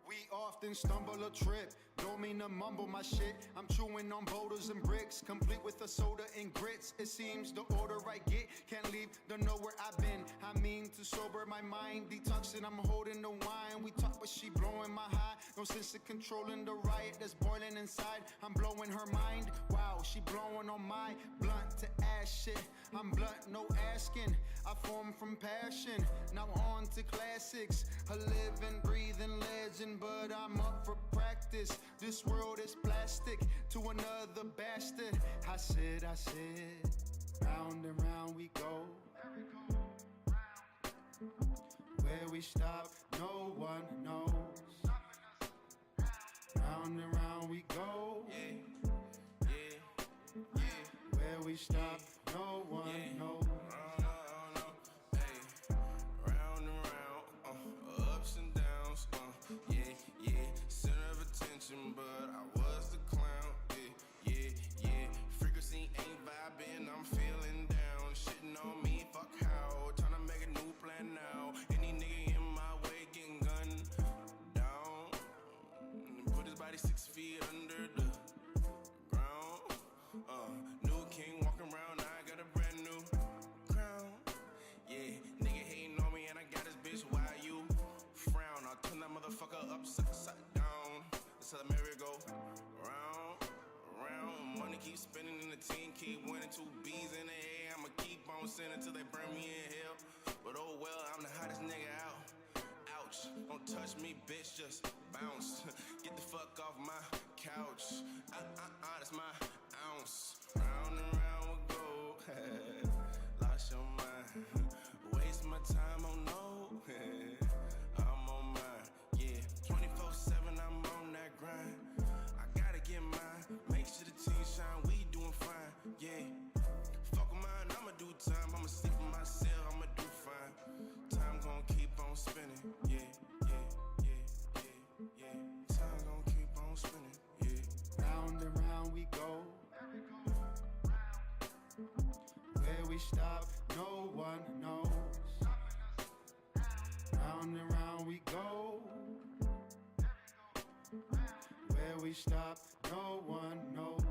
We often stumble or trip, don't mean to mumble my shit. I'm chewing on boulders and bricks, complete with a soda and grits. It seems the order I get, can't leave, don't know where I've been. I mean to sober my mind, detoxing, I'm holding the wine. We talk but she blowing my high, no sense of controlling the riot that's boiling inside. I'm blowing her mind, wow, she blowing on my blunt to ash shit. I'm blunt, no asking, I form from passion. Now on to classics, a living, breathing legend. But I'm up for practice. This world is plastic to another bastard. I said, round and round we go. Where we stop, no one knows. Round and round we go. Where we stop, no one knows. Round and round, ups and downs, center of attention, but I was the clown, frequency ain't vibing, I'm feeling down, shitting on me, fuck how, tryna make a new plan now, any nigga in my way getting gunned down, put his body 6 feet under the ground, new king walking around, now I got a brand new crown, nigga hating on me and I got this bitch, why you frown? I'll turn that motherfucker upside down. Let's let the merry go round, round. Money keep spinning and the team keep winning. 2 B's in the air, I'ma keep on sending till they burn me in hell. But oh well, I'm the hottest nigga out. Ouch, don't touch me, bitch, just bounce. Get the fuck off my couch. That's my ounce. Round and round we go. Lost your mind. Waste my time on no. I'm on mine, 24/7, I'm on that grind. I gotta get mine. Make sure the team shine, we doing fine, Fuck with mine, I'ma do time. I'ma sleep in my cell, I'ma do fine. Time gon' keep on spinning, Time gon' keep on spinning, Round and round we go. Where we stop, no one knows. Round and round we go. Where we stop, no one knows.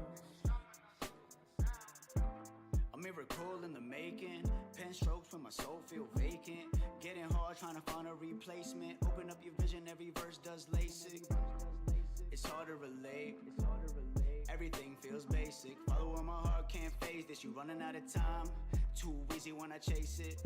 A miracle in the making. Pen strokes when my soul feel vacant. Getting hard trying to find a replacement. Open up your vision, every verse does LASIK. It's hard to relate. Everything feels basic. Following my heart, can't phase this. You running out of time. Too easy when I chase it.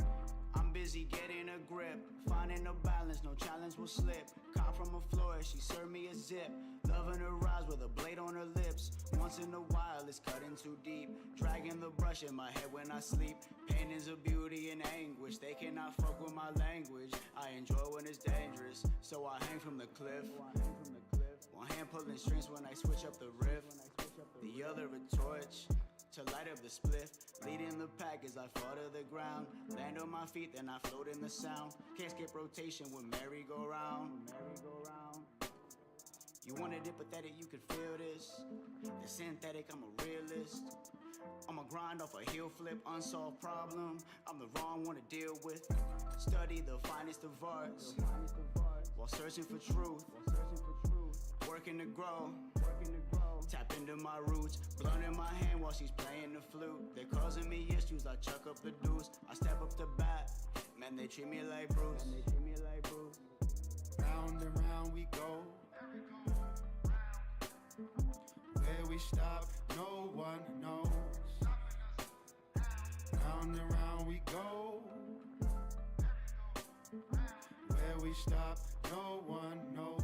I'm busy getting a grip, finding a balance, no challenge will slip. Caught from a floor, she served me a zip. Loving her eyes with a blade on her lips. Once in a while, it's cutting too deep. Dragging the brush in my head when I sleep. Pain is a beauty and anguish. They cannot fuck with my language. I enjoy when it's dangerous, so I hang from the cliff. One hand pulling strings when I switch up the riff. The other a torch to light up the spliff. Leading the pack as I fall to the ground. Land on my feet, then I float in the sound. Can't skip rotation with merry-go-round. You wanted it pathetic, you could feel this. The synthetic, I'm a realist. I'm a grind off a heel flip, unsolved problem. I'm the wrong one to deal with. Study the finest of arts while searching for truth. Working to grow. Tap into my roots. Blunt in my hand while she's playing the flute. They're causing me issues. I chuck up the deuce. I step up the bat. Man, they treat me like Bruce. Round and round we go. Where we stop, no one knows. Round and round we go. Where we stop, no one knows.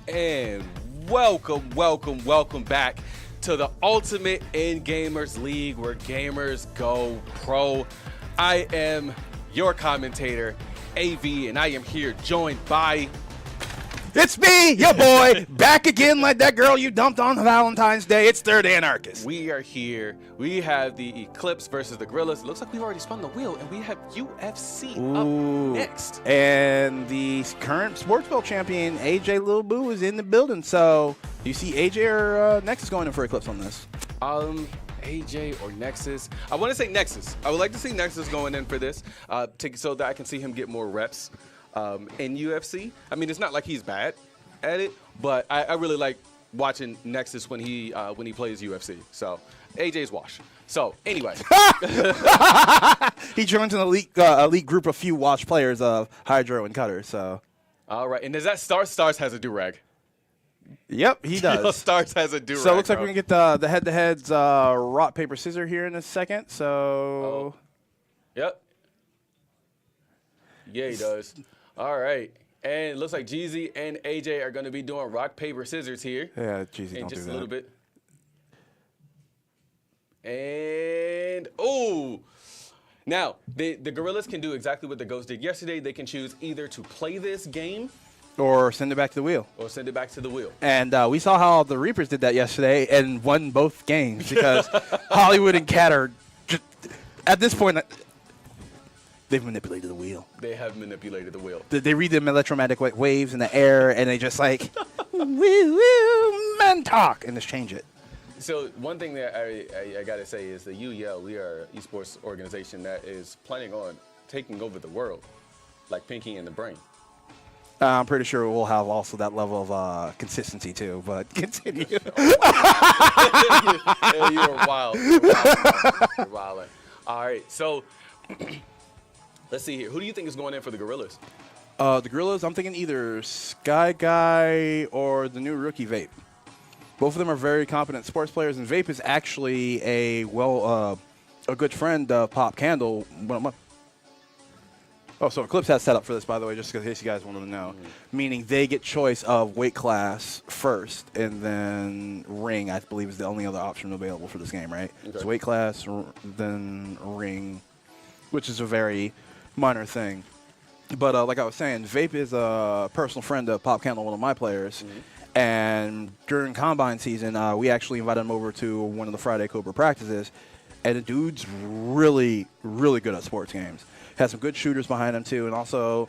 And welcome back to the Ultimate in Gamers League, where gamers go pro. I am your commentator, AV, and I am here joined by It's me, your boy, back again like that girl you dumped on Valentine's Day. It's Third Anarchist. We are here. We have the Eclipse versus the Gorillaz. It looks like we've already spun the wheel, and we have UFC up next. And the current sports belt champion, AJ Lil Boo, is in the building. So, do you see AJ or Nexus going in for Eclipse on this? AJ or Nexus? I want to say Nexus. I would like to see Nexus going in for this, so that I can see him get more reps in UFC. I mean, it's not like he's bad at it, but I really like watching Nexus when he plays UFC. So AJ's wash. So anyway, he joins an elite group of few watch players of Hydro and Cutter. So all right, and is that Stars has a do-rag? Yep, he does. Yo, Stars has a do-rag. So it looks like we're going to get the head-to-heads rock, paper, scissors here in a second. So. Yep. Yeah, he does. All right. And it looks like Jeezy and AJ are going to be doing rock, paper, scissors here. Yeah, Jeezy, in don't just do a that. little bit. And, oh. Now, the Gorillaz can do exactly what the Ghost did yesterday. They can choose either to play this game or send it back to the wheel. And we saw how the Reapers did that yesterday and won both games because Hollywood and Cat are just, at this point, they've manipulated the wheel. They have manipulated the wheel. They read them electromagnetic waves in the air, and they just like, woo, man talk, and just change it. So one thing that I got to say is that UEL, we are an esports organization that is planning on taking over the world, like Pinky and the Brain. I'm pretty sure we'll have also that level of consistency too, but continue. You're wild. You're wild. All right, so let's see here. Who do you think is going in for the Gorillaz? The Gorillaz, I'm thinking either Sky Guy or the new rookie Vape. Both of them are very competent sports players, and Vape is actually a good friend of Pop Candle. Oh, so Eclipse has set up for this, by the way, just in case you guys wanted to know. Meaning they get choice of weight class first, and then ring, I believe, is the only other option available for this game, right? Okay. So weight class, then ring, which is a very minor thing. But like I was saying, Vape is a personal friend of Pop Candle, one of my players. And during Combine season, we actually invited him over to one of the Friday Cobra practices. And the dude's really, really good at sports games. Has some good shooters behind him, too. And also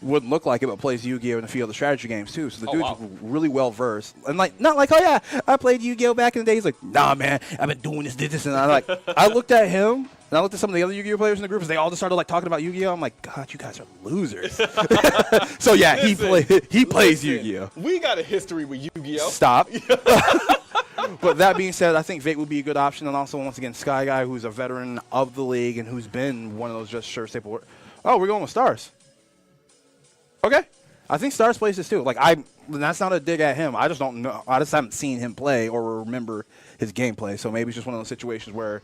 wouldn't look like it, but plays Yu-Gi-Oh! In a few other strategy games, too. So the dude's really well-versed. And, like, not like, oh, yeah, I played Yu-Gi-Oh! Back in the day. He's like, nah, man, I've been doing this. And I looked at him, and I looked at some of the other Yu-Gi-Oh! Players in the group, and they all just started, like, talking about Yu-Gi-Oh! I'm like, God, you guys are losers. So, yeah, he plays Yu-Gi-Oh! We got a history with Yu-Gi-Oh! Stop. But that being said, I think Vape would be a good option. And also, once again, Sky Guy, who's a veteran of the league and who's been one of those just sure staple. Oh, we're going with Stars. Okay. I think Stars plays this too. Like, that's not a dig at him. I just don't know. I just haven't seen him play or remember his gameplay. So maybe it's just one of those situations where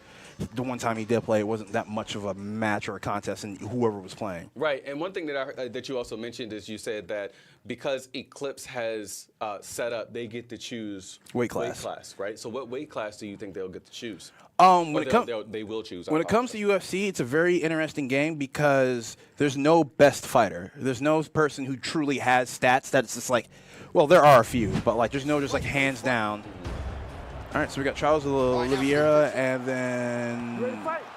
the one time he did play, it wasn't that much of a match or a contest, and whoever was playing. Right, and one thing that that you also mentioned is you said that because Eclipse has set up, they get to choose weight class. Right? So what weight class do you think they'll get to choose? They will choose. When it comes to UFC, it's a very interesting game because there's no best fighter. There's no person who truly has stats that it's just like, well, there are a few, but like there's no just like hands down. All right, so we got Charles Oliveira, and then I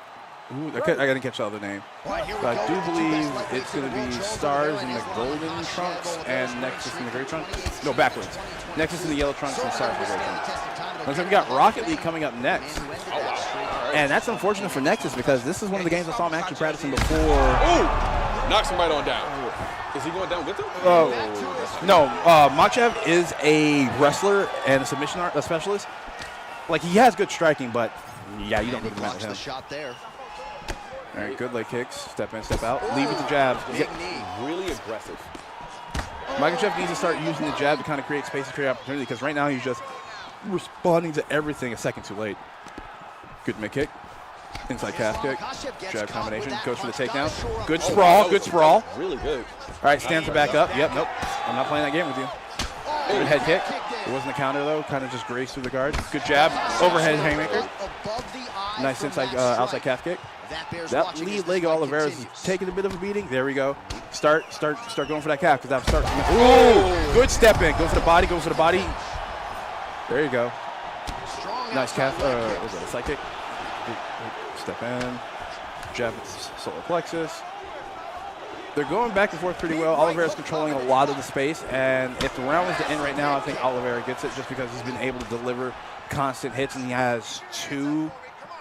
didn't catch the other name. But I do believe it's going to be Stars in the golden trunks and Nexus in the gray trunks. No, backwards. Nexus in the yellow trunks and Stars in the gray trunks. Looks like we got Rocket League coming up next. And that's unfortunate for Nexus because this is one of the games I saw him actually practicing before. Ooh! Knocks him right on down. Is he going down with him? No, Machev is a wrestler and a submission art specialist. Like, he has good striking, but, yeah, you don't go to the mat with him. Shot there. All right, good leg kicks. Step in, step out. Leave with the jab. Really aggressive. Machev needs to start using the jab to kind of create space and create opportunity because right now he's just responding to everything a second too late. Good mid kick. Inside calf kick. Jab combination. Goes for the takedown. Good sprawl. Good sprawl. Really good. All right, stands her back up. Yep, nope. I'm not playing that game with you. Good head kick. It wasn't a counter, though. Kind of just grazed through the guard. Good jab. Overhead haymaker. Nice inside, outside calf kick. That lead leg of Oliveira is taking a bit of a beating. There we go. Start going for that calf because that starts. Ooh, good step in. Go for the body. Go for the body. There you go. Nice calf. Was it a side kick? Step in. Jab solar plexus. They're going back and forth pretty well. Oliveira's controlling a lot of the space, and if the round was to end right now, I think Oliveira gets it just because he's been able to deliver constant hits, and he has 2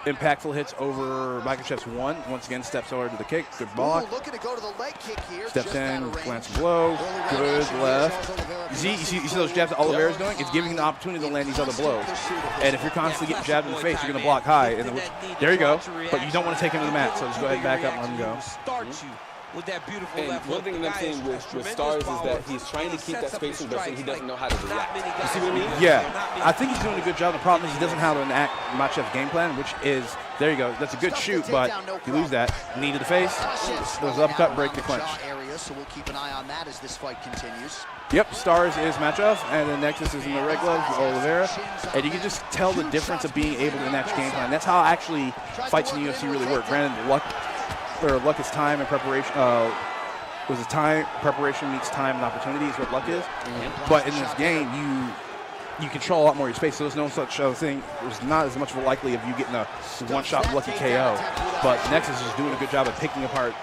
impactful hits over Makachev's 1. Once again, steps over to the kick. Good block. Looking to go to the leg kick here. Steps in, glance blow. Good left. You see those jabs that Oliveira's doing? It's giving him the opportunity to land these other blows. And if you're constantly getting jabbed in the face, you're going to block high. And there you go. But you don't want to take him to the mat, so just go ahead and back up and let him go. With that beautiful And one thing that I'm seeing with Stars is that he's trying to keep that spacing, but he doesn't know how to react. You see what I mean? Yeah, I think he's doing a good job. The problem is he doesn't know how to enact Machev's game plan, which is, there you go, that's a good shoot, but you lose that. Knee to the face, those uppercut, break the clinch. So we'll keep an eye on that as this fight continues. Yep, Stars is Machev, and then Nexus is in the red gloves with Oliveira. And you can just tell the difference of being able to enact your game plan. That's how actually fights in the UFC really work. Granted, luck is time and preparation. Preparation meets time and opportunity is what luck is. But in this game, you control a lot more of your space. So there's no such thing. There's not as much of a likely of you getting a one-shot lucky KO. But Nexus is doing a good job of picking apart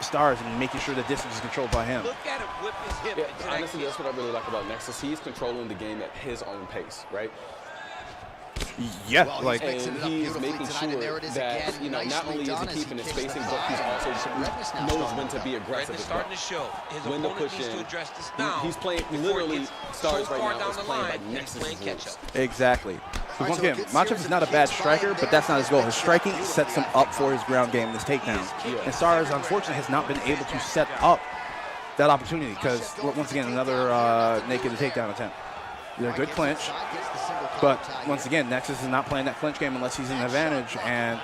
Stars and making sure the distance is controlled by him. Look at him whip his hip. Yeah, honestly, that's what I really like about Nexus. He's controlling the game at his own pace, right? Yeah, Well, like, he's And mixing it up he's beautifully making tonight, and sure there it is that, again. not Nicely only is done he as he keeping his kicks spacing, the but he's thigh. also Some redness now knows starting. when to be aggressive Redness as well. starting to show. His When to opponent push needs to in. address this now. He's playing, before it literally, gets Stars so right far now down is the playing line, by he's Nexus's playing rules. catch-up. exactly. All right, Once so again, kids Machev here is as not a the bad kids striker, fly but that's not his goal. His striking in. sets him up for his ground game, this takedown. And Stars, unfortunately, has not been able to set up that opportunity because, once again, another naked takedown attempt. They're a good clinch, but once again, Nexus is not playing that clinch game unless he's in an advantage. And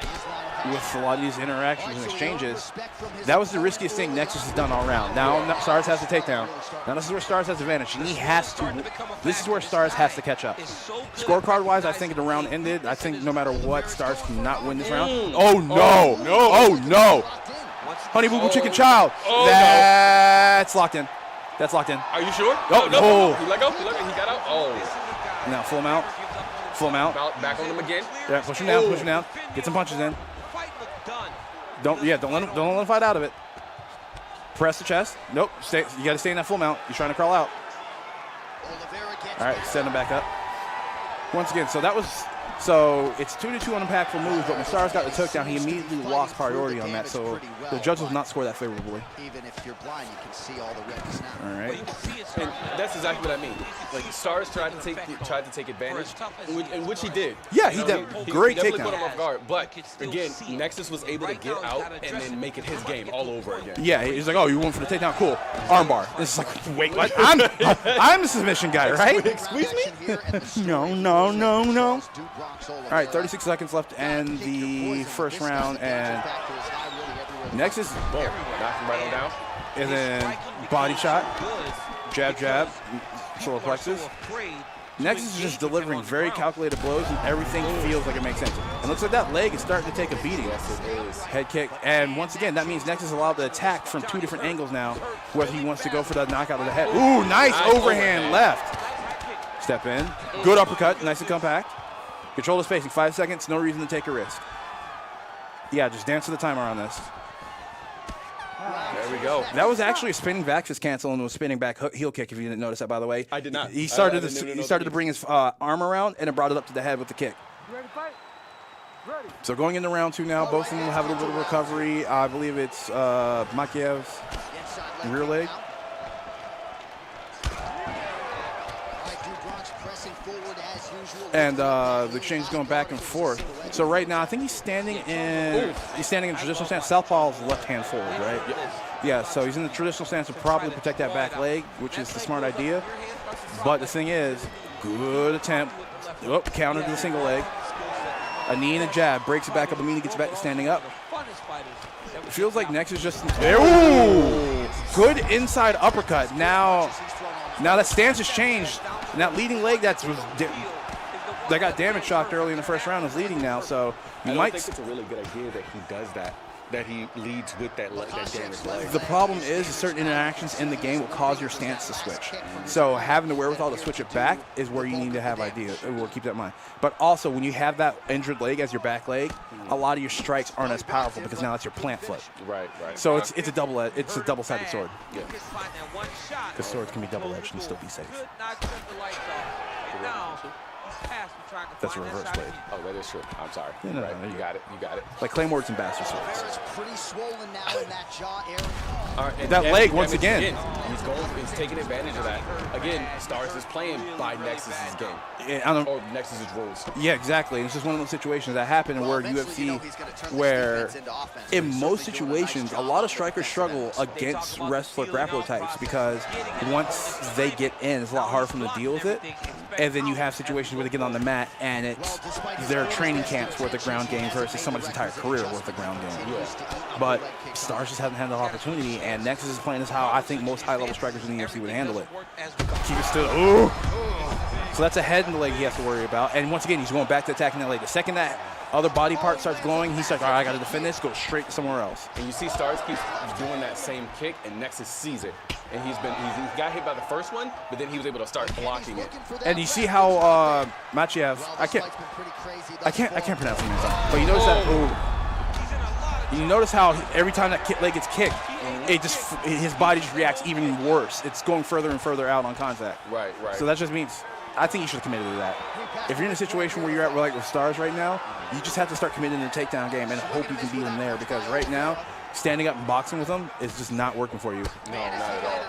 with a lot of these interactions and exchanges, that was the riskiest thing Nexus has done all round. Now Stars has the takedown. Now this is where Stars has the advantage, and he has to. This is where Stars has to catch up. Scorecard-wise, I think the round ended. I think no matter what, Stars cannot win this round. Oh no! Oh no! Honey Boo Boo Chicken Child. That's locked in. That's locked in. Are you sure? Oh, no. He let go. He got out. Oh. Now full mount. Full mount. Back on him again. Yeah, push him down. Push him down. Get some punches in. Don't let him fight out of it. Press the chest. Nope. Stay. You got to stay in that full mount. He's trying to crawl out. All right, send him back up. Once again, so it's 2-2 on impactful moves, but when Stars got the takedown, he immediately lost priority on that. So the judge will not score that favorably. Even if you're blind, you can see all the redness now. All right. And that's exactly what I mean. Like Stars tried to take advantage, in which he did. Yeah, he did. Great he definitely takedown. put him off guard. But again, Nexus was able to get out and then make it his game all over again. Yeah, he's like, oh, you went for the takedown? Cool. Armbar. It's like, wait, what? I'm the submission guy, right? Excuse me? No. All right, 36 seconds left to end the first round, and Nexus, Boom. Knock him right on down. and then body shot, jab, solar plexus. Nexus is just delivering very calculated blows, and everything feels like it makes sense. And looks like that leg is starting to take a beating. Yes, it is. Head kick, and once again, that means Nexus is allowed to attack from 2 different angles now, whether he wants to go for the knockout of the head. Ooh, nice overhand left. Step in. Good uppercut, nice and compact. Control the spacing, 5 seconds, no reason to take a risk. Yeah, just dance to the timer on this. There we go. That was actually a spinning back fist cancel into a spinning back heel kick, if you didn't notice that, by the way. I did not. He I started didn't to bring his arm around and it brought it up to the head with the kick. So going into round 2 now, both of them will have a little bit of recovery. I believe it's Makiev's rear leg. And the exchange is going back and forth. So right now, I think he's standing in traditional stance. Southpaw is left hand forward, right? Yeah. So he's in the traditional stance to probably protect that back leg, which is the smart idea. But the thing is, good attempt. Oh, counter to the single leg. A knee and a jab, breaks it back up, immediately gets back to standing up. It feels like Nexus just there. Ooh, good inside uppercut. Now that stance has changed. And that leading leg that got damage shocked early in the first round is leading now, so I you don't might. think it's a really good idea that he does that. That he leads with that damaged leg. The problem is certain interactions in the game will cause your stance to switch. So having the wherewithal to switch it back is where you need to have ideas. We'll keep that in mind. But also, when you have that injured leg as your back leg, a lot of your strikes aren't as powerful because now it's your plant foot. Right. So it's a double-sided sword. Yeah. Because swords can be double-edged and still be safe. That's a reverse blade. Oh, that is true. I'm sorry. No, right. no, You got it. Like Claymores and Bastard swords. It's pretty swollen now in that jaw area. All right, and That damage- leg, once damage again. He's taking advantage of that. Again, Stars is playing by Nexus's game. Yeah, I don't, Or Nexus's rules. Yeah, exactly. It's just one of those situations that happen where UFC, where in most situations, a lot of strikers struggle against wrestler grappler types because once they get in, it's a lot harder for them to deal with it. And then you have situations where they get on the mat and it's their training camps worth of ground game versus somebody's entire career worth of ground game. But Stars just hasn't had that opportunity, and Nexus is playing this how I think most high-level strikers in the UFC would handle it. Keep it still. Ooh. So that's a head and the leg he has to worry about. And once again, he's going back to attacking that leg. The second that other body part starts glowing, he's like, all right, I got to defend this, go straight somewhere else. And you see Stars keeps doing that same kick, and Nexus sees it. And he got hit by the first one, but then he was able to start blocking it. And you see how Machiev, I can't pronounce his name, but you notice that. Ooh, you notice how every time that leg gets kicked, his body just reacts even worse. It's going further and further out on contact. Right. So that just means I think you should have committed to that. If you're in a situation where you're at like with Stars right now, you just have to start committing to the takedown game and hope you can beat him there, because right now, standing up and boxing with him is just not working for you. No, not at all.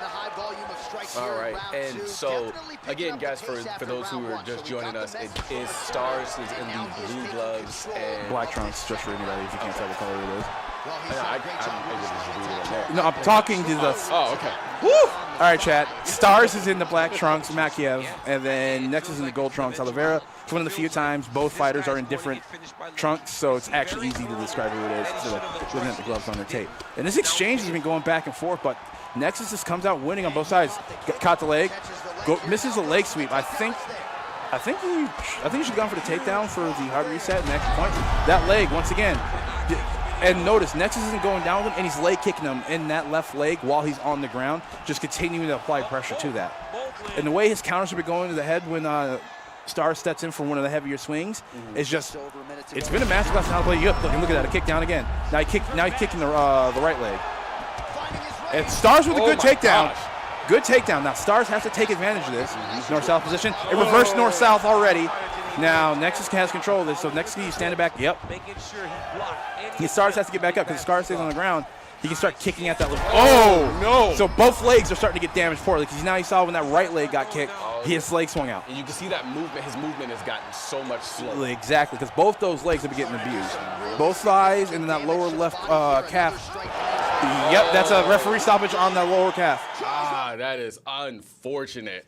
All right, and so again, guys, for those who are just joining us, it is Stars is in the blue gloves and Black trunks, just for anybody if you can't tell what color it is. I'm able to just read it on there. No, I'm talking to the. Oh, okay. Woo! All right, chat. Stars is in the black trunks, Machiev, and then Nexus is in the gold trunks, Oliveira. It's one of the few times both fighters are in different trunks, so it's actually easy to describe who it is instead of looking at the gloves on their tape. And this exchange has been going back and forth, but Nexus just comes out winning on both sides. Caught the leg, misses the leg sweep. I think he should have gone for the takedown for the hard reset and extra point. That leg, once again. And notice, Nexus isn't going down with him, and he's leg kicking him in that left leg while he's on the ground, just continuing to apply pressure to that. And the way his counters have been going to the head when Stars steps in for one of the heavier swings is just, it's been a masterclass in how to play. Look at that, a kick down again. Now he's kicking the right leg. And Stars with a good takedown. Gosh. Good takedown. Now Stars has to take advantage of this. North-south position. It reversed north-south already. Now Nexus has control of this, so Nexus he's standing back. Yep. Stars has to get back up because Stars stays on the ground. He can start kicking at that leg. Oh no! So both legs are starting to get damaged poorly because now you saw when that right leg got kicked, his leg swung out. And you can see that movement. His movement has gotten so much slower. Exactly, because both those legs have been getting abused. Both thighs and then that lower left calf. Yep, that's a referee stoppage on that lower calf. That is unfortunate.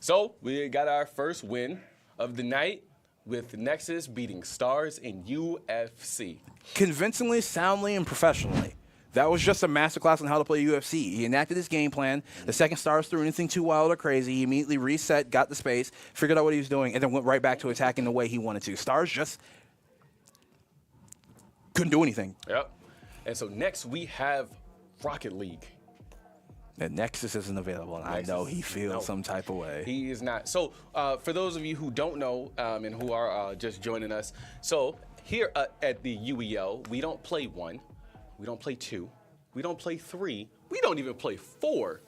So we got our first win of the night with Nexus beating Stars in UFC. Convincingly, soundly, and professionally. That was just a masterclass on how to play UFC. He enacted his game plan. The second Stars threw anything too wild or crazy. He immediately reset, got the space, figured out what he was doing, and then went right back to attacking the way he wanted to. Stars just couldn't do anything. Yep. And so next we have Rocket League. And Nexus isn't available, and I know he feels some type of way. He is not. So for those of you who don't know and who are just joining us, so here at the UEL, we don't play 1, we don't play 2, we don't play 3, we don't even play 4.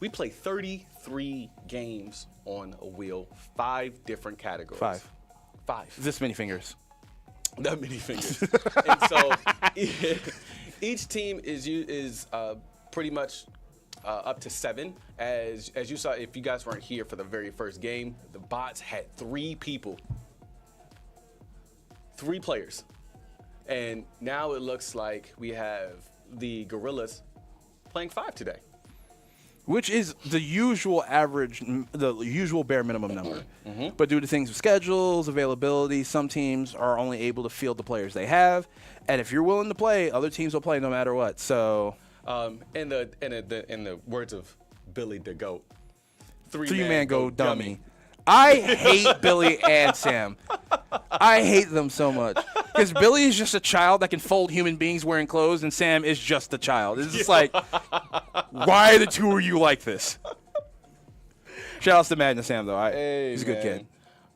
We play 33 games on a wheel, 5 different categories. 5. This many fingers. That many fingers. And so each team is pretty much up to 7. As you saw, if you guys weren't here for the very first game, the bots had 3 people. 3 players. And now it looks like we have the Gorillaz playing 5 today. Which is the usual average, the usual bare minimum number. But due to things with schedules, availability, some teams are only able to field the players they have. And if you're willing to play, other teams will play no matter what. So, in the words of Billy the Goat, three-man go dummy. I hate Billy and Sam. I hate them so much. Because Billy is just a child that can fold human beings wearing clothes, and Sam is just a child. It's just like, why the two of you like this? Shout outs to Madden and Sam, though. He's a good kid.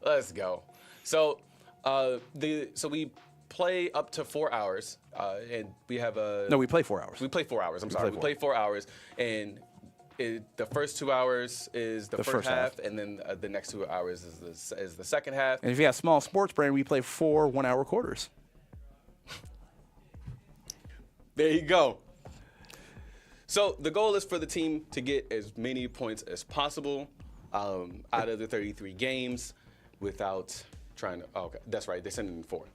Let's go. So, we play up to 4 hours, and we have a. No, we play 4 hours. We play 4 hours. I'm sorry. We play 4 hours, and the first 2 hours is the first half, and then the next 2 hours is the second half. And if you have small sports brain, we play 4 1-hour quarters. There you go. So the goal is for the team to get as many points as possible out of the 33 games without trying to. Oh, okay, that's right. They send it in 4.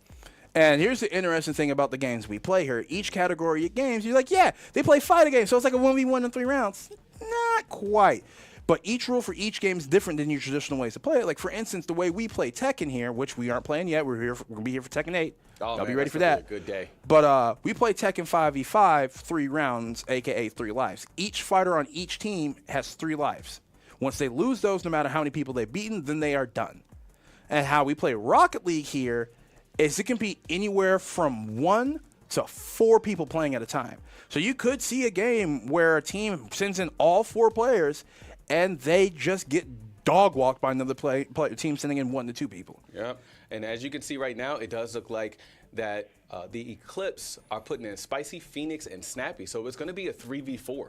And here's the interesting thing about the games we play here. Each category of games, you're like, yeah, they play fighting games, so it's like a 1v1 in 3 rounds. Not quite. But each rule for each game is different than your traditional ways to play it. Like, for instance, the way we play Tekken here, which we aren't playing yet. We're going to be here for Tekken 8. I'll be ready for that. Good day. But we play Tekken 5v5, 3 rounds, a.k.a. 3 lives. Each fighter on each team has 3 lives. Once they lose those, no matter how many people they've beaten, then they are done. And how we play Rocket League here is it can be anywhere from 1 to 4 people playing at a time. So you could see a game where a team sends in all 4 players and they just get dog walked by another team sending in 1 to 2 people. Yep. And as you can see right now, it does look like that the Eclipse are putting in Spicy, Phoenix, and Snappy. So it's going to be a 3v4.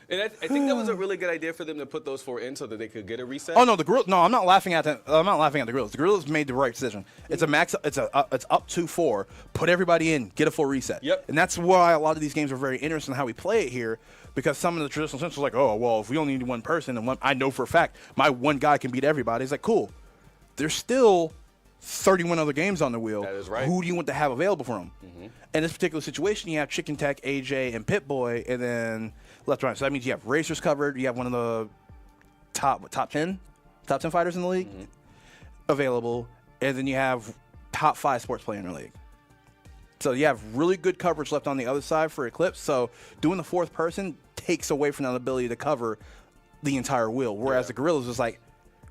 And I think that was a really good idea for them to put those 4 in so that they could get a reset. Oh no, the Gorillaz. No, I'm not laughing at them. I'm not laughing at the Gorillaz. The Gorillaz made the right decision. It's a max. It's up to 4. Put everybody in. Get a full reset. Yep. And that's why a lot of these games are very interesting in how we play it here, because some of the traditional sense was like, oh well, if we only need 1 person, and I know for a fact my 1 guy can beat everybody. It's like, cool. There's still 31 other games on the wheel. That is right. Who do you want to have available for them? In this particular situation, you have Chicken Tech, AJ, and Pit-Boy, and then left right. So that means you have Racers covered. You have one of the top 10 fighters in the league available, and then you have top 5 sports player in the league. So you have really good coverage left on the other side for Eclipse. So doing the 4th person takes away from that ability to cover the entire wheel. Whereas the Gorillaz is like,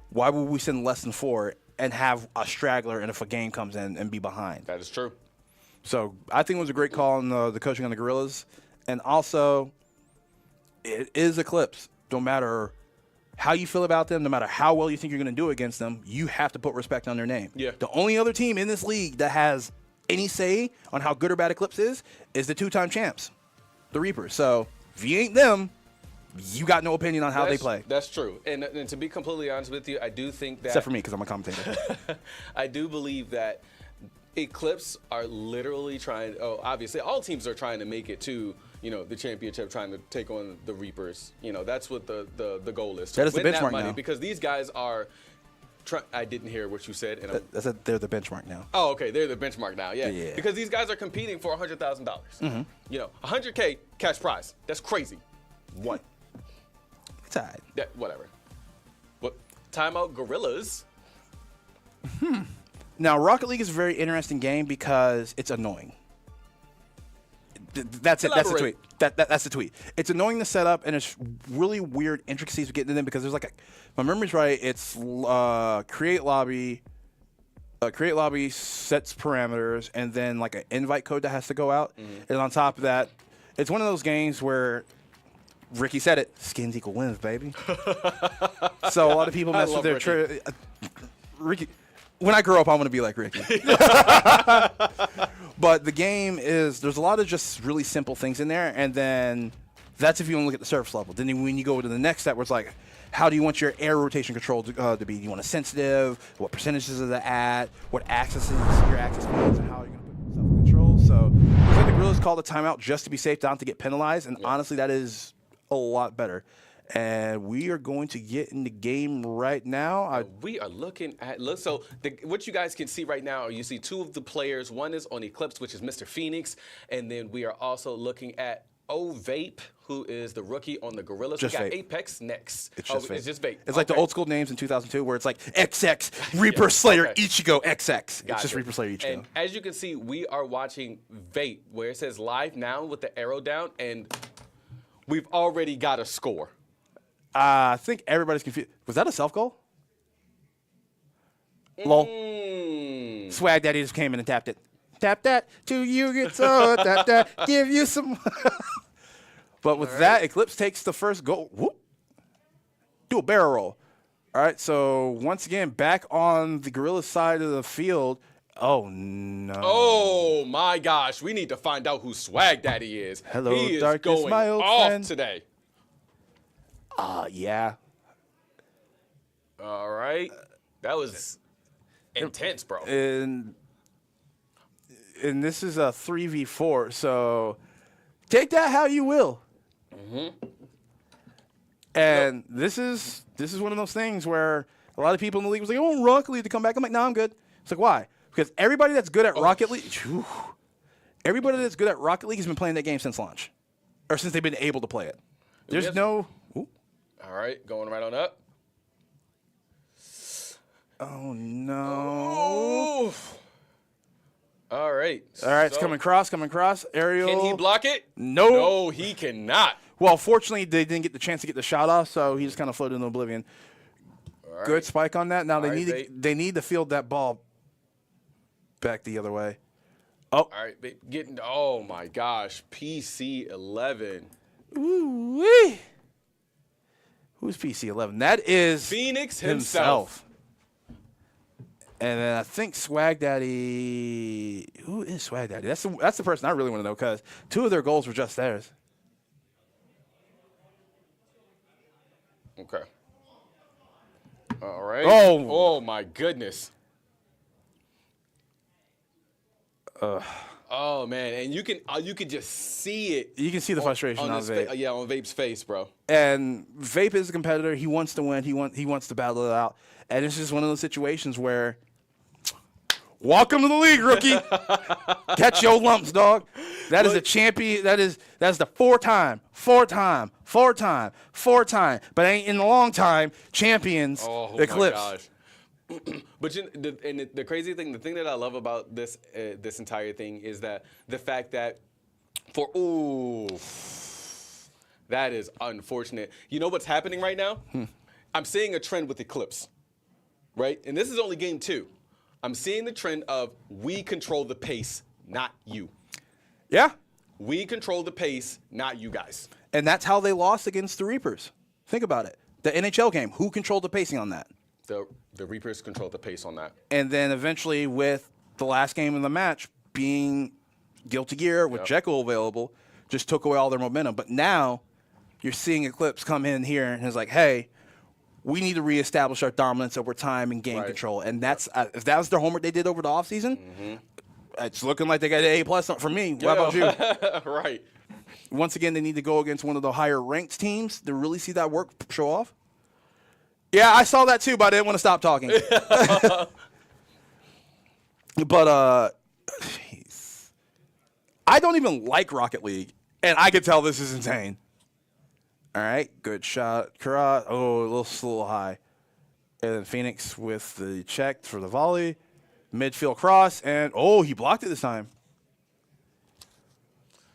why would we send less than 4 and have a straggler, and if a game comes in, and be behind? That is true. So I think it was a great call on the coaching on the Gorillaz. And also, it is Eclipse. No matter how you feel about them, no matter how well you think you're going to do against them, you have to put respect on their name. Yeah. The only other team in this league that has any say on how good or bad Eclipse is the 2-time champs, the Reapers. So if you ain't them, you got no opinion on how they play. That's true. And to be completely honest with you, I do think that... Except for me, because I'm a commentator. I do believe that Eclipse are literally trying... Oh, obviously, all teams are trying to make it to, the championship, trying to take on the Reapers. That's what the goal is. To that is the win benchmark that money, now. Because these guys are... I didn't hear what you said. And They're the benchmark now. Oh, okay. They're the benchmark now. Yeah. Yeah. Because these guys are competing for $100,000. Mm-hmm. $100K cash prize. That's crazy. One. It's all right. Yeah, whatever. What? Timeout Gorillaz. Now, Rocket League is a very interesting game because it's annoying. That's it. That's the tweet. That's the tweet. It's annoying to set up, and it's really weird intricacies of getting in them because there's like if my memory's right, it's create lobby. Create lobby sets parameters, and then like an invite code that has to go out. And on top of that, it's one of those games where Ricky said it, skins equal wins, baby. So a lot of people mess with their Ricky. When I grow up, I'm going to be like Ricky. But the game is, there's a lot of just really simple things in there, and then that's if you want to look at the surface level. Then when you go to the next step, where it's like, how do you want your air rotation control to be? Do you want a sensitive? What percentages is it at? What axis is your axis points, and how are you going to put yourself in control? So I think the Gorillaz called a timeout just to be safe, not to get penalized, and honestly, that is a lot better. And we are going to get in the game right now. We are looking at what you guys can see right now. You see 2 of the players. One is on Eclipse, which is Mr. Phoenix, and then we are also looking at Vape, who is the rookie on the Gorillaz. Just we got Vape. Apex next. It's just Vape. It's just Vape. It's like the Okay. old school names in 2002 where it's like XX, Reaper Slayer, okay. Ichigo, XX. It's just Gotcha. Reaper Slayer, Ichigo. And as you can see, we are watching Vape, where it says live now with the arrow down, and we've already got a score. I think everybody's confused. Was that a self goal? Lol. Swag Daddy just came in and tapped it. Tap that till you get so tap that. Give you some. But with that, Eclipse takes the first goal. Whoop. Do a barrel roll. All right, so once again, back on the Gorillaz side of the field. Oh, no. Oh my gosh, we need to find out who Swag Daddy is. Hello, he is darkness, going my old off friend. today. Yeah. All right, that was intense, bro. And this is a 3v4, so take that how you will. And this is one of those things where a lot of people in the league was like, "I want Rocket League to come back." I'm like, "No, I'm good." It's like, why? Because everybody that's good at Rocket League, everybody that's good at Rocket League has been playing that game since launch, or since they've been able to play it. There's Yes. no. Ooh. All right, going right on up. Oh no! All right. All right, it's so coming cross. Aerial. Can he block it? No. No, he cannot. Well, fortunately, they didn't get the chance to get the shot off, so he just kind of floated into oblivion. All right. Good spike on that. Now All right, they need to field that ball back the other way. All right, getting. Oh my gosh, PC11. Ooh wee. Who's PC11? That is Phoenix himself. And then I think Swag Daddy. Who is Swag Daddy? That's the person I really want to know because 2 of their goals were just theirs. Okay. All right. Oh. Oh my goodness. Oh man, and you can just see it. You can see the frustration on his Vape. yeah, on Vape's face, bro. And Vape is a competitor. He wants to win. He wants to battle it out. And it's just one of those situations where, welcome to the league, rookie. Catch your lumps, dog. That is a champion. That's the four time, but ain't in a long time champions. Oh Eclipse. my gosh. But the crazy thing, the thing that I love about this this entire thing is that the fact that that is unfortunate. You know what's happening right now? I'm seeing a trend with Eclipse, right? And this is only game 2. I'm seeing the trend of we control the pace, not you. Yeah. We control the pace, not you guys. And that's how they lost against the Reapers. Think about it. The NHL game, who controlled the pacing on that? The Reapers control the pace on that. And then eventually with the last game of the match being Guilty Gear with Jekyll available, just took away all their momentum. But now you're seeing Eclipse come in here and is like, hey, we need to reestablish our dominance over time and game control. And that's if that was their homework they did over the offseason, it's looking like they got an A+ for me. What about you? Right. Once again, they need to go against one of the higher ranked teams to really see that work show off. Yeah, I saw that too, but I didn't want to stop talking. But I don't even like Rocket League, and I could tell this is insane. All right, good shot. Karat, a little high. And then Phoenix with the check for the volley. Midfield cross, and he blocked it this time.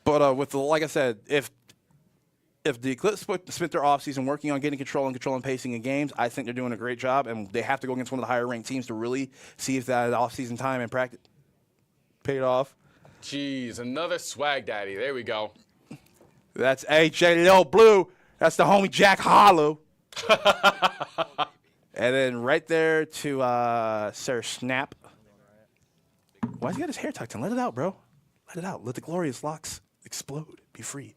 But with like I said, if the Eclipse spent their offseason working on getting control and pacing in games, I think they're doing a great job, and they have to go against one of the higher ranked teams to really see if that offseason time and practice paid off. Jeez, another Swag Daddy. There we go. That's AJ Lil Blue. That's the homie Jack Hollow. And then right there to Sir Snap. Why's he got his hair tucked in? Let it out, bro. Let it out. Let the glorious locks explode. Be free.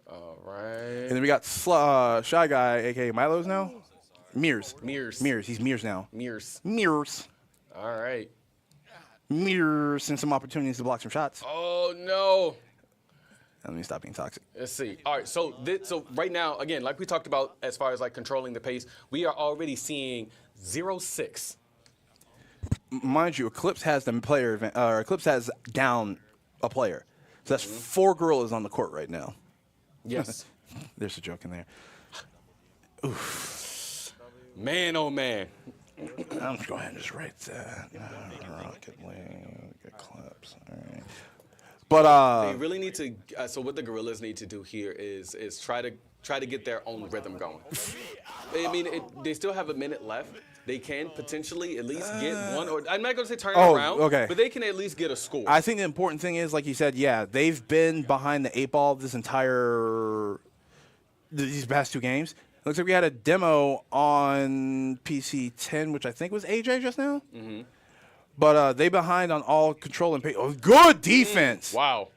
All right. And then we got Shy Guy, a.k.a. Milo's now. Mears. He's Mears now. Mears. All right. Mears and some opportunities to block some shots. Oh, no. Let me stop being toxic. Let's see. All right, so right now, again, like we talked about as far as like controlling the pace, we are already seeing 0-6. Mind you, Eclipse has the player Eclipse has down a player. So that's 4 Gorillaz on the court right now. Yes. There's a joke in there. Man, oh man. I'm just go ahead and just write that. Rocket League Eclipse. All right. But They really need to. So what the Gorillaz need to do here is try to get their own rhythm going. I mean, they still have a minute left. They can potentially at least get one, or I'm not going to say turn it around, okay. but they can at least get a score. I think the important thing is, like you said, yeah, they've been behind the 8 ball these past 2 games. It looks like we had a demo on PC 10, which I think was AJ just now. Mm-hmm. But they behind on all control and pay. Oh, good defense. Wow.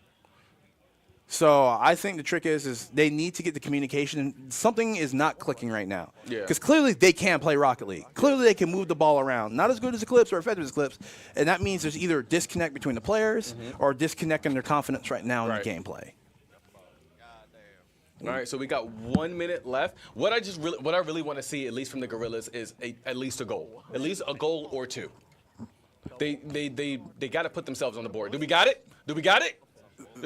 So I think the trick is they need to get the communication. Something is not clicking right now. Yeah. Because clearly they can't play Rocket League. Clearly they can move the ball around. Not as good as Eclipse or effective as Eclipse. And that means there's either a disconnect between the players or a disconnect in their confidence right now in the gameplay. All right, so we got 1 minute left. What I really want to see, at least from the Gorillaz, is at least a goal. At least a goal or 2. They got to put themselves on the board. Do we got it? Are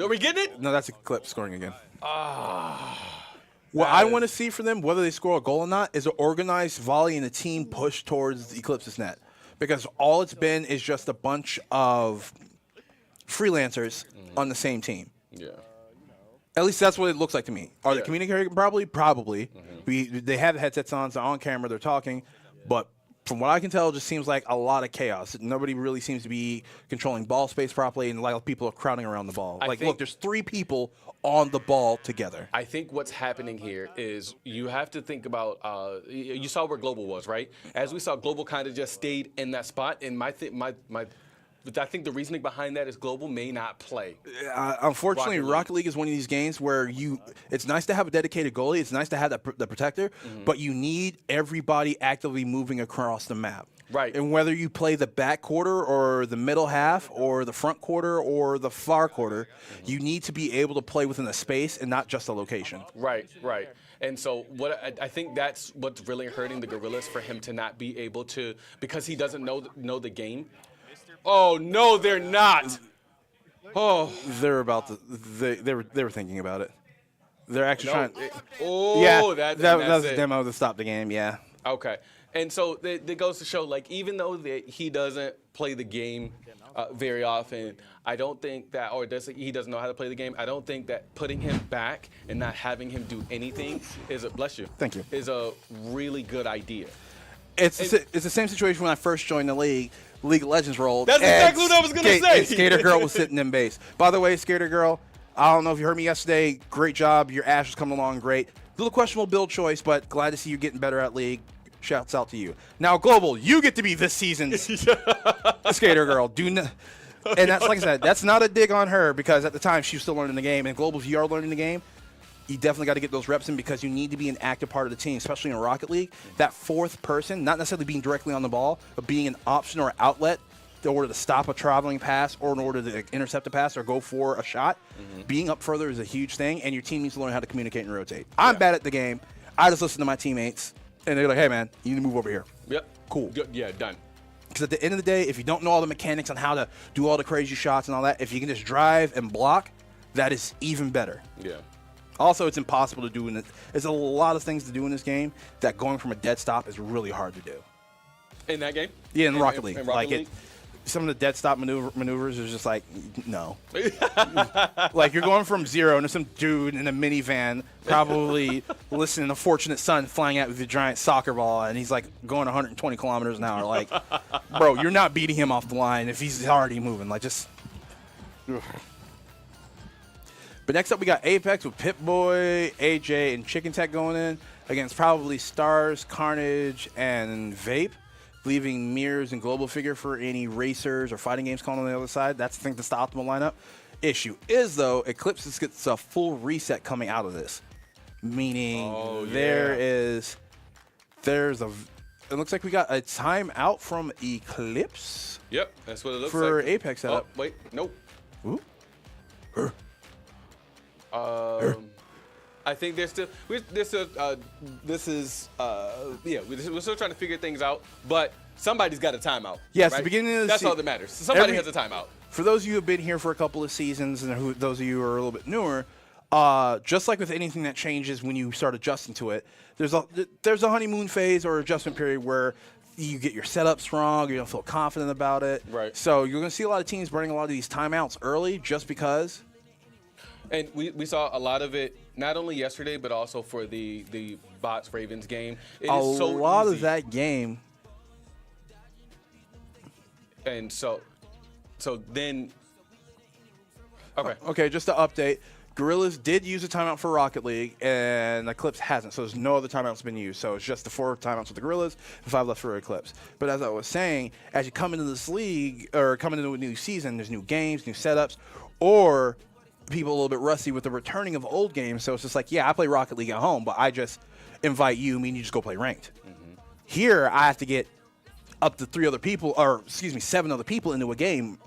we getting it? No, that's Eclipse scoring again. What I want to see from them, whether they score a goal or not, is an organized volley and a team push towards Eclipse's net. Because all it's been is just a bunch of freelancers on the same team. Yeah. At least that's what it looks like to me. Are they communicating? Probably. They have headsets on, so on camera, they're talking. But from what I can tell, it just seems like a lot of chaos. Nobody really seems to be controlling ball space properly, and a lot of people are crowding around the ball. Look, there's 3 people on the ball together. I think what's happening here is you have to think about, you saw where Global was, right? As we saw, Global kind of just stayed in that spot, and I think the reasoning behind that is Global may not play. Unfortunately, Rocket League is one of these games where it's nice to have a dedicated goalie. It's nice to have the protector, but you need everybody actively moving across the map. Right. And whether you play the back quarter or the middle half or the front quarter or the far quarter, you need to be able to play within a space and not just a location. Right. And so I think that's what's really hurting the Gorillaz, for him to not be able to, because he doesn't know the game. Oh no, they're not. Oh, They're about to. They were thinking about it. They're actually trying. That was a demo to stop the game. Yeah. Okay. And so it goes to show, like, even though he doesn't play the game very often, I don't think that, he doesn't know how to play the game, I don't think that putting him back and not having him do anything Thank you. is a really good idea. It's the same situation when I first joined the league. League of Legends rolled. That's exactly what I was going to say. And Skater Girl was sitting in base. By the way, Skater Girl, I don't know if you heard me yesterday. Great job. Your Ash is coming along great. Little questionable build choice, but glad to see you getting better at League. Shouts out to you. Now, Global, you get to be this season's Skater Girl. And that's, like I said, that's not a dig on her, because at the time she was still learning the game. And Global, if you are learning the game, you definitely got to get those reps in, because you need to be an active part of the team, especially in Rocket League. That 4th person, not necessarily being directly on the ball, but being an option or outlet in order to stop a traveling pass or in order to intercept a pass or go for a shot. Being up further is a huge thing, and your team needs to learn how to communicate and rotate. I'm bad at the game. I just listen to my teammates, and they're like, hey, man, you need to move over here. Yep. Cool. Yeah, done. Because at the end of the day, if you don't know all the mechanics on how to do all the crazy shots and all that, if you can just drive and block, that is even better. Yeah. Also, it's impossible to do. There's a lot of things to do in this game that going from a dead stop is really hard to do. In that game? Yeah, in Rocket League. In Rocket League? Some of the dead stop maneuvers is just like, no. Like, you're going from 0 to some dude in a minivan, probably listening to Fortunate Son flying out with a giant soccer ball, and he's like going 120 kilometers an hour. Like, bro, you're not beating him off the line if he's already moving. Like, just. Ugh. But next up, we got Apex with Pip-Boy, AJ, and Chicken Tech going in against probably Stars, Carnage, and Vape, leaving Mirrors and Global Figure for any racers or fighting games calling on the other side. That's, I think, that's the optimal lineup. Issue is, though, Eclipse gets a full reset coming out of this, meaning it looks like we got a timeout from Eclipse. Yep, that's what it looks for like. Apex setup. Oh, wait, nope. Ooh. I think we're still trying to figure things out, but somebody's got a timeout. Yes, right? the beginning of the That's all that matters. Somebody has a timeout. For those of you who have been here for a couple of seasons, and those of you who are a little bit newer, Just like with anything that changes when you start adjusting to it, there's a honeymoon phase or adjustment period where you get your setups wrong, you don't feel confident about it. Right. So you're going to see a lot of teams burning a lot of these timeouts early just because. And we saw a lot of it not only yesterday, but also for the Bots Ravens game. It is so lot easy. of that game. And so then. Okay. Okay, just to update. Gorillaz did use a timeout for Rocket League, and Eclipse hasn't. So there's no other timeouts been used. So it's just the 4 timeouts with the Gorillaz and 5 left for Eclipse. But as I was saying, as you come into this league or come into a new season, there's new games, new setups, or people a little bit rusty with the returning of old games. So it's just like, yeah, I play Rocket League at home, but I just invite you, mean you just go play ranked. Mm-hmm. Here, I have to get up to 7 other people into a game.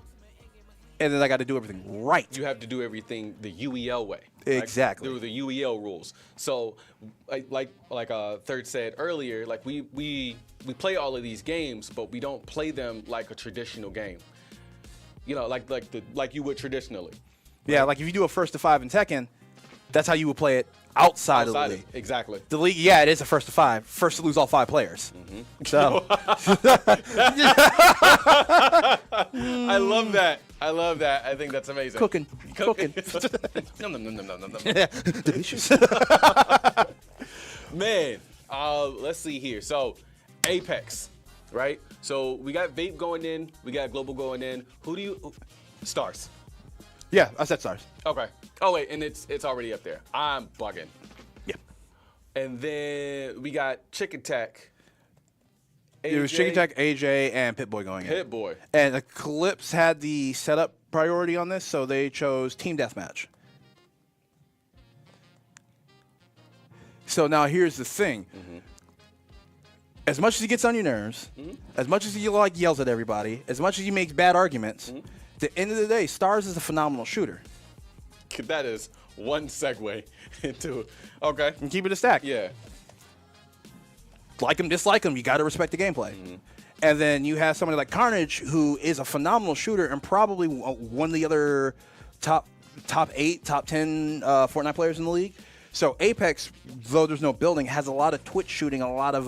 And then I got to do everything right. You have to do everything the UEL way. Exactly. Through the UEL rules. So, like Third said earlier, like we play all of these games, but we don't play them like a traditional game. You know, like you would traditionally. Yeah, right? Like if you do a 1st to 5 in Tekken, that's how you would play it outside of the league. Exactly. The league, yeah, it is a 1st to 5. First to lose all 5 players. Mm-hmm. So. I love that. I think that's amazing. Cooking. Nom, nom, nom, nom, nom, nom, nom. Delicious. Man, let's see here. So, Apex, right? So we got Vape going in, we got Global going in. Stars? Yeah, I said Stars. Okay. Oh wait, and it's already up there. I'm bugging. Yeah. And then we got Chicken Tech. It was Chicken Tech, AJ, and Pit-Boy going in. Pit-Boy. And Eclipse had the setup priority on this, so they chose Team Deathmatch. So now here's the thing. Mm-hmm. As much as he gets on your nerves, as much as he yells at everybody, as much as he makes bad arguments, at the end of the day, Stars is a phenomenal shooter. That is one segue into okay. And keep it a stack. Yeah. Like him, dislike him, you got to respect the gameplay. Mm-hmm. And then you have somebody like Carnage, who is a phenomenal shooter and probably one of the other top 8, top 10 Fortnite players in the league. So Apex, though there's no building, has a lot of twitch shooting, a lot of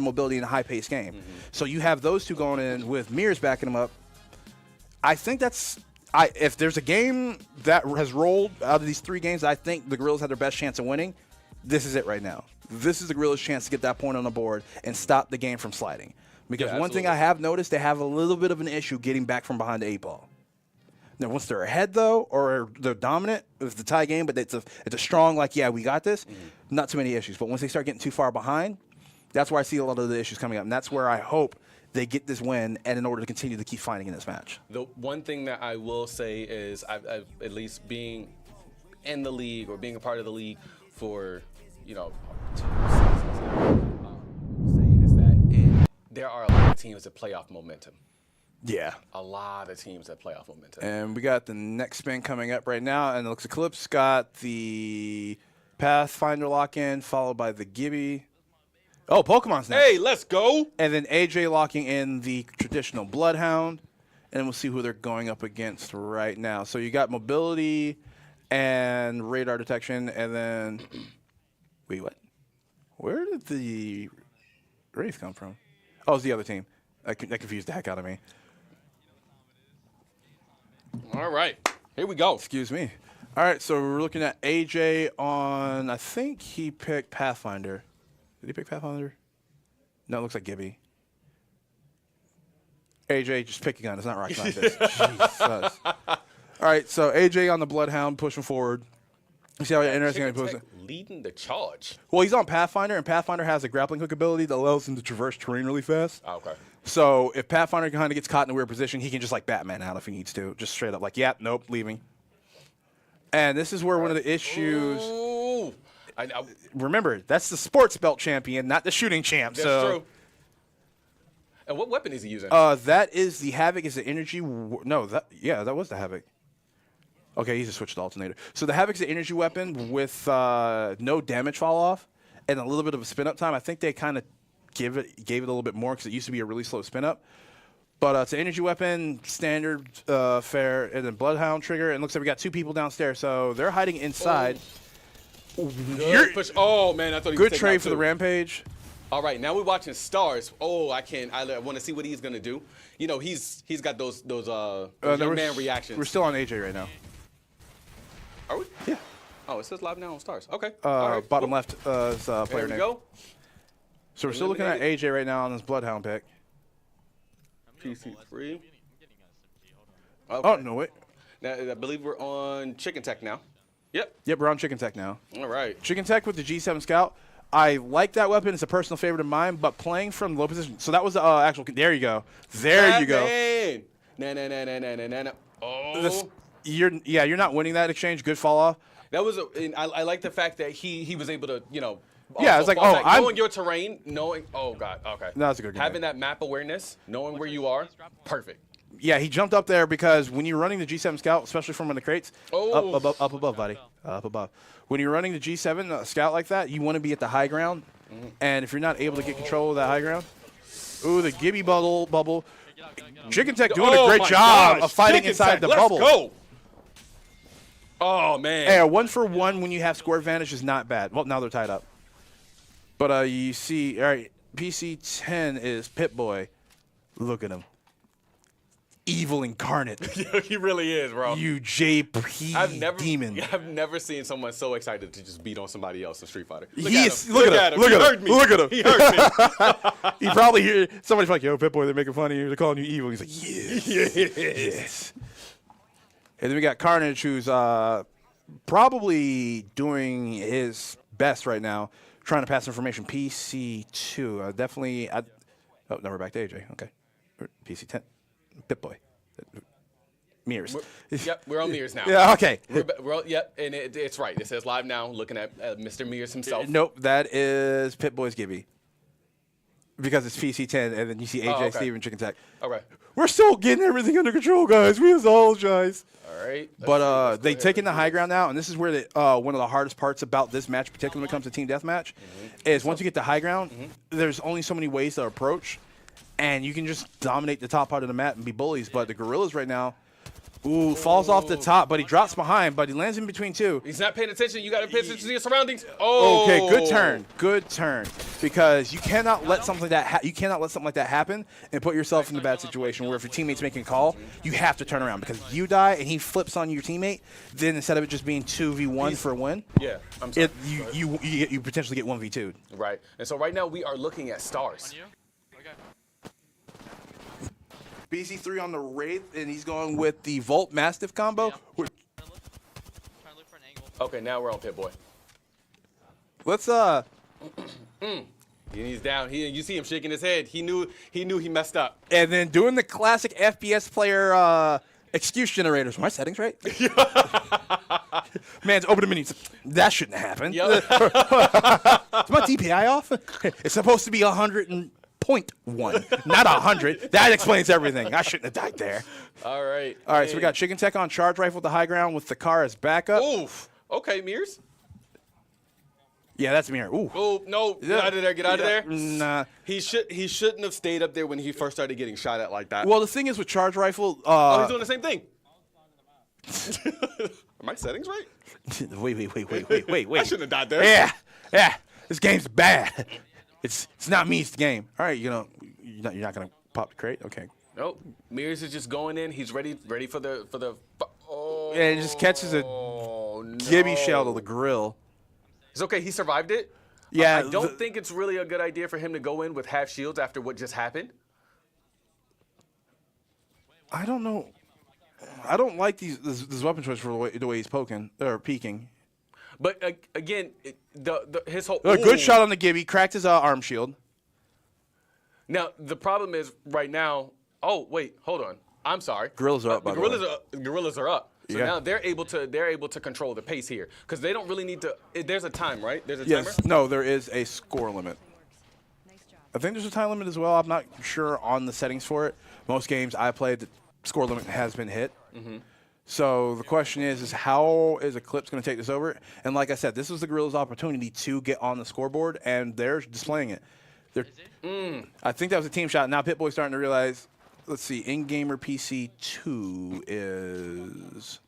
mobility in a high-paced game. Mm-hmm. So you have those two going in with Mirrors backing them up. I think if there's a game that has rolled out of these 3 games, I think the Gorillaz had their best chance of winning. This is it right now. This is the Gorillaz' chance to get that point on the board and stop the game from sliding. Because one thing I have noticed, they have a little bit of an issue getting back from behind the 8 ball. Now, once they're ahead, though, or they're dominant, it's the tie game, but it's a strong, we got this, not too many issues. But once they start getting too far behind, that's where I see a lot of the issues coming up. And that's where I hope they get this win, and in order to continue to keep fighting in this match. The one thing that I will say is, I've at least being in the league or being a part of the league for, 2 seasons now, is that there are a lot of teams that play off momentum. Yeah. A lot of teams that play off momentum. And we got the next spin coming up right now, and it looks Eclipse got the Pathfinder lock-in, followed by the Gibby. Oh, Pokemon's next. Hey, let's go! And then AJ locking in the traditional Bloodhound, and we'll see who they're going up against right now. So you got mobility and radar detection, and then... Wait, what? Where did the Wraith come from? Oh, it's the other team. That confused the heck out of me. All right. Here we go. Excuse me. All right, so we're looking at AJ on, I think he picked Pathfinder. Did he pick Pathfinder? No, it looks like Gibby. AJ, just pick a gun. It's not rocket scientist. Jesus. All right, so AJ on the Bloodhound pushing forward. You see how interesting he puts it? Leading the charge. Well, he's on Pathfinder, and Pathfinder has a grappling hook ability that allows him to traverse terrain really fast. Oh, okay. So if Pathfinder kind of gets caught in a weird position, he can just Batman out if he needs to. Just straight up nope, leaving. And this is where one of the issues... Ooh. Remember, that's the sports belt champion, not the shooting champ. That's true. And what weapon is he using? That is the Havoc. Is the energy... that was the Havoc. Okay, he's a switched alternator. So the Havoc's the energy weapon with no damage fall off and a little bit of a spin up time. I think they kind of gave it a little bit more because it used to be a really slow spin up. But it's an energy weapon, standard fare, and then Bloodhound trigger. And it looks like we got 2 people downstairs, so they're hiding inside. Good push. Oh man, I thought he was Good taking trade out for the too. Rampage. All right, now we're watching Stars. Oh, I can't. I want to see what he's gonna do. You know, he's got those young man reactions. We're still on AJ right now. Are we? Yeah. Oh, it says live now on Stars. Okay. All right. Bottom Cool. left is player There we name. go. So we're still looking at AJ right now on this Bloodhound pick. PC3. Oh, Okay. no, wait. Now, I believe we're on Chicken Tech now. Yep. Yep, we're on Chicken Tech now. All right. Chicken Tech with the G7 Scout. I like that weapon. It's a personal favorite of mine, but playing from low position. So that was the actual. There you go. There you go. No. Oh. You're not winning that exchange. Good fall off. That was I like the fact that he was able to, you know. Yeah, it's like, oh, I'm knowing your terrain, knowing. Oh God. Okay. No, that's a good game. Having that map awareness, knowing where you are, perfect. Yeah, he jumped up there because when you're running the G7 Scout, especially from in the crates, Oh. up above, buddy, up above. When you're running the G7 Scout like that, you want to be at the high ground, and if you're not able to get control of that high ground, ooh, the Gibby bubble. Chicken Tech doing a great my job gosh. of fighting Chicken inside Tech, the let's bubble. Go. Oh man. Yeah, 1-for-1 when you have score advantage is not bad. Well, now they're tied up. But you see, all right, PC10 is Pip-Boy. Look at him. Evil incarnate. He really is, bro. You JP demon. I've never seen someone so excited to just beat on somebody else in Street Fighter. Look at him. He heard me. Look at him. He heard me. He probably hear somebody's like, "Yo, Pip-Boy, they're making fun of you. They're calling you evil." He's like, "Yes, yes." And then we got Carnage, who's probably doing his best right now, trying to pass information. PC2, definitely. Oh, now we're back to AJ. Okay, PC10, Pip-Boy, mirrors. Yep, we're on Mears now. Yeah. Okay. Yep, and it's right. It says live now, looking at Mr. Mears himself. Nope, that is Pip-Boy's Gibby. Because it's PC10, and then you see AJ, okay. Steven, Chicken Tech. Okay. We're still getting everything under control, guys. We apologize. All right. But they taking the high ground now, and this is where one of the hardest parts about this match, particularly when it comes to team deathmatch, is once you get the high ground, there's only so many ways to approach, and you can just dominate the top part of the map and be bullies. But the Gorillaz right now, falls off the top, but he drops behind, but he lands in between 2. He's not paying attention. You got to pay attention to your surroundings. Oh. Okay, good turn, because you cannot let something like that happen and put yourself in a bad situation where if your teammate's making a call, you have to turn around because if you die and he flips on your teammate, then instead of it just being 2v1 for a win, Yeah, I'm sorry. you potentially get 1v2'd. Right. And so right now we are looking at Stars. BC3 on the Wraith, and he's going with the Volt Mastiff combo. Okay, now we're on Pip-Boy. Let's He's down. You see him shaking his head. He knew he messed up. and then doing the classic FPS player excuse generators. Were my settings right? Man's open the menu. That shouldn't happen. Yep. Is my DPI off? It's supposed to be 100.1, not 100. That explains everything. I shouldn't have died there. All right. All right, so we got Chicken Tech on charge rifle at the high ground with the car as backup. Oof. Okay, Mears. Yeah, that's Mirror. Ooh. Oh no! Get out of there! Get out of there! Nah. He shouldn't have stayed up there when he first started getting shot at like that. Well, the thing is with charge rifle. Oh, he's doing the same thing. Are my settings right? Wait. I shouldn't have died there. Yeah. This game's bad. It's not me. It's the game. All right, you're not gonna pop the crate. Okay. Nope. Mears is just going in. He's ready for the. Oh. And he just catches a no. Gibby shell to the grill. It's okay. He survived it. Yeah. I don't think it's really a good idea for him to go in with half shields after what just happened. I don't know. I don't like this weapon choice for the way he's poking or peeking. But again, his whole Good shot on the Gibby. Cracked his arm shield. Now the problem is right now. Oh wait, hold on. I'm sorry. Gorillaz are up, by the way. Gorillaz are up. So Yeah. now they're able to control the pace here because they don't really need to. There's a time, right? There's a Yes. timer. No, there is a score limit. I think there's a time limit as well. I'm not sure on the settings for it. Most games I played, the score limit has been hit. So the question is how is Eclipse going to take this over? And like I said, this was the Gorillaz' opportunity to get on the scoreboard, and they're displaying it. I think that was a team shot. Now Pip-Boy's starting to realize, let's see, in-gamer PC 2 is...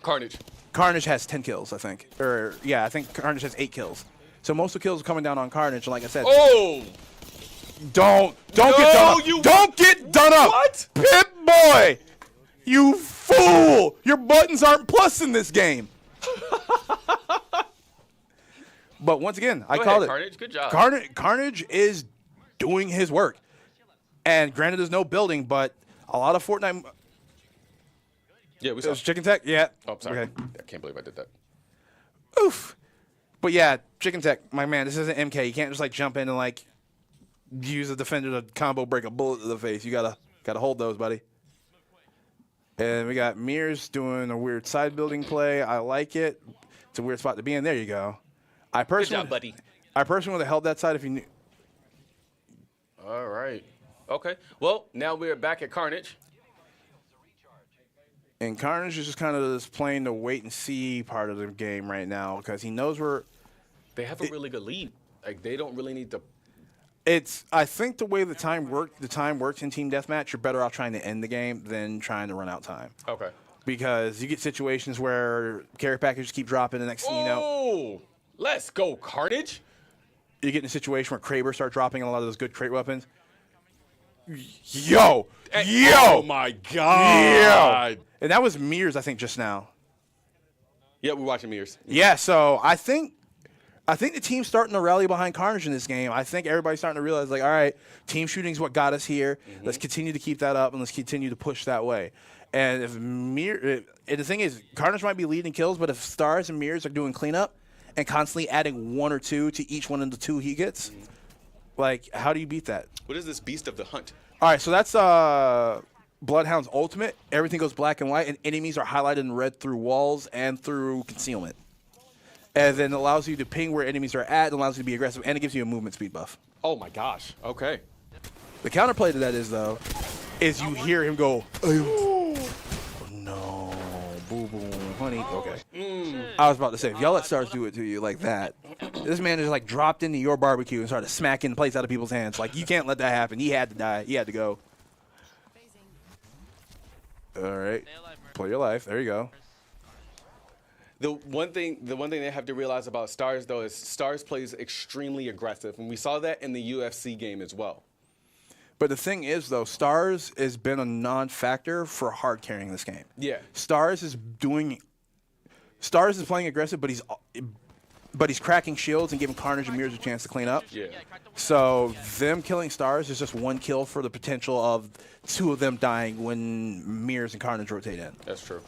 Carnage. Carnage has 10 kills, I think. Or, yeah, I think Carnage has 8 kills. So most of the kills are coming down on Carnage, and like I said... Oh! Don't get done up! Don't get done up! What? Pip Boy! You fool! Your buttons aren't plus in this game! But once again, I called it. Carnage. Good job. Carnage is doing his work. And granted, there's no building, but a lot of Fortnite... Yeah, we saw. There's Chicken Tech? Yeah. Oh, sorry. Okay. I can't believe I did that. Oof. But yeah, Chicken Tech, my man, this isn't MK. You can't just like jump in and like use a defender to combo break a bullet to the face. You gotta hold those, buddy. And we got Mears doing a weird side building play. I like it. It's a weird spot to be in. There you go. I personally, job, buddy. I personally would have held that side if you knew. All right. Okay. Well, now we're back at Carnage. And Carnage is just kind of just playing the wait and see part of the game right now because he knows where. They have a really good lead. Like they don't really need to. I think the way the time works in team deathmatch, you're better off trying to end the game than trying to run out time. Okay. Because you get situations where carry packages keep dropping, and next thing you know, Oh, let's go, Carnage. you get in a situation where Kraber start dropping a lot of those good crate weapons. Yo! Oh my God. Yo! And that was Mears, I think, just now. Yeah, we're watching Mears. Yeah, so I think the team's starting to rally behind Carnage in this game. I think everybody's starting to realize, like, all right, team shooting is what got us here. Let's continue to keep that up, and let's continue to push that way. And if the thing is, Carnage might be leading kills, but if Stars and Mears are doing cleanup and constantly adding 1 or 2 to each one of the 2 he gets, like, how do you beat that? What is this Beast of the Hunt? All right, so that's Bloodhound's ultimate. Everything goes black and white, and enemies are highlighted in red through walls and through concealment. And then it allows you to ping where enemies are at, and allows you to be aggressive, and it gives you a movement speed buff. Oh my gosh. Okay. The counterplay to that is, though, is you hear him go, oh, no, boo-boo, honey. Okay. I was about to say, if y'all let Stars do it to you like that, this man just, like, dropped into your barbecue and started smacking plates out of people's hands. Like, you can't let that happen. He had to die. He had to go. All right. Play your life. There you go. The one thing they have to realize about Stars, though, is Stars plays extremely aggressive, and we saw that in the UFC game as well. But the thing is, though, Stars has been a non-factor for hard carrying this game. Yeah. Stars is playing aggressive, but he's cracking shields and giving Carnage and Mears a chance to clean up. Yeah. So them killing Stars is just 1 kill for the potential of 2 of them dying when Mears and Carnage rotate in. That's true.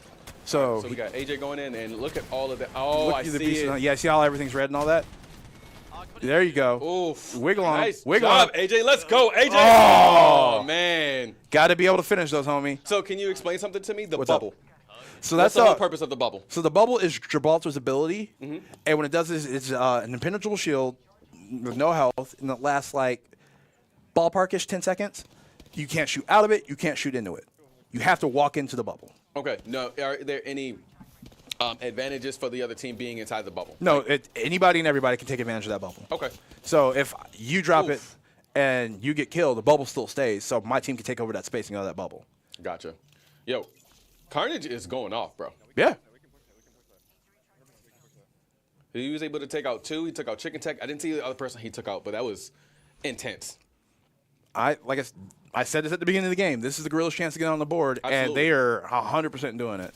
So we got AJ going in, and look at all of that. Oh, I see it. Yeah, see how everything's red and all that? There you go. Oof. Wiggle on him. Nice Wiggle job, on him. AJ. Let's go, AJ. Oh. Man. Got to be able to finish those, homie. So can you explain something to me? The What's bubble. up? So What's that's the whole purpose of the bubble? So the bubble is Gibraltar's ability, and what it does is it's an impenetrable shield with no health, and it lasts like ballparkish 10 seconds. You can't shoot out of it. You can't shoot into it. You have to walk into the bubble. Okay. No. Are there any advantages for the other team being inside the bubble? No, anybody and everybody can take advantage of that bubble. Okay. So if you drop Oof. it and you get killed, the bubble still stays. So my team can take over that spacing out of that bubble. Gotcha. Yo, Carnage is going off, bro. Yeah. He was able to take out 2. He took out Chicken Tech. I didn't see the other person he took out, but that was intense. I said this at the beginning of the game. This is the Gorillaz' chance to get on the board, Absolutely. and they are 100% doing it.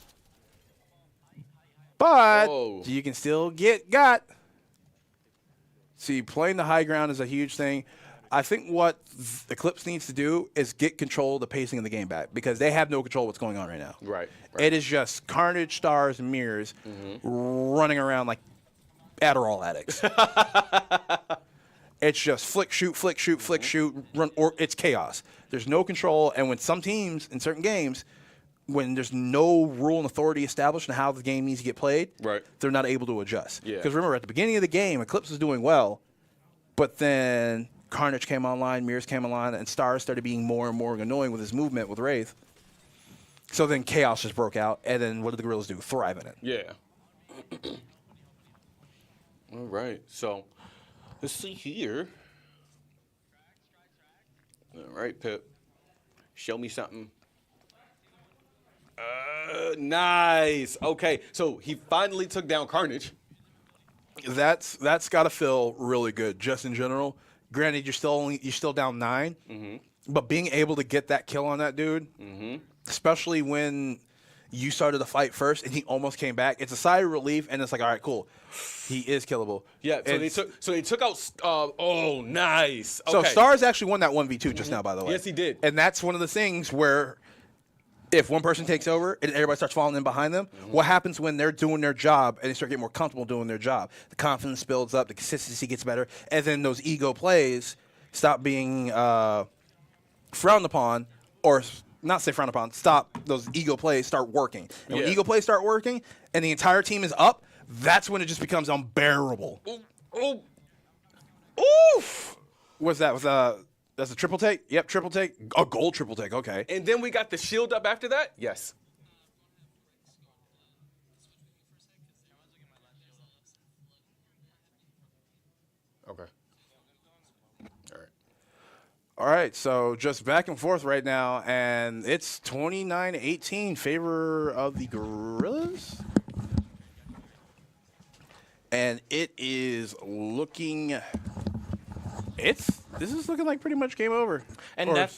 But Whoa. you can still get got. See, playing the high ground is a huge thing. I think what Eclipse needs to do is get control of the pacing of the game back because they have no control of what's going on right now. Right. It is just Carnage, Stars, and Mears running around like Adderall addicts. It's just flick, shoot, run, or it's chaos. There's no control, and when some teams in certain games, when there's no rule and authority established in how the game needs to get played, Right. they're not able to adjust. Yeah. Because remember, at the beginning of the game, Eclipse was doing well, but then Carnage came online, Mears came online, and Stars started being more and more annoying with his movement with Wraith. So then chaos just broke out, and then what did the Gorillaz do? Thrive in it. Yeah. All right. So let's see here. All right, Pip. Show me something. Nice. Okay, so he finally took down Carnage. That's got to feel really good, just in general. Granted, you're still down 9, but being able to get that kill on that dude, especially when you started the fight first and he almost came back, it's a sigh of relief, and it's like, all right, cool, he is killable. Yeah. So they took out. Oh, nice. Okay. So Stars actually won that 1v2 just now, by the way. Yes, he did. And that's one of the things where if one person takes over and everybody starts falling in behind them, what happens when they're doing their job and they start getting more comfortable doing their job? The confidence builds up, the consistency gets better, and then those ego plays stop being frowned upon, or not say frowned upon, stop those ego plays start working. And when ego plays start working and the entire team is up, that's when it just becomes unbearable. Oof! What's that? That's a triple take? Yep, triple take. A gold triple take, okay. And then we got the shield up after that? Yes. Okay. All right. All right, so just back and forth right now, and it's 29-18 favor of the Gorillaz. And it is looking... This is looking like pretty much game over. And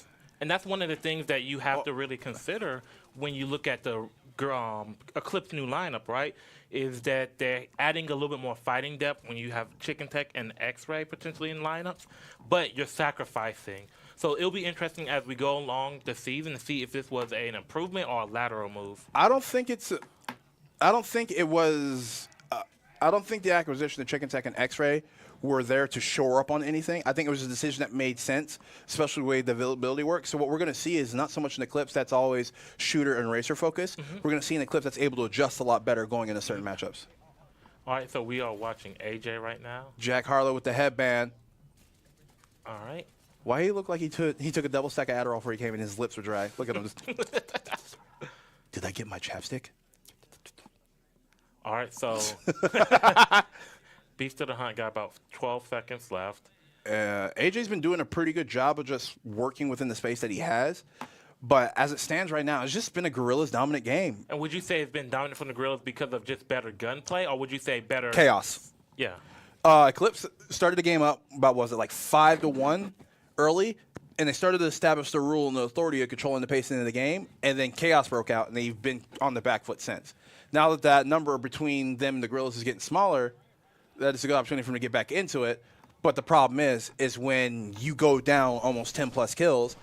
that's one of the things that you have to really consider when you look at the Eclipse new lineup, right? Is that they're adding a little bit more fighting depth when you have Chicken Tech and X-Ray potentially in lineups, but you're sacrificing. So it'll be interesting as we go along the season to see if this was an improvement or a lateral move. I don't think the acquisition of Chicken Tech and X-Ray were there to shore up on anything. I think it was a decision that made sense, especially the way the availability works. So what we're going to see is not so much an Eclipse that's always shooter and racer focused. We're going to see an Eclipse that's able to adjust a lot better going into certain matchups. All right, so we are watching AJ right now. Jack Harlow with the headband. All right. Why he looked like he took a double stack of Adderall before he came in, his lips were dry. Look at him. Did I get my chapstick? All right, so Beast of the Hunt got about 12 seconds left. AJ's been doing a pretty good job of just working within the space that he has. But as it stands right now, it's just been a Gorillaz dominant game. And would you say it's been dominant from the Gorillaz because of just better gunplay, or would you say better Chaos. Yeah. Eclipse started the game up about, was it like 5-1 early? And they started to establish the rule and the authority of controlling the pacing of the game. And then Chaos broke out, and they've been on the back foot since. Now that number between them and the Gorillaz is getting smaller, that is a good opportunity for them to get back into it. But the problem is when you go down almost 10+ kills,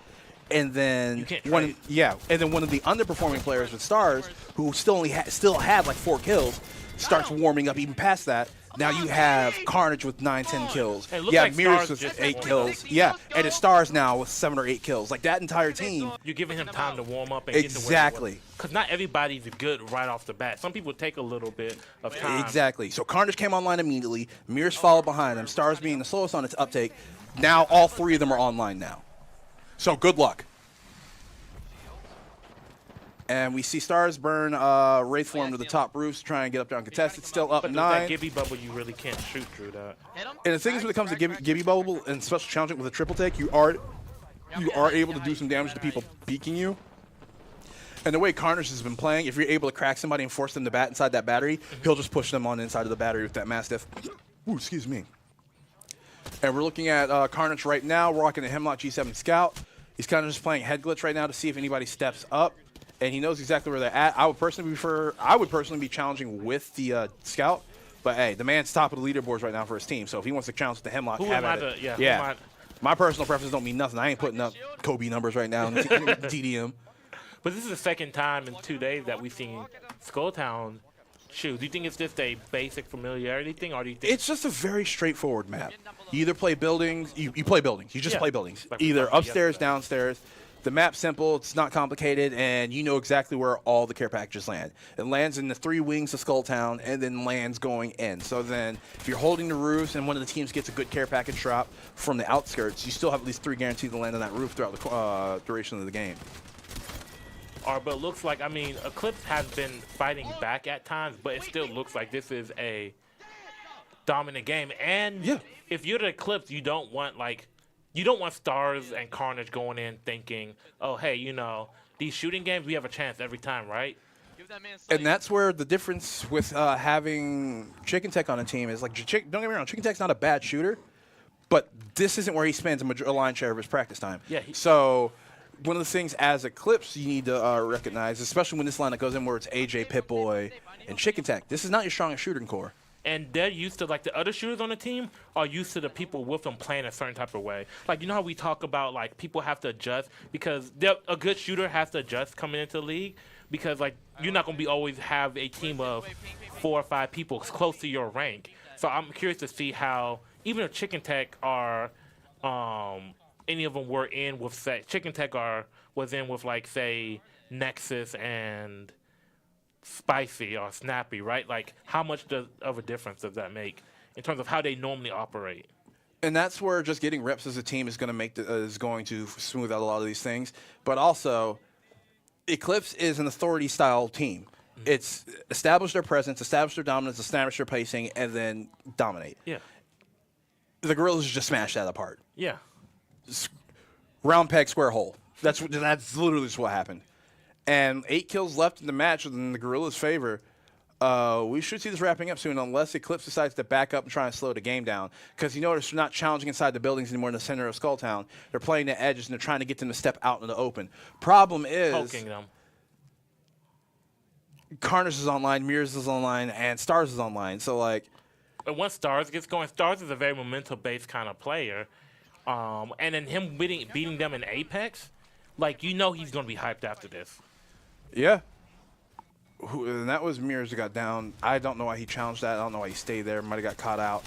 and then one of the underperforming players with Stars, who still had like 4 kills, starts warming up even past that. Now you have Carnage with 9-10 kills. Yeah, like Mirrors Stars with just 8 warmed kills. Yeah, and it's Stars now with 7 or 8 kills. Like that entire team. You're giving him time to warm up and Exactly. Because not everybody's good right off the bat. Some people take a little bit of time. Exactly. So Carnage came online immediately. Mirrors followed behind him. Stars being the slowest on its uptake. Now all 3 of them are online now. So good luck. And we see Stars burn Wraith Form to the top roofs, try and get up there and contest. It's still up but 9. With that Gibby bubble, you really can't shoot through that. And the thing is, when it comes to Gibby Bubble and special challenging with a triple take, you are able to do some damage to people peeking you. And the way Carnage has been playing, if you're able to crack somebody and force them to bat inside that battery, he'll just push them on the inside of the battery with that Mastiff. Ooh, excuse me. And we're looking at Carnage right now. We're rocking the Hemlock G7 Scout. He's kind of just playing head glitch right now to see if anybody steps up. And he knows exactly where they're at. I would personally be challenging with the Scout. But hey, the man's top of the leaderboards right now for his team. So if he wants to challenge with the Hemlock, have at it. Yeah. My personal preferences don't mean nothing. I ain't putting up Kobe numbers right now in TDM. But this is the second time in 2 days that we've seen Skulltown choose. Do you think it's just a basic familiarity thing, or do you think it's just a very straightforward map? You either play buildings, you play buildings. You just play buildings. Like Either upstairs, downstairs. The map's simple, it's not complicated, and you know exactly where all the care packages land. It lands in the 3 wings of Skulltown and then lands going in. So then if you're holding the roofs and one of the teams gets a good care package drop from the outskirts, you still have at least 3 guaranteed to land on that roof throughout the duration of the game. But it looks like, Eclipse has been fighting back at times, but it still looks like this is a dominant game. And if you're the Eclipse, you don't want, you don't want Stars and Carnage going in thinking, oh, hey, these shooting games, we have a chance every time, right? And that's where the difference with having Chicken Tech on a team is, like, don't get me wrong, Chicken Tech's not a bad shooter, but this isn't where he spends a lion's share of his practice time. Yeah. So one of the things as Eclipse you need to recognize, especially when this lineup goes in where it's AJ, Pip-Boy, and Chicken Tech, this is not your strongest shooting core. And they're used to, like, the other shooters on the team are used to the people with them playing a certain type of way. Like, you know how we talk about, like, people have to adjust because a good shooter has to adjust coming into the league because, like, you're not going to be always have a team of 4 or 5 people close to your rank. So I'm curious to see how, even if Chicken Tech are, any of them were in with, say, Chicken Tech was in with, like, say, Nexus and Spicy or Snappy, right? Like, how much of a difference does that make in terms of how they normally operate? And that's where just getting reps as a team is going to smooth out a lot of these things. But also, Eclipse is an authority-style team. Mm-hmm. It's establish their presence, establish their dominance, establish their pacing, and then dominate. Yeah. The Gorillaz just smashed that apart. Yeah. Round peg, square hole. That's literally just what happened. And 8 kills left in the match in the Gorillaz' favor. We should see this wrapping up soon unless Eclipse decides to back up and try and slow the game down. Because you notice they're not challenging inside the buildings anymore in the center of Skulltown. They're playing the edges and they're trying to get them to step out in the open. Problem is, Poking them. Carnage is online, Mirrors is online, and Stars is online. So, like, and once Stars gets going, Stars is a very momentum-based kind of player. And then him beating them in Apex, like, he's going to be hyped after this. yeah. And that was Mirrors that got down. I don't know why he challenged that. I don't know why he stayed there. Might have got caught out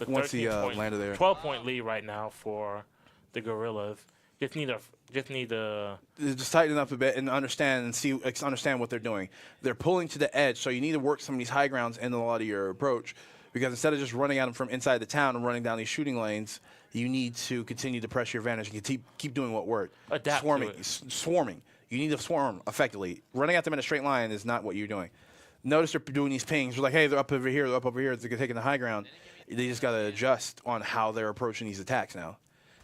once he landed there. 12-point lead right now for the Gorillaz. Just need to just tighten up a bit and understand what they're doing. They're pulling to the edge, so you need to work some of these high grounds into a lot of your approach. Because instead of just running at them from inside the town and running down these shooting lanes, you need to continue to press your advantage and keep doing what worked. Adapt swarming, to it. swarming. You need to swarm effectively. Running at them in a straight line is not what you're doing. Notice they're doing these pings. They're like, hey, they're up over here. They're up over here. They're taking the high ground. They just got to adjust on how they're approaching these attacks now.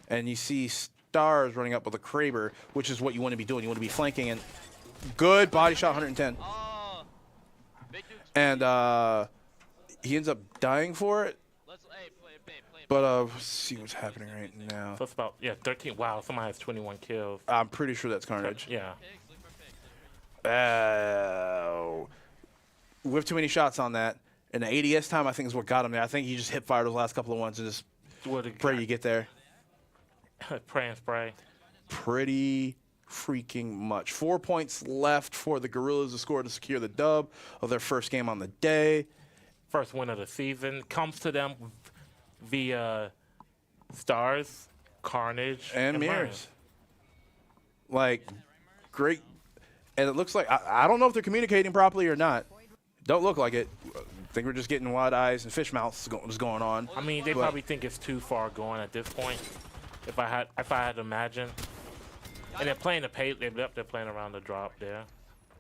And you see Stars running up with a Kraber, which is what you want to be doing. You want to be flanking. And good body shot, 110. And he ends up dying for it. But let's see what's happening right now. So it's about 13. Wow, somebody has 21 kills. I'm pretty sure that's Carnage. Yeah. With too many shots on that. And the ADS time, I think, is what got him there. I think he just hip fired those last couple of ones and just pray you get there. Pray and spray. Pretty freaking much. 4 points left for the Gorillaz to score to secure the dub of their first game on the day. First win of the season comes to them via Stars, Carnage, and Mirrors. Like, great. And it looks like, I don't know if they're communicating properly or not. Don't look like it. I think we're just getting wide eyes and fish mouths going on. I mean, they probably think it's too far going at this point. If I had to imagine. And they're playing the pace. They're playing around the drop there.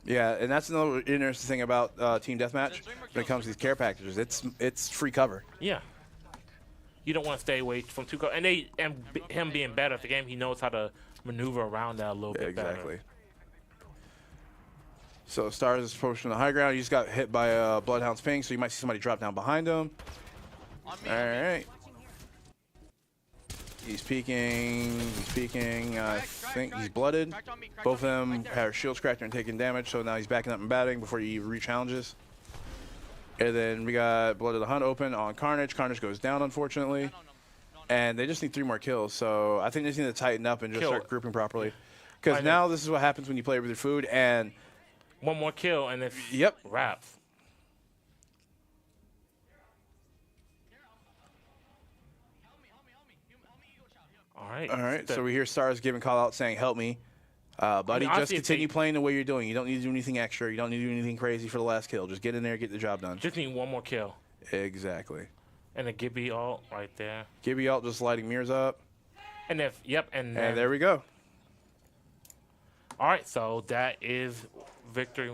Yeah, and that's another interesting thing about Team Deathmatch when it comes to these care packages. It's free cover. Yeah. You don't want to stay away from two cover. And him being better at the game, he knows how to maneuver around that a little bit better. Exactly. So Stars is approaching the high ground. He just got hit by Bloodhound's ping, so you might see somebody drop down behind him. All right. He's peeking. I think he's blooded. Both of them have shields cracked and taking damage, so now he's backing up and batting before he re-challenges. And then we got Blood of the Hunt open on Carnage. Carnage goes down, unfortunately. And they just need 3 more kills, so I think they just need to tighten up and just start grouping properly. Because now this is what happens when you play with your food, and... One more kill, and it's wraps. All right. So we hear Stars giving call out saying, help me. Buddy, just continue playing the way you're doing. You don't need to do anything extra. You don't need to do anything crazy for the last kill. Just get in there and get the job done. Just need one more kill. Exactly. And a Gibby ult right there. Gibby ult just lighting mirrors up. And and there we go. All right, so that is victory.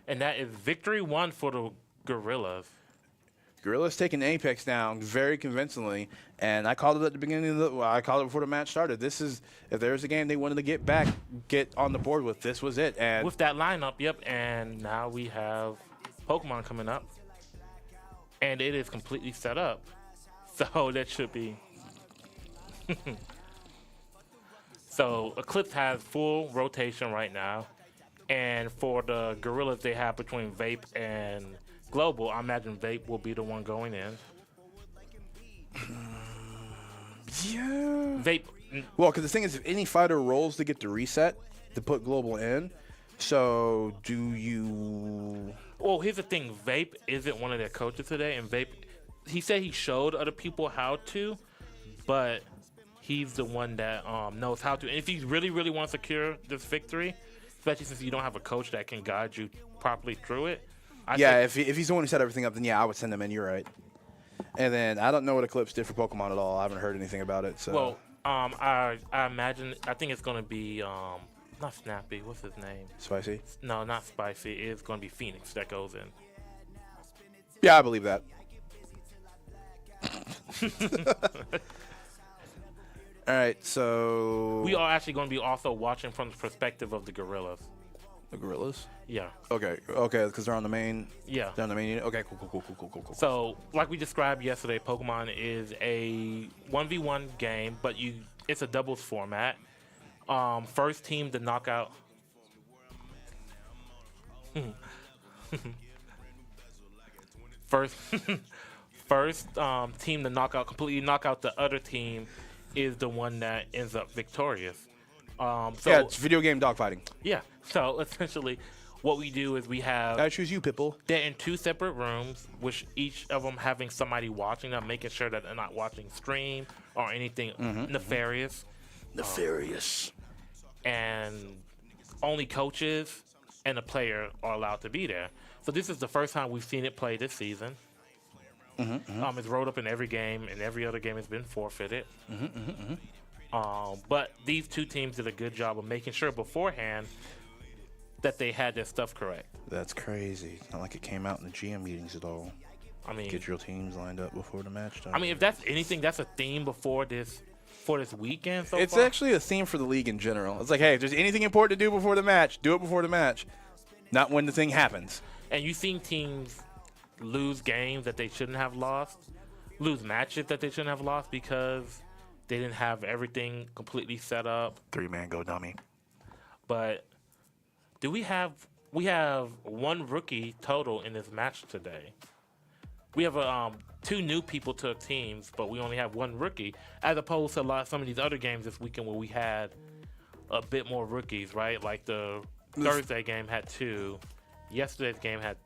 And that is victory 1 for the Gorillaz. Gorillaz taking Apex down very convincingly, and I called it at the beginning of I called it before the match started. This is, if there's a game they wanted to get on the board with, this was it. And With that lineup, yep. And now we have Pokemon coming up, and it is completely set up. So that should be. So Eclipse has full rotation right now, and for the Gorillaz they have between Vape and Global, I imagine Vape will be the one going in. yeah. Vape, Well, because the thing is, if any fighter rolls to get the reset to put Global in, so do you? well, here's the thing: Vape isn't one of their coaches today, and Vape, he said he showed other people how to, but he's the one that knows how to. And if he really, really wants to secure this victory, especially since you don't have a coach that can guide you properly through it. Yeah, if he's the one who set everything up, then yeah, I would send him in. You're right. And then I don't know what Eclipse did for Pokemon at all. I haven't heard anything about it. So. Well, I imagine, I think it's gonna be not Snappy. What's his name? Spicy. No, not Spicy. It's gonna be Phoenix that goes in. Yeah, I believe that. All right, so We are actually gonna be also watching from the perspective of the Gorillaz. the Gorillaz. Yeah. Okay, because they're on the main. Yeah. They're on the main unit. Okay, cool. So, like we described yesterday, Pokemon is a 1v1 game, but it's a doubles format. First team to knock out. first team to completely knock out the other team is the one that ends up victorious. So, Yeah, it's video game dogfighting. yeah. So essentially, what we do is we have. I choose you, Pipple. They're in two separate rooms, which each of them having somebody watching them, making sure that they're not watching stream or anything nefarious. Nefarious. And only coaches and the player are allowed to be there. So this is the first time we've seen it play this season. It's rolled up in every game, and every other game has been forfeited. But these two teams did a good job of making sure beforehand that they had their stuff correct. That's crazy. Not like it came out in the GM meetings at all. I mean, Get your teams lined up before the match starts. I mean, if that's anything, that's a theme for this weekend. So It's far. actually a theme for the league in general. It's like, hey, if there's anything important to do before the match, do it before the match, not when the thing happens. And you've seen teams lose games that they shouldn't have lost, lose matches that they shouldn't have lost because they didn't have everything completely set up. 3-man go dummy. But we have one rookie total in this match today. We have two new people to teams, but we only have one rookie, as opposed to some of these other games this weekend where we had a bit more rookies, right? Like the Thursday game had 2, yesterday's game had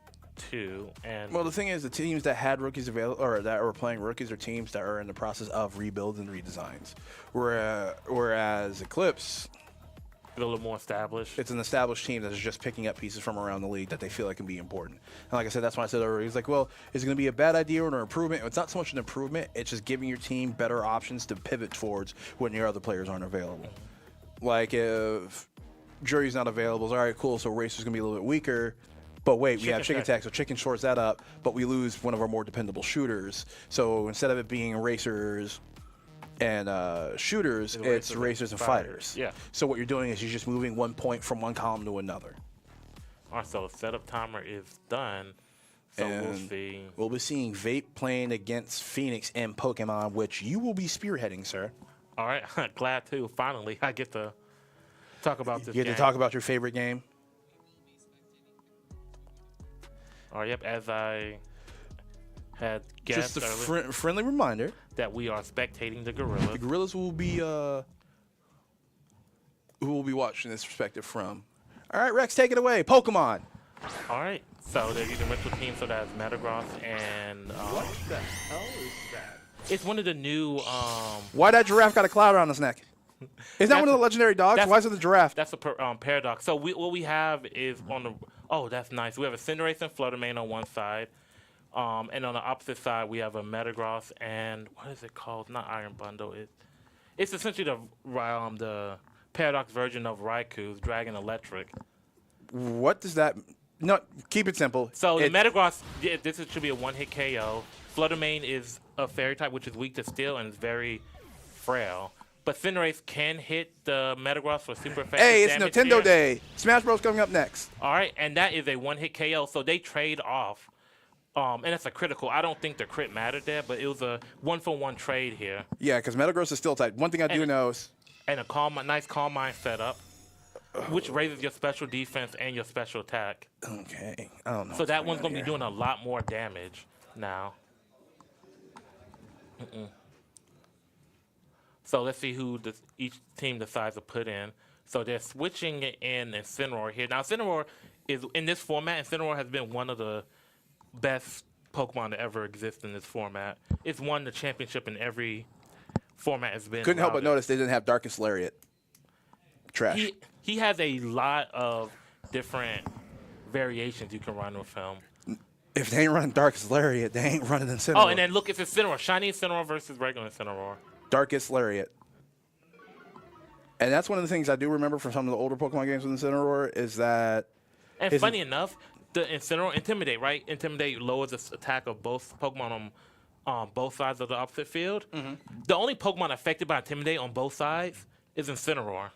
2, and Well, the thing is, the teams that had rookies available or that were playing rookies are teams that are in the process of rebuilds and redesigns. Whereas Eclipse, a little more established. it's an established team that is just picking up pieces from around the league that they feel like can be important. And like I said, that's why I said earlier, he's like, well, is it going to be a bad idea or an improvement? It's not so much an improvement. It's just giving your team better options to pivot towards when your other players aren't available. Like if Jury's not available, it's all right, cool, so Racer's going to be a little bit weaker. But wait, we have Chicken Tech, so Chicken shorts that up, but we lose one of our more dependable shooters. So instead of it being Racers and shooters, it's racers and fighters. Yeah. So what you're doing is you're just moving 1 point from one column to another. All right, so setup timer is done. So we'll And see. We'll be seeing Vape playing against Phoenix in Pokemon, which you will be spearheading, sir. All right, glad to. Finally, I get to talk about this You get game. to talk about your favorite game. Oh, yep, as I had guessed Just a earlier, friendly reminder. that we are spectating the The Gorillaz. Gorillaz will be who will be watching this perspective from. All right, Rex, take it away. Pokemon. All right, so they're using mental team, so that's Metagross and What the hell is that? it's one of the new. Why that giraffe got a cloud around his neck? Is that one of the legendary dogs? Why is it the giraffe? That's a paradox. So what we have is on the. Oh, that's nice. We have a Cinderace and Fluttermane on one side, and on the opposite side we have a Metagross and what is it called? Not Iron Bundle. It's essentially the paradox version of Raikou's Dragon Electric. What does that? No, keep it simple. So the Metagross, yeah, should be a one-hit KO. Flutter Mane is a fairy type, which is weak to steel and is very frail. But Cinderace can hit the Metagross for super effective Hey, it's damage Nintendo here. Day. Smash Bros. Coming up next. All right, and that is a one-hit KO, so they trade off. And that's a critical. I don't think the crit mattered there, but it was a one-for-one trade here. Yeah, because Metagross is still type. One thing I do know is And a nice Calm Mind setup, which raises your special defense and your special attack. okay. I don't know. So that one's going to be doing a lot more damage now. So let's see who each team decides to put in. So they're switching it in Incineroar here. Now, Incineroar is in this format. Incineroar has been one of the best Pokemon to ever exist in this format. It's won the championship in every format it's been. Couldn't help but routed. notice they didn't have Darkest Lariat. Trash. He has a lot of different variations you can run with him. If they ain't running Darkest Lariat, they ain't running Incineroar. Oh, and then look, it's Incineroar. Shiny Incineroar versus regular Incineroar. Darkest Lariat. And that's one of the things I do remember from some of the older Pokemon games with Incineroar is that... And funny enough, the Incineroar Intimidate, right? Intimidate lowers the attack of both Pokemon on both sides of the opposite field. The only Pokemon affected by Intimidate on both sides is Incineroar.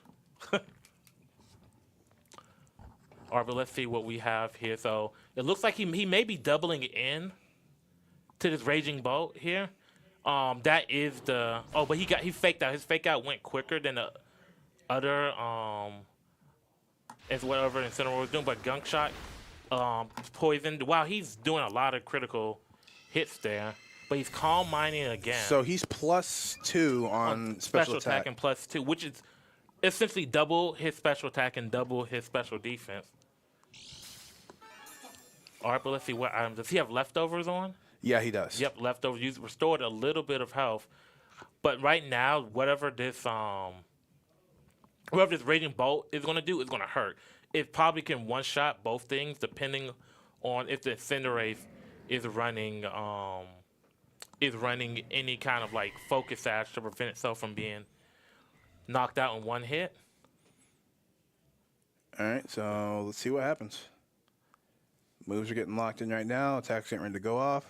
All right, but let's see what we have here. So it looks like he may be doubling in to this Raging Bolt here. That is the but he faked out. His fake out went quicker than the other as whatever Incineroar was doing. But Gunk Shot poisoned. Wow, he's doing a lot of critical hits there. But he's Calm Minding again. So he's +2 on special attack. And +2, which is essentially double his special attack and double his special defense. All right, but let's see what items. Does he have leftovers on? Yeah, he does. Yep, leftovers. You restored a little bit of health. But right now, whatever this Raging Bolt is going to do is going to hurt. It probably can one-shot both things depending on if the Cinderace is running any kind of like focus sash to prevent itself from being knocked out in one hit. All right, so let's see what happens. Moves are getting locked in right now. Attacks getting ready to go off.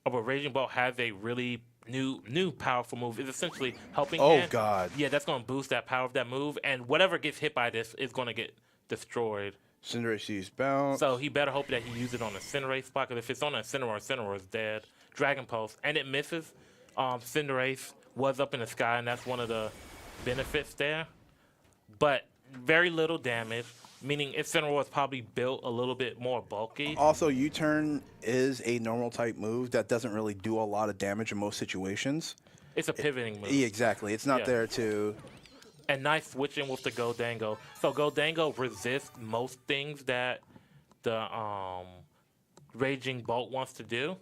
Oh, but Raging Bolt has a really new powerful move. It's essentially helping. Oh, hand. God. Yeah, that's going to boost that power of that move, and whatever gets hit by this is going to get destroyed. Cinderace sees bounce. So he better hope that he uses it on the Cinderace spot, because if it's on a Incineroar is dead. Dragon Pulse, and it misses. Cinderace was up in the sky, and that's one of the benefits there. But very little damage, meaning Incineroar is probably built a little bit more bulky. Also, U-turn is a normal type move that doesn't really do a lot of damage in most situations. It's a pivoting move. Yeah, exactly. It's not Yeah. there to... And nice switching with the Goldango. So Goldango resists most things that the Raging Bolt wants to do.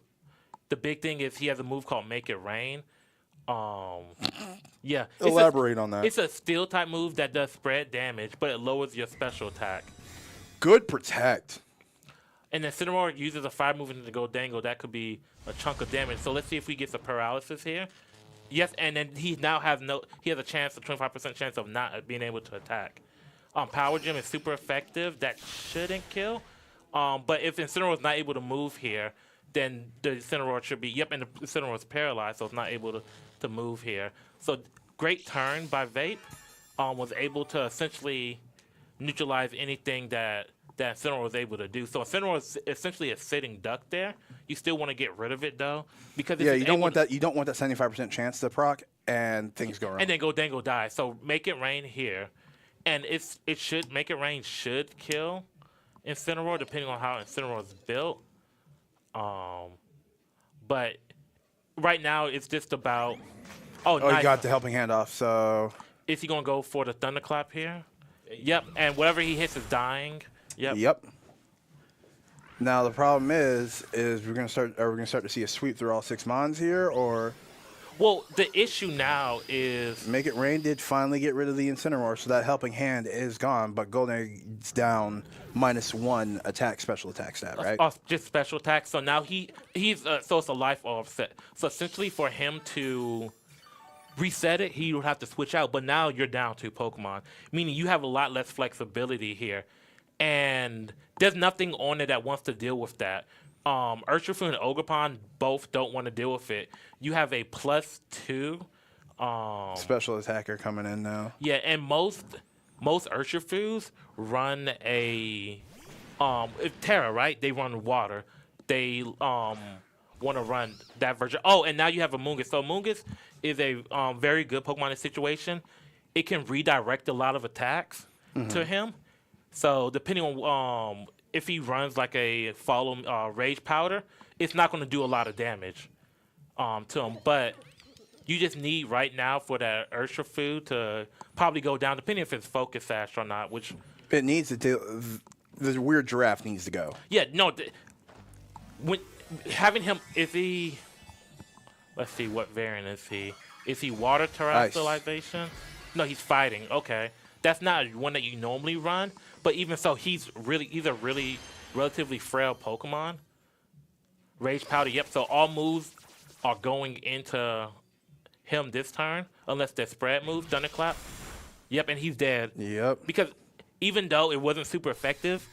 The big thing is he has a move called Make It Rain. Yeah. Elaborate on that. It's a steel type move that does spread damage, but it lowers your special attack. Good protect. And then Incineroar uses a fire move into the Goldango. That could be a chunk of damage. So let's see if we get some paralysis here. Yes, and then he now has a chance, a 25% chance of not being able to attack. Power Gem is super effective. That shouldn't kill. But if Incineroar is not able to move here, then the Incineroar should be, and the Incineroar is paralyzed, so it's not able to move here. So great turn by Vape. Was able to essentially neutralize anything that Incineroar was able to do. So Incineroar is essentially a sitting duck there. You still want to get rid of it though, because Yeah, you don't want that. You don't want that 75% chance to proc, and things go wrong. and then Goldango dies. So Make It Rain here, and Make It Rain should kill Incineroar depending on how Incineroar is built. But right now it's just about. Oh, nice. You got the helping hand off. So Is he gonna go for the Thunderclap here? Yep, and whatever he hits is dying. Yep. Now the problem is we're gonna start. Are we gonna start to see a sweep through all 6 mons here, or Well, the issue now is Make It Rain did finally get rid of the Incineroar, so that helping hand is gone. But Golden's down -1 attack, special attack stat, right? Just special attack. So now he's so it's a life offset. So essentially, for him to reset it, he would have to switch out. But now you're down 2 Pokemon, meaning you have a lot less flexibility here, and there's nothing on it that wants to deal with that. Urshifu and Ogerpon both don't want to deal with it. You have a +2. Special attacker coming in now. Yeah, and most Urshifus run a Terra, right? They run water. They want to run that version. Oh, and now you have a Mungus. So Mungus is a very good Pokemon in this situation. It can redirect a lot of attacks to him. So depending on if he runs like a follow Rage Powder, it's not going to do a lot of damage to him. But you just need right now for that Urshifu to probably go down, depending if it's Focus Sash or not. Which it needs to do. The weird giraffe needs to go. Yeah, no. When having him, is he? Let's see, what variant is he? Is he Water Terrestrialization? No, he's Fighting. Okay, that's not one that you normally run. But even so, he's a really relatively frail Pokemon. Rage Powder. Yep. So all moves are going into him this turn, unless they're spread moves. Thunderclap. Yep, and he's dead. Yep. Because even though it wasn't super effective,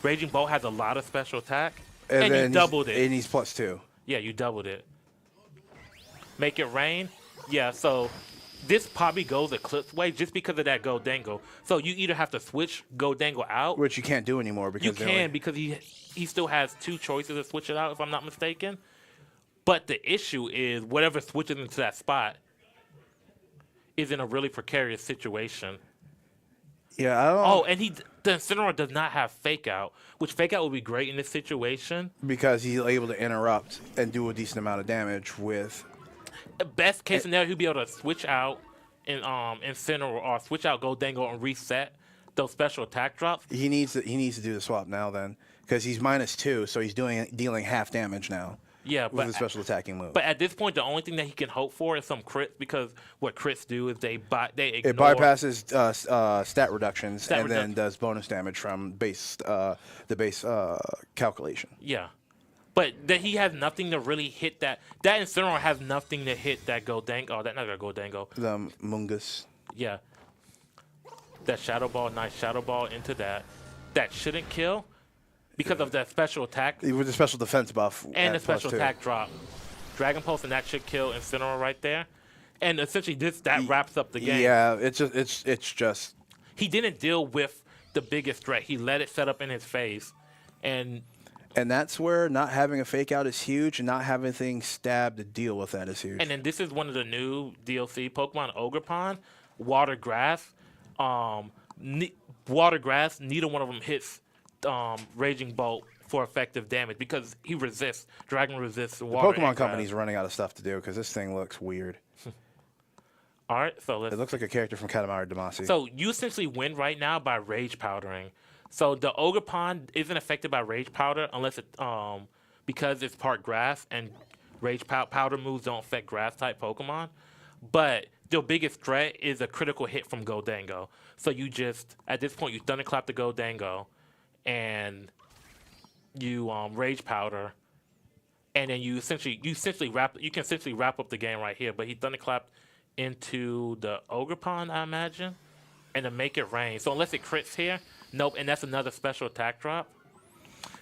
Raging Bolt has a lot of special attack, and you doubled it. And he's +2. Yeah, you doubled it. Make it rain. Yeah, so this probably goes Eclipse way just because of that Goldango. So you either have to switch Goldango out, which you can't do anymore because you can because he still has 2 choices to switch it out, if I'm not mistaken. But the issue is whatever switches into that spot is in a really precarious situation. Yeah, I don't. Oh, and the Incineroar does not have Fake Out, which Fake Out would be great in this situation because he's able to interrupt and do a decent amount of damage with. Best case scenario, he'll be able to switch out in Incineroar or switch out Goldango and reset those special attack drops. He needs to do the swap now then because he's -2, so he's dealing half damage now. Yeah, with a special attacking move. But at this point, the only thing that he can hope for is some crits because what crits do is they ignore. It bypasses stat reductions then does bonus damage from the base calculation. Yeah, but that he has nothing to really hit that. That Incineroar has nothing to hit that Goldango. Oh, that not a Goldango. The Mungus. Yeah. That Shadow Ball, nice Shadow Ball into that. That shouldn't kill. Because of that special attack. With the special defense buff. And the special attack drop. Dragon Pulse, and that should kill Incineroar right there. And essentially that wraps up the game. Yeah, it's just. He didn't deal with the biggest threat. He let it set up in his face. And that's where not having a Fake Out is huge, and not having things stabbed to deal with that is huge. And then this is one of the new DLC Pokemon, Ogerpon, Water Grass. Water Grass, neither one of them hits Raging Bolt for effective damage because he resists. Dragon resists water. The Pokemon Company's running out of stuff to do because this thing looks weird. All right, so it looks like a character from Katamari Damacy. So you essentially win right now by Rage Powdering. So the Ogerpon isn't affected by Rage Powder unless it because it's part grass and Rage Powder moves don't affect grass type Pokemon. But the biggest threat is a critical hit from Goldango. So you just at this point you Thunderclap the Goldango. And you Rage Powder, and then you can essentially wrap up the game right here. But he Thunderclapped into the Ogerpon, I imagine, and then make it rain. So unless it crits here, nope. And that's another special attack drop.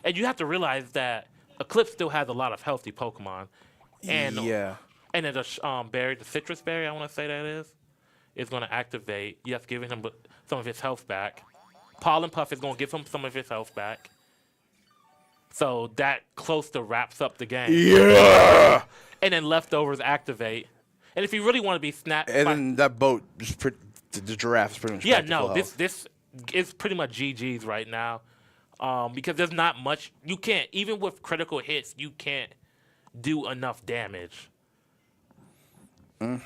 And you have to realize that Eclipse still has a lot of healthy Pokemon. And yeah. And then the berry, the citrus berry, I want to say that is going to activate. Yes, giving him some of his health back. Pollen Puff is going to give him some of his health back. So that close to wraps up the game. Yeah! And then Leftovers activate. And if you really want to be snapped... And then that boat, the giraffe is pretty much... Yeah, no, this is pretty much GG's right now. Because there's not much... You can't... Even with critical hits, you can't do enough damage. And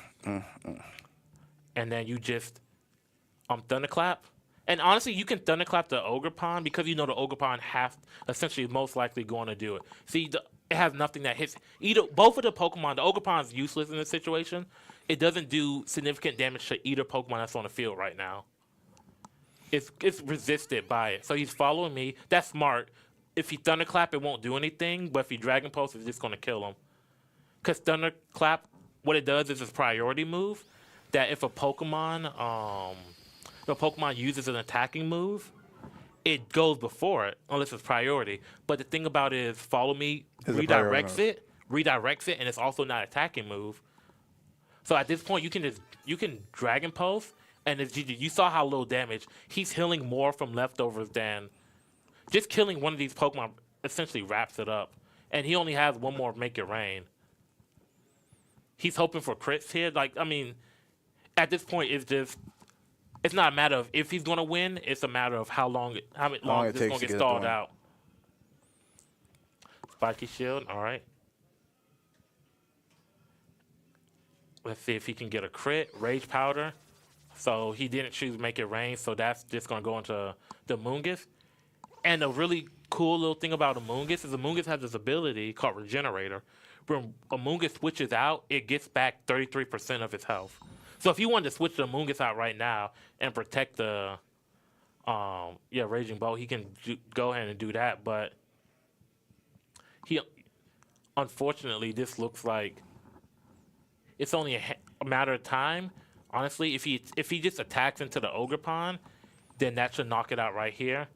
then you just... Thunderclap. And honestly, you can Thunderclap the Ogerpon because you know the Ogerpon essentially most likely going to do it. See, it has nothing that hits both of the Pokemon. The Ogerpon's useless in this situation. It doesn't do significant damage to either Pokemon that's on the field right now. It's resisted by it. So he's following me. That's smart. If he Thunderclap, it won't do anything. But if he Dragon Pulse, it's just going to kill him. Because Thunderclap, what it does is a priority move that if a Pokemon uses an attacking move, it goes before it unless it's priority. But the thing about it is follow me Is a priority redirects it, and it's also not attacking move. So at this point, you can Dragon Pulse, and it's GG. You saw how little damage. He's healing more from leftovers than just killing one of these Pokemon essentially wraps it up. And he only has one more Make It Rain. He's hoping for crits here. Like, I mean, at this point, it's not a matter of if he's going to win. It's a matter of how long it's going to get stalled out. Spiky Shield, all right. Let's see if he can get a crit. Rage Powder. So he didn't choose Make It Rain, so that's just going to go into the Moongus. And a really cool little thing about Amoonguss is Amoonguss has this ability called Regenerator. When Amoonguss switches out, it gets back 33% of its health. So if you wanted to switch the Amoonguss out right now and protect the Raging Bolt, he can go ahead and do that. But unfortunately, this looks like it's only a matter of time. Honestly, if he just attacks into the Ogre Pond, then that should knock it out right here.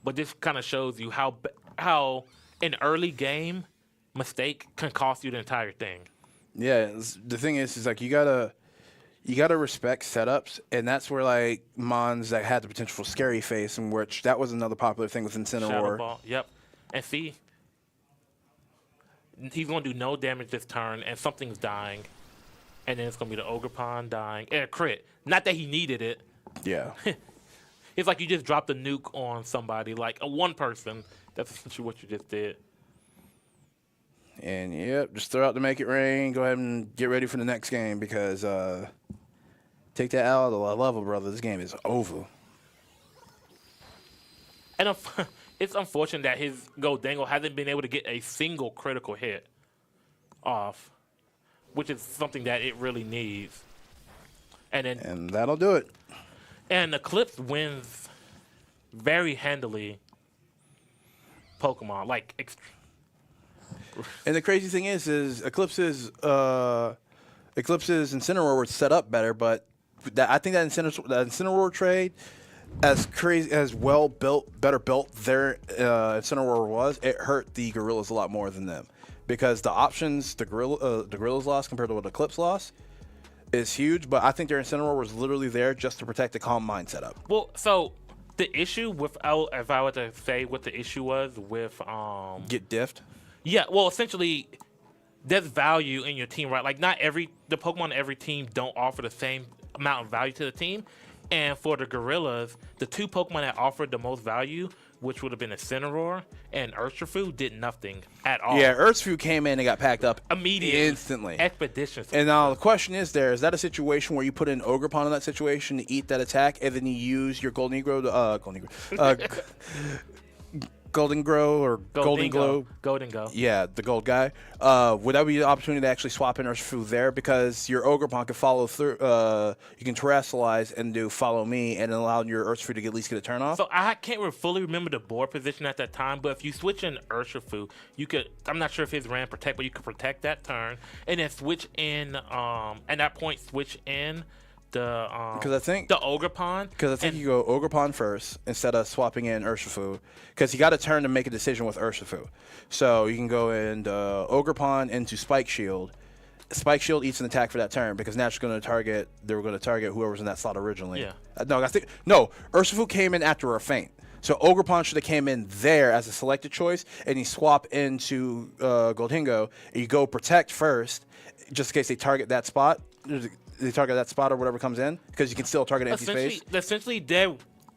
But this kind of shows you how an early game mistake can cost you the entire thing. Yeah, the thing is like you gotta respect setups, and that's where like Mons that had the potential for Scary Face, and which that was another popular thing with Incineroar. Shadow Ball, yep. And see, he's gonna do no damage this turn, and something's dying, and then it's gonna be the Ogre Pond dying and a crit. Not that he needed it. Yeah. It's like you just dropped a nuke on somebody, like a one person. That's essentially what you just did. And, yep, just throw out the Make It Rain. Go ahead and get ready for the next game because take that out of the level, brother. This game is over. And it's unfortunate that his Goldango hasn't been able to get a single critical hit off, which is something that it really needs. And that'll do it. And Eclipse wins very handily Pokemon. And the crazy thing is Eclipse's Incineroar was set up better, but I think that Incineroar trade, as crazy as better built their Incineroar was, it hurt the Gorillaz a lot more than them because the options the Gorillaz lost compared to what Eclipse lost is huge. But I think their Incineroar was literally there just to protect the Calm Mind setup. Well, so the issue with if I were to say what the issue was with get diffed. Yeah, well, essentially, there's value in your team, right? Like, the Pokemon in every team don't offer the same amount of value to the team. And for the Gorillaz, the two Pokemon that offered the most value, which would have been Incineroar and Urshifu, did nothing at all. Yeah, Urshifu came in and got packed up immediately. Instantly. Expeditiously. And now the question is is that a situation where you put in Ogerpon in that situation to eat that attack, and then you use your Golden Glow Golden Glow. Golden Go. Yeah, the gold guy. Would that be the opportunity to actually swap in Urshifu there? Because your Ogerpon can follow through. You can terrestrialize and do follow me and allow your Urshifu to at least get a turn off. So I can't fully remember the board position at that time, but if you switch in Urshifu, you could. I'm not sure if his ran protect, but you could protect that turn and then switch in. At that point, switch in the Ogerpon. Because I think you go Ogerpon first instead of swapping in Urshifu. Because you got a turn to make a decision with Urshifu. So you can go in Ogerpon into Spike Shield. Spike Shield eats an attack for that turn because now they were going to target whoever's in that slot originally. Yeah. Urshifu came in after a feint. So Ogerpon should have came in there as a selected choice, and you swap into Goldhingo, and you go protect first, just in case they target that spot. They target that spot or whatever comes in, because you can still target empty space. Essentially,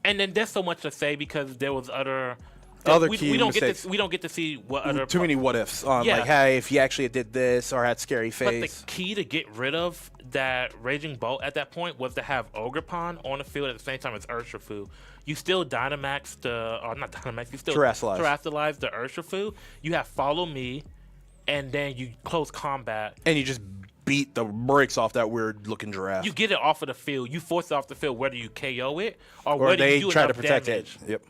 and then there's so much to say because there was other key mistakes. We don't get to see what other too many what ifs. Like, hey, if you actually did this or had Scary Face. But the key to get rid of that Raging Bolt at that point was to have Ogerpon on the field at the same time as Urshifu. You still Dynamax you still Terrestrialize the Urshifu. You have Follow Me, and then you close combat. And you just beat the brakes off that weird-looking giraffe. You get it off of the field. You force it off the field whether you KO it or whether they you do try to enough protect damage. it. Yep.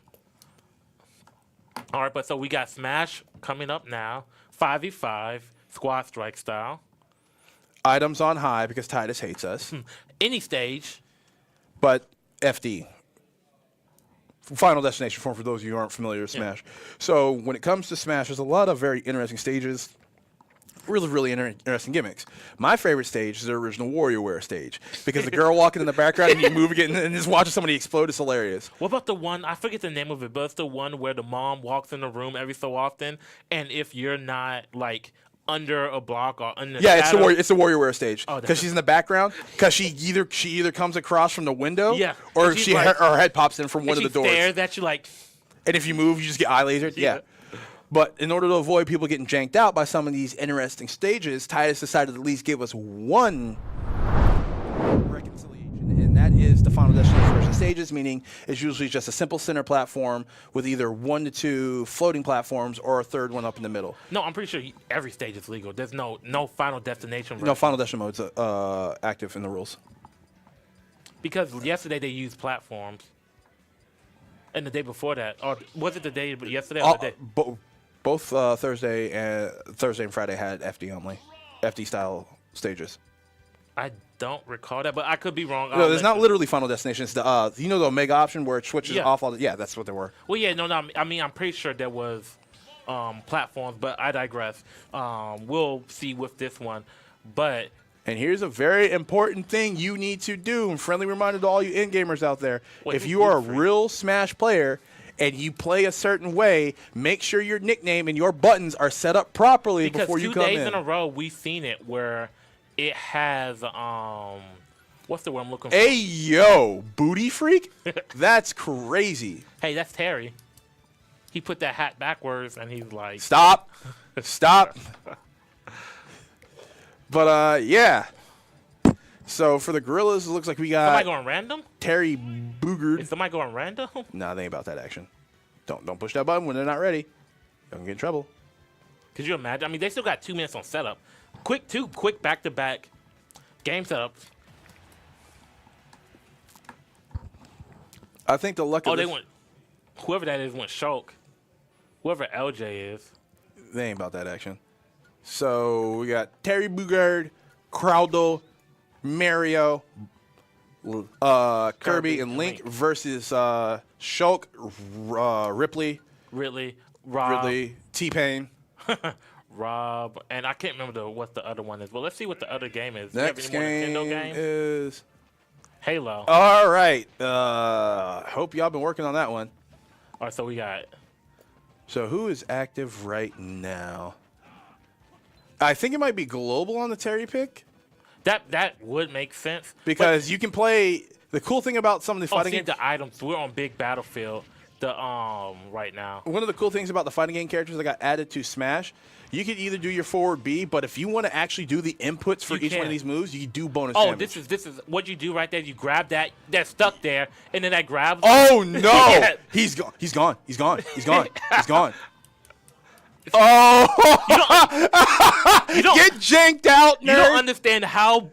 All right, but so we got Smash coming up now. 5v5, Squad Strike style. Items on high because Titus hates us. Any stage. But FD. Final Destination form for those of you who aren't familiar with Smash. So when it comes to Smash, there's a lot of very interesting stages. Really interesting gimmicks. My favorite stage is the original WarioWare stage because the girl walking in the background and you moving it and just watching somebody explode is hilarious. What about the one, I forget the name of it, but it's the one where the mom walks in the room every so often, and if you're not, like, under a block or under the shadow, it's the WarioWare stage Oh, because she's in the background because she either comes across from the window or and she's like- her head pops in from one and of the she doors. stares at you like, And if you move, you just get eye lasered. Yeah. But in order to avoid people getting janked out by some of these interesting stages, Titus decided to at least give us one reconciliation, and that is the Final Destination version stages, meaning it's usually just a simple center platform with either 1 to 2 floating platforms or a third one up in the middle. no, I'm pretty sure every stage is legal. There's no Final Destination version. No, Final Destination mode's active in the rules. Because yesterday they used platforms. And the day before that, or was it the day yesterday or the day? Both Thursday and Friday had FD only, FD style stages. I don't recall that, but I could be wrong. No, there's not literally Final Destination. It's the the Omega option where it switches off all the. Yeah, that's what they were. Well, yeah, no. I mean, I'm pretty sure there was platforms, but I digress. We'll see with this one, but. And here's a very important thing you need to do, and friendly reminder to all you in-gamers out there. If you are a real Smash player and you play a certain way, make sure your nickname and your buttons are set up properly before you come in. Because 2 days in a row, we've seen it where it has, what's the word I'm looking for? Hey, yo, booty freak? That's crazy. Hey, that's Terry. He put that hat backwards, and he's like... Stop. Stop. But, yeah. So, for the Gorillaz, it looks like we got... Somebody going random? Terry Boogard. Is somebody going random? Nah, they ain't about that action. Don't push that button when they're not ready. You're gonna get in trouble. Could you imagine? I mean, they still got 2 minutes on setup. Two quick back-to-back game setups. I think the luck of they went... Whoever that is went Shulk. Whoever LJ is. They ain't about that action. So, we got Terry Boogard, Crowdo, Mario, Kirby, and Link versus Shulk, Ripley, Rob, T-Pain. Rob, and I can't remember what the other one is. Well, let's see what the other game is. Next game Nintendo game is Halo. All right. Hope y'all been working on that one. All right, so we got. So who is active right now? I think it might be Global on the Terry pick. That would make sense Because you can play. The cool thing about some of the fighting games. the items. We're on Big Battlefield. Right now. One of the cool things about the fighting game characters that got added to Smash, you can either do your forward B, but if you want to actually do the inputs for each one of these moves, you can do bonus damage. This is what you do right there. You grab that's stuck there, and then that grabs. Oh no! Yeah. He's gone. He's gone. He's gone. He's gone. He's gone. Oh! You don't Get janked out, nerd. You don't understand how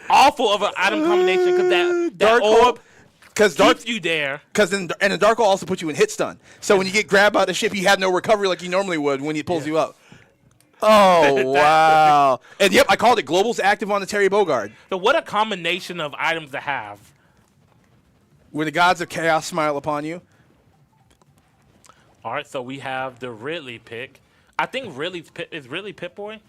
awful of an item combination because that Dark orb keeps you there. Because and the Dark Hole also puts you in hit stun. So when you get grabbed by the ship, you have no recovery like you normally would when he pulls you up. Oh, wow. And yep, I called it. Global's active on the Terry Bogard. So what a combination of items to have. When the gods of chaos smile upon you. All right, so we have the Ridley pick. I think is Ridley Pip-Boy?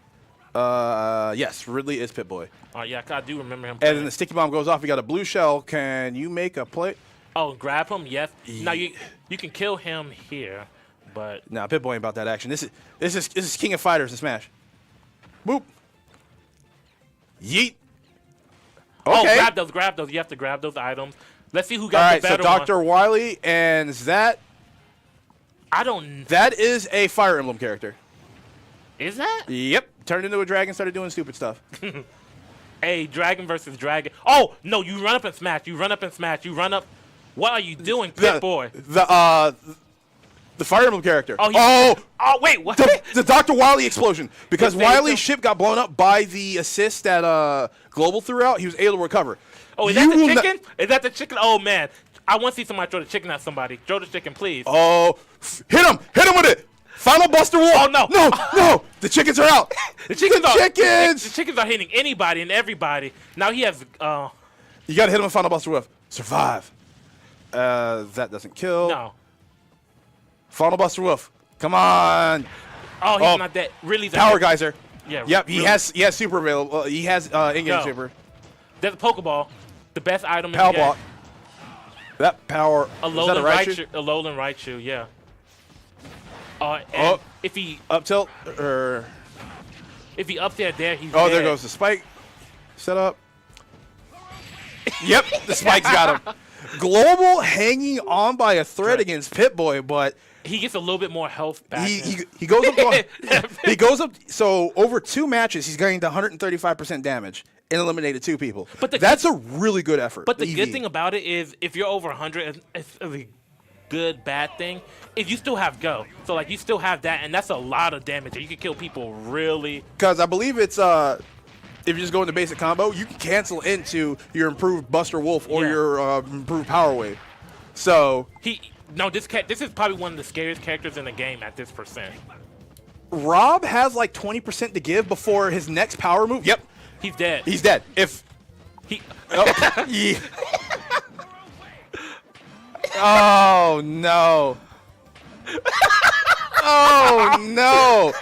Yes, Ridley is Pip-Boy. Yeah, I do remember him. And then the sticky bomb goes off. You got a blue shell. Can you make a play? Oh, grab him? Yes. Now you can kill him here, but Nah, Pip-Boy ain't about that action. This is King of Fighters in Smash. Boop. Yeet. Okay. grab those. You have to grab those items. Let's see who All got right, the so better one. Dr. Wily, and that is a Fire Emblem character. Is that? Yep. Turned into a dragon, started doing stupid stuff. Hey, dragon versus dragon. Oh, no, you run up and smash. You run up. What are you doing, Pip-Boy? The Fire Emblem character. Oh, wait, what? The Dr. Wily explosion. Because His face Wily's ship got blown up by the assist that Global threw out. He was able to recover. Oh, is that the chicken? Is that the chicken? Oh, man. I want to see somebody throw the chicken at somebody. Throw the chicken, please. Oh, hit him with it. Final Buster Wall. Oh, no. No. The chickens are out. The chickens chickens. are hitting anybody and everybody. Now he has. You got to hit him with Final Buster Whiff. Survive. That doesn't kill. No. Final Buster Wolf. Come on. Oh, he's not that. Really? Power Geyser. Yeah. Yep, really. he has super available. He has in-game Go. super. There's a Pokeball. The best item in Power the game. block. That power. A Is that a Alolan Raichu? Raichu, yeah. And if he Up tilt or. if he up there, he's Oh, dead. there goes the spike. Set up. Yep, the spike's got him. Global hanging on by a thread against Pip-Boy, but He gets a little bit more health back. he goes up. He goes up. So over 2 matches, he's gained 135% damage and eliminated 2 people. But that's a really good effort. But the EV. good thing about it is, if you're over 100, it's a good, bad thing, is you still have Go. So, like, you still have that, and that's a lot of damage. You can kill people really. Because I believe it's if you just go into basic combo, you can cancel into your improved Buster Wolf or Yeah. your improved Power Wave. So This is probably one of the scariest characters in the game at this percent. Rob has like 20% to give before his next power move. Yep, He's dead. he's dead. If He. yeah. Oh no. Oh no.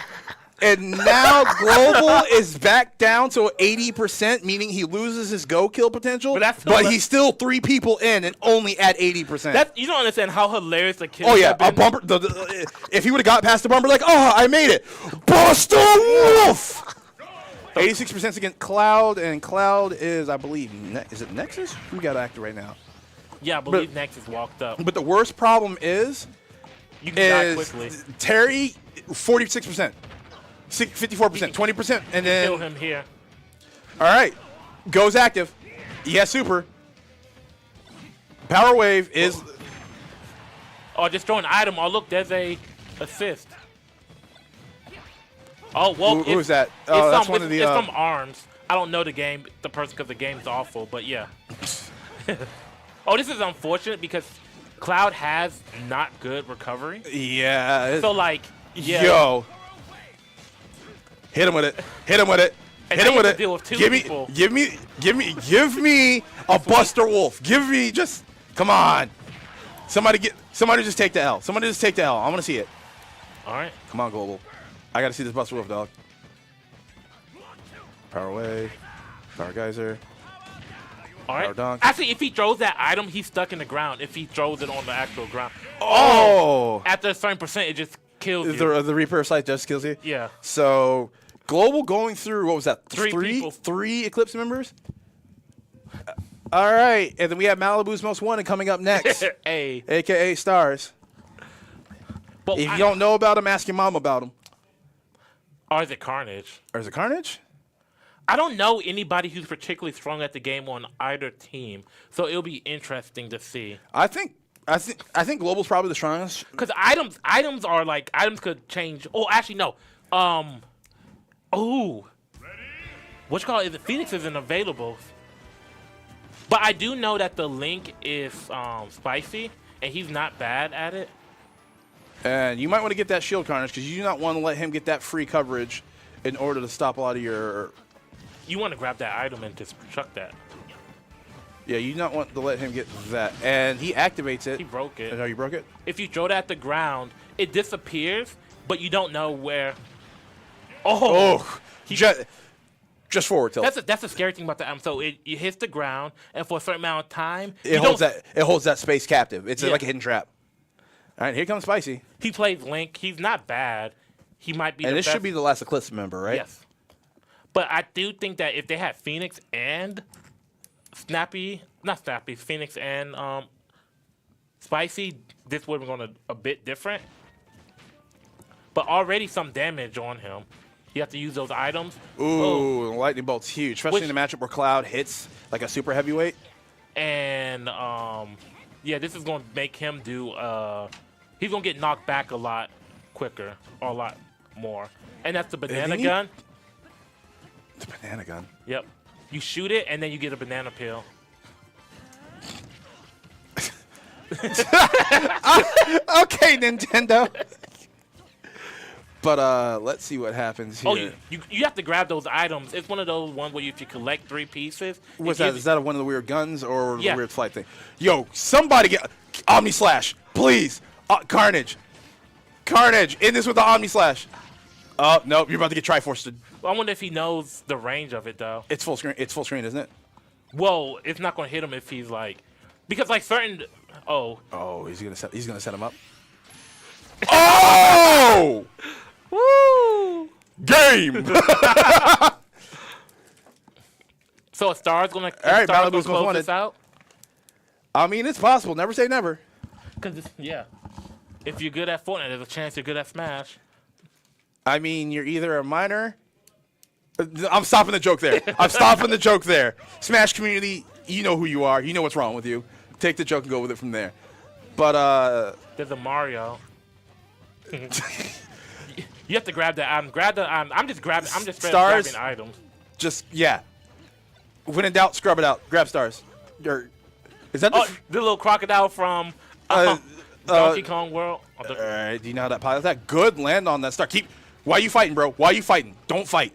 And now Global is back down to 80%, meaning he loses his go kill potential. But he's still 3 people in and only at 80%. You don't understand how hilarious the kill. Oh yeah, a bumper. If he would have got past the bumper, like, oh, I made it, Buster Wolf. 86% against Cloud, and Cloud is, I believe, is it Nexus? We got active right now. Yeah, I believe Nexus walked up. But the worst problem is You can die quickly. Terry, 46%, 54%, 20%, and then Kill him here. all right, goes active. He has super. Power Wave is. Oh, just throw an item. Oh, look, there's a assist. Oh, well, Who is that? Oh, that's one of the. It's from ARMS. I don't know the person, because the game's awful, but yeah. Oh, this is unfortunate because Cloud has not good recovery. Yeah. So, like, yeah. Yo. Hit him with it. Hit him with it. And Hit him now with you it. have to deal with 2 Give people. me a Buster Wolf. Give me just. Come on. Somebody just take the L. Somebody just take the L. I want to see it. All right. Come on, Global. I got to see this Buster Wolf, dog. Power Wave. Power Geyser. All right. Power Dunk. Actually, if he throws that item, he's stuck in the ground. If he throws it on the actual ground. Oh! After a certain percent, it just kills you. The Reaper Sight just kills you? Yeah. So, Global going through, what was that? 3 people. 3 Eclipse members? All right. And then we have Malibu's Most Wanted coming up next. Hey. AKA Stars. But If you don't know about him, ask your mom about him. Or is it Carnage? Or is it Carnage? I don't know anybody who's particularly strong at the game on either team, so it'll be interesting to see. I think Global's probably the strongest. Because items are like, items could change. Oh, actually, no. What you call it? Phoenix isn't available. But I do know that the Link is spicy, and he's not bad at it. And you might want to get that shield Carnage because you do not want to let him get that free coverage in order to stop a lot of your. You want to grab that item and just chuck that. Yeah, you do not want to let him get that. And he activates it. He broke it. Oh, you broke it? If you throw that at the ground, it disappears, but you don't know where. Oh! Just forward tilt. That's a scary thing about the item. So it hits the ground, and for a certain amount of time, It holds that space captive. It's like a hidden trap. All right, here comes Spicy. He plays Link. He's not bad. He might be. And the this best. should be the last Eclipse member, right? Yes. But I do think that if they had Phoenix and Phoenix and Spicy, this would have gone a bit different. But already some damage on him. You have to use those items. Ooh, the Lightning Bolt's huge, especially in the matchup where Cloud hits like a super heavyweight. And yeah, this is going to make him do. He's going to get knocked back a lot quicker, or a lot more. And that's the banana gun. The banana gun. Yep. You shoot it, and then you get a banana peel. Okay, Nintendo. But let's see what happens here. Oh, you have to grab those items. It's one of those ones where if you collect 3 pieces. What's that? Is that one of the weird guns or Yeah. the weird flight thing? Yo, somebody get Omni Slash, please. Carnage. Carnage, in this with the Omni Slash. Oh, nope, you're about to get Triforced. I wonder if he knows the range of it, though. It's full screen. It's full screen, isn't it? Well, it's not going to hit him if he's like. Because, like, certain. Oh. Oh, he's gonna set him up. Oh! Woo! Game! So a star's going to All right, close Malibu's most wanted. this out? I mean, it's possible. Never say never. Because, yeah. If you're good at Fortnite, there's a chance you're good at Smash. I mean, you're either a minor. I'm stopping the joke there. I'm stopping the joke there. Smash community, you know who you are. You know what's wrong with you. Take the joke and go with it from there. But There's a Mario. You have to grab that item. Grab the item. I'm just grabbing Stars. grabbing items. just yeah. When in doubt, scrub it out. Grab stars. Is that Oh, the little crocodile from Donkey Kong World. Oh, All right, do you know how that pilot that? Good, land on that star. Why you fighting, bro? Why you fighting? Don't fight.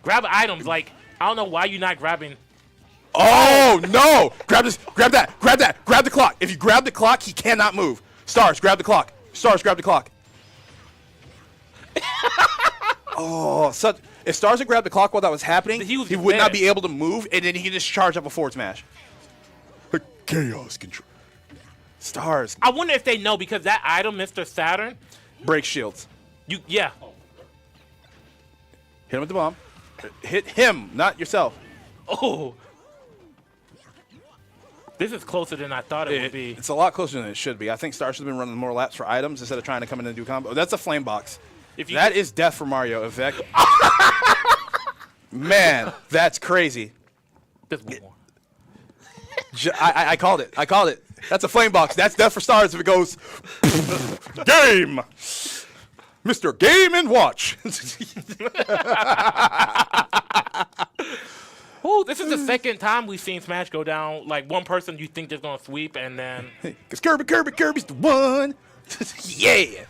grab items. Like, I don't know why you're not grabbing. Oh, no! Grab this. Grab that. Grab that. Grab the clock. If you grab the clock, he cannot move. Stars, grab the clock. Stars, grab the clock. Oh, if Stars had grabbed the clock while that was happening, he would not be able to move, and then he could just charge up a forward smash. Chaos control. Stars. I wonder if they know because that item, Mr. Saturn, Break shields. yeah. Hit him with the bomb. Hit him, not yourself. Oh. This is closer than I thought it would be. It's a lot closer than it should be. I think Stars should have been running more laps for items instead of trying to come in and do combo. That's a flame box. That is death for Mario. Effect. Man, that's crazy. Just one more. I called it. I called it. That's a flame box. That's death for Stars if it goes game. Mr. Game and Watch. Oh, this is the second time we've seen Smash go down. Like, one person you think is going to sweep, and then... Because Kirby's the one. Yeah.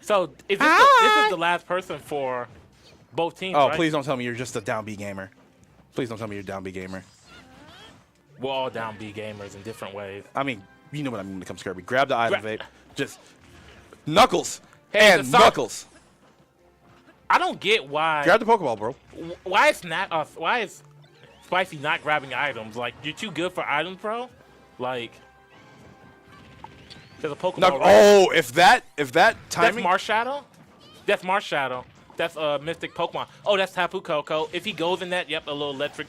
So, this is the last person for both teams, Oh, right? please don't tell me you're just a down B gamer. Please don't tell me you're a down B gamer. We're all down B gamers in different ways. I mean, you know what I mean when it comes to Kirby. Grab the item, vape. Just Knuckles Hey, and Knuckles. I don't get why... Grab the Pokeball, bro. Why is Spicy not grabbing items? Like, you're too good for items, bro? Like... There's a Pokeball. Oh, if that timing. That's Marshadow? That's Marshadow. That's Mystic Pokemon. Oh, that's Tapu Koko. If he goes in that, yep, a little electric.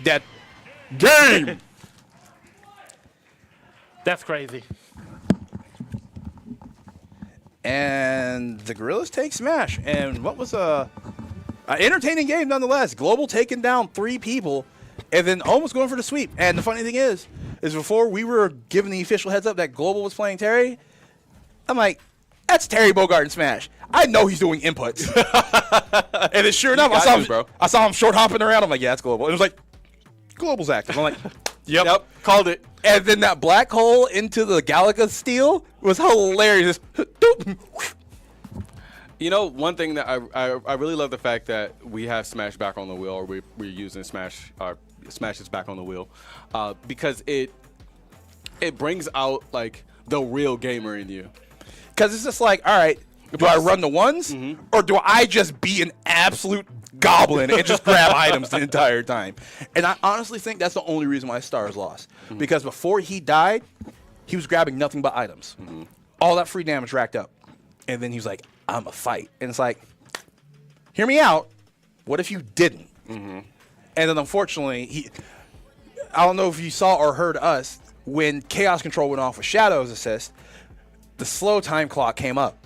That game. That's crazy. And the Gorillaz take Smash. And what was an entertaining game nonetheless. Global taking down 3 people and then almost going for the sweep. And the funny thing is before we were given the official heads up that Global was playing Terry, I'm like, that's Terry Bogard in Smash. I know he's doing inputs. And then sure enough, I saw him short hopping around. I'm like, yeah, that's Global. And it was like, Global's active. I'm like, yep, called it. And then that black hole into the Galaga steel was hilarious. You know, one thing that I really love the fact that we have Smash back on the wheel, or we're using Smash is back on the wheel, because it brings out like the real gamer in you. Because it's just like, all right, do I run the ones, or do I just be an absolute goblin and just grab items the entire time? And I honestly think that's the only reason why Stars lost. Because before he died, he was grabbing nothing but items. All that free damage racked up. And then he was like, I'm a fight. And it's like, hear me out. What if you didn't? And then unfortunately, I don't know if you saw or heard us, when Chaos Control went off with Shadow's assist, the slow time clock came up.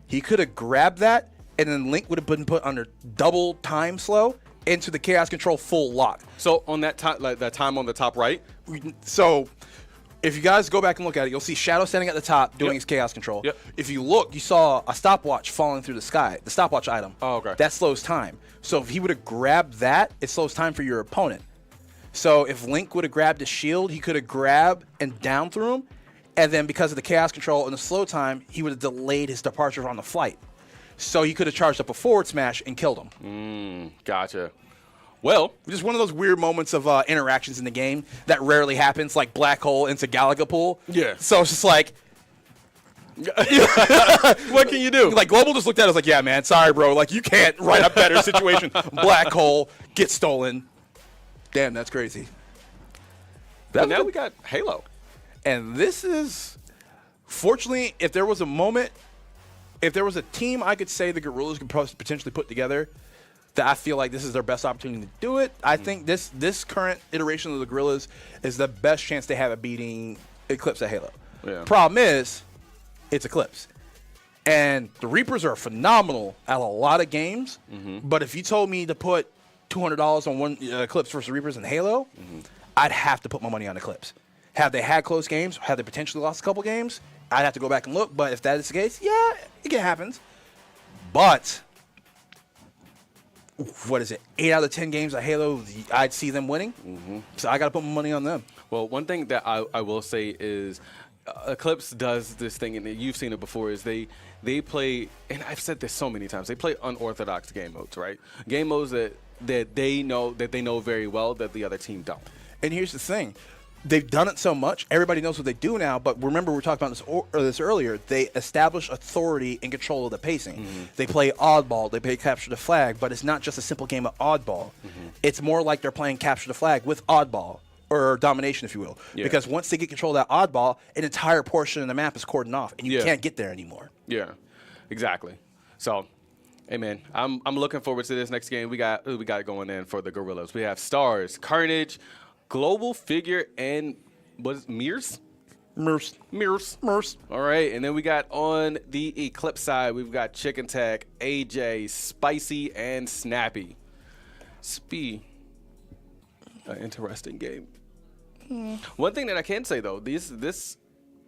He could have grabbed that, and then Link would have been put under double time slow into the Chaos Control full lock. So on that time, like that time on the top right. So if you guys go back and look at it, you'll see Shadow standing at the top doing his Chaos Control. If you look, you saw a stopwatch falling through the sky, the stopwatch item. Oh, okay. That slows time. So if he would have grabbed that, it slows time for your opponent. So if Link would have grabbed his shield, he could have grabbed and down through him, And then because of the chaos control and the slow time, he would have delayed his departure on the flight. So he could have charged up a forward smash and killed him. Gotcha. Well, Just one of those weird moments of interactions in the game that rarely happens, like Black Hole into Galaga Pool. Yeah. So it's just like, what can you do? like Global just looked at it, was like, yeah, man, sorry, bro. Like, you can't write a better situation. Black Hole, get stolen. Damn, that's crazy. But now we got Halo. And this is, fortunately, if there was a moment, if there was a team I could say the Gorillaz could potentially put together, that I feel like this is their best opportunity to do it. I think this current iteration of the Gorillaz is the best chance they have at beating Eclipse at Halo. Yeah. Problem is, it's Eclipse. And the Reapers are phenomenal at a lot of games, but if you told me to put $200 on one Eclipse versus Reapers in Halo, I'd have to put my money on Eclipse. Have they had close games? Have they potentially lost a couple games? I'd have to go back and look, but if that is the case, yeah, it happens. But what is it? 8 out of 10 games of Halo, I'd see them winning. So I got to put my money on them. Well, one thing that I will say is Eclipse does this thing, and you've seen it before, is they play, and I've said this so many times, they play unorthodox game modes, right? Game modes that they know very well that the other team don't. And here's the thing. They've done it so much. Everybody knows what they do now. But remember, we were talking about this earlier. They establish authority and control of the pacing. They play oddball. They play capture the flag. But it's not just a simple game of oddball. It's more like they're playing capture the flag with oddball, or domination, if you will. Yeah. Because once they get control of that oddball, an entire portion of the map is cordoned off, and you Yeah. can't get there anymore. Yeah, exactly. So, hey man, I'm looking forward to this next game. We got going in for the Gorillaz. We have Stars, Carnage, Global, Figure, and what is Mears? Mears. All right, and then we got on the Eclipse side, we've got Chicken Tech, AJ, Spicy, and Snappy. An interesting game. One thing that I can say though, this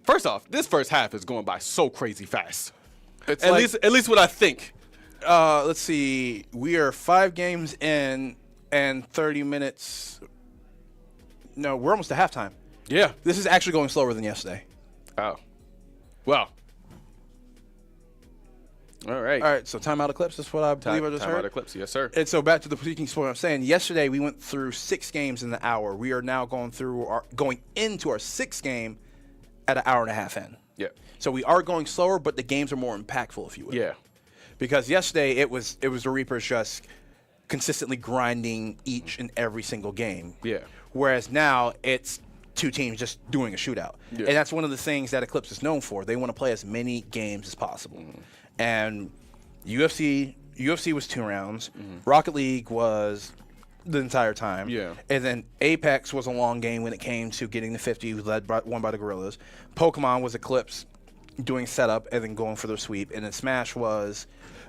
first off, this first half is going by so crazy fast. It's At like, least what I think. let's see. We are 5 games in and 30 minutes. No, we're almost to halftime. Yeah. This is actually going slower than yesterday. Oh. Well. All right. All right, so timeout Eclipse. That's what I believe I just Time heard. out Eclipse, yes, sir. And so back to the speaking point I'm saying, yesterday we went through 6 games in the hour. We are now going into our 6th game at an hour and a half in. Yeah. So we are going slower, but the games are more impactful, if you will. Yeah. Because yesterday it was the Reapers just consistently grinding each and every single game. Yeah. Whereas now it's 2 teams just doing a shootout. Yeah. And that's one of the things that Eclipse is known for. They want to play as many games as possible. And UFC was 2 rounds. Rocket League was the entire time. Yeah. And then Apex was a long game when it came to getting the 50, won by the Gorillaz. Pokemon was Eclipse doing setup and then going for their sweep. And then Smash was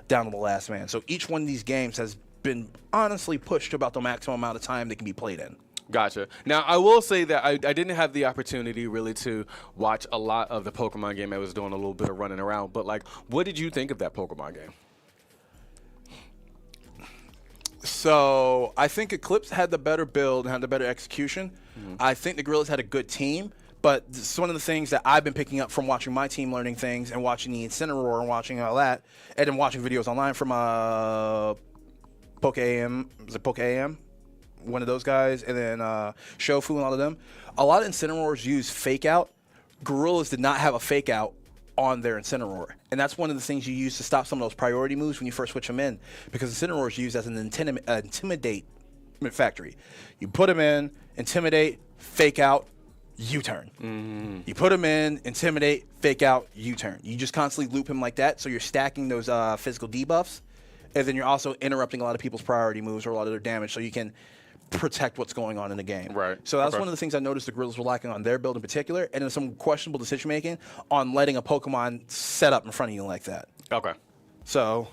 down to the last man. So each one of these games has been honestly pushed to about the maximum amount of time they can be played in. Gotcha. Now, I will say that I didn't have the opportunity really to watch a lot of the Pokemon game. I was doing a little bit of running around. But, like, what did you think of that Pokemon game? So I think Eclipse had the better build and had the better execution. I think the Gorillaz had a good team. But it's one of the things that I've been picking up from watching my team learning things and watching the Incineroar and watching all that, and then watching videos online from Poke AM. Was it Poke AM? One of those guys, and then Shofu and all of them. A lot of Incineroars use fake out. Gorillaz did not have a fake out on their Incineroar. And that's one of the things you use to stop some of those priority moves when you first switch them in, because Incineroar is used as an intimidate factory. You put them in, intimidate, fake out, U-turn. You put him in, intimidate, fake out, U-turn. You just constantly loop him like that, so you're stacking those physical debuffs, and then you're also interrupting a lot of people's priority moves or a lot of their damage, so you can protect what's going on in the game. Right. So that's one of the things I noticed the Gorillaz were lacking on their build in particular, and then some questionable decision making on letting a Pokemon set up in front of you like that. Okay. So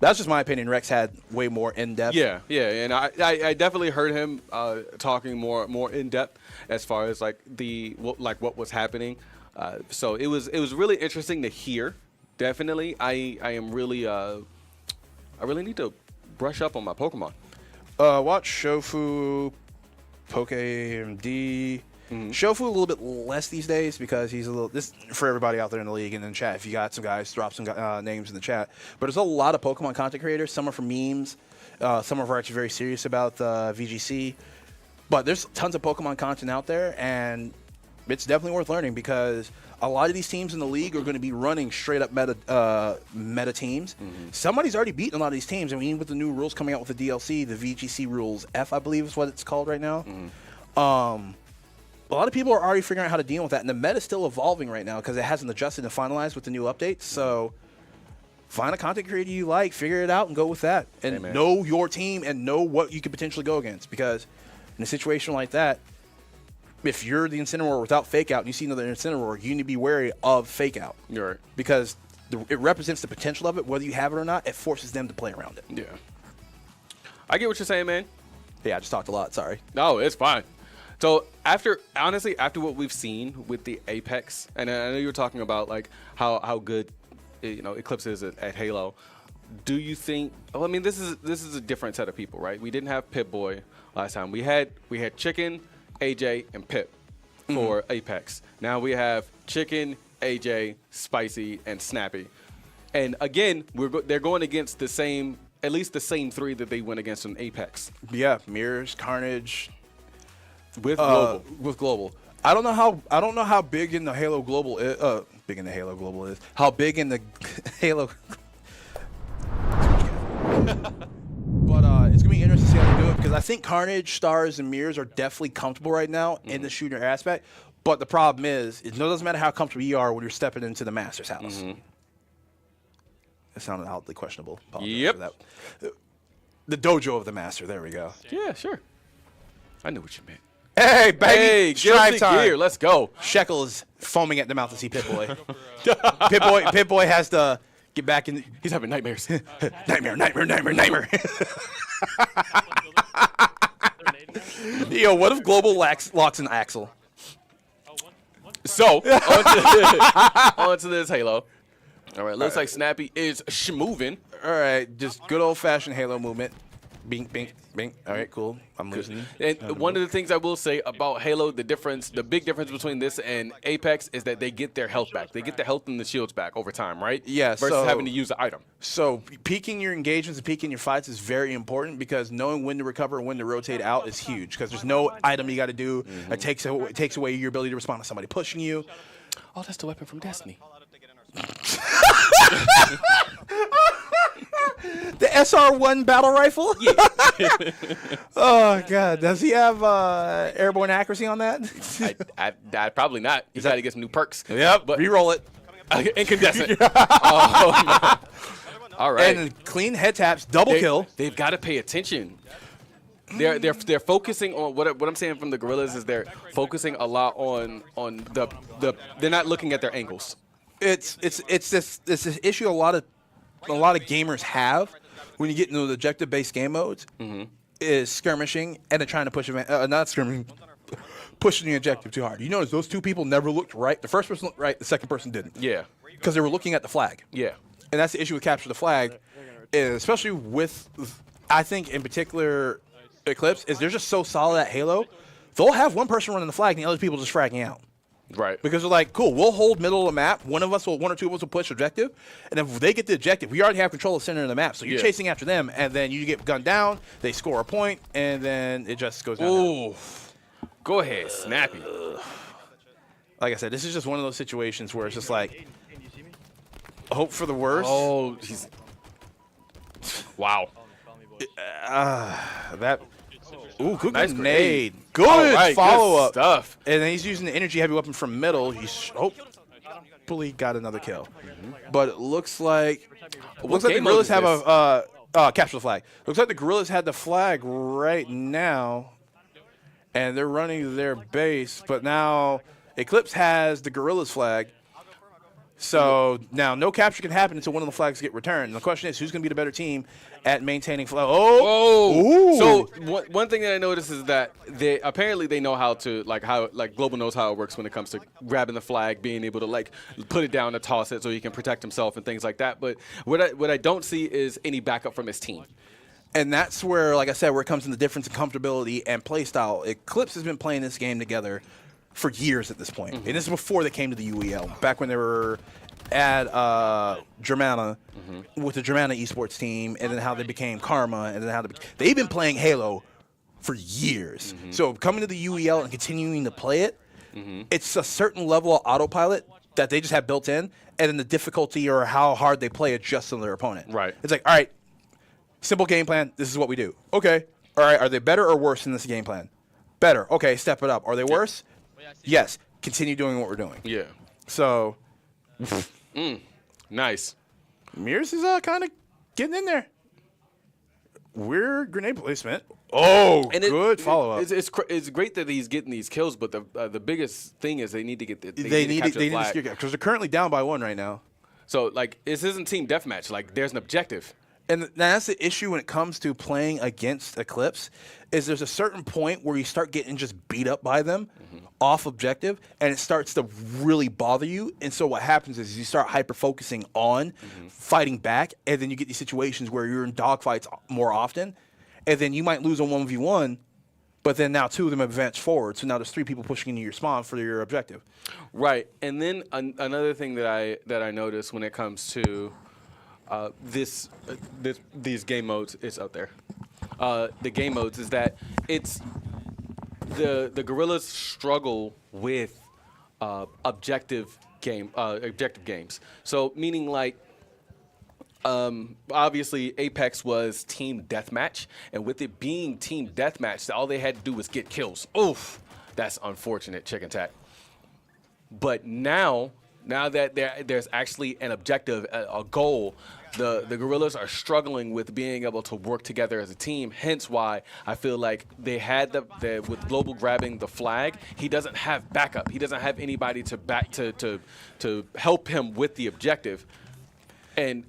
that's just my opinion. Rex had way more in-depth. Yeah, and I definitely heard him talking more in depth as far as like what was happening. So it was really interesting to hear. Definitely, I am really I really need to brush up on my Pokemon. Watch Shofu Poke AMD. Shofu a little bit less these days because he's a little. This for everybody out there in the league and in the chat. If you got some guys, drop some names in the chat. But there's a lot of Pokemon content creators. Some are for memes. Some are actually very serious about VGC. But there's tons of Pokemon content out there, and it's definitely worth learning because a lot of these teams in the league are going to be running straight up meta teams. Somebody's already beaten a lot of these teams. I mean, with the new rules coming out with the DLC, the VGC rules F, I believe is what it's called right now. A lot of people are already figuring out how to deal with that, and the meta's still evolving right now because it hasn't adjusted and finalized with the new updates. So find a content creator you like, figure it out, and go with that. And know your team and know what you could potentially go against. Because in a situation like that, if you're the Incineroar without Fake Out and you see another Incineroar, you need to be wary of Fake Out. You're right. Because it represents the potential of it, whether you have it or not. It forces them to play around it. Yeah. I get what you're saying, man. Yeah, I just talked a lot. Sorry. No, it's fine. So after what we've seen with the Apex, and I know you were talking about like how good Eclipse is at Halo. Do you think? Well, I mean, this is a different set of people, right? We didn't have Pip-Boy last time. We had Chicken, AJ, and Pip for Apex. Now we have Chicken, AJ, Spicy, and Snappy. And again, they're going against at least the same three that they went against in Apex. Yeah, Mirrors, Carnage. With Global. With Global. I don't know how big in the Halo Global is. How big in the Halo. But it's gonna be interesting to see how they do it because I think Carnage, Stars, and Mirrors are definitely comfortable right now in the shooter aspect. But the problem is, it doesn't matter how comfortable you are when you're stepping into the Master's house. It sounded oddly questionable. Apologize for that. The dojo of the Master. There we go. Yeah, sure. I knew what you meant. Hey, baby! Hey, Strive time. Gear. Let's go. Shekel is foaming at the mouth to see Pip-Boy. Pip-Boy has to get back in. He's having nightmares. Nightmare. Yo, what if Global locks an Axel? So, on to this Halo. All right, looks like Snappy is moving. All right, just good old-fashioned Halo movement. Bink, bink, bink. All right, cool. I'm losing. And one of the things I will say about Halo, the big difference between this and Apex is that they get their health back. They get the health and the shields back over time, right? Yeah. Versus having to use the item. So peaking your engagements and peaking your fights is very important because knowing when to recover and when to rotate out is huge because there's no item you got to do. It takes away your ability to respond to somebody pushing you. Oh, that's the weapon from Destiny. The SR1 battle rifle? Yeah. Oh, God. Does he have airborne accuracy on that? I probably not. He's got to get some new perks. Yep. But reroll it. Incandescent. Oh, all right. And clean head taps, double kill. They've got to pay attention. They're focusing on what I'm saying from the Gorillaz is they're focusing a lot on the they're not looking at their angles. It's this issue a lot of gamers have when you get into the objective-based game modes is skirmishing and then trying to push not skirmishing, pushing the objective too hard. You notice those two people never looked right. The first person looked right, the second person didn't. Yeah. Because they were looking at the flag. Yeah. And that's the issue with capture the flag, is especially with, I think in particular, Eclipse, is they're just so solid at Halo. They'll have one person running the flag and the other people just fragging out. Right. Because they're like, cool, we'll hold middle of the map. One or two of us will push objective. And if they get the objective, we already have control of the center of the map. So you're chasing after them, and then you get gunned down, they score a point, and then it just goes down. Ooh. Go ahead, Snappy. Like I said, this is just one of those situations where it's just like, hope for the worst. Oh, he's... Wow. Ooh, good nice grenade. Good follow-up. Good stuff. And then he's using the energy-heavy weapon from middle. He's hopefully got another kill. But it looks like the Gorillaz have a capture the flag. Looks like the Gorillaz had the flag right now, and they're running their base. But now Eclipse has the Gorillaz flag. So now no capture can happen until one of the flags get returned. And the question is, who's going to be the better team at maintaining flag? So one thing that I noticed is that they know how to Global knows how it works when it comes to grabbing the flag, being able to put it down and toss it so he can protect himself and things like that. But what I don't see is any backup from his team. And that's where, like I said, where it comes in the difference in comfortability and play style. Eclipse has been playing this game together for years at this point. And this is before they came to the UEL, back when they were at Germana with the Germana esports team, and then how they became Karma, and then how they've been playing Halo for years. So coming to the UEL and continuing to play it, it's a certain level of autopilot that they just have built in, and then the difficulty or how hard they play adjusts to their opponent. Right. It's like, all right, simple game plan. This is what we do. Okay. All right. Are they better or worse in this game plan? Better. Okay. Step it up. Are they worse? Yes. Continue doing what we're doing. Yeah. So, Nice. Mears is kind of getting in there. Weird grenade placement. Oh, And good follow up. It's great that he's getting these kills, but the biggest thing is they need to get the They need capture the to flag. secure because they're currently down by 1 right now. So like this isn't team deathmatch. Like there's an objective. And that's the issue when it comes to playing against Eclipse, is there's a certain point where you start getting just beat up by them off objective, and it starts to really bother you. And so what happens is you start hyper-focusing on fighting back, and then you get these situations where you're in dogfights more often, and then you might lose a 1v1, but then now 2 of them advance forward. So now there's 3 people pushing into your spawn for your objective. Right. And then another thing that I noticed when it comes to these game modes, it's out there. The game modes is that it's the Gorillaz struggle with objective games. So meaning like obviously Apex was team deathmatch, and with it being team deathmatch, all they had to do was get kills. Oof, that's unfortunate, chicken tack. But now that there's actually an objective, a goal, the Gorillaz are struggling with being able to work together as a team. Hence why I feel like they had with Global grabbing the flag, he doesn't have backup. He doesn't have anybody to help him with the objective. And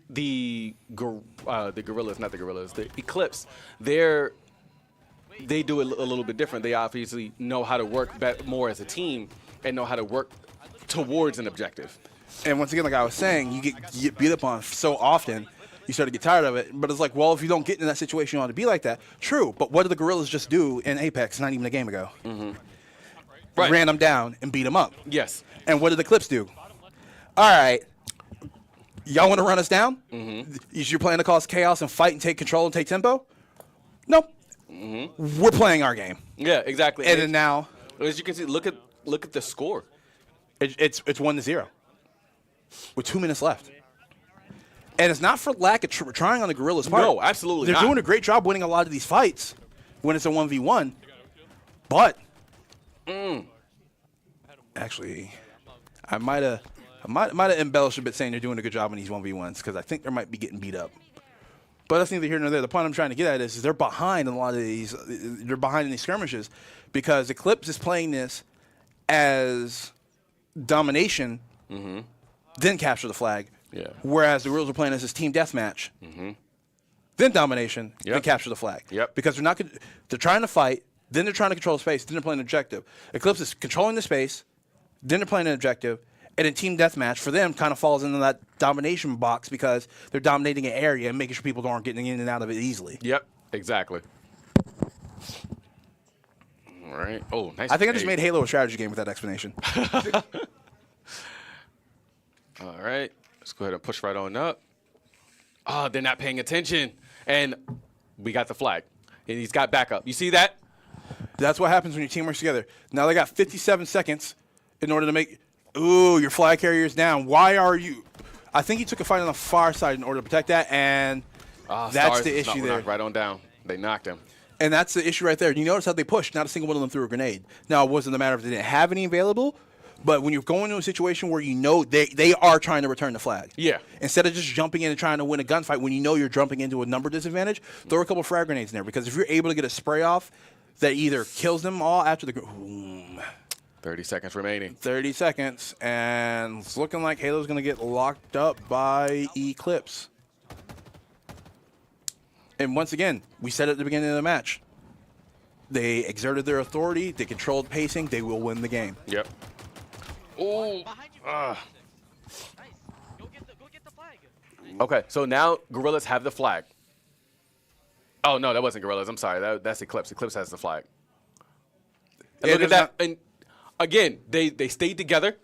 the Gorillaz, not the Gorillaz, the Eclipse, they do it a little bit different. They obviously know how to work more as a team and know how to work towards an objective. And once again, like I was saying, you get beat up on so often, you start to get tired of it. But it's like, well, if you don't get in that situation, you want to be like that. True, but what did the Gorillaz just do in Apex not even a game ago? Right. Ran them down and beat them up. Yes. And what did the Eclipse do? All right, y'all want to run us down? You're playing to cause chaos and fight and take control and take tempo? No. We're playing our game. Yeah, exactly. And then now, as you can see, look at the score. it's 1-0 with 2 minutes left. And it's not for lack of trying on the Gorillaz' part. No, absolutely They're not. doing a great job winning a lot of these fights when it's a 1v1. But actually, I might have embellished a bit saying they're doing a good job in these 1v1s because I think they might be getting beat up. But that's neither here nor there. The point I'm trying to get at is they're behind in a lot of these. They're behind in these skirmishes because Eclipse is playing this as domination, then capture the flag. Yeah. Whereas the Gorillaz are playing this team deathmatch, then domination, then Yep. capture the flag. Yep. Because they're trying to fight, then they're trying to control the space, then they're playing an objective. Eclipse is controlling the space, then they're playing an objective, and then team deathmatch for them kind of falls into that domination box because they're dominating an area and making sure people aren't getting in and out of it easily. Yep, exactly. All right. Oh, nice. I think I just grenade. made Halo a strategy game with that explanation. All right. Let's go ahead and push right on up. Oh, they're not paying attention. And we got the flag. And he's got backup. You see that? That's what happens when your team works together. Now they got 57 seconds in order to make. Ooh, your flag carrier's down. Why are you? I think he took a fight on the far side in order to protect that, and that's Stars the issue there. knocked right on down. They knocked him. And that's the issue right there. You notice how they pushed. Not a single one of them threw a grenade. Now, it wasn't a matter of they didn't have any available, but when you're going into a situation where you know they are trying to return the flag. Yeah. Instead of just jumping in and trying to win a gunfight, when you know you're jumping into a number disadvantage, throw a couple frag grenades in there. Because if you're able to get a spray off that either kills them all after the... 30 seconds remaining. 30 seconds, and it's looking like Halo's going to get locked up by Eclipse. And once again, we said at the beginning of the match, they exerted their authority, they controlled pacing, they will win the game. Yep. Oh. Okay, so now Gorillaz have the flag. Oh, no, that wasn't Gorillaz. I'm sorry. That's Eclipse. Eclipse has the flag. And look at that. And again, they stayed together.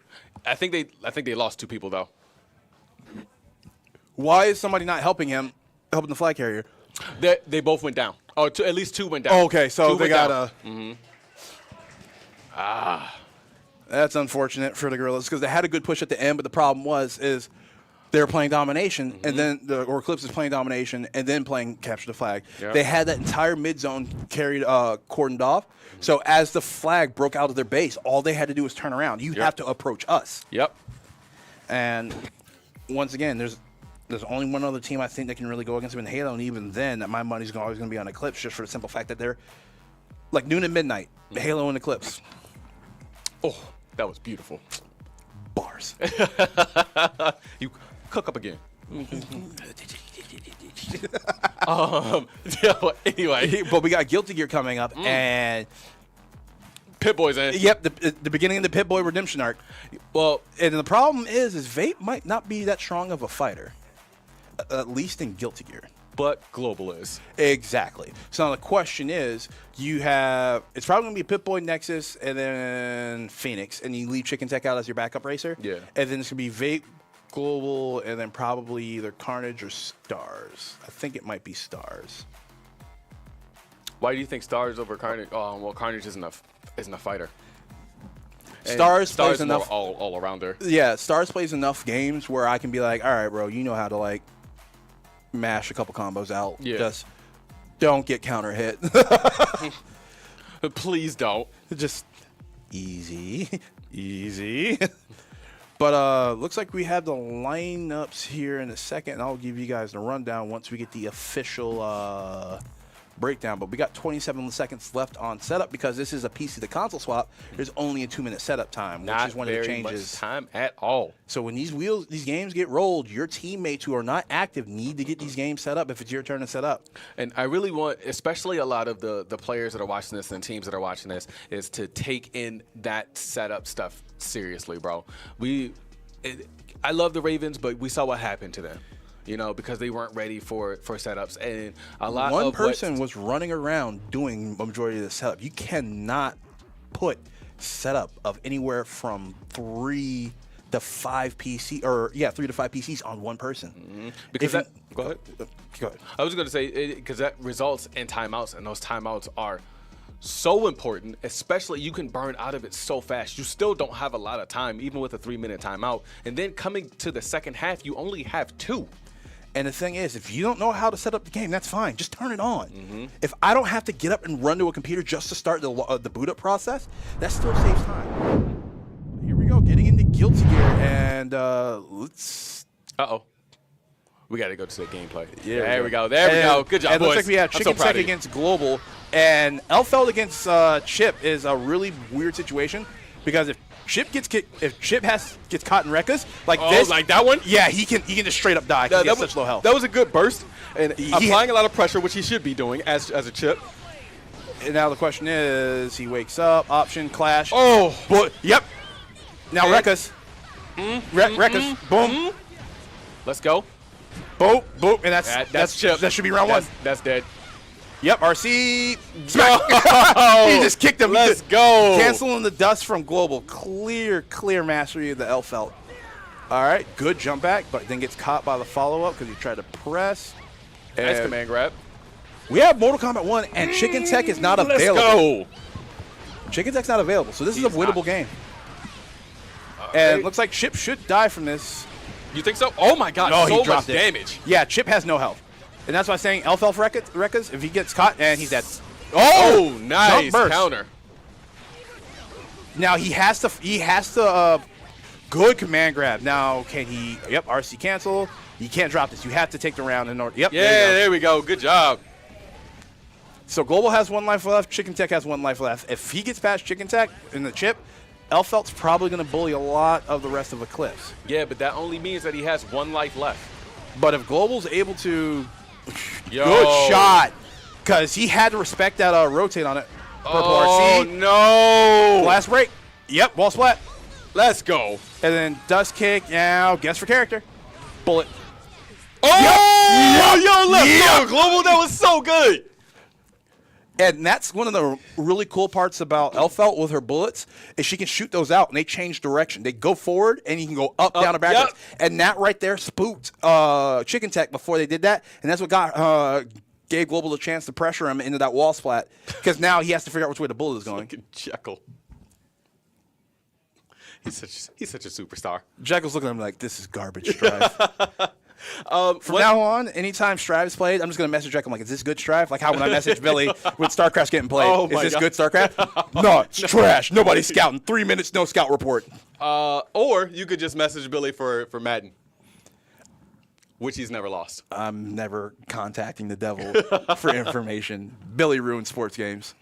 I think they lost 2 people, though. Why is somebody not helping the flag carrier? They both went down. Oh, at least 2 went down. Oh, okay, so they got down. That's unfortunate for the Gorillaz because they had a good push at the end, but the problem is they were playing domination, and then Eclipse is playing domination, and then playing capture the flag. Yep. They had that entire mid zone cordoned off. So as the flag broke out of their base, all they had to do was turn around. You have to approach us. Yep. And once again, there's only one other team I think that can really go against them in Halo, and even then, my money's always going to be on Eclipse, just for the simple fact that they're like noon and midnight, Halo and Eclipse. Oh, that was beautiful. Bars. You cook up again. Anyway, But we got Guilty Gear coming up, and Pip-Boy's in. yep, the beginning of the Pip-Boy redemption arc. Well, And the problem is Vape might not be that strong of a fighter, at least in Guilty Gear. but Global is. Exactly. So now the question is, it's probably going to be Pip-Boy, Nexus, and then Phoenix, and you leave Chicken Tech out as your backup racer. Yeah. And then it's going to be Vape, Global, and then probably either Carnage or Stars. I think it might be Stars. Why do you think Stars over Carnage? Oh, well, Carnage isn't a fighter. And Stars plays more enough. all around her. Yeah, Stars plays enough games where I can be like, all right, bro, you know how to like mash a couple combos out. Yeah. Just don't get counter hit. Please don't. Just easy, easy. But looks like we have the lineups here in a second, and I'll give you guys the rundown once we get the official breakdown. But we got 27 seconds left on setup because this is a PC to console swap. There's only a 2-minute setup time, which Not is one of the very changes. much time at all. So when these games get rolled, your teammates who are not active need to get these games set up if it's your turn to set up. And I really want, especially a lot of the players that are watching this and teams that are watching this, is to take in that setup stuff seriously, bro. I love the Ravens, but we saw what happened to them, because they weren't ready for setups. And a lot One of person was running around doing a majority of the setup. You cannot put setup of anywhere from 3 to 5 PCs on one person. Mm-hmm. Because go ahead. Go ahead. I was going to say, because that results in timeouts, and those timeouts are so important, especially you can burn out of it so fast. You still don't have a lot of time, even with a 3-minute timeout. And then coming to the second half, you only have 2. And the thing is, if you don't know how to set up the game, that's fine. Just turn it on. Mm-hmm. If I don't have to get up and run to a computer just to start the boot up process, that still saves time. Here we go, getting into Guilty Gear, and let's... Uh-oh. We got to go to the gameplay. Yeah, there we go. There we go. Good job, and boys. It looks like we have I'm Chicken so proud Tech of you. against Global, and Elfeld against Chip is a really weird situation because if Chip gets caught in Rekkas like this, like that one, yeah, he can just straight up die. 'Cause he has such low health. That was a good burst, and applying a lot of pressure, which he should be doing as a Chip. And now the question is, he wakes up, option clash. Oh, boy, yep. Now Rekkas, Rekkas, boom, let's go. boom, boom, and that's Chip. That should be round 1. That's dead. Yep, RC. Smack. He just kicked him. Let's go. Canceling the dust from Global. Clear mastery of the Elfelt. All right, good jump back, but then gets caught by the follow-up because he tried to press. Nice And command grab. we have Mortal Kombat 1, and Chicken Tech is not available. Let's go. Chicken Tech's not available, so this is a He's winnable not. game. And it looks like Chip should die from this. You think so? Oh, my God. No, so he dropped much it. damage. Yeah, Chip has no health. And that's why I'm saying Elf Rekkas, if he gets caught, and he's dead. Oh, nice jump burst. counter. Now he has to good command grab. Now can he, yep, RC cancel. You can't drop this. You have to take the round in order. Yep, Yeah, there you go. there we go. Good job. So Global has 1 life left. Chicken Tech has 1 life left. If he gets past Chicken Tech in the chip, Elfelt's probably going to bully a lot of the rest of Eclipse. Yeah, but that only means that he has 1 life left. But if Global's able to, Yo. good shot, because he had to respect that rotate on it. Purple Oh, RC. no. Last break. Yep, wall splat. Let's go. And then dust kick. Now guess for character. Bullet. Oh, yo, left. Yo, Global, that was so good. And that's one of the really cool parts about Elfelt with her bullets is she can shoot those out, and they change direction. They go forward, and you can go up, down, or backwards. Yep. And that right there spooked Chicken Tech before they did that, and that's what gave Global a chance to pressure him into that wall splat, because now he has to figure out which way the bullet is going. Look at Jekyll. He's such a superstar. Jekyll's looking at him like, this is garbage, Strive. From now on, anytime Strive is played, I'm just going to message Jekyll. I'm like, is this good, Strive? Like how when I message Billy with StarCraft's getting played. Oh, is this God. good, StarCraft? No, it's trash. Nobody's scouting. 3 minutes, no scout report. Or you could just message Billy for Madden, which he's never lost. I'm never contacting the devil for information. Billy ruins sports games.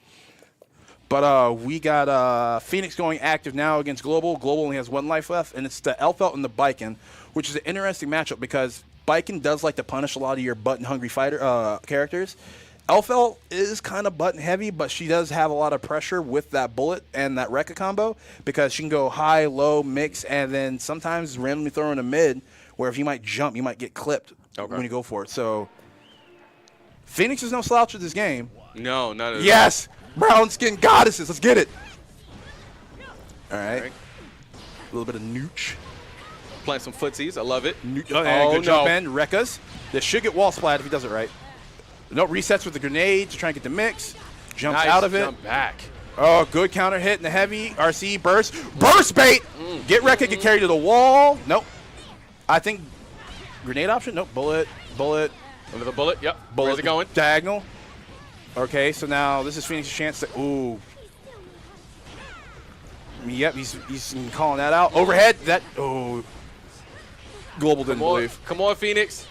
But we got Phoenix going active now against Global. Global only has 1 life left, and it's the Elfelt and the Biken, which is an interesting matchup because Biken does like to punish a lot of your button-hungry fighter characters. Elfelt is kind of button-heavy, but she does have a lot of pressure with that bullet and that Rekka combo because she can go high, low, mix, and then sometimes randomly throw in a mid where if you might jump, you might get clipped when you go for it. So Phoenix is no slouch at this game. No, not at all. Yes! Brown skin goddesses, let's get it. All right. A little bit of nooch. Playing some footsies. I love it. Good jump in. Rekkas. This should get wall splat if he does it right. No resets with the grenade to try and get the mix. Jumps Nice out of it. jump back. Oh, good counter hit in the heavy. RC burst. Burst bait! Get Rekka, get carried to the wall. Nope. I think grenade option. Nope. Bullet. Under the bullet. Yep. Bullet. Where's it going? Diagonal. Okay, so now this is Phoenix's chance to. Ooh. Yep, he's calling that out. Overhead. That. Oh. Global didn't believe. Come on, Phoenix.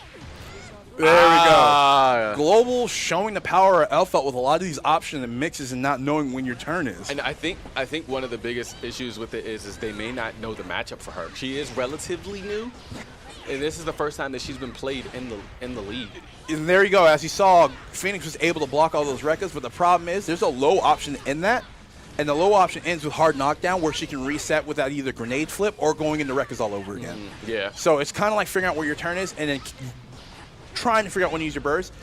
There we go. Global showing the power of Elfelt with a lot of these options and mixes and not knowing when your turn is. And I think one of the biggest issues with it is they may not know the matchup for her. She is relatively new, and this is the first time that she's been played in the league. And there you go. As you saw, Phoenix was able to block all those Rekkas, but the problem is there's a low option in that, and the low option ends with hard knockdown where she can reset without either grenade flip or going into Rekkas all over again. Yeah. So it's kind of like figuring out where your turn is and then trying to figure out when to use your burst.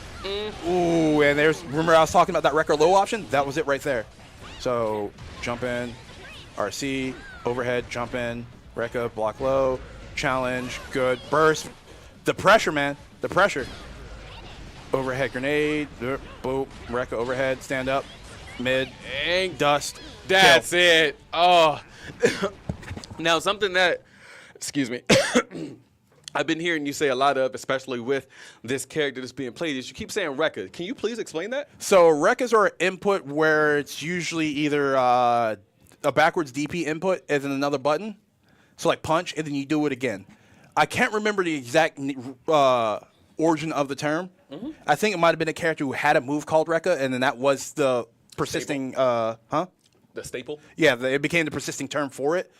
Ooh, and remember I was talking about that Rekka low option? That was it right there. So jump in, RC, overhead, jump in, Rekka, block low, challenge, good, burst. The pressure, man, the pressure. Overhead grenade, boop, Rekka overhead, stand up, mid, Dang. dust. That's kill. it. Oh. Now, something that, excuse me, I've been hearing you say a lot of, especially with this character that's being played, is you keep saying Rekka. Can you please explain that? So Rekkas are an input where it's usually either a backwards DP input and then another button. So like punch, and then you do it again. I can't remember the exact origin of the term. I think it might have been a character who had a move called Rekka, and then that was the persisting, The staple? Yeah, it became the persisting term for it.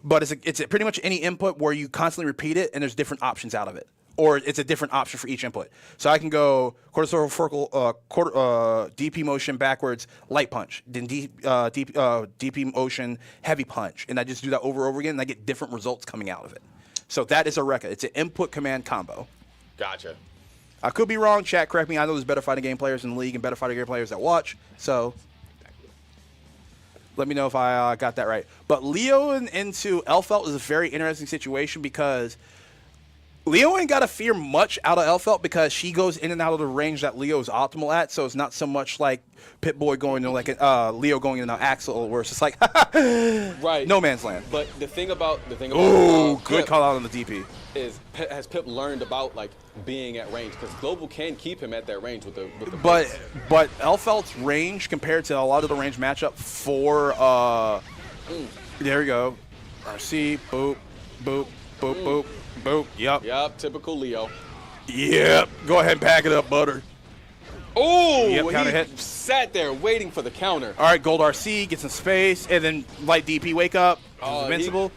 But it's pretty much any input where you constantly repeat it, and there's different options out of it. Or it's a different option for each input. So I can go quarter circle, DP motion backwards, light punch, then DP motion, heavy punch. And I just do that over and over again, and I get different results coming out of it. So that is a Rekka. It's an input command combo. Gotcha. I could be wrong. Chat, correct me. I know there's better fighting game players in the league and better fighting game players that watch. So let me know if I got that right. But Leo into Elfelt is a very interesting situation because Leo ain't got to fear much out of Elfelt because she goes in and out of the range that Leo is optimal at. So it's not so much like Pip-Boy going to like Leo going into Axel where it's just like Right. no man's land. But the thing about Ooh, good Pip call out on the DP. is has Pip learned about like being at range because Global can keep him at that range with the But blitz. Elfelt's range compared to a lot of the range matchup for there we go. RC, boop, boop, boop, boop, boop. Yep. Typical Leo. Yep. Go ahead and pack it up, butter. Oh, Yep, he counter hit. sat there waiting for the counter. All right, gold RC, get some space, and then light DP wake up. Invincible.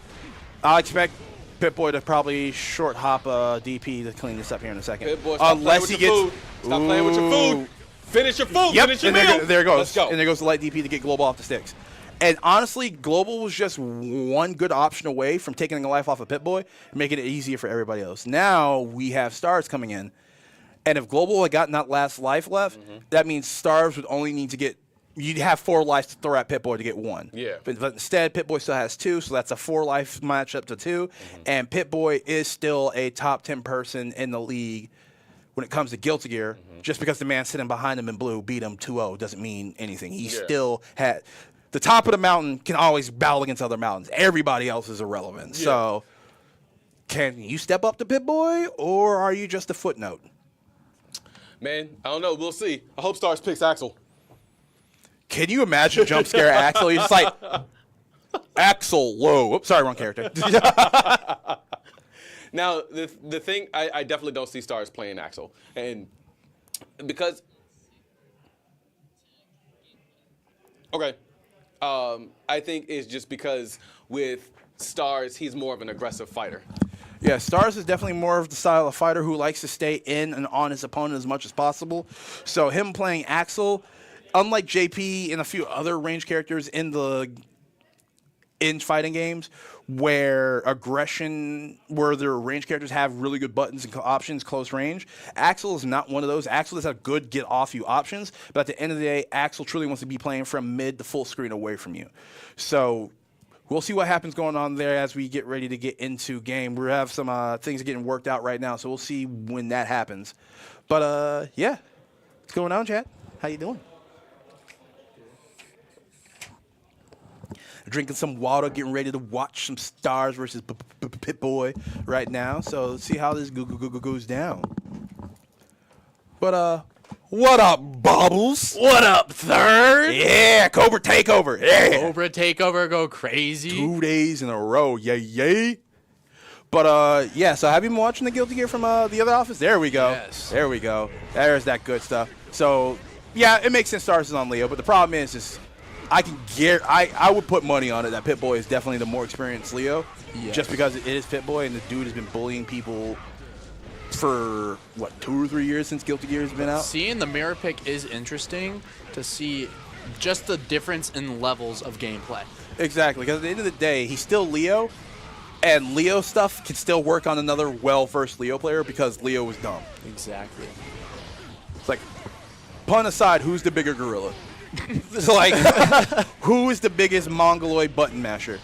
I expect Pip-Boy to probably short hop DP to clean this up here in a second. Pip-Boy, stop playing with your food. Stop playing with your food. Finish your food. Yep, Finish your and meal. there it goes. Let's go. And there goes the light DP to get global off the sticks. And honestly, Global was just one good option away from taking a life off of Pip-Boy and making it easier for everybody else. Now we have Stars coming in. And if Global had gotten that last life left, that means Stars would only need to get – you'd have 4 lives to throw at Pip-Boy to get 1. Yeah. But instead, Pip-Boy still has 2, so that's a 4-life matchup to 2. And Pip-Boy is still a top 10 person in the league when it comes to Guilty Gear. Just because the man sitting behind him in blue beat him 2-0 doesn't mean anything. He still had – the top of the mountain can always battle against other mountains. Everybody else is irrelevant. Yeah. So can you step up to Pip-Boy, or are you just a footnote? Man, I don't know. We'll see. I hope Stars picks Axel. Can you imagine jump scare Axel? He's just like, Axel, whoa. Oops, sorry, wrong character. Now, the thing, I definitely don't see Stars playing Axel. And because, okay, I think it's just because with Stars, he's more of an aggressive fighter. Yeah, Stars is definitely more of the style of fighter who likes to stay in and on his opponent as much as possible. So him playing Axel, unlike JP and a few other range characters in fighting games where their range characters have really good buttons and options close range, Axel is not one of those. Axel does have good get off you options, but at the end of the day, Axel truly wants to be playing from mid to full screen away from you. So we'll see what happens going on there as we get ready to get into game. We have some things getting worked out right now, so we'll see when that happens. But, yeah. What's going on, chat? How you doing? Drinking some water, getting ready to watch some Stars versus Pip-Boy right now. So let's see how this goes down. But, what up, Bobbles? What up, third? Yeah, Cobra Takeover. Yeah. Cobra Takeover go crazy. 2 days in a row. Yay. But, yeah, so have you been watching the Guilty Gear from the other office? There we go. Yes. There we go. There's that good stuff. So, yeah, it makes sense Stars is on Leo, but the problem is I would put money on it that Pip-Boy is definitely the more experienced Leo. Yes. Just because it is Pip-Boy and the dude has been bullying people for, 2 or 3 years since Guilty Gear has been out? Seeing the mirror pick is interesting to see just the difference in levels of gameplay. Exactly, because at the end of the day, he's still Leo, and Leo stuff can still work on another well-versed Leo player because Leo was dumb. Exactly. It's like, pun aside, who's the bigger gorilla? It's like, who is the biggest mongoloid button masher?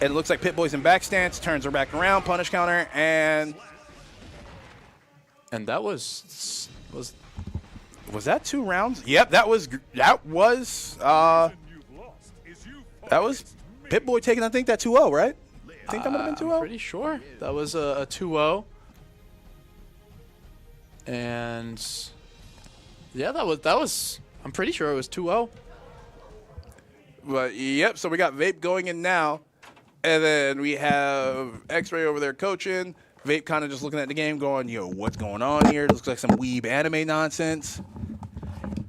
And it looks like Pip-Boy's in back stance, turns her back around, punish counter, and that was that 2 rounds? Yep, that was Pip-Boy taking, I think, that 2-0, right? I think that might have been 2-0. I'm pretty sure that was a 2-0. And yeah, that was I'm pretty sure it was 2-0. But yep, so we got Vape going in now, and then we have X-Ray over there coaching. Vape kind of just looking at the game going, yo, what's going on here? It looks like some weeb anime nonsense.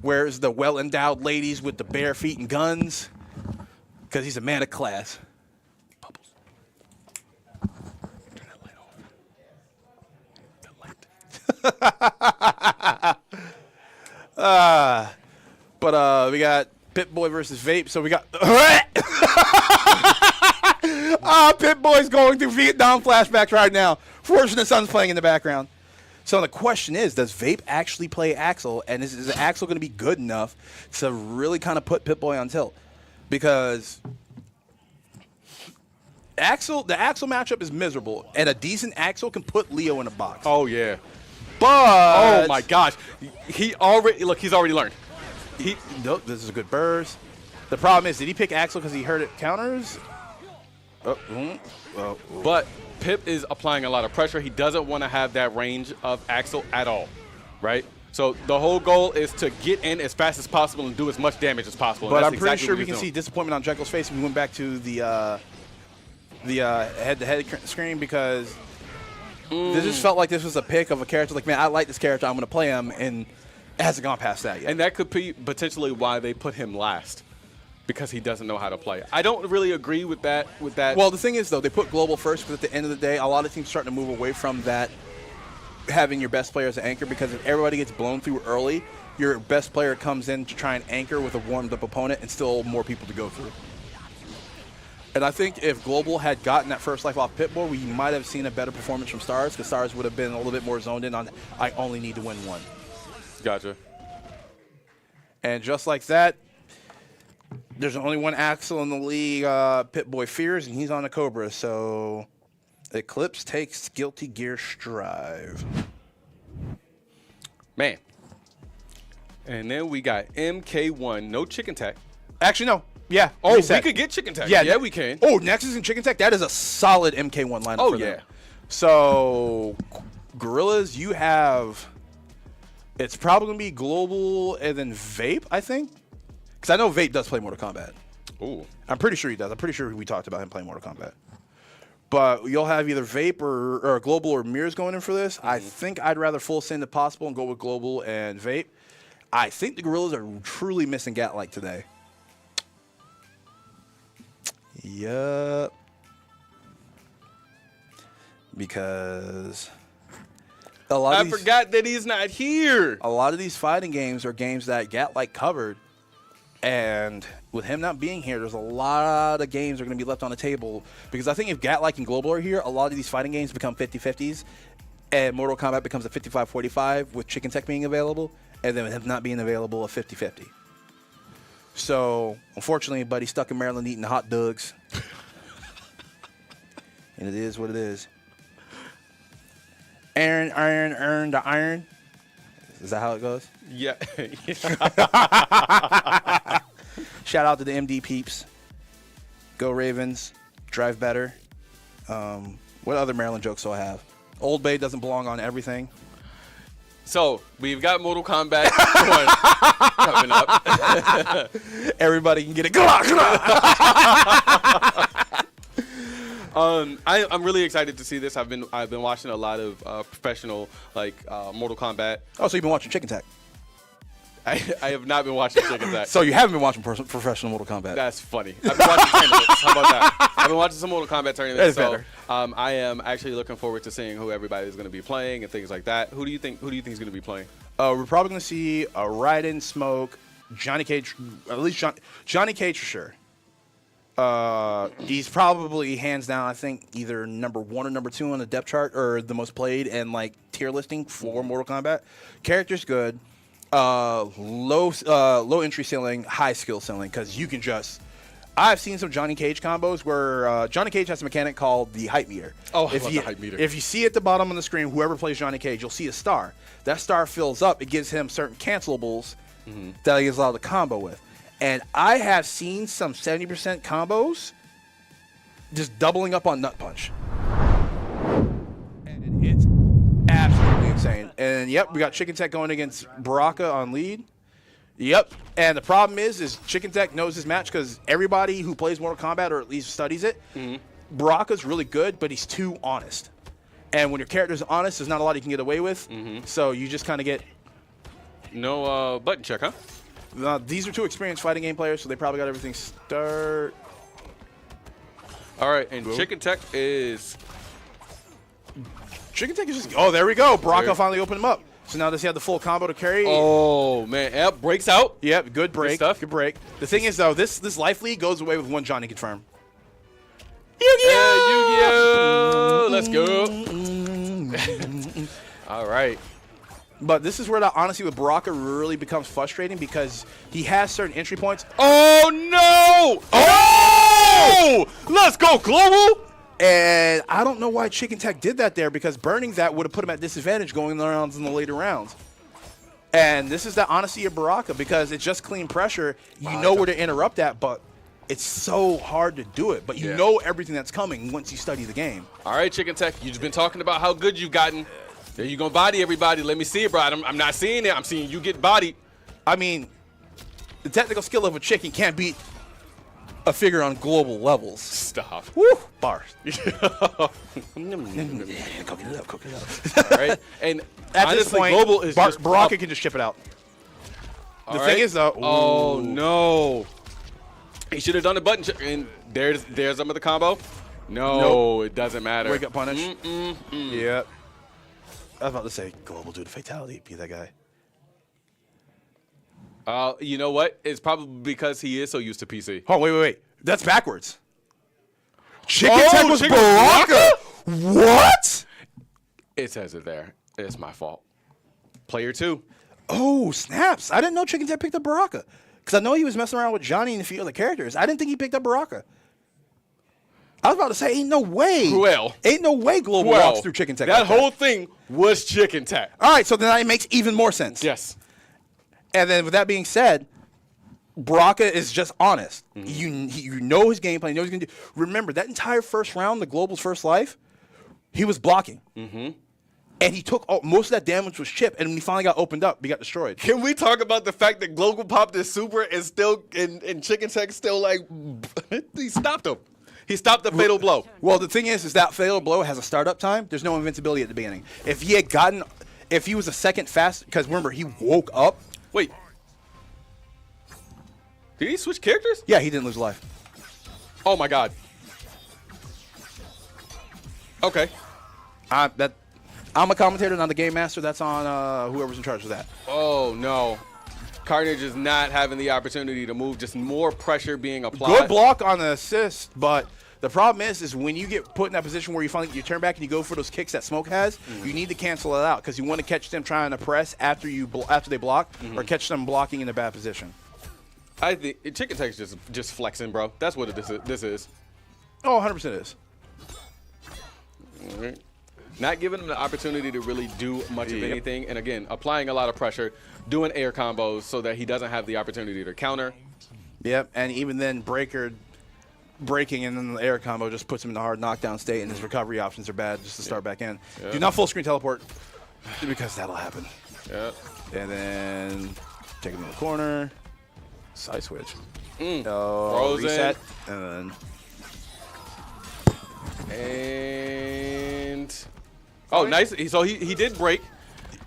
Where's the well-endowed ladies with the bare feet and guns? Because he's a man of class. Bubbles. Turn that light off. But we got Pip-Boy versus Vape. So we got Pip-Boy's going through Vietnam flashbacks right now. Fortunate Son's playing in the background. So the question is, does Vape actually play Axel? And is Axel going to be good enough to really kind of put Pip-Boy on tilt? Because the Axel matchup is miserable, and a decent Axel can put Leo in a box. Oh, yeah. But Oh, my gosh. He's already learned. Nope, this is a good burst. The problem is, did he pick Axel because he heard it counters? But Pip is applying a lot of pressure. He doesn't want to have that range of Axel at all, right? So the whole goal is to get in as fast as possible and do as much damage as possible. But and I'm that's pretty exactly sure what we he's can see doing. disappointment on Jekyll's face when we went back to the head-to-head screen because this just felt like this was a pick of a character. Like, man, I like this character. I'm going to play him, and it hasn't gone past that yet. And that could be potentially why they put him last, because he doesn't know how to play. I don't really agree with that. Well, the thing is, though, they put global first, but at the end of the day, a lot of teams are starting to move away from that, having your best player as an anchor, because if everybody gets blown through early, your best player comes in to try and anchor with a warmed-up opponent and still more people to go through. And I think if Global had gotten that first life off Pitbull, we might have seen a better performance from Stars, because Stars would have been a little bit more zoned in on, I only need to win one. Gotcha. And just like that, there's only one Axel in the league Pitboy fears, and he's on the Cobra. So Eclipse takes Guilty Gear Strive. Man. And then we got MK1, no chicken tack. Actually, no. Yeah. Oh, reset. we could get chicken tack. Yeah, Yeah, we can. Oh, Nexus and Chicken Tech, that is a solid MK1 lineup Oh, for yeah. them. So, Gorillaz, you have, it's probably going to be Global and then Vape, I think. Because I know Vape does play Mortal Kombat. Ooh. I'm pretty sure he does. I'm pretty sure we talked about him playing Mortal Kombat. But you'll have either Vape or Global or Mirrors going in for this. I think I'd rather full send if possible and go with Global and Vape. I think the Gorillaz are truly missing Gat-like today. Yup. Because a lot of I forgot that he's not here. a lot of these fighting games are games that Gat-like covered. And with him not being here, there's a lot of games that are going to be left on the table. Because I think if Gat-like and Global are here, a lot of these fighting games become 50-50s. And Mortal Kombat becomes a 55-45 with Chicken Tech being available. And then with him not being available, a 50-50. So, unfortunately, buddy's stuck in Maryland eating hot dogs. And it is what it is. Iron, earn the iron. Is that how it goes? Yeah. Shout out to the MD peeps. Go Ravens. Drive better. What other Maryland jokes do I have? Old Bay doesn't belong on everything. So, we've got Mortal Kombat 1 coming up. Everybody can get it. I'm really excited to see this. I've been watching a lot of professional Mortal Kombat. Oh, so you've been watching Chicken Tech. I have not been watching Chicken Tech. So you haven't been watching professional Mortal Kombat. That's funny. I've been watching tournaments. How about that? I've been watching some Mortal Kombat tournaments. That is better. I am actually looking forward to seeing who everybody is going to be playing and things like that. Who do you think is going to be playing? We're probably going to see a Raiden, Smoke, Johnny Cage, at least Johnny Cage for sure. He's probably hands down, I think, either number 1 or number 2 on the depth chart, or the most played and like tier listing for Mortal Kombat. Character's good. Low entry ceiling, high skill ceiling, because you can just. I've seen some Johnny Cage combos where Johnny Cage has a mechanic called the hype meter. Oh, I love the hype meter. If you see at the bottom of the screen, whoever plays Johnny Cage, you'll see a star. That star fills up. It gives him certain cancellables that he is allowed to combo with. And I have seen some 70% combos just doubling up on Nut Punch. And it's absolutely insane. And yep, we got Chicken Tech going against Baraka on lead. Yep. And the problem is Chicken Tech knows his match because everybody who plays Mortal Kombat, or at least studies it, Baraka's really good, but he's too honest. And when your character's honest, there's not a lot you can get away with. So you just kind of get... No button check, huh? These are 2 experienced fighting game players, so they probably got everything start. All right, and Chicken Tech is... Chicken Tech is just... Oh, there we go. Baraka finally opened him up. So now does he have the full combo to carry? Oh, man. Yep, breaks out. Yep, good break. Good stuff. Good break. The thing is, though, this life lead goes away with 1 Johnny confirmed. Yu-Gi-Oh! Let's go. All right. But this is where the honesty with Baraka really becomes frustrating because he has certain entry points. Oh, no! Oh! Let's go, Global! And I don't know why Chicken Tech did that there, because burning that would have put him at disadvantage going around in the later rounds. And this is the honesty of Baraka, because it's just clean pressure. You know where to interrupt that, but it's so hard to do it. But you know everything that's coming once you study the game. All right, Chicken Tech, you've just been talking about how good you've gotten. There you gonna body everybody. Let me see it, bro. I'm not seeing it. I'm seeing you get bodied. I mean, the technical skill of a chicken can't beat a figure on global levels. Stop. Woo! Bars. Cook it up. All right. And at honestly, this point, Global is just Baraka up. can just ship it out. The All thing right. is, though. Oh, no. He should have done a button check. And there's some of the combo. No, it doesn't matter. Wake up punish. Yep. I was about to say, Global do the fatality. Be that guy. You know what? It's probably because he is so used to PC. Oh, wait. That's backwards. Chicken Tech was Baraka? What? It says it there. It's my fault. Player 2. Oh, snaps. I didn't know Chicken Tech picked up Baraka. Because I know he was messing around with Johnny and a few other characters. I didn't think he picked up Baraka. I was about to say, ain't no way. Cruel. Ain't no way Global walks through Chicken Tech. That like whole thing was Chicken Tech. All right, so then that makes even more sense. Yes. And then with that being said, Baraka is just honest. You know his game plan. You know what he's going to do. Remember, that entire first round, the Global's first life, he was blocking. And he took most of that damage was chip. And when he finally got opened up, he got destroyed. Can we talk about the fact that Global popped his super and still, and Chicken Tech still like, he stopped him. He stopped the fatal blow. Well, the thing is that fatal blow has a startup time. There's no invincibility at the beginning. If he was a second fast, because remember, he woke up. Wait. Did he switch characters? Yeah, he didn't lose life. Oh my God. Okay. I'm a commentator, not the game master. That's on whoever's in charge of that. Oh no. Carnage is not having the opportunity to move, just more pressure being applied. Good block on the assist, but the problem is when you get put in that position where you finally you turn back and you go for those kicks that Smoke has, you need to cancel it out because you want to catch them trying to press after they block or catch them blocking in a bad position. I think Chicken Tech's just flexing, bro. That's what this is. Oh, 100% is. All right. Not giving him the opportunity to really do much of anything. And again, applying a lot of pressure, doing air combos so that he doesn't have the opportunity to counter. Yep, and even then breaking and then the air combo just puts him in the hard knockdown state and his recovery options are bad just to start back in. Yep. Do not full screen teleport because that'll happen. Yep. And then take him in the corner. Side switch. Frozen. Reset. And nice. So he did break,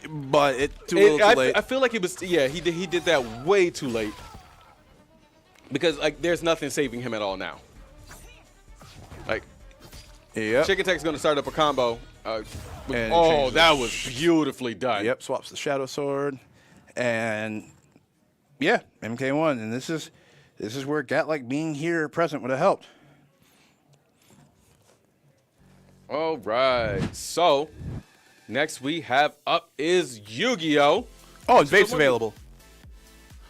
but too little too late. I feel like he did that way too late because like there's nothing saving him at all now. Like, Chicken Tech's gonna start up a combo. That was beautifully done. Yep, swaps the Shadow Sword, and yeah, MK1, and this is where Gatlight being here present would have helped. All right, so next we have up is Yu-Gi-Oh! Oh, and Vape's available.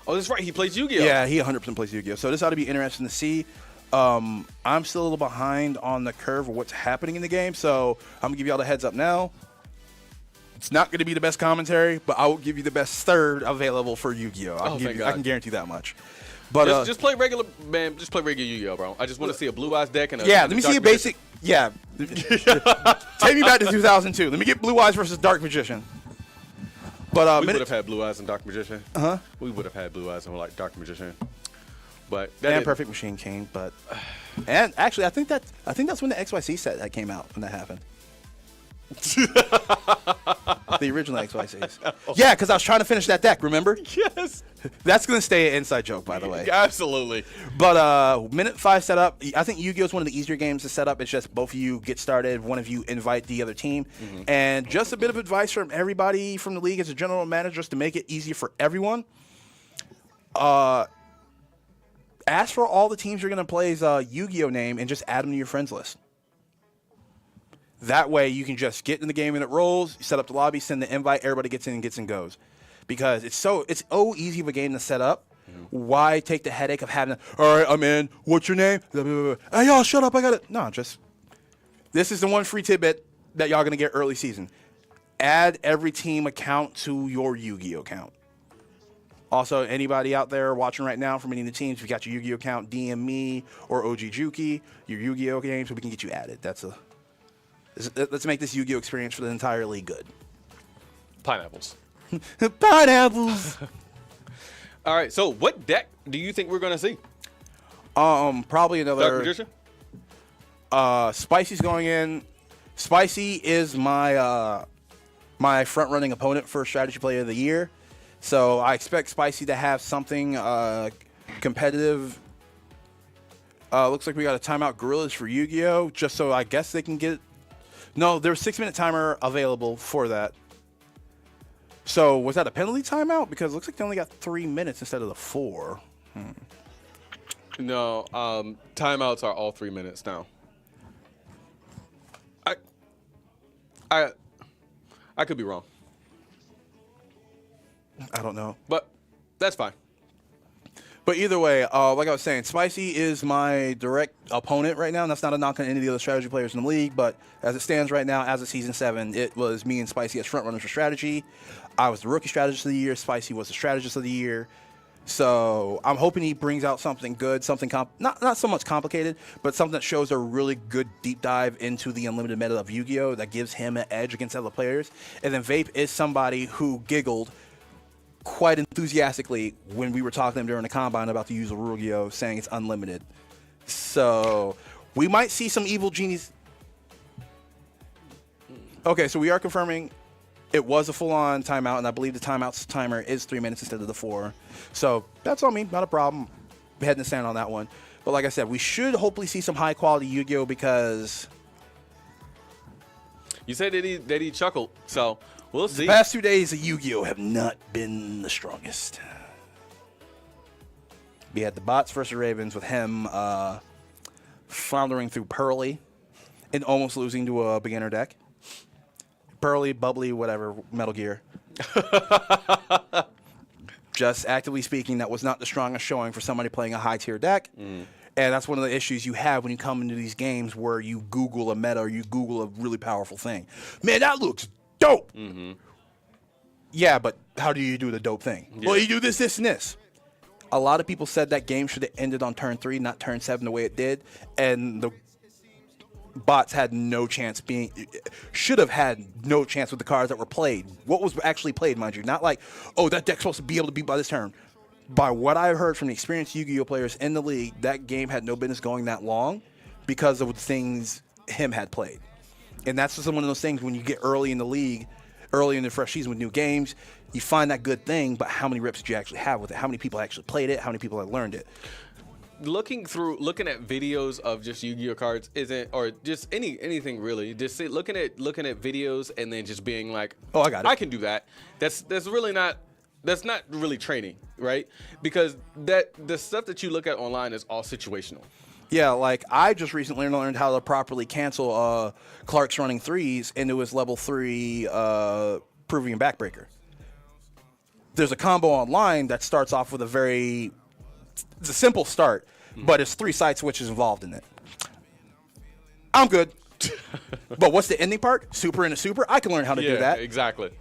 Oh, that's right, he plays Yu-Gi-Oh! Yeah, he 100% plays Yu-Gi-Oh! So this ought to be interesting to see. I'm still a little behind on the curve of what's happening in the game, so I'm going to give you all the heads up now. It's not going to be the best commentary, but I will give you the best third available for Yu-Gi-Oh! I can guarantee that much. But just play regular, man. Just play regular Yu-Gi-Oh, bro. I just want to see a Blue Eyes deck and let me see a basic. Yeah, take me back to 2002. Let me get Blue Eyes versus Dark Magician. But we would have had Blue Eyes and Dark Magician. We would have had Blue Eyes and like Dark Magician. But and Perfect Machine King. But and actually, I think that's when the XYC set that came out when that happened. The original XYCs. Yeah, because I was trying to finish that deck, remember? Yes. That's going to stay an inside joke, by the way. Absolutely. But minute 5 setup, I think Yu-Gi-Oh! Is one of the easier games to set up. It's just both of you get started, one of you invite the other team. And just a bit of advice from everybody from the league as a general manager just to make it easy for everyone. Ask for all the teams you're going to play's Yu-Gi-Oh! Name and just add them to your friends list. That way you can just get in the game and it rolls, you set up the lobby, send the invite, everybody gets in and goes. Because it's so easy of a game to set up. Why take the headache of having all right, I'm in, what's your name? Blah, blah, blah. Hey, y'all, shut up, I got it. No, this is the one free tidbit that y'all going to get early season. Add every team account to your Yu-Gi-Oh! Account. Also, anybody out there watching right now from any of the teams, if you got your Yu-Gi-Oh! Account, DM me or OG Juki, your Yu-Gi-Oh! Game, so we can get you added. Let's make this Yu-Gi-Oh! Experience for the entire league good. Pineapples. Pineapples. All right, so what deck do you think we're going to see? Probably another Dark Magician? Spicy's going in. Spicy is my my front-running opponent for Strategy Player of the Year. So I expect Spicy to have something competitive. Looks like we got a timeout Gorillaz for Yu-Gi-Oh! Just so I guess they can get. No, there's a 6-minute timer available for that. So was that a penalty timeout? Because it looks like they only got 3 minutes instead of the 4. No, timeouts are all 3 minutes now. I could be wrong, I don't know. but that's fine. But either way, like I was saying, Spicy is my direct opponent right now. And that's not a knock on any of the other strategy players in the league. But as it stands right now, as of Season 7, it was me and Spicy as front runners for strategy. I was the rookie strategist of the year. Spicy was the strategist of the year. So I'm hoping he brings out something good, something not so much complicated, but something that shows a really good deep dive into the unlimited meta of Yu-Gi-Oh! That gives him an edge against other players. And then Vape is somebody who giggled quite enthusiastically when we were talking to him during the combine about the use of Yu-Gi-Oh, saying it's unlimited. So we might see some evil genies. Okay, so we are confirming it was a full-on timeout, and I believe the timeout timer is 3 minutes instead of the 4. So that's on me, not a problem. Head in the sand on that one. But like I said, we should hopefully see some high-quality Yu-Gi-Oh because You said that he chuckled, so we'll see. the past 2 days of Yu-Gi-Oh have not been the strongest. We had the bots versus Ravens with him floundering through Pearly and almost losing to a beginner deck. Pearly, Bubbly, whatever, Metal Gear. Just actively speaking, that was not the strongest showing for somebody playing a high-tier deck. And that's one of the issues you have when you come into these games where you Google a meta or you Google a really powerful thing. Man, that looks dope. Yeah, but how do you do the dope thing? Yeah. Well, you do this, and this. A lot of people said that game should have ended on turn 3, not turn 7 the way it did. And the bots had no chance should have had no chance with the cards that were played. What was actually played, mind you. Not like, oh, that deck's supposed to be able to beat by this turn. By what I've heard from the experienced Yu-Gi-Oh players in the league, that game had no business going that long because of the things him had played. And that's just one of those things when you get early in the league, early in the fresh season with new games, you find that good thing, but how many reps did you actually have with it? How many people actually played it? How many people have learned it? Looking at videos of just Yu-Gi-Oh cards isn't, or just anything really. Just looking at videos and then just being like, oh, I got it. I can do that. That's not really training, right? Because the stuff that you look at online is all situational. Yeah, like I just recently learned how to properly cancel Clark's running 3s into his level 3 Peruvian Backbreaker. There's a combo online that starts off with it's a simple start, but it's 3 side switches involved in it. I'm good. But what's the ending part? Super into super? I can learn how to do that. Exactly.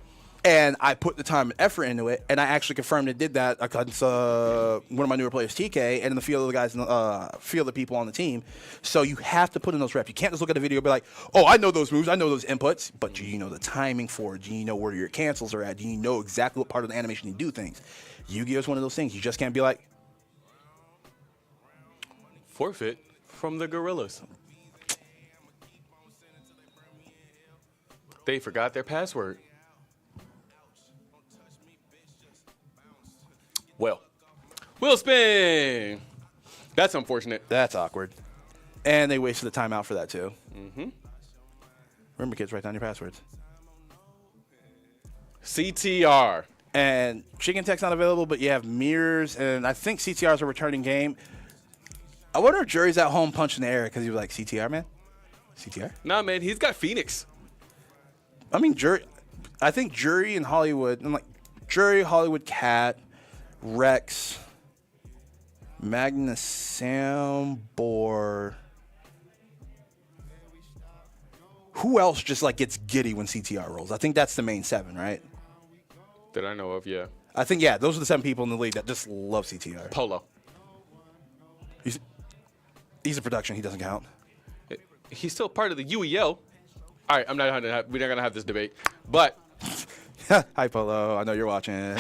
And I put the time and effort into it, and I actually confirmed it did that against one of my newer players, TK, and the few other guys, few other people on the team. So you have to put in those reps. You can't just look at a video and be like, oh, I know those moves, I know those inputs, but do you know the timing for it? Do you know where your cancels are at? Do you know exactly what part of the animation you do things? Yu-Gi-Oh is one of those things. You just can't be like, Forfeit from the Gorillaz. They forgot their password. Well, wheel spin. That's unfortunate. that's awkward. And they wasted the timeout for that, too. Remember, kids, write down your passwords. CTR. And Chicken Tech's not available, but you have Mirrors, and I think CTR is a returning game. I wonder if Jury's at home punching the air because he was like, CTR, man? CTR? Nah, man, he's got Phoenix. I mean, I think Jury and Hollywood, I'm like, Jury, Hollywood, Cat, Rex, Magnus, Sambor. Who else just like gets giddy when CTR rolls? I think that's the main 7, right? That I know of, yeah. I think, yeah, those are the 7 people in the league that just love CTR. Polo. He's a production. He doesn't count. He's still part of the UEO. All right, we're not gonna have this debate, but Hi, Polo. I know you're watching.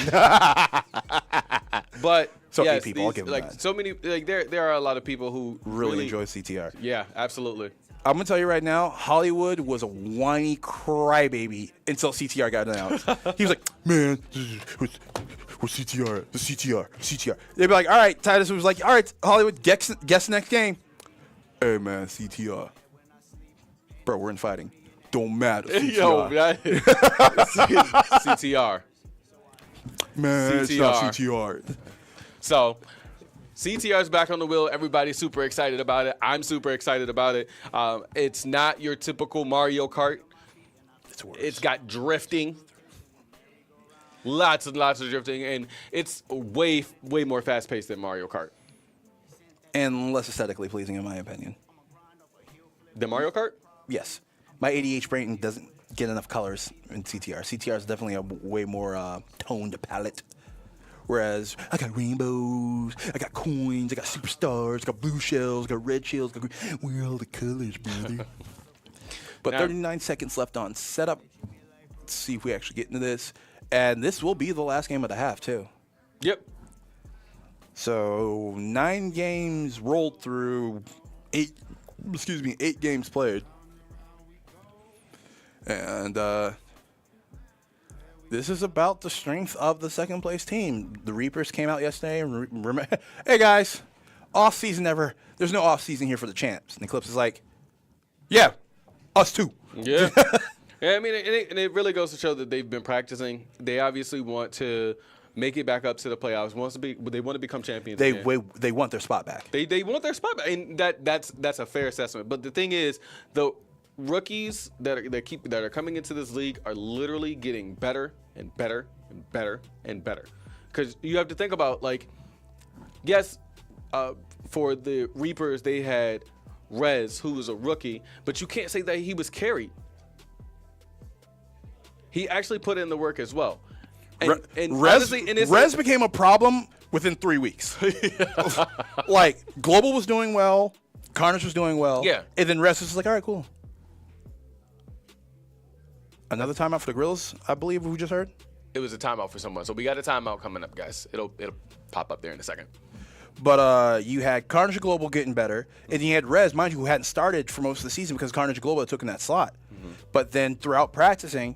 but So yes, people, I'll give him that. so many there are a lot of people who Really enjoy CTR. Yeah, absolutely. I'm going to tell you right now, Hollywood was a whiny crybaby until CTR got announced. He was like, man, what's CTR? The CTR. They'd be like, all right, Titus was like, all right, Hollywood, guess the next game. Hey, man, CTR. Bro, we're in fighting. Don't matter, CTR. Yo, CTR. Man, it's not CTR. So, CTR's back on the wheel. Everybody's super excited about it. I'm super excited about it. It's not your typical Mario Kart. towards. It's got drifting. Lots and lots of drifting, and it's way more fast-paced than Mario Kart. And less aesthetically pleasing, in my opinion. Than Mario Kart? Yes. My ADH brain doesn't get enough colors in CTR. CTR is definitely a way more toned palette. Whereas I got rainbows, I got coins, I got superstars, I got blue shells, I got red shells, I got green. Where are all the colors, brother? But Now, 39 seconds left on setup. Let's see if we actually get into this. And this will be the last game of the half, too. Yep. So 9 games rolled through, 8 games played. And this is about the strength of the second place team. The Reapers came out yesterday and hey guys, off season never. There's no off season here for the champs. And Eclipse is like, yeah, us too. Yeah. Yeah, I mean, and it really goes to show that they've been practicing. They obviously want to make it back up to the playoffs. They want to become champions. They again. they want their spot back. They want their spot back, and that's a fair assessment. But the thing is, the rookies that are coming into this league are literally getting better and better and better and better. Because you have to think about, like, yes, for the Reapers they had Rez, who was a rookie, but you can't say that he was carried. He actually put in the work as well. And Rez became a problem within 3 weeks. Like, Global was doing well, Carnage was doing well, yeah, and then Rez was like, all right, cool. Another timeout for the Gorillaz, I believe we just heard. It was a timeout for someone, so we got a timeout coming up, guys. It'll pop up there in a second. But you had Carnage and Global getting better, and you had Rez, mind you, who hadn't started for most of the season because Carnage and Global took in that slot. Mm-hmm. But then throughout practicing,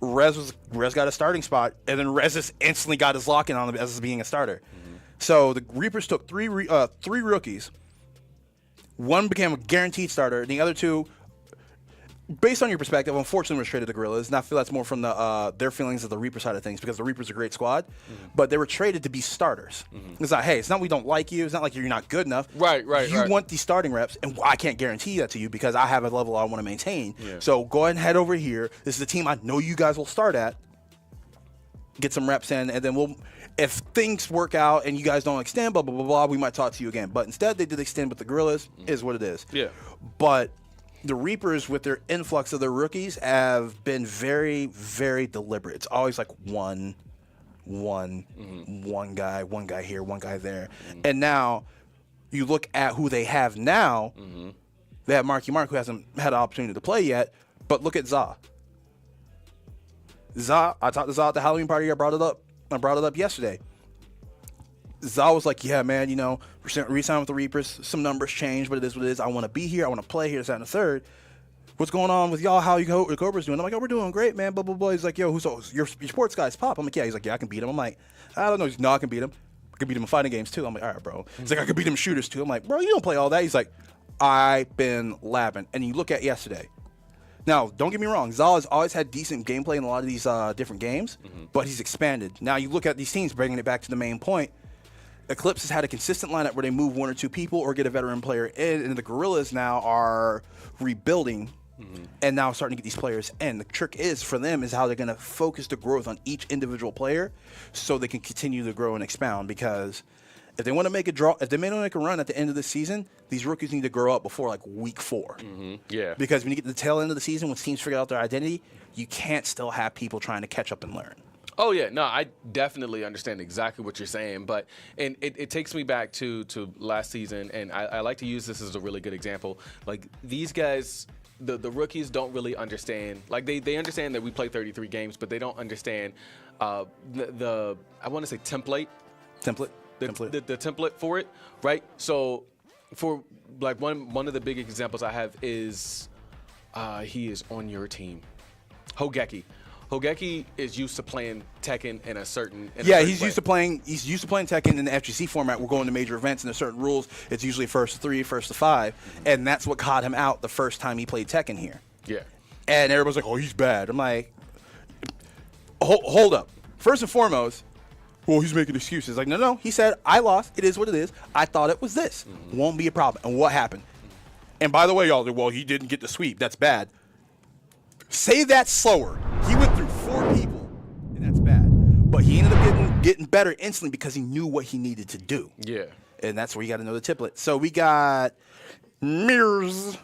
Rez got a starting spot, and then Rez just instantly got his lock-in on him as being a starter. Mm-hmm. So the Reapers took three rookies. One became a guaranteed starter, and the other two, based on your perspective, unfortunately was traded to Gorillaz, and I feel that's more from their feelings of the Reaper side of things, because the Reaper's a great squad, but they were traded to be starters. It's like, hey, it's not we don't like you, it's not like you're not good enough. Right. You want these starting reps, and I can't guarantee that to you because I have a level I want to maintain. Yeah. So go ahead and head over here. This is the team I know you guys will start at. Get some reps in, and then if things work out and you guys don't extend, blah, blah, blah, blah, we might talk to you again. But instead, they did extend with the Gorillaz, is what it is. Yeah. But the Reapers, with their influx of their rookies, have been very, very deliberate. It's always like one guy here, one guy there. And now you look at who they have now. They have Marky Mark, who hasn't had an opportunity to play yet, but look at Za. I talked to Za at the Halloween party. I brought it up yesterday. Za was like, yeah, man, re-sign with the Reapers. Some numbers change, but it is what it is. I want to be here. I want to play here, this, that, and the third. What's going on with y'all? How the Cobra's doing? I'm like, oh, we're doing great, man, blah, blah, blah. He's like, yo, who's your sports guy's Pop? I'm like, yeah. He's like, yeah, I can beat him. I'm like, I don't know. He's like, no, I can beat him. I can beat him in fighting games, too. I'm like, all right, bro. He's like, I can beat him in shooters, too. I'm like, bro, you don't play all that. He's like, I've been labbing. And you look at yesterday. Now, don't get me wrong. Zal has always had decent gameplay in a lot of these different games, but he's expanded. Now, you look at these teams, bringing it back to the main point. Eclipse has had a consistent lineup where they move one or two people or get a veteran player in, and the Gorillaz now are rebuilding and now starting to get these players in. The trick is for them is how they're going to focus the growth on each individual player so they can continue to grow and expound, because if they want to make a draw, if they want to make a run at the end of the season, these rookies need to grow up before like week 4. Yeah. Because when you get to the tail end of the season, when teams figure out their identity, you can't still have people trying to catch up and learn. Oh, yeah. No, I definitely understand exactly what you're saying. But and it takes me back to last season, and I like to use this as a really good example. Like, these guys, the rookies don't really understand. Like, they understand that we play 33 games, but they don't understand the I want to say template. The template for it, right? So for, like, one of the big examples I have is he is on your team, Hogeki. Hogeki is used to playing Tekken in a certain he's used to playing Tekken in the FGC format. We're going to major events and there's certain rules. It's usually first to 3, first to 5, and that's what caught him out the first time he played Tekken here. Yeah. And everybody's like, "Oh, he's bad." I'm like, hold up. First and foremost, well, he's making excuses. Like, no. He said, I lost. It is what it is. I thought it was this. Won't be a problem. And what happened? And by the way, y'all, well, he didn't get the sweep. That's bad. Say that slower. He went through 4 people, and that's bad. But he ended up getting better instantly because he knew what he needed to do. Yeah. And that's where you got to know the template. So we got Mirrors,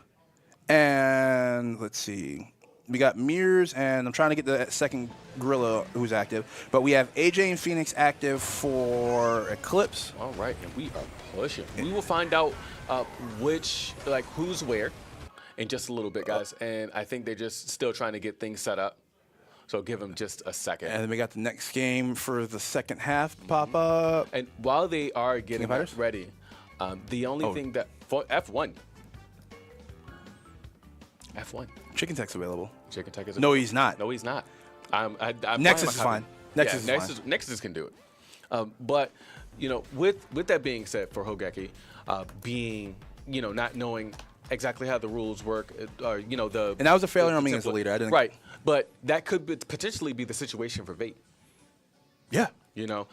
and let's see. We got Mirrors, and I'm trying to get the second Gorilla who's active. But we have AJ and Phoenix active for Eclipse. All right, and we are pushing. We will find out who's where in just a little bit, guys. And I think they're just still trying to get things set up. So give them just a second. And then we got the next game for the second half pop up. And while they are getting that ready, the only thing that for F1. Chicken Tech's available. Chicken Tech is No, he's not. No, he's not. Nexus is fine. Nexus can do it. But with that being said, for Hogeki, being not knowing exactly how the rules work, or the and that was a failure on me as a leader. I didn't. Right, but that could potentially be the situation for Vape. Yeah.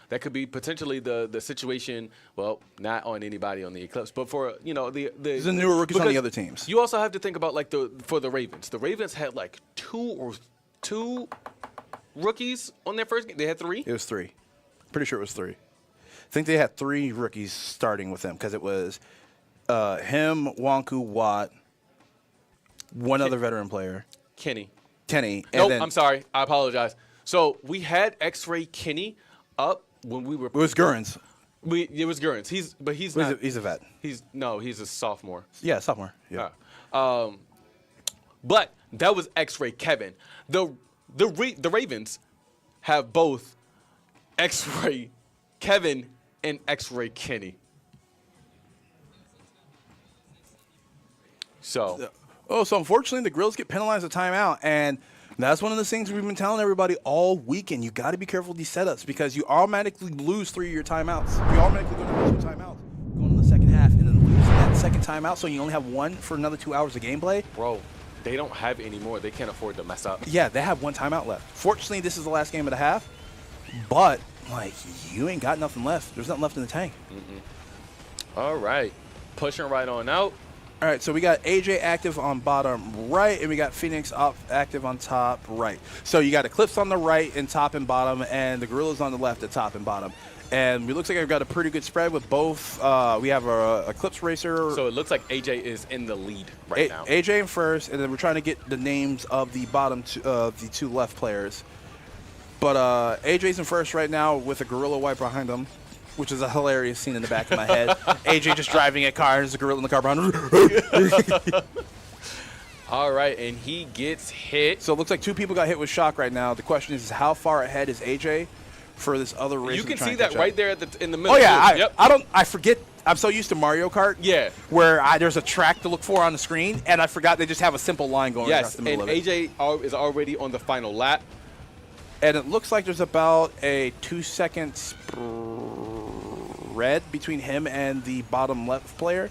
That could be potentially the situation. Well, not on anybody on the Eclipse, but for there's the newer rookies on the other teams. You also have to think about for the Ravens. The Ravens had two rookies on their first game. They had 3. It was 3. Pretty sure it was 3. I think they had 3 rookies starting with them because it was him, Wonku, Watt, one other veteran player, Kenny. Nope, I'm sorry. I apologize. So we had X-Ray Kenny up when we were. It was Gurns. It was Gurns. He's not. He's a vet. He's a sophomore. Yeah, sophomore. Yeah. But that was X-Ray Kevin. The Ravens have both X-Ray Kevin and X-Ray Kenny. So unfortunately, the Grills get penalized a timeout, and that's one of the things we've been telling everybody all weekend. You got to be careful with these setups because you automatically lose 3 of your timeouts. You automatically go to 2 timeouts going in the second half, and then losing that second timeout, so you only have 1 for another 2 hours of gameplay. Bro, they don't have any more. They can't afford to mess up. Yeah, they have 1 timeout left. Fortunately, this is the last game of the half, but you ain't got nothing left. There's nothing left in the tank. All right, pushing right on out. All right, so we got AJ active on bottom right, and we got Phoenix active on top right. So you got Eclipse on the right and top and bottom, and the Gorillaz on the left at top and bottom. And it looks like I've got a pretty good spread with both. We have our Eclipse Racer. So it looks like AJ is in the lead right now. AJ in first, and then we're trying to get the names of the bottom the 2 left players. But AJ's in first right now with a Gorilla Wipe behind him, which is a hilarious scene in the back of my head. AJ just driving a car, and there's a Gorilla in the car behind him. All right, and he gets hit. So it looks like 2 people got hit with shock right now. The question is how far ahead is AJ for this other race? You can see that right there in the middle. Oh, yeah. I forget. I'm so used to Mario Kart. Yeah. Where there's a track to look for on the screen, and I forgot they just have a simple line going across the middle of it. Yes, and AJ is already on the final lap. And it looks like there's about a 2-second spread between him and the bottom left player.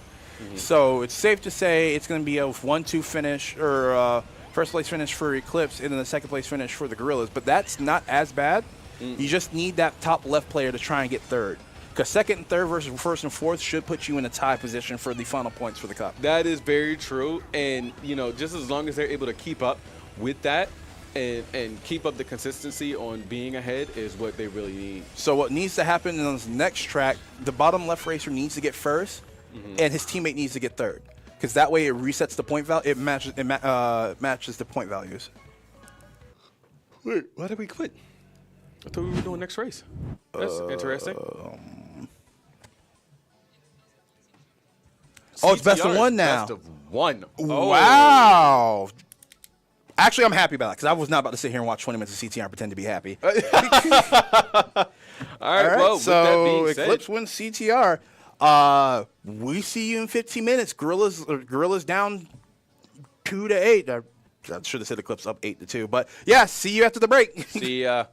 So it's safe to say it's going to be a 1-2 finish, or first place finish for Eclipse, and then the second place finish for the Gorillaz. But that's not as bad. You just need that top left player to try and get third. Because second and third versus first and fourth should put you in a tie position for the final points for the cup. That is very true. And, just as long as they're able to keep up with that, and keep up the consistency on being ahead is what they really need. So what needs to happen in this next track, the bottom left racer needs to get first, and his teammate needs to get third. Because that way it resets the point value. It matches the point values. Wait, why did we quit? I thought we were doing next race. That's interesting. It's best of 1 now. Best of 1. Oh. Wow. Actually, I'm happy about that because I was not about to sit here and watch 20 minutes of CTR and pretend to be happy. All right, well, so with that being Eclipse said, wins CTR. We see you in 15 minutes. Gorillaz down 2-8. I should have said Eclipse up 8-2. But, yeah, see you after the break. See ya.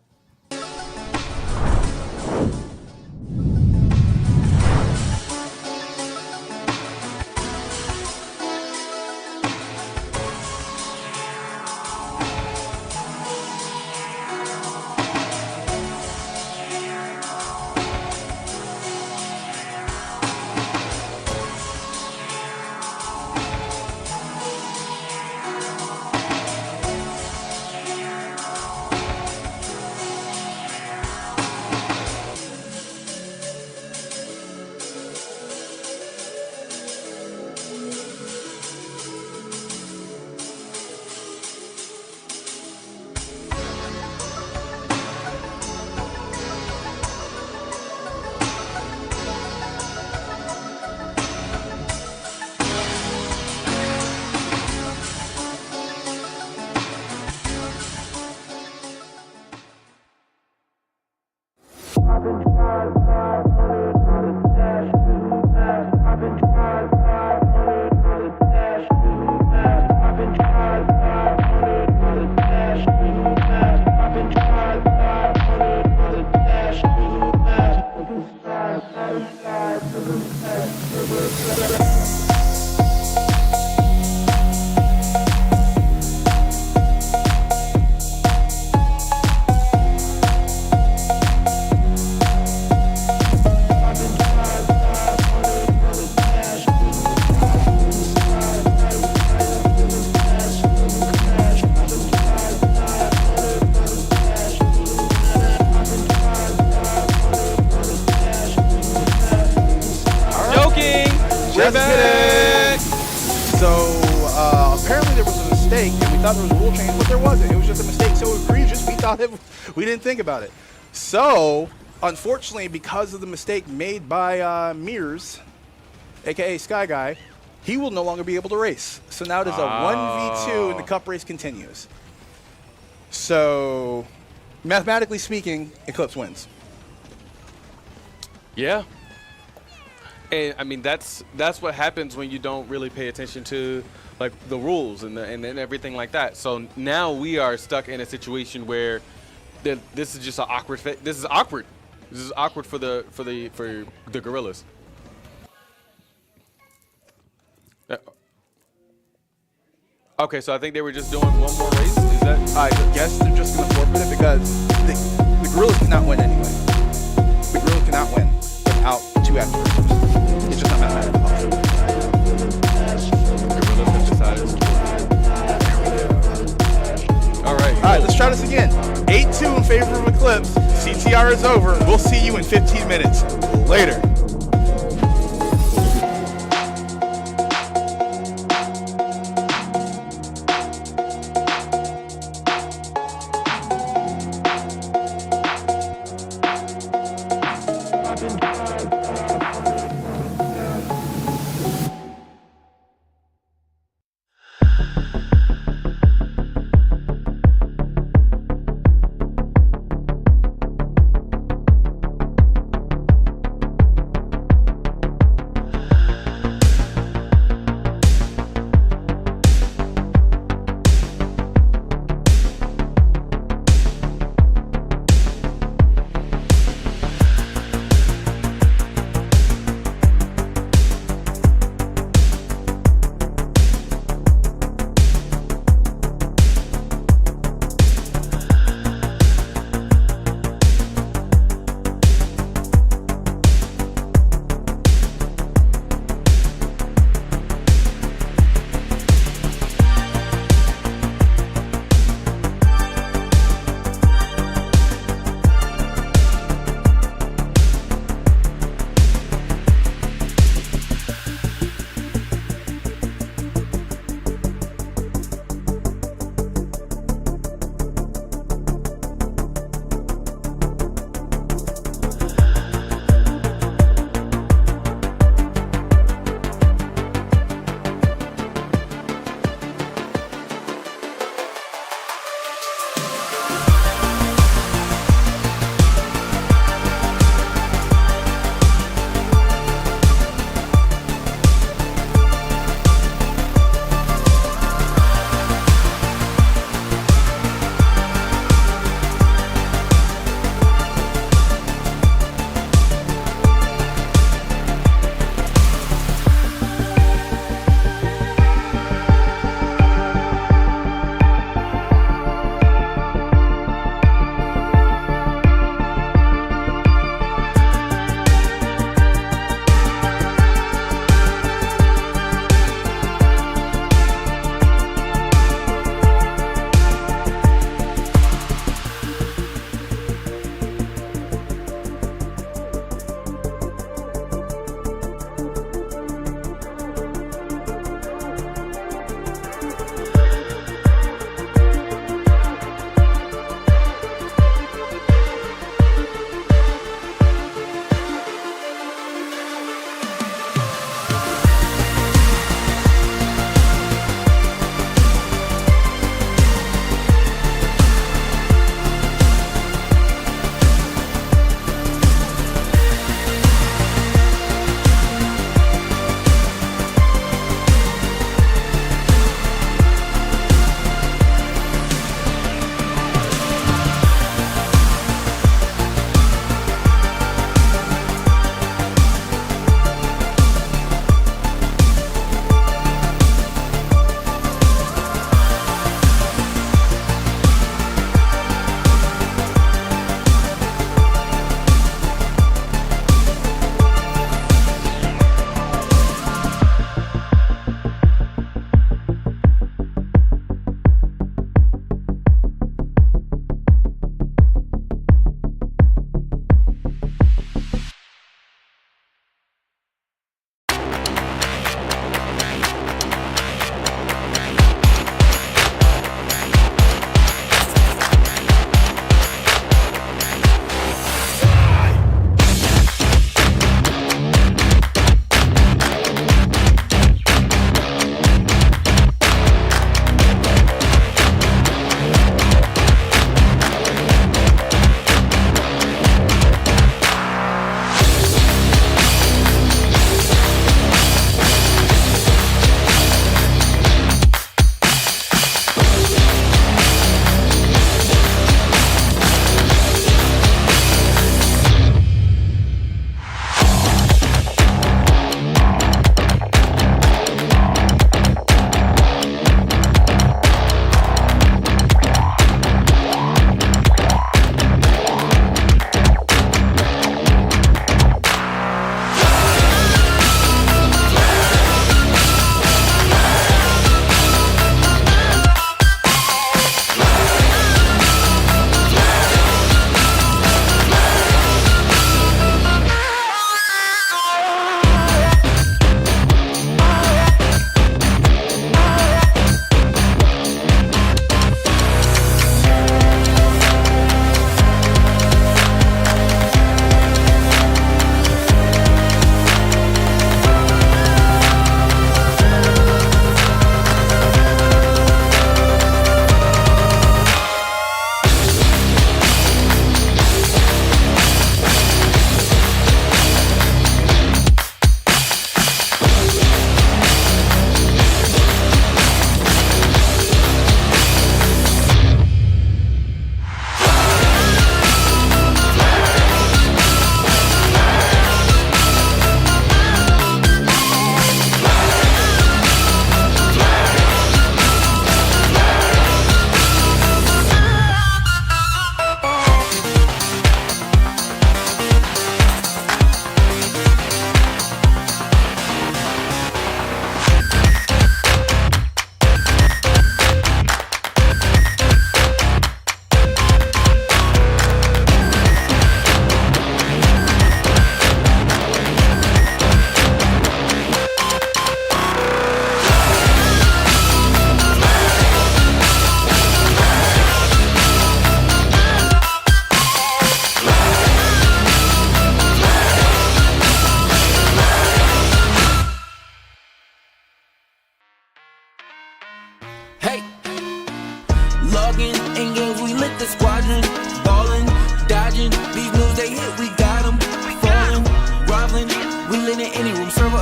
We're back. So apparently there was a mistake, and we thought there was a rule change, but there wasn't. It was just a mistake so egregious we didn't think about it. So unfortunately, because of the mistake made by Mears, aka Sky Guy, he will no longer be able to race. So now it is a 1v2, and the cup race continues. So mathematically speaking, Eclipse wins. Yeah. And I mean that's what happens when you don't really pay attention to like the rules and everything like that. So now we are stuck in a situation where this is just an awkward fit. This is awkward. This is awkward for the Gorillaz. Okay, so I think they were just doing one more race. Is that? I guess they're just going to forfeit it because the Gorillaz cannot win anyway. The Gorillaz cannot win without two active racers. It's just not mathematically possible. Gorillaz have decided. All right, let's try this again. 8-2 in favor of Eclipse. CTR is over. We'll see you in 15 minutes. Later.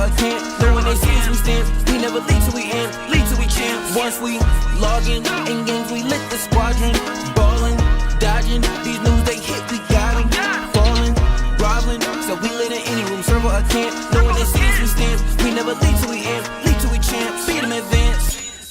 I can't. Know when they see us, we stand. We never lead till we end, lead till we champ. Once we log in games, we lit the squadron. Ballin', dodging, these news they hit, we got 'em. Fallin', groveling, so we lit in any room. Server I can't. Know when they see us, we stand. We never lead till we end, lead till we champ. Beat 'em advance.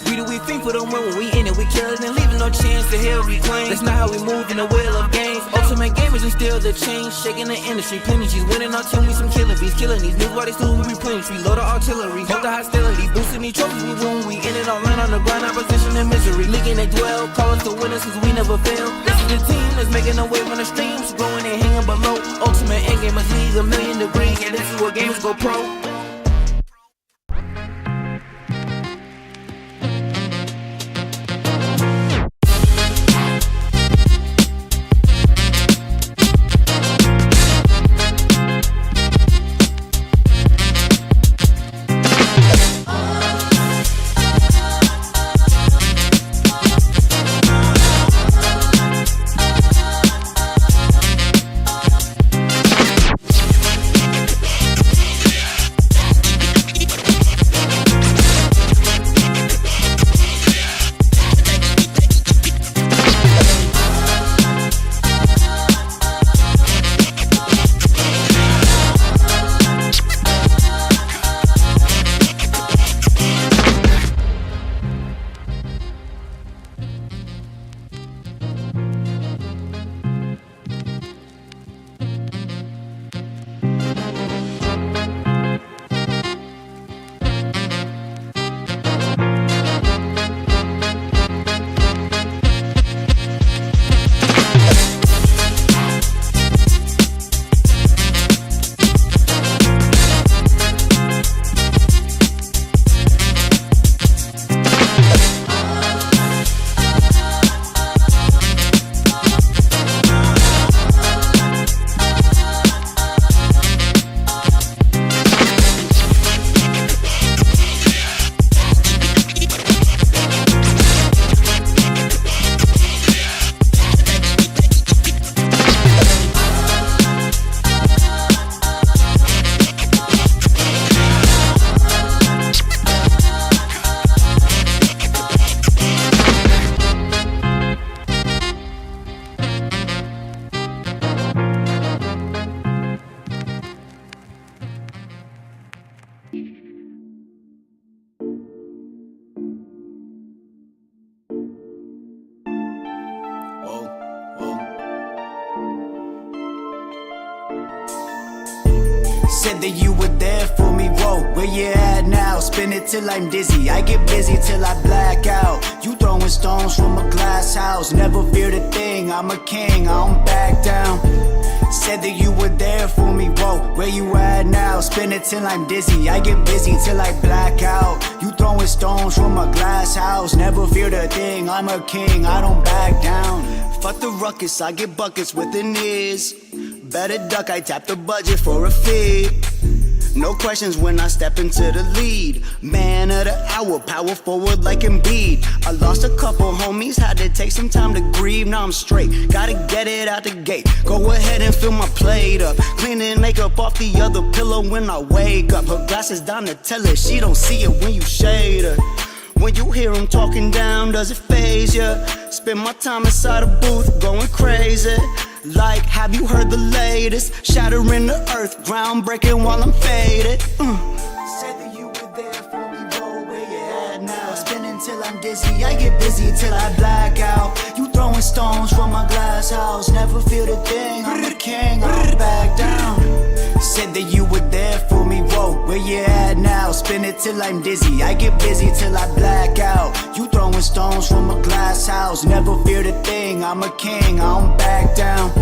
We do we think for them when we in it, we kill it and leaving no chance to hell reclaim. That's not how we move in the wheel of games. Ultimate gamers and still the change, shaking the industry. Plenty she's winning our team, we some killing bees, killing these niggas while they still we replenish. We load the artillery, hold the hostility, boosting these trophies we win. We in it all land on the grind, opposition and misery. Leaking they dwell, call us the winners cause we never fail. This is the team that's making a wave on the streams, growing and hanging below. Ultimate end gamers league 1,000,000 degrees, and this is where gamers go pro. Said that you were there for me, whoa, where you at now? Spin it till I'm dizzy, I get busy till I black out. You throwing stones from a glass house, never feared a thing, I'm a king, I don't back down. Said that you were there for me, whoa, where you at now? Spin it till I'm dizzy, I get busy till I black out. You throwing stones from a glass house, never feared a thing, I'm a king, I don't back down. Fuck the ruckus, I get buckets with an ears. Better duck, I tap the budget for a fee. No questions when I step into the lead. Man of the hour, power forward like Embiid. I lost a couple homies, had to take some time to grieve. Now I'm straight, gotta get it out the gate. Go ahead and fill my plate up. Cleaning makeup off the other pillow when I wake up. Her glasses down to tell her she don't see it when you shade her. When you hear him talking down, does it faze ya? Spend my time inside a booth going crazy. Like, have you heard the latest? Shattering the earth, groundbreaking while I'm faded. Said that you were there for me, bro, where you at now? Spinning till I'm dizzy, I get busy till I black out. You throwing stones from my glass house, never feel the thing, I'm a king, I don't back down. Said that you were there for me, whoa, where you at now? Spin it till I'm dizzy, I get busy till I black out. You throwing stones from a glass house, never feared a thing, I'm a king, I don't back down.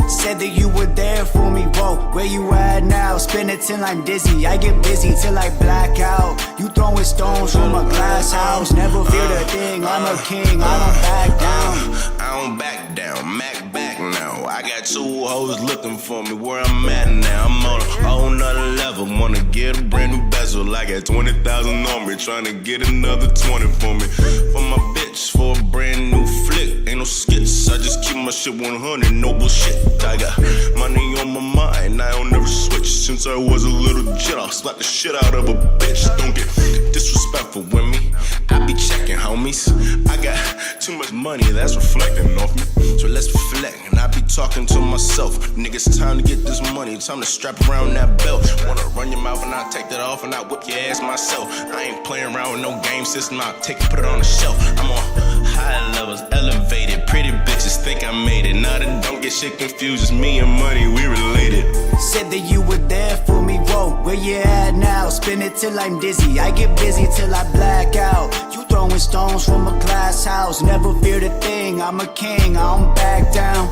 Said that you were there for me, whoa, where you at now? Spin it till I'm dizzy, I get busy till I black out. You throwing stones from a glass house, never feared a thing, I'm a king, I don't back down. I don't back down, Mac back now. I got two hoes looking for me where I'm at now. I'm on a whole nother level, wanna get a brand new bezel. I got 20,000 on me, trying to get another 20 for me. For my bitch, for a brand new flick. Ain't no skits, I just keep my shit 100, no bullshit. I got money on my mind, I don't never switch. Since since I was a little jit. I'll slap the shit out of a bitch. Don't get disrespectful with me. I be checking, homies. I got too much money that's reflecting off me. So let's reflect, and I be talking to myself. Niggas, time to get this money. Time to strap around that belt. Wanna run your mouth and I take that off and I whip your ass myself. I ain't playing around with no game system. I take it, put it on the shelf. I'm on high levels, elevated. Pretty bitches think I made it. Now that don't get shit confused. It's me and money, we related. Said that you were there for me, whoa, where you at now? Spin it till I'm dizzy, I get busy till I black out. You throwing stones from a glass house, never feared a thing, I'm a king, I don't back down.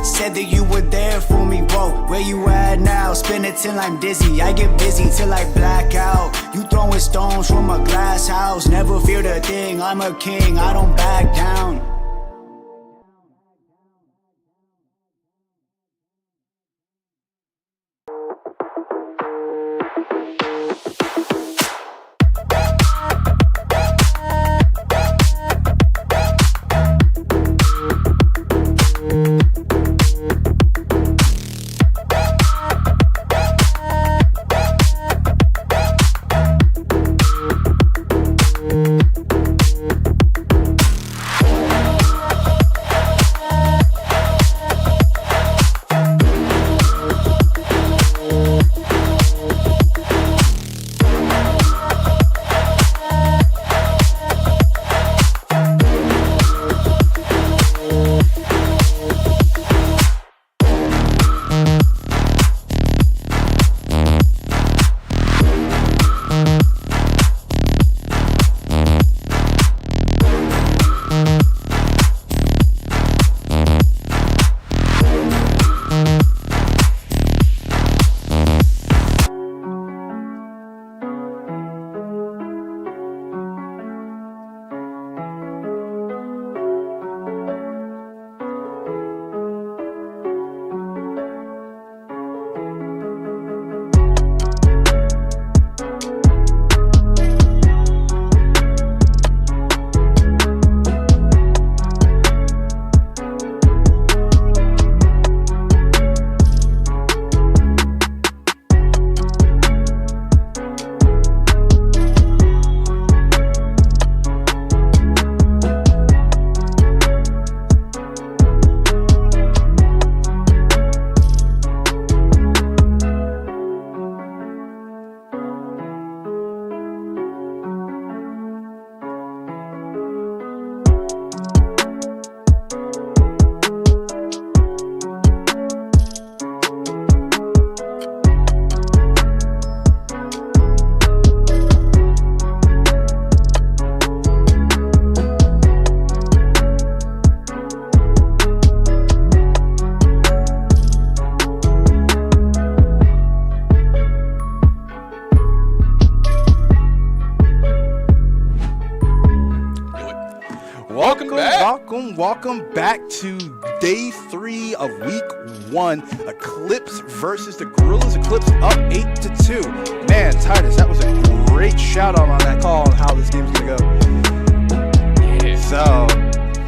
Said that you were there for me, whoa, where you at now? Spin it till I'm dizzy, I get busy till I black out. You throwing stones from a glass house, never feared a thing, I'm a king, I don't back down. Welcome back to day 3 of week 1. Eclipse versus the Gorillaz. Eclipse up 8-2. Man, Titus, that was a great shout out on that call on how this game's gonna go. Yeah. So,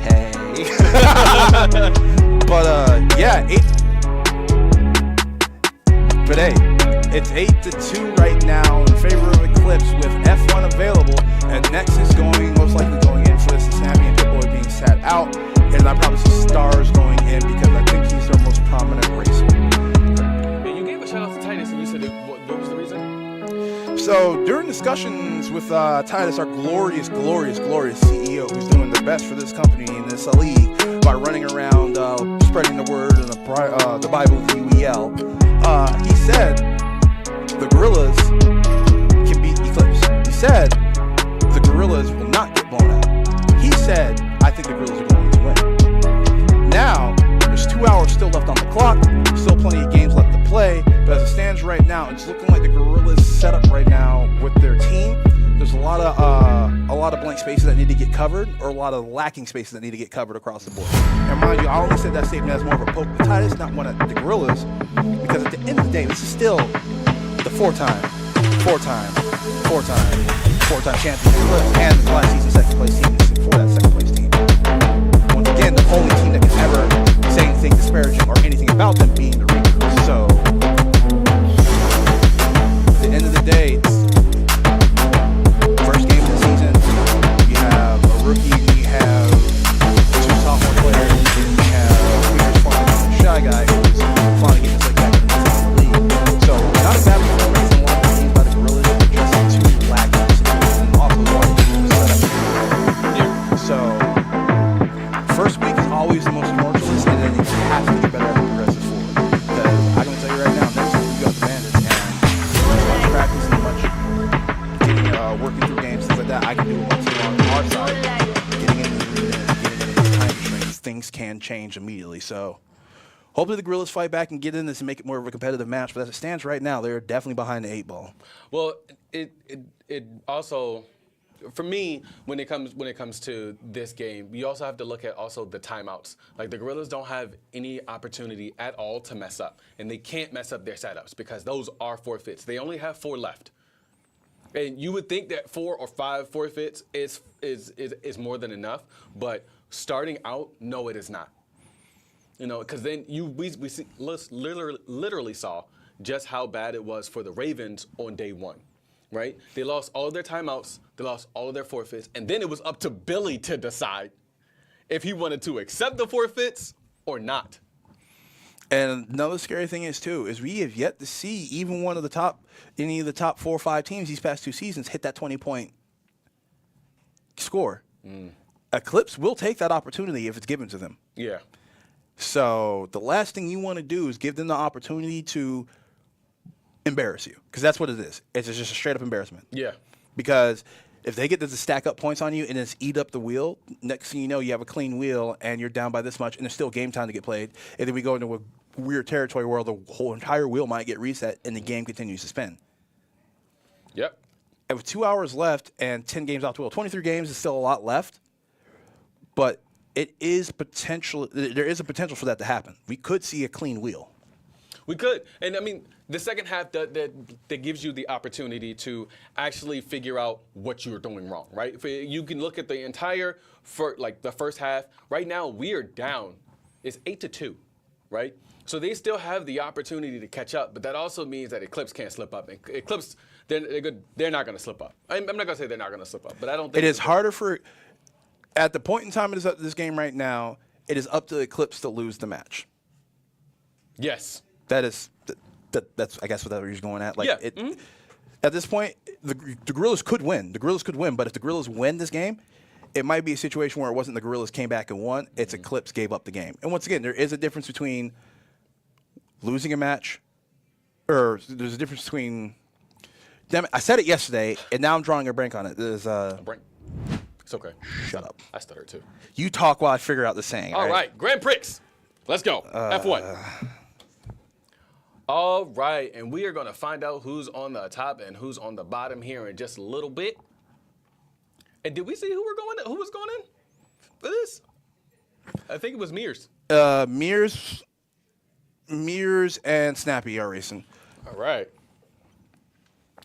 hey. But yeah, But hey, it's 8-2 right now in favor of Eclipse with F1 available, and Nexus most likely going in for this, and Snappy and Pitboy being sat out, and I probably see Stars going in because I think he's their most prominent racer. And you gave a shout out to Titus, and you said what was the reason? So during discussions with Titus, our glorious CEO, who's doing the best for this company in this league by running around spreading the word and the Bible of the UEL, he said the Gorillaz can beat Eclipse. He said the Gorillaz will not get blown out. He said, I think the Gorillaz are going to win. Now, there's 2 hours still left on the clock. Still plenty of games left to play. But as it stands right now, it's looking like the Gorillaz setup right now with their team. There's a lot of blank spaces that need to get covered, or a lot of lacking spaces that need to get covered across the board. And mind you, I only said that statement as more of a poke to Titus, not one of the Gorillaz, because at the end of the day, this is still the four-time champion Eclipse, and last season's second place team for that second place team. Once again, the only team that can ever say anything disparaging or anything about them being the Reapers. So change immediately. So hopefully the Gorillaz fight back and get in this and make it more of a competitive match. But as it stands right now, they're definitely behind the 8 ball. Well, it also, for me, when it comes to this game, you also have to look at also the timeouts. Like the Gorillaz don't have any opportunity at all to mess up, and they can't mess up their setups because those are forfeits. They only have 4 left, and you would think that 4 or 5 forfeits is more than enough, but starting out, no, it is not. You know, because then literally saw just how bad it was for the Ravens on day 1. Right? They lost all of their timeouts, they lost all of their forfeits, and then it was up to Billy to decide if he wanted to accept the forfeits or not. And another scary thing is we have yet to see even any of the top 4 or 5 teams these past 2 seasons hit that 20-point score. Eclipse will take that opportunity if it's given to them. Yeah. So the last thing you want to do is give them the opportunity to embarrass you, because that's what it is. It's just a straight up embarrassment. Yeah. Because if they get to stack up points on you and it's eat up the wheel, next thing you know, you have a clean wheel and you're down by this much, and there's still game time to get played. And then we go into a weird territory where the whole entire wheel might get reset and the game continues to spin. Yep. And with 2 hours left and 10 games off the wheel, 23 games is still a lot left, but there is a potential for that to happen. We could see a clean wheel. We could. And I mean, the second half that gives you the opportunity to actually figure out what you're doing wrong, right? You can look at the entire, the first half. Right now, we are down. It's 8-2, right? So they still have the opportunity to catch up, but that also means that Eclipse can't slip up. Eclipse, they're not going to slip up. I'm not going to say they're not going to slip up, but I don't think it is harder for, at the point in time it is up to this game right now, it is up to Eclipse to lose the match. Yes. That's I guess what that was going at. Like yeah. At this point, the Gorillaz could win. The Gorillaz could win, but if the Gorillaz win this game, it might be a situation where it wasn't the Gorillaz came back and won. It's Eclipse gave up the game. And once again, there is a difference between losing a match, or there's a difference between. Damn it, I said it yesterday, and now I'm drawing a blank on it. There's a blank. It's okay. Shut up. I stuttered too. You talk while I figure out the saying. All right. Grand Prix. Let's go. F1. All right, and we are going to find out who's on the top and who's on the bottom here in just a little bit. And did we see who was going in for this? I think it was Mears. Mears and Snappy are racing. All right.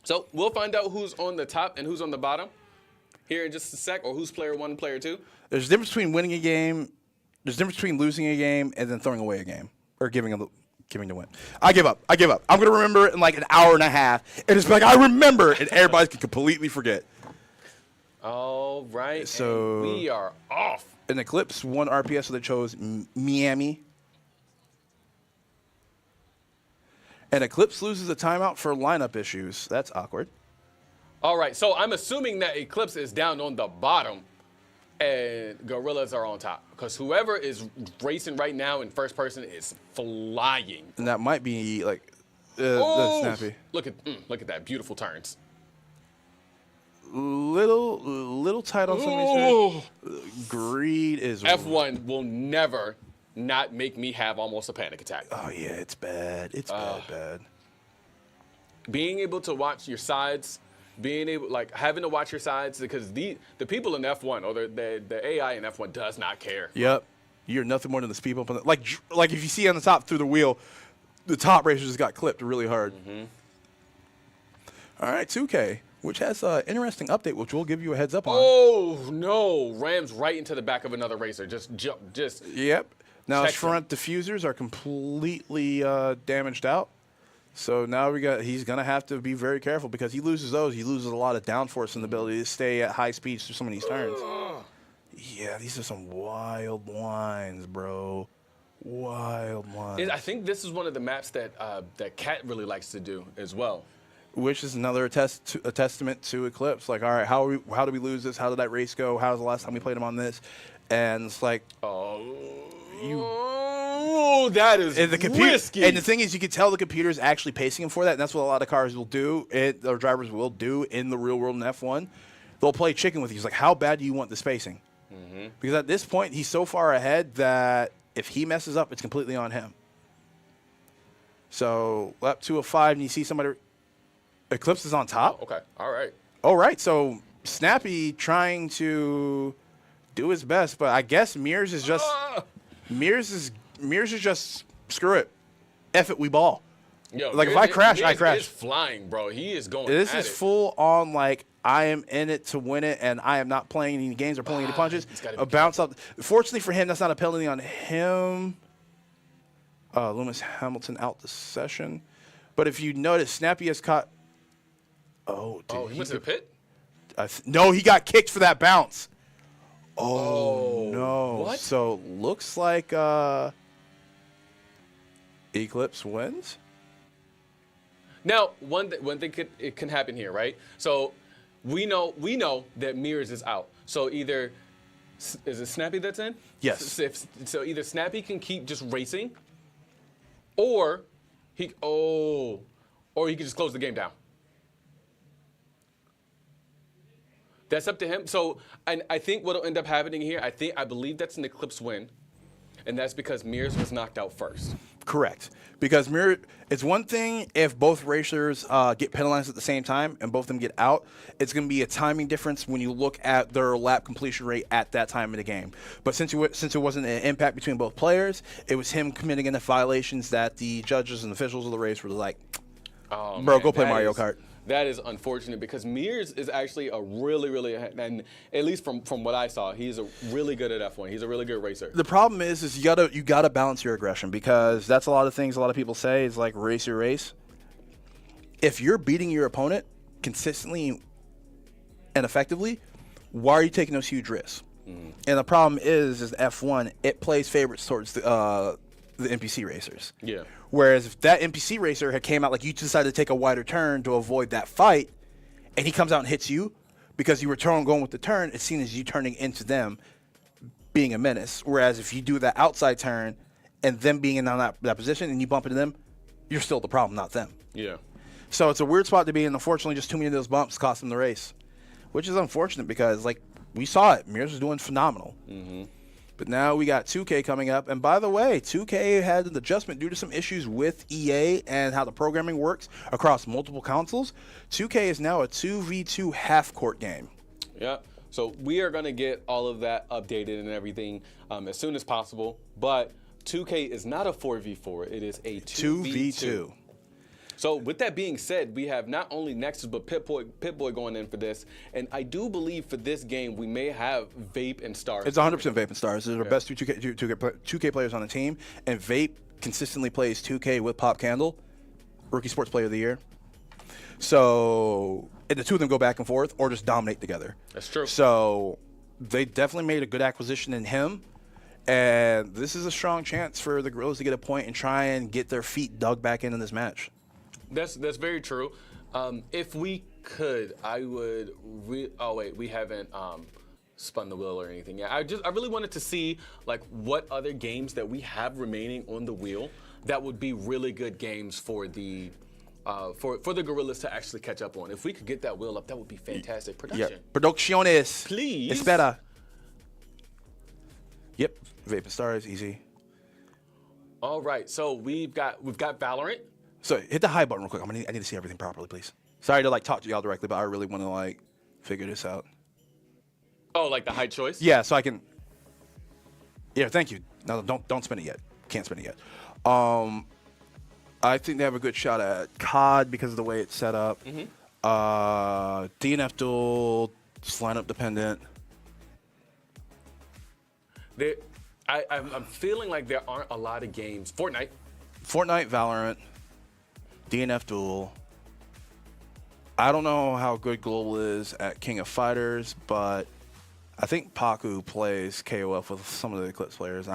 So we'll find out who's on the top and who's on the bottom here in just a sec, or who's player 1, player 2. There's a difference between winning a game. There's a difference between losing a game and then throwing away a game, or giving the win. I give up. I'm going to remember it in like an hour and a half. And it's like, I remember, and everybody can completely forget. All right. So and we are off. An Eclipse 1 RPS, so they chose Miami. And Eclipse loses a timeout for lineup issues. That's awkward. All right. So I'm assuming that Eclipse is down on the bottom and Gorillaz are on top, because whoever is racing right now in first person is flying. And that might be like oh, Snappy. Look at that beautiful turns. Little tight on some of these. Greed is F1 will never not make me have almost a panic attack. Oh yeah, it's bad. It's bad. Being able to watch your sides. Being able, having to watch your sides, because the people in F1 or the AI in F1 does not care. Yep, you're nothing more than the speed bump. Like if you see on the top through the wheel, the top racer just got clipped really hard. Mm-hmm. All right, 2K, which has an interesting update, which we'll give you a heads up on. Oh no, rams right into the back of another racer. Just. Yep. Now his front diffusers are completely damaged out. So now he's going to have to be very careful, because he loses those. He loses a lot of downforce and the ability to stay at high speeds through some of these turns. Yeah, these are some wild lines, bro. Wild lines. I think this is one of the maps that Cat really likes to do as well. Which is another testament to Eclipse. Like, all right, how did we lose this? How did that race go? How was the last time we played him on this? And it's like, that is risky. And the thing is, you can tell the computer is actually pacing him for that, and that's what a lot of cars will do, or drivers will do in the real world in F1. They'll play chicken with you. He's like, how bad do you want the spacing? Mm-hmm. Because at this point, he's so far ahead that If he messes up, it's completely on him. So lap 205, and you see somebody. Eclipse is on top. Oh, okay. All right. All right. So Snappy trying to do his best, but I guess Mears is just Mears is just screw it. F it, we ball. Yo, like if I crash, I crash. He's flying, bro. He is going. This at is it. full on like I am in it to win it, and I am not playing any games or pulling any punches. A bounce up. Fortunately for him, that's not a penalty on him. Loomis Hamilton out the session, but if you notice, Snappy has caught. Oh, he went to the pit. No, he got kicked for that bounce. Oh no! What? So looks like Eclipse wins. Now, one thing it can happen here, right? So we know that Mears is out. So either is it Snappy that's in? Yes. So either Snappy can keep just racing, or he can just close the game down. That's up to him. So I think what'll end up happening here, I believe that's an Eclipse win, and that's because Mears was knocked out first. Correct. Because it's one thing if both racers get penalized at the same time and both of them get out. It's going to be a timing difference when you look at their lap completion rate at that time of the game. But since it wasn't an impact between both players, it was him committing enough violations that the judges and officials of the race were like, bro, go play Mario Kart. That is unfortunate because Mears is actually a really, and at least from what I saw, he's a really good at F1. He's a really good racer. The problem is you gotta balance your aggression, because that's a lot of things a lot of people say is like race your race. If you're beating your opponent consistently and effectively, why are you taking those huge risks? And the problem is F1, it plays favorites towards the NPC racers. Yeah. Whereas if that NPC racer had came out, like you decided to take a wider turn to avoid that fight, and he comes out and hits you because you were going with the turn, it's seen as you turning into them being a menace. Whereas if you do that outside turn and them being in that position and you bump into them, you're still the problem, not them. Yeah. So it's a weird spot to be in. Unfortunately, just too many of those bumps cost them the race, which is unfortunate because, like, we saw it. Mears was doing phenomenal. Mm-hmm. But now we got 2K coming up. And by the way, 2K had an adjustment due to some issues with EA and how the programming works across multiple consoles. 2K is now a 2v2 half-court game. Yeah. So we are going to get all of that updated and everything as soon as possible. But 2K is not a 4v4. It is a 2v2. So with that being said, we have not only Nexus but Pip-Boy going in for this, and I do believe for this game we may have Vape and Stars. It's 100% Vape and Stars. They're the best 2K players on the team, and Vape consistently plays 2K with Pop Candle, Rookie Sports Player of the Year. So and the two of them go back and forth or just dominate together. That's true. So they definitely made a good acquisition in him, and this is a strong chance for the Gorillaz to get a point and try and get their feet dug back into this match. That's very true. If we could, I would. Oh wait, we haven't spun the wheel or anything yet. I really wanted to see like what other games that we have remaining on the wheel that would be really good games for the Gorillaz to actually catch up on. If we could get that wheel up, that would be fantastic. Production. Yeah. Producciones. Please. Espera. Yep. Vape and Stars, easy. All right. So we've got Valorant. So hit the high button real quick. I need to see everything properly, please. Sorry to like talk to y'all directly, but I really want to like figure this out. Oh, like the high choice? Yeah, so I can. Yeah, thank you. No, don't spin it yet. Can't spin it yet. I think they have a good shot at COD because of the way it's set up. Mm-hmm. DNF duel, just lineup dependent. I'm feeling like there aren't a lot of games. Fortnite, Valorant. DNF duel. I don't know how good Global is at King of Fighters, but I think Paku plays KOF with some of the Eclipse players.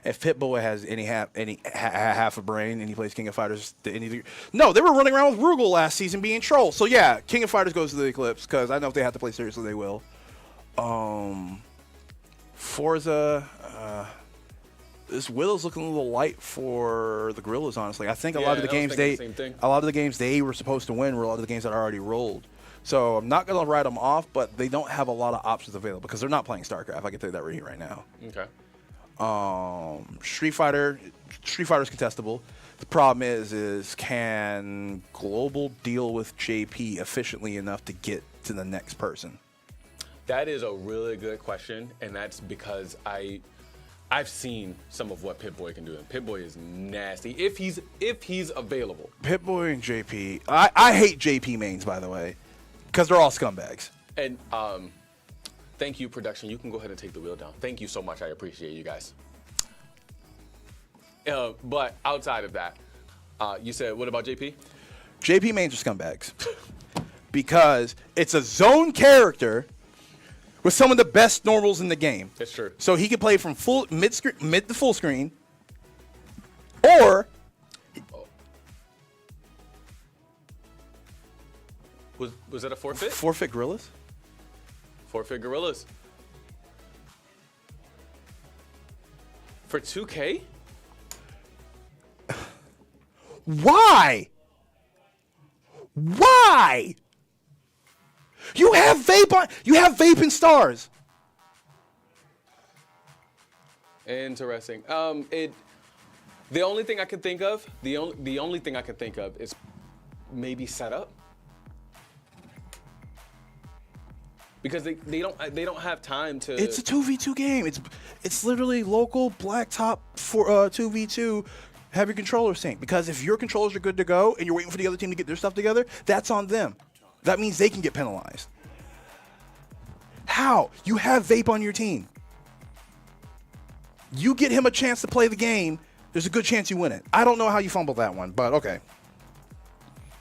If Pip-Boy has any half a brain and he plays King of Fighters, no, they were running around with Rugal last season being trolls. So yeah, King of Fighters goes to the Eclipse because I know if they have to play seriously, they will. Forza. This Willow's looking a little light for the Gorillaz, honestly. I think a lot of the games they were supposed to win were a lot of the games that are already rolled. So I'm not going to write them off, but they don't have a lot of options available because they're not playing StarCraft. I can tell you that right now. Okay. Street Fighter's contestable. The problem is can Global deal with JP efficiently enough to get to the next person? That is a really good question, and that's because I've seen some of what Pip-Boy can do, and Pip-Boy is nasty if he's available. Pip-Boy and JP. I hate JP mains, by the way, because they're all scumbags. And thank you, production. You can go ahead and take the wheel down. Thank you so much. I appreciate you guys. But outside of that, you said, what about JP? JP mains are scumbags because it's a zone character with some of the best normals in the game. That's true. So he can play from mid to full screen, or was that a forfeit? Forfeit Gorillaz? Forfeit Gorillaz. For 2K? Why? Why? You have vaping stars. Interesting. The only thing I can think of, the only thing I can think of is maybe setup. Because they don't have time to. It's a 2v2 game. It's literally local blacktop for 2v2. Have your controller sync, because if your controllers are good to go and you're waiting for the other team to get their stuff together, that's on them. That means they can get penalized. How? You have Vape on your team. You get him a chance to play the game, there's a good chance you win it. I don't know how you fumbled that one, but okay.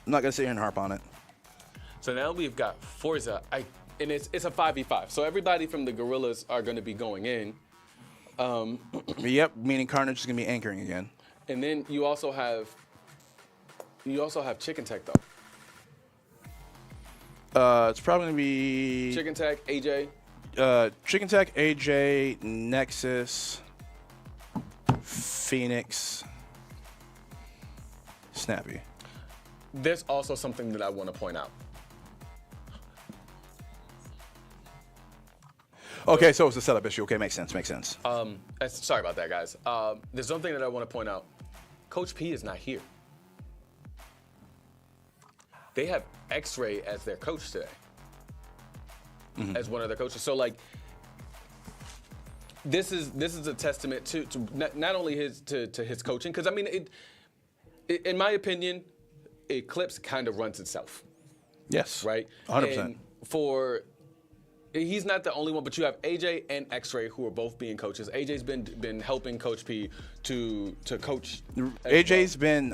I'm not going to sit here and harp on it. So now we've got Forza, and it's a 5v5. So everybody from the Gorillaz are going to be going in. Yep, meaning Carnage is going to be anchoring again. And then you also have Chicken Tech though. It's probably going to be Chicken Tech, AJ. Chicken Tech, AJ, Nexus, Phoenix, Snappy. There's also something that I want to point out. Okay, so it's a setup issue. Okay, makes sense. Sorry about that, guys. There's something that I want to point out. Coach P is not here. They have X-Ray as their coach today, as one of their coaches. So like, this is a testament to not only his coaching, because I mean, in my opinion, Eclipse kind of runs itself. Yes. Right. 100%. And he's not the only one, but you have AJ and X-Ray who are both being coaches. AJ's been helping Coach P to coach. AJ's been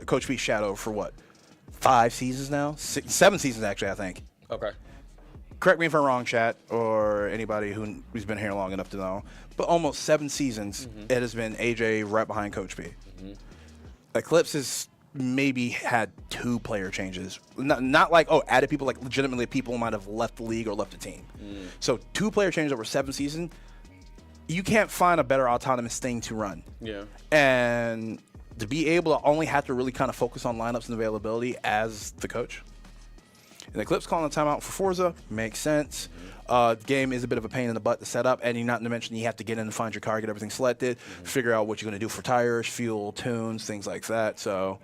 Coach P's shadow for what? 5 seasons now? 7 seasons actually, I think. Okay. Correct me if I'm wrong, chat, or anybody who's been here long enough to know. But almost 7 seasons, it has been AJ right behind Coach P. Eclipse has maybe had 2 player changes. Not like, added people, like legitimately people might have left the league or left the team. So 2 player changes over 7 seasons. You can't find a better autonomous thing to run. Yeah. And to be able to only have to really kind of focus on lineups and availability as the coach. And Eclipse calling a timeout for Forza makes sense. Game is a bit of a pain in the butt to set up, and not to mention you have to get in and find your car, get everything selected, figure out what you're going to do for tires, fuel, tunes, things like that. So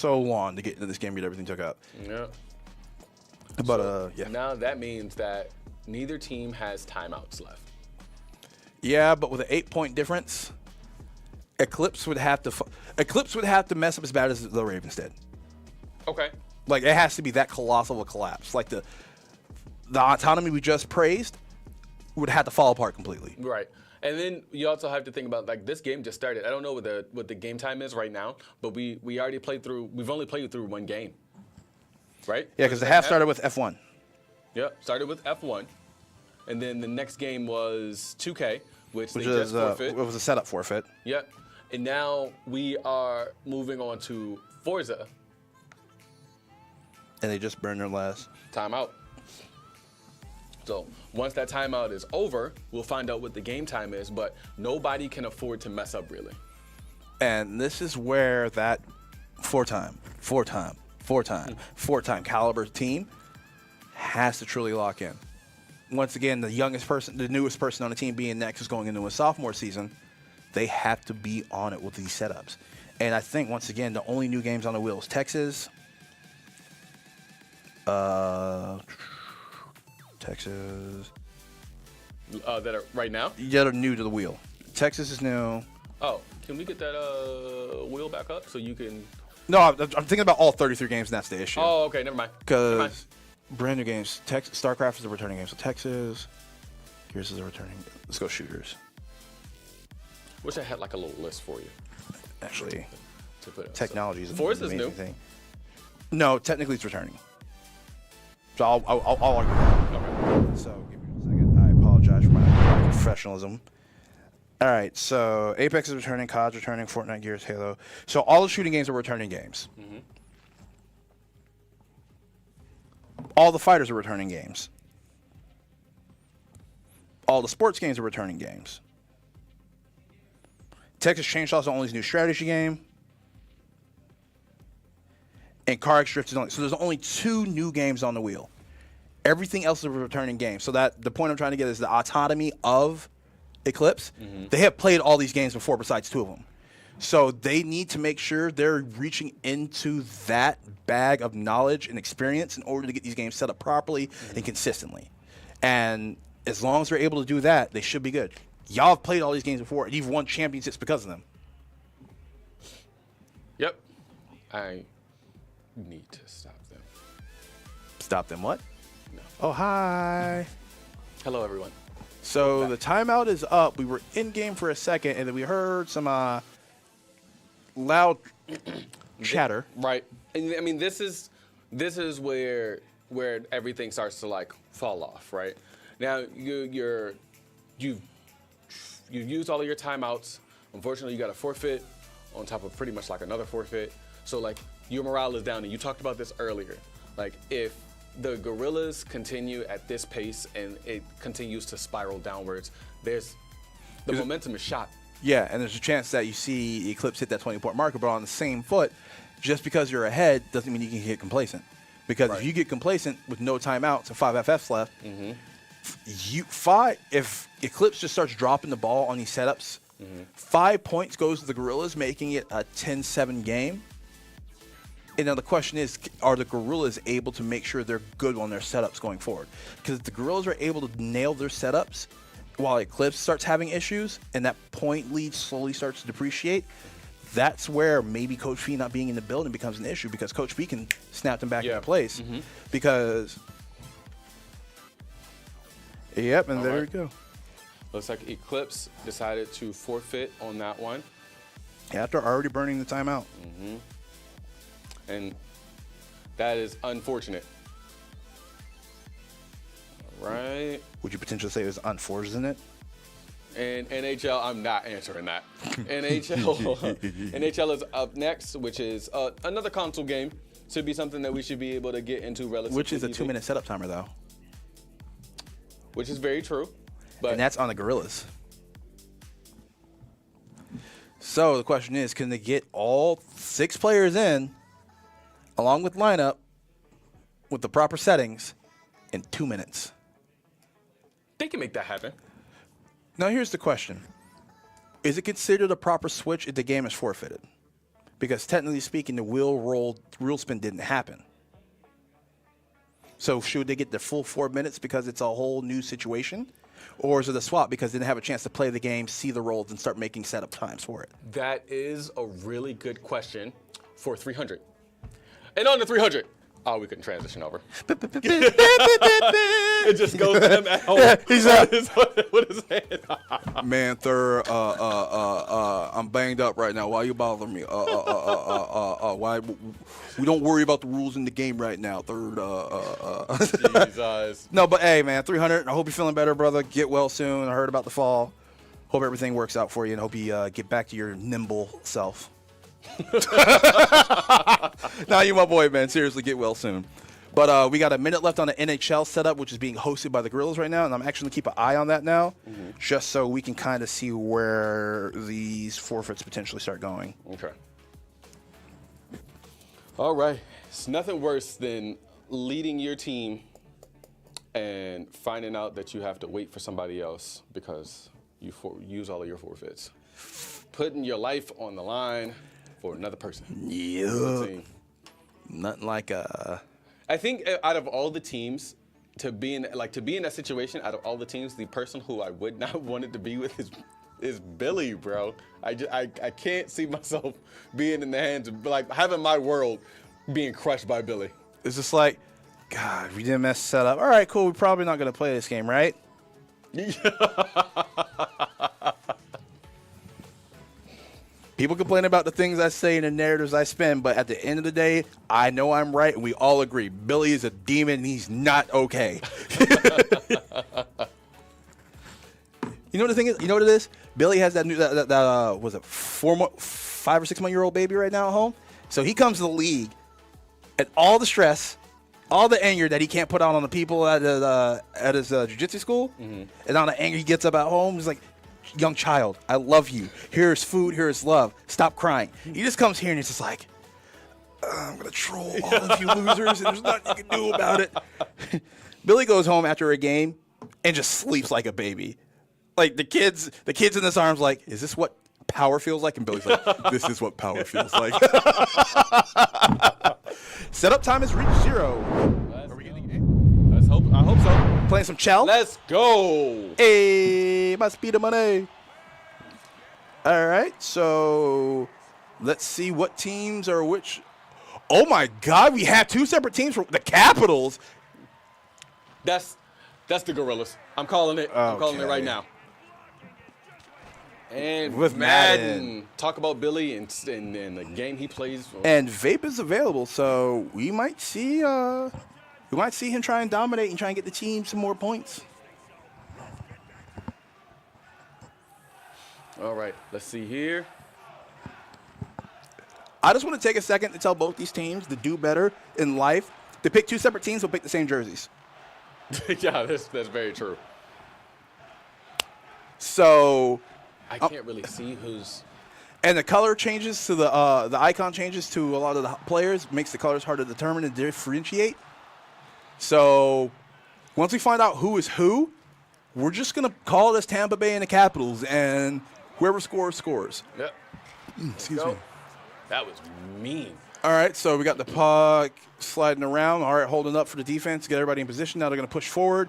long to get into this game, get everything took up. Yeah. But yeah. Now that means that neither team has timeouts left. Yeah, but with an 8-point difference, Eclipse would have to mess up as bad as the Ravens did. Okay. Like, it has to be that colossal a collapse. Like, the autonomy we just praised would have to fall apart completely. Right. And then you also have to think about, like, this game just started. I don't know what the game time is right now, but we've only played through 1 game. Right? Yeah, because the half started with F1. Yeah, started with F1. And then the next game was 2K, which they just forfeit. It was a setup forfeit. Yep. And now we are moving on to Forza. And they just burned their last timeout. So once that timeout is over, we'll find out what the game time is, but nobody can afford to mess up, really. And this is where that four-time caliber team has to truly lock in. once again, the newest person on the team being Nexus going into a sophomore season, they have to be on it with these setups. And I think, once again, the only new games on the wheel is Texas. Texas. That are right now? Yeah, they're new to the wheel. Texas is new. Oh, can we get that wheel back up so you can? No, I'm thinking about all 33 games, and that's the issue. Oh, okay, never mind. Because brand new games. StarCraft is a returning game, so Texas. Gears is a returning. Let's go shooters. Wish I had like a little list for you. Actually, To put up. technology is an Forza's amazing new. thing. No, technically it's returning. So I'll argue that. Okay. So give me a second. I apologize for my professionalism. All right, so Apex is returning, COD's returning, Fortnite, Gears, Halo. So all the shooting games are returning games. Mm-hmm. All the fighters are returning games. All the sports games are returning games. Texas Chainsaw is the only new strategy game. And Car X Drift is only. So there's only 2 new games on the wheel. Everything else is a returning game. So that the point I'm trying to get is the autonomy of Eclipse. Mm-hmm. They have played all these games before besides 2 of them. So they need to make sure they're reaching into that bag of knowledge and experience in order to get these games set up properly and consistently. And as long as they're able to do that, they should be good. Y'all have played all these games before, and you've won championships because of them. Yep. I need to stop them. Stop them what? No. Oh, hi. Hello, everyone. So the timeout is up. We were in game for a second, and then we heard some loud chatter. Right. And I mean, this is where everything starts to like fall off, right? Now you've used all of your timeouts. Unfortunately, you got a forfeit on top of pretty much like another forfeit. So like your morale is down, and you talked about this earlier. Like if the Gorillaz continue at this pace and it continues to spiral downwards, the momentum is shot. Yeah, and there's a chance that you see Eclipse hit that 20-point marker, but on the same foot, just because you're ahead doesn't mean you can get complacent. Because if you get complacent with no timeouts and 5 FFs left, if Eclipse just starts dropping the ball on these setups, 5 points goes to the Gorillaz, making it a 10-7 game. And now the question is, are the Gorillaz able to make sure they're good on their setups going forward? Because if the Gorillaz are able to nail their setups while Eclipse starts having issues and that point lead slowly starts to depreciate, that's where maybe Coach P not being in the building becomes an issue, because Coach P can snap them back into place. Because, yep, and there we go. Looks like Eclipse decided to forfeit on that one. After already burning the timeout. And that is unfortunate. All right. Would you potentially say it was unfortunate? And NHL, I'm not answering that. NHL is up next, which is another console game. Should be something that we should be able to get into relatively Which is a easy. 2-minute setup timer, though. Which is very true. But And that's on the Gorillaz. So the question is, can they get all 6 players in, along with lineup, with the proper settings, in 2 minutes? they can make that happen. Now here's the question. Is it considered a proper switch if the game is forfeited? Because technically speaking, the wheel spin didn't happen. So should they get the full 4 minutes because it's a whole new situation? Or is it a swap because they didn't have a chance to play the game, see the rolls, and start making setup times for it? That is a really good question for 300. And on the 300, we couldn't transition over. It just goes to him at home. He's out. What is it? Man, Thur, I'm banged up right now. Why you bothering me? Why? We don't worry about the rules in the game right now, Third. Jesus. No, but hey, man, 300. I hope you're feeling better, brother. Get well soon. I heard about the fall. Hope everything works out for you, and hope you get back to your nimble self. Nah, you my boy, man. Seriously, get well soon. But we got a minute left on the NHL setup, which is being hosted by the Gorillaz right now, and I'm actually going to keep an eye on that now, just so we can kind of see where these forfeits potentially start going. Okay. All right. It's nothing worse than leading your team and finding out that you have to wait for somebody else because you use all of your forfeits. Putting your life on the line for another person. Yeah. Nothing like I think out of all the teams, to be in that situation, out of all the teams, the person who I would not want it to be with is Billy, bro. I can't see myself being in the hands of, like, having my world being crushed by Billy. It's just like, God, we didn't mess that up. All right, cool. We're probably not going to play this game, right? People complain about the things I say and the narratives I spin, but at the end of the day, I know I'm right, and we all agree. Billy is a demon, and he's not okay. You know the thing is? You know what it is? Billy has that new, was it 5 or 6 month-year-old baby right now at home? So he comes to the league, and all the stress, all the anger that he can't put out on the people at his jiu-jitsu school, and all the anger he gets up at home, he's like, young child, I love you. Here's food, here's love. Stop crying. He just comes here and he's just like, I'm going to troll all of you losers, and there's nothing you can do about it. Billy goes home after a game and just sleeps like a baby. Like, the kids in his arms like, is this what power feels like? And Billy's like, this is what power feels like. Setup time is reached 0. Are we getting a game? I hope so. Playing some Chell? Let's go. Hey, my speed of money. All right, so let's see what teams are which. Oh, my God, we have 2 separate teams for the Capitals. That's the Gorillaz. I'm calling it. I'm calling it right now. And with Madden. Talk about Billy and the game he plays. And Vape is available, so we might see him try and dominate and try and get the team some more points. All right, let's see here. I just want to take a second to tell both these teams to do better in life. To pick 2 separate teams, will pick the same jerseys. Yeah, that's very true. So I can't really see who's. And the color changes to the icon changes to a lot of the players, makes the colors hard to determine and differentiate. So once we find out who is who, we're just going to call this Tampa Bay and the Capitals, and whoever scores. Yep. Excuse me. That was mean. All right, so we got the puck sliding around. All right, holding up for the defense, get everybody in position. Now they're going to push forward.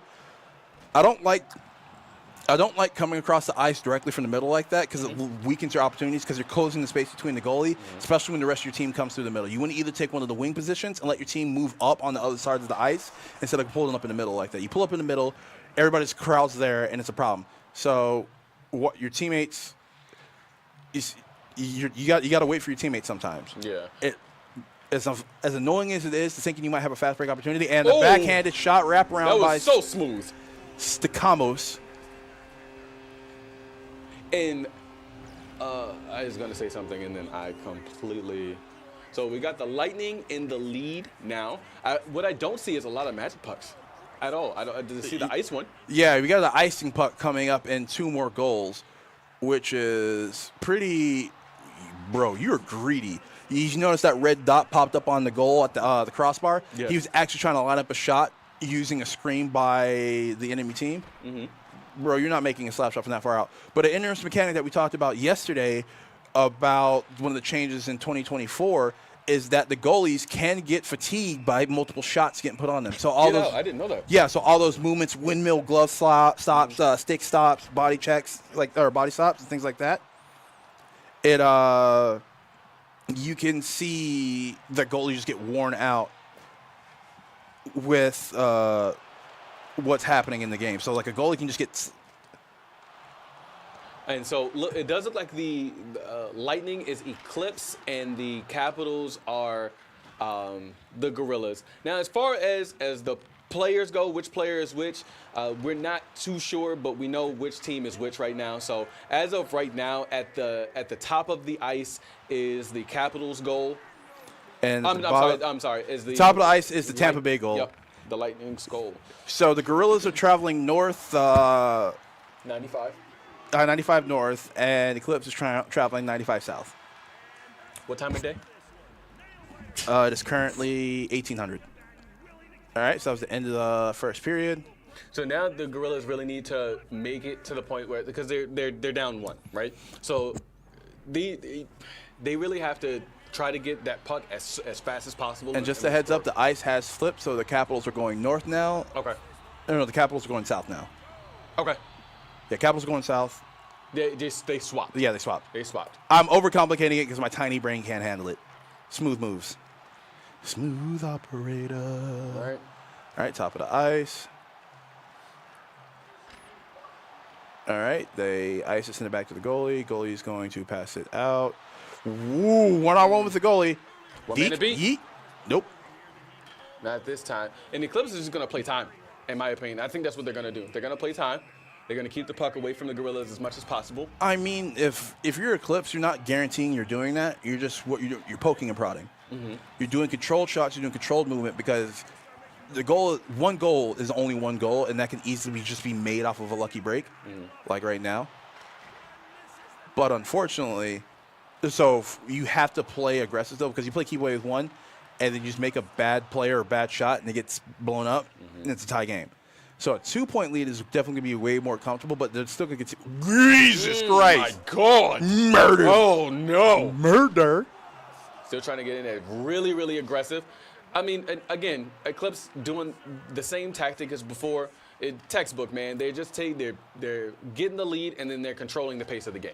I don't like coming across the ice directly from the middle like that because it weakens your opportunities because you're closing the space between the goalie, especially when the rest of your team comes through the middle. You want to either take one of the wing positions and let your team move up on the other side of the ice instead of holding up in the middle like that. You pull up in the middle, everybody's crowds there, and it's a problem. So what your teammates is you got to wait for your teammates sometimes. Yeah. As annoying as it is to thinking you might have a fast break opportunity, and the backhanded shot wraparound by so smooth. Stakamos. And I was going to say something, and then I completely. So we got the Lightning in the lead now. What I don't see is a lot of magic pucks at all. I didn't see the ice one. Yeah, we got the icing puck coming up and 2 more goals, which is pretty. Bro, you're greedy. You notice that red dot popped up on the goal at the crossbar? Yes. He was actually trying to line up a shot using a screen by the enemy team. Bro, you're not making a slap shot from that far out. But an interesting mechanic that we talked about yesterday about one of the changes in 2024 is that the goalies can get fatigued by multiple shots getting put on them. So all those, I didn't know that. Yeah, so all those movements, windmill, glove stops, stick stops, body checks, or body stops and things like that. You can see the goalies just get worn out with what's happening in the game. So, like, a goalie can just get. And so look, it does look like the Lightning is Eclipse and the Capitals are the Gorillaz. Now, as far as the players go, which player is which, we're not too sure, but we know which team is which right now. So as of right now, at the top of the ice is the Capitals goal. And I'm sorry. Is the top of the ice is the Tampa Bay goal. Yep, the Lightning's goal. So the Gorillaz are traveling north. 95. 95 north, and Eclipse is traveling 95 south. What time of day? It is currently 1800. All right, so that was the end of the first period. So now the Gorillaz really need to make it to the point where, because they're down 1, right? So they really have to try to get that puck as fast as possible. And just a heads up, the ice has flipped, so the Capitals are going north now. Okay. No, the Capitals are going south now. Okay. Yeah, Capitals are going south. They swapped. Yeah, they swapped. They swapped. I'm overcomplicating it because my tiny brain can't handle it. Smooth moves. Smooth operator. All right. All right, top of the ice. All right, they ice it, send it back to the goalie. Goalie's going to pass it out. Woo, 1-on-1 with the goalie. One man to beat. Yeet. Nope. Not this time. And Eclipse is just going to play time, in my opinion. I think that's what they're going to do. They're going to play time. They're going to keep the puck away from the Gorillaz as much as possible. I mean, if you're Eclipse, you're not guaranteeing you're doing that. You're just you're poking and prodding. Mm-hmm. You're doing controlled shots. You're doing controlled movement because one goal is only one goal, and that can easily just be made off of a lucky break, like right now. But unfortunately, so you have to play aggressive though, because you play keep away with one, and then you just make a bad play or a bad shot, and it gets blown up, and it's a tie game. So a 2-point lead is definitely going to be way more comfortable, but they're still going to get Jesus Christ. My God. Murder. Oh, no. Murder. Still trying to get in there. Really, really aggressive. I mean, again, Eclipse doing the same tactic as before. Textbook, man. They're getting the lead, and then they're controlling the pace of the game.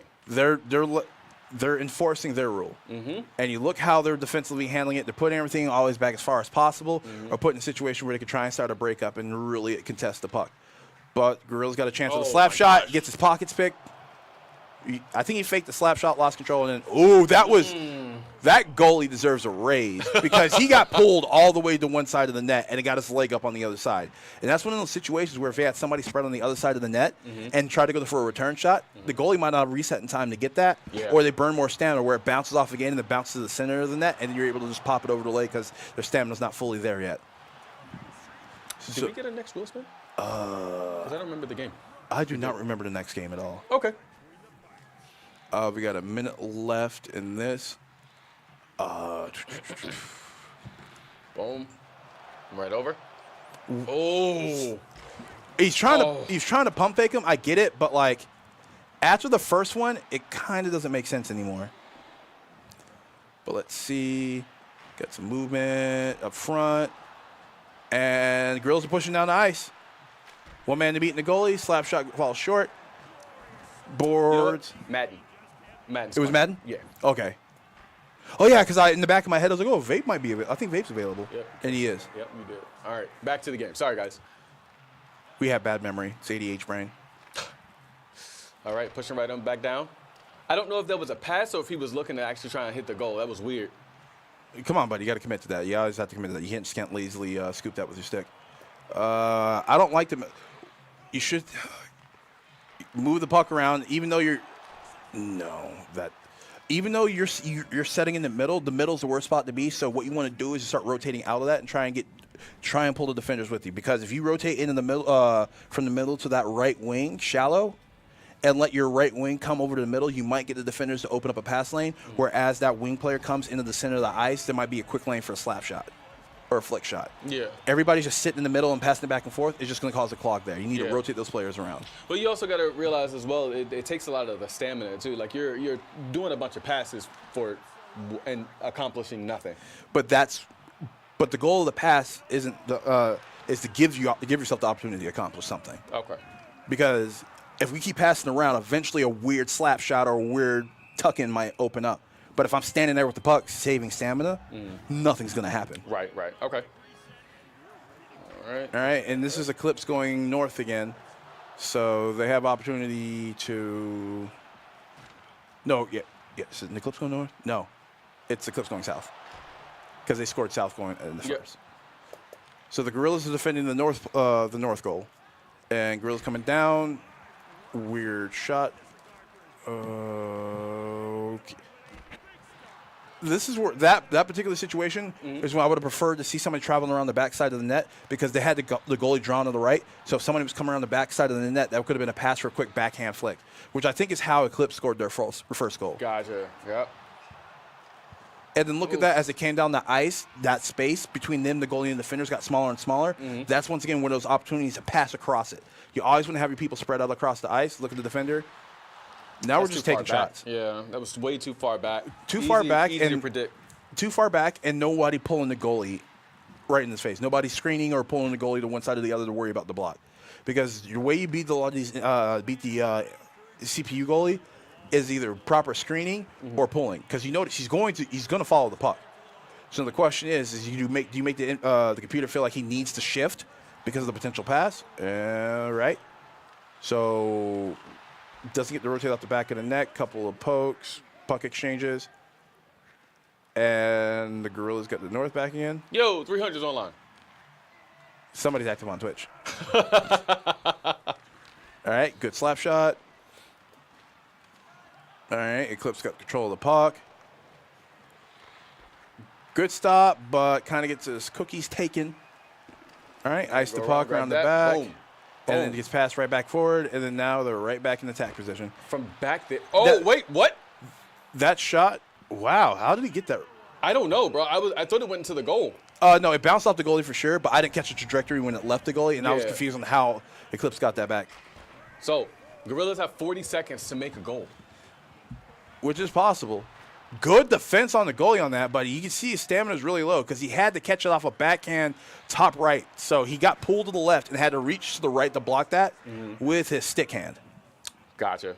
They're enforcing their rule. And you look how they're defensively handling it. They're putting everything always back as far as possible, or putting a situation where they can try and start a breakup and really contest the puck. But Gorillaz got a chance with a slap shot, gets his pockets picked. I think he faked the slap shot, lost control, and then, that goalie deserves a raise because he got pulled all the way to one side of the net, and it got his leg up on the other side. And that's one of those situations where if you had somebody spread on the other side of the net and try to go for a return shot, the goalie might not reset in time to get that, or they burn more stamina where it bounces off again and it bounces to the center of the net, and you're able to just pop it over the leg because their stamina's not fully there yet. Did we get a next wheel spin? Because I don't remember the game. I do not remember the next game at all. Okay. We got a minute left in this. Boom. Right over. Oh. He's trying to pump fake him. I get it, but like after the first one, it kind of doesn't make sense anymore. But let's see. Got some movement up front. And Gorillaz are pushing down the ice. One man to beat in the goalie. Slap shot falls short. Boards. You know Madden. It was Madden? Yeah. Okay. Oh, yeah, because in the back of my head, I was like, oh, Vape might be available. I think Vape's available. Yep. And he is. Yep, you did. All right, back to the game. Sorry, guys. We have bad memory. It's ADH brain. All right, pushing right on back down. I don't know if that was a pass or if he was looking to actually try and hit the goal. That was weird. Come on, buddy. You got to commit to that. You always have to commit to that. You can't lazily scoop that with your stick. I don't like to. You should move the puck around, even though you're. No, that. Even though you're setting in the middle's the worst spot to be. So what you want to do is start rotating out of that and try and pull the defenders with you. Because if you rotate into the middle, from the middle to that right wing, shallow, and let your right wing come over to the middle, you might get the defenders to open up a pass lane. Whereas that wing player comes into the center of the ice, there might be a quick lane for a slap shot or a flick shot. Yeah. Everybody's just sitting in the middle and passing it back and forth. It's just going to cause a clog there. You need to rotate those players around. But you also got to realize as well, it takes a lot of the stamina too. Like you're doing a bunch of passes and accomplishing nothing. But the goal of the pass is to give yourself the opportunity to accomplish something. Okay. Because if we keep passing around, eventually a weird slap shot or a weird tuck-in might open up. But if I'm standing there with the puck saving stamina, nothing's going to happen. Right. Okay. All right, and this is Eclipse going north again. So they have opportunity to... No, yeah. Is it Eclipse going north? No. It's Eclipse going south. Because they scored south going in the first. So the Gorillaz are defending the north goal. And Gorillaz coming down. Weird shot. Okay. This is where that particular situation is when I would have preferred to see somebody traveling around the backside of the net because they had the goalie drawn to the right. So if somebody was coming around the backside of the net, that could have been a pass for a quick backhand flick, which I think is how Eclipse scored their first goal. Gotcha. Yep. And then look at that as it came down the ice, that space between them, the goalie, and the defenders got smaller and smaller. That's once again one of those opportunities to pass across it. You always want to have your people spread out across the ice. Look at the defender. Now we're just taking shots. Yeah, that was way too far back. Easy to predict. Too far back, and nobody pulling the goalie right in his face. Nobody screening or pulling the goalie to one side or the other to worry about the block. Because the way you beat beat the CPU goalie is either proper screening or pulling. Because you notice he's going to follow the puck. So the question is do you make the computer feel like he needs to shift because of the potential pass? Right. So doesn't get to rotate off the back of the neck. Couple of pokes, puck exchanges, and the Gorillaz got the North back again. Yo, 300's online. Somebody's active on Twitch. All right, good slap shot. All right, Eclipse got control of the puck. Good stop, but kind of gets his cookies taken. All right, ice the puck around the back. Boom. And then it gets passed right back forward, and then now they're right back in attack position. From back there. Oh, wait, what? That shot, wow, how did he get that? I don't know, bro. I thought it went into the goal. No, it bounced off the goalie for sure, but I didn't catch the trajectory when it left the goalie, and I was confused on how Eclipse got that back. So, Gorillaz have 40 seconds to make a goal. Which is possible. Good defense on the goalie on that, but you can see his stamina is really low because he had to catch it off a backhand top right. So he got pulled to the left and had to reach to the right to block that with his stick hand. Gotcha.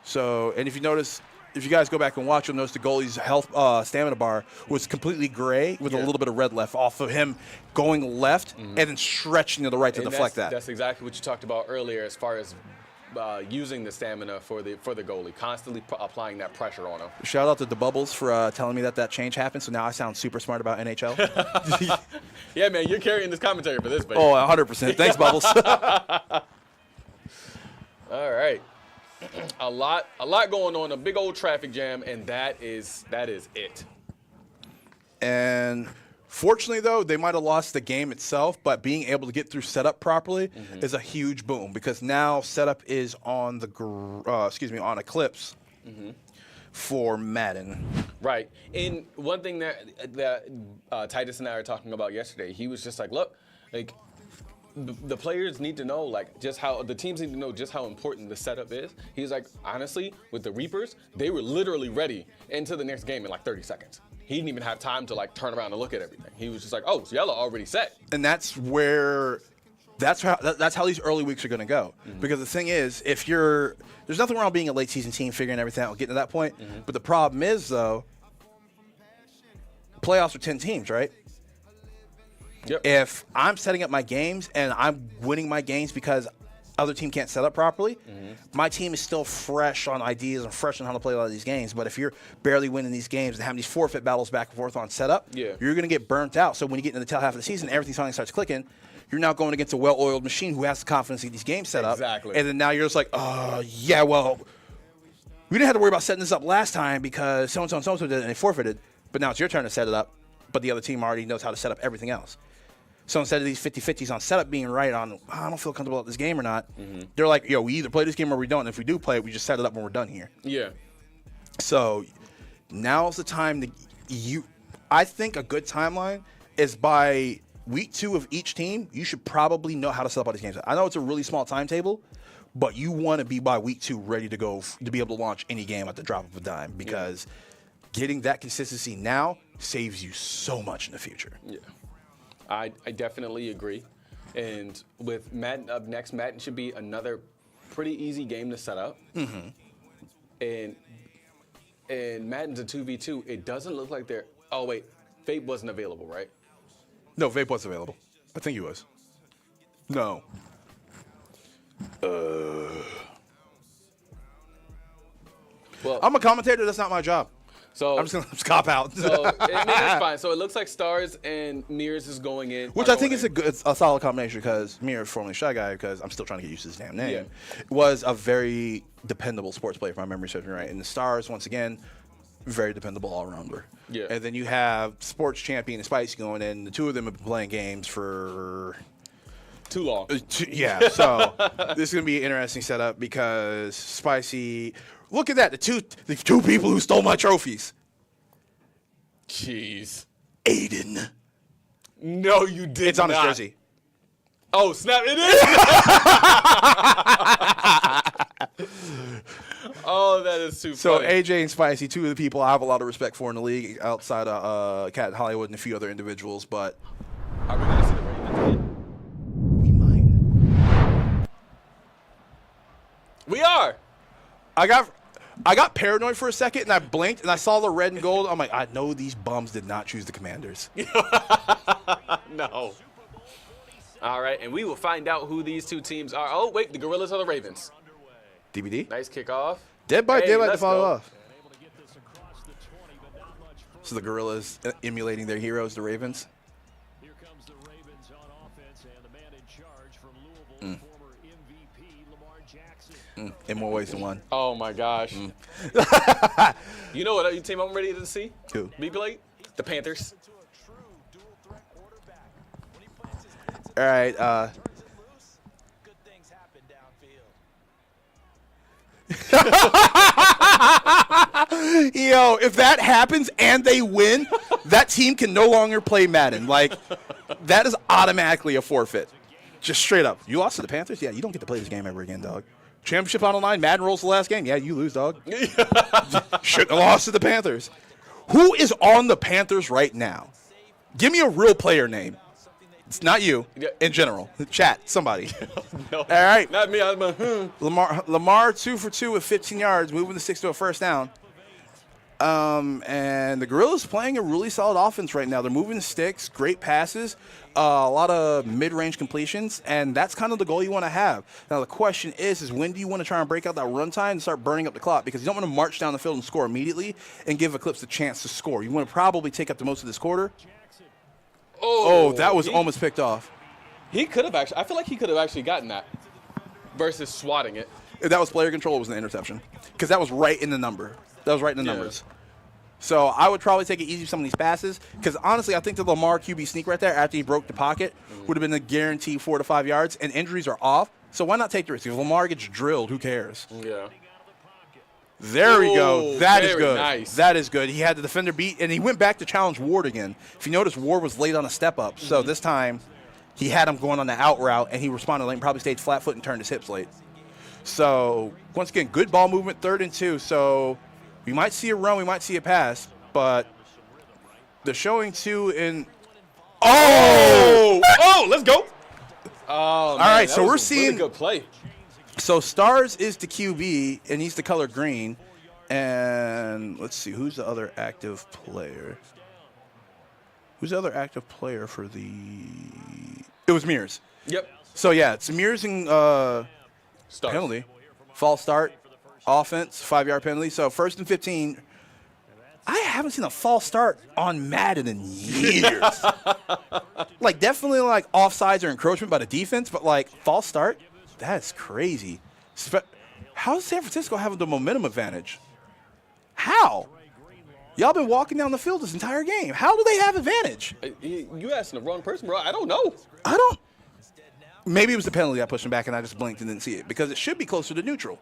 So, and if you notice, if you guys go back and watch, you'll notice the goalie's health stamina bar was completely gray with a little bit of red left off of him going left and then stretching to the right to deflect that. That's exactly what you talked about earlier as far as using the stamina for the goalie, constantly applying that pressure on him. Shout out to the Bubbles for telling me that change happened, so now I sound super smart about NHL. Yeah, man, you're carrying this commentary for this, baby. Oh, 100%. Thanks, Bubbles. All right. A lot going on, a big old traffic jam, and that is it. And fortunately, though, they might have lost the game itself, but being able to get through setup properly is a huge boom because now setup is on on Eclipse for Madden. Right. And one thing that Titus and I were talking about yesterday, he was just like, look, like the players need to know, like, just how the teams need to know just how important the setup is. He's like, honestly, with the Reapers, they were literally ready into the next game in like 30 seconds. He didn't even have time to like turn around and look at everything. He was just like, oh, so y'all are already set. And that's how these early weeks are going to go. Because the thing is, there's nothing wrong being a late season team, figuring everything out, getting to that point. But the problem is, though, playoffs are 10 teams, right? Yep. If I'm setting up my games and I'm winning my games because other team can't set up properly, my team is still fresh on ideas and fresh on how to play a lot of these games. But if you're barely winning these games and having these forfeit battles back and forth on setup, you're going to get burnt out. So when you get into the tail half of the season, everything finally starts clicking. You're now going against a well-oiled machine who has the confidence to get these games set up. Exactly. And then now you're just like, yeah, well, we didn't have to worry about setting this up last time because so-and-so and so-and-so did it and they forfeited. But now it's your turn to set it up. But the other team already knows how to set up everything else. So instead of these 50-50s on setup being right on, I don't feel comfortable at this game or not, they're like, yo, we either play this game or we don't. And if we do play it, we just set it up when we're done here. Yeah. So now's the time I think a good timeline is by week 2 of each team, you should probably know how to set up all these games. I know it's a really small timetable, but you want to be by week 2 ready to go to be able to launch any game at the drop of a dime because getting that consistency now saves you so much in the future. Yeah. I definitely agree. And with Madden up next, Madden should be another pretty easy game to set up. And Madden's a 2v2. It doesn't look like they're... Oh, wait. Vape wasn't available, right? No, Vape was available. I think he was. No. Well, I'm a commentator. That's not my job. So I'm just going to cop out. So it's fine. So it looks like Stars and Mears is going in. Which I think is a solid combination because Mears, formerly Shy Guy, because I'm still trying to get used to his damn name, was a very dependable sports player, if my memory serves me right. And the Stars, once again, very dependable all-rounder. Yeah. And then you have sports champion and Spicy going in. The two of them have been playing games for... too long. Yeah, so this is going to be an interesting setup because Spicy... Look at that, the two people who stole my trophies. Jeez. Aiden. No, you did It's on his not. jersey. Oh, snap. It is. Oh, that is too So funny. AJ and Spicy, two of the people I have a lot of respect for in the league, outside of Cat Hollywood and a few other individuals, but Are we going to see the Ravens win? we might. We are. I got paranoid for a second, and I blinked, and I saw the red and gold. I'm like, I know these bums did not choose the Commanders. No. All right, and we will find out who these two teams are. Oh, wait, the Gorillaz or the Ravens? DVD? Nice kickoff. Dead by daylight to let's follow go. off. So the Gorillas emulating their heroes, the Ravens. Here comes the Ravens on offense, and the man in charge from Louisville, former MVP Lamar Jackson. In more ways than one. Oh, my gosh. You know what other team I'm ready to see? Who? Be played? The Panthers. All right. Yo, if that happens and they win, that team can no longer play Madden. Like, that is automatically a forfeit. Just straight up. You lost to the Panthers? Yeah, you don't get to play this game ever again, dog. Championship on the line, Madden rolls the last game. Yeah, you lose, dog. Shouldn't have lost to the Panthers. Who is on the Panthers right now? Give me a real player name. It's not you. In general. Chat, somebody. No, All right. not me. I'm a, Lamar 2 for 2 with 15 yards, moving the sticks to a first down. And the Gorillaz playing a really solid offense right now. They're moving the sticks, great passes, a lot of mid-range completions, and that's kind of the goal you want to have. Now the question is when do you want to try and break out that run time and start burning up the clock? Because you don't want to march down the field and score immediately and give Eclipse a chance to score. You want to probably take up the most of this quarter. Oh, that was almost picked off. He could have actually. I feel like he could have actually gotten that versus swatting it. If that was player control, it was an interception. Because that was right in the number. That was right in the numbers. So I would probably take it easy with some of these passes. Because honestly, I think the Lamar QB sneak right there after he broke the pocket would have been a guaranteed 4 to 5 yards. And injuries are off. So why not take the risk? If Lamar gets drilled, who cares? Yeah. There we go. That is very good. nice. That is good. He had the defender beat, and he went back to challenge Ward again. If you notice, Ward was late on a step up. So this time, he had him going on the out route, and he responded late and probably stayed flat foot and turned his hips late. So, once again, good ball movement, 3rd and 2. So, we might see a run, we might see a pass, but they're showing 2 in. Oh! Oh, let's go. Oh, all right, so we're seeing. Really good play. So Stars is the QB, and he's the color green. And let's see, who's the other active player? Who's the other active player for the? It was Mears. Yep. So yeah, it's Mears and penalty, false start, offense, 5-yard penalty. So 1st and 15. I haven't seen a false start on Madden in years. Like definitely like offsides or encroachment by the defense, but like false start. That's crazy. How does San Francisco have the momentum advantage? How? Y'all been walking down the field this entire game. How do they have advantage? You asking the wrong person, bro. I don't know. I don't. Maybe it was the penalty I pushed him back and I just blinked and didn't see it because it should be closer to neutral.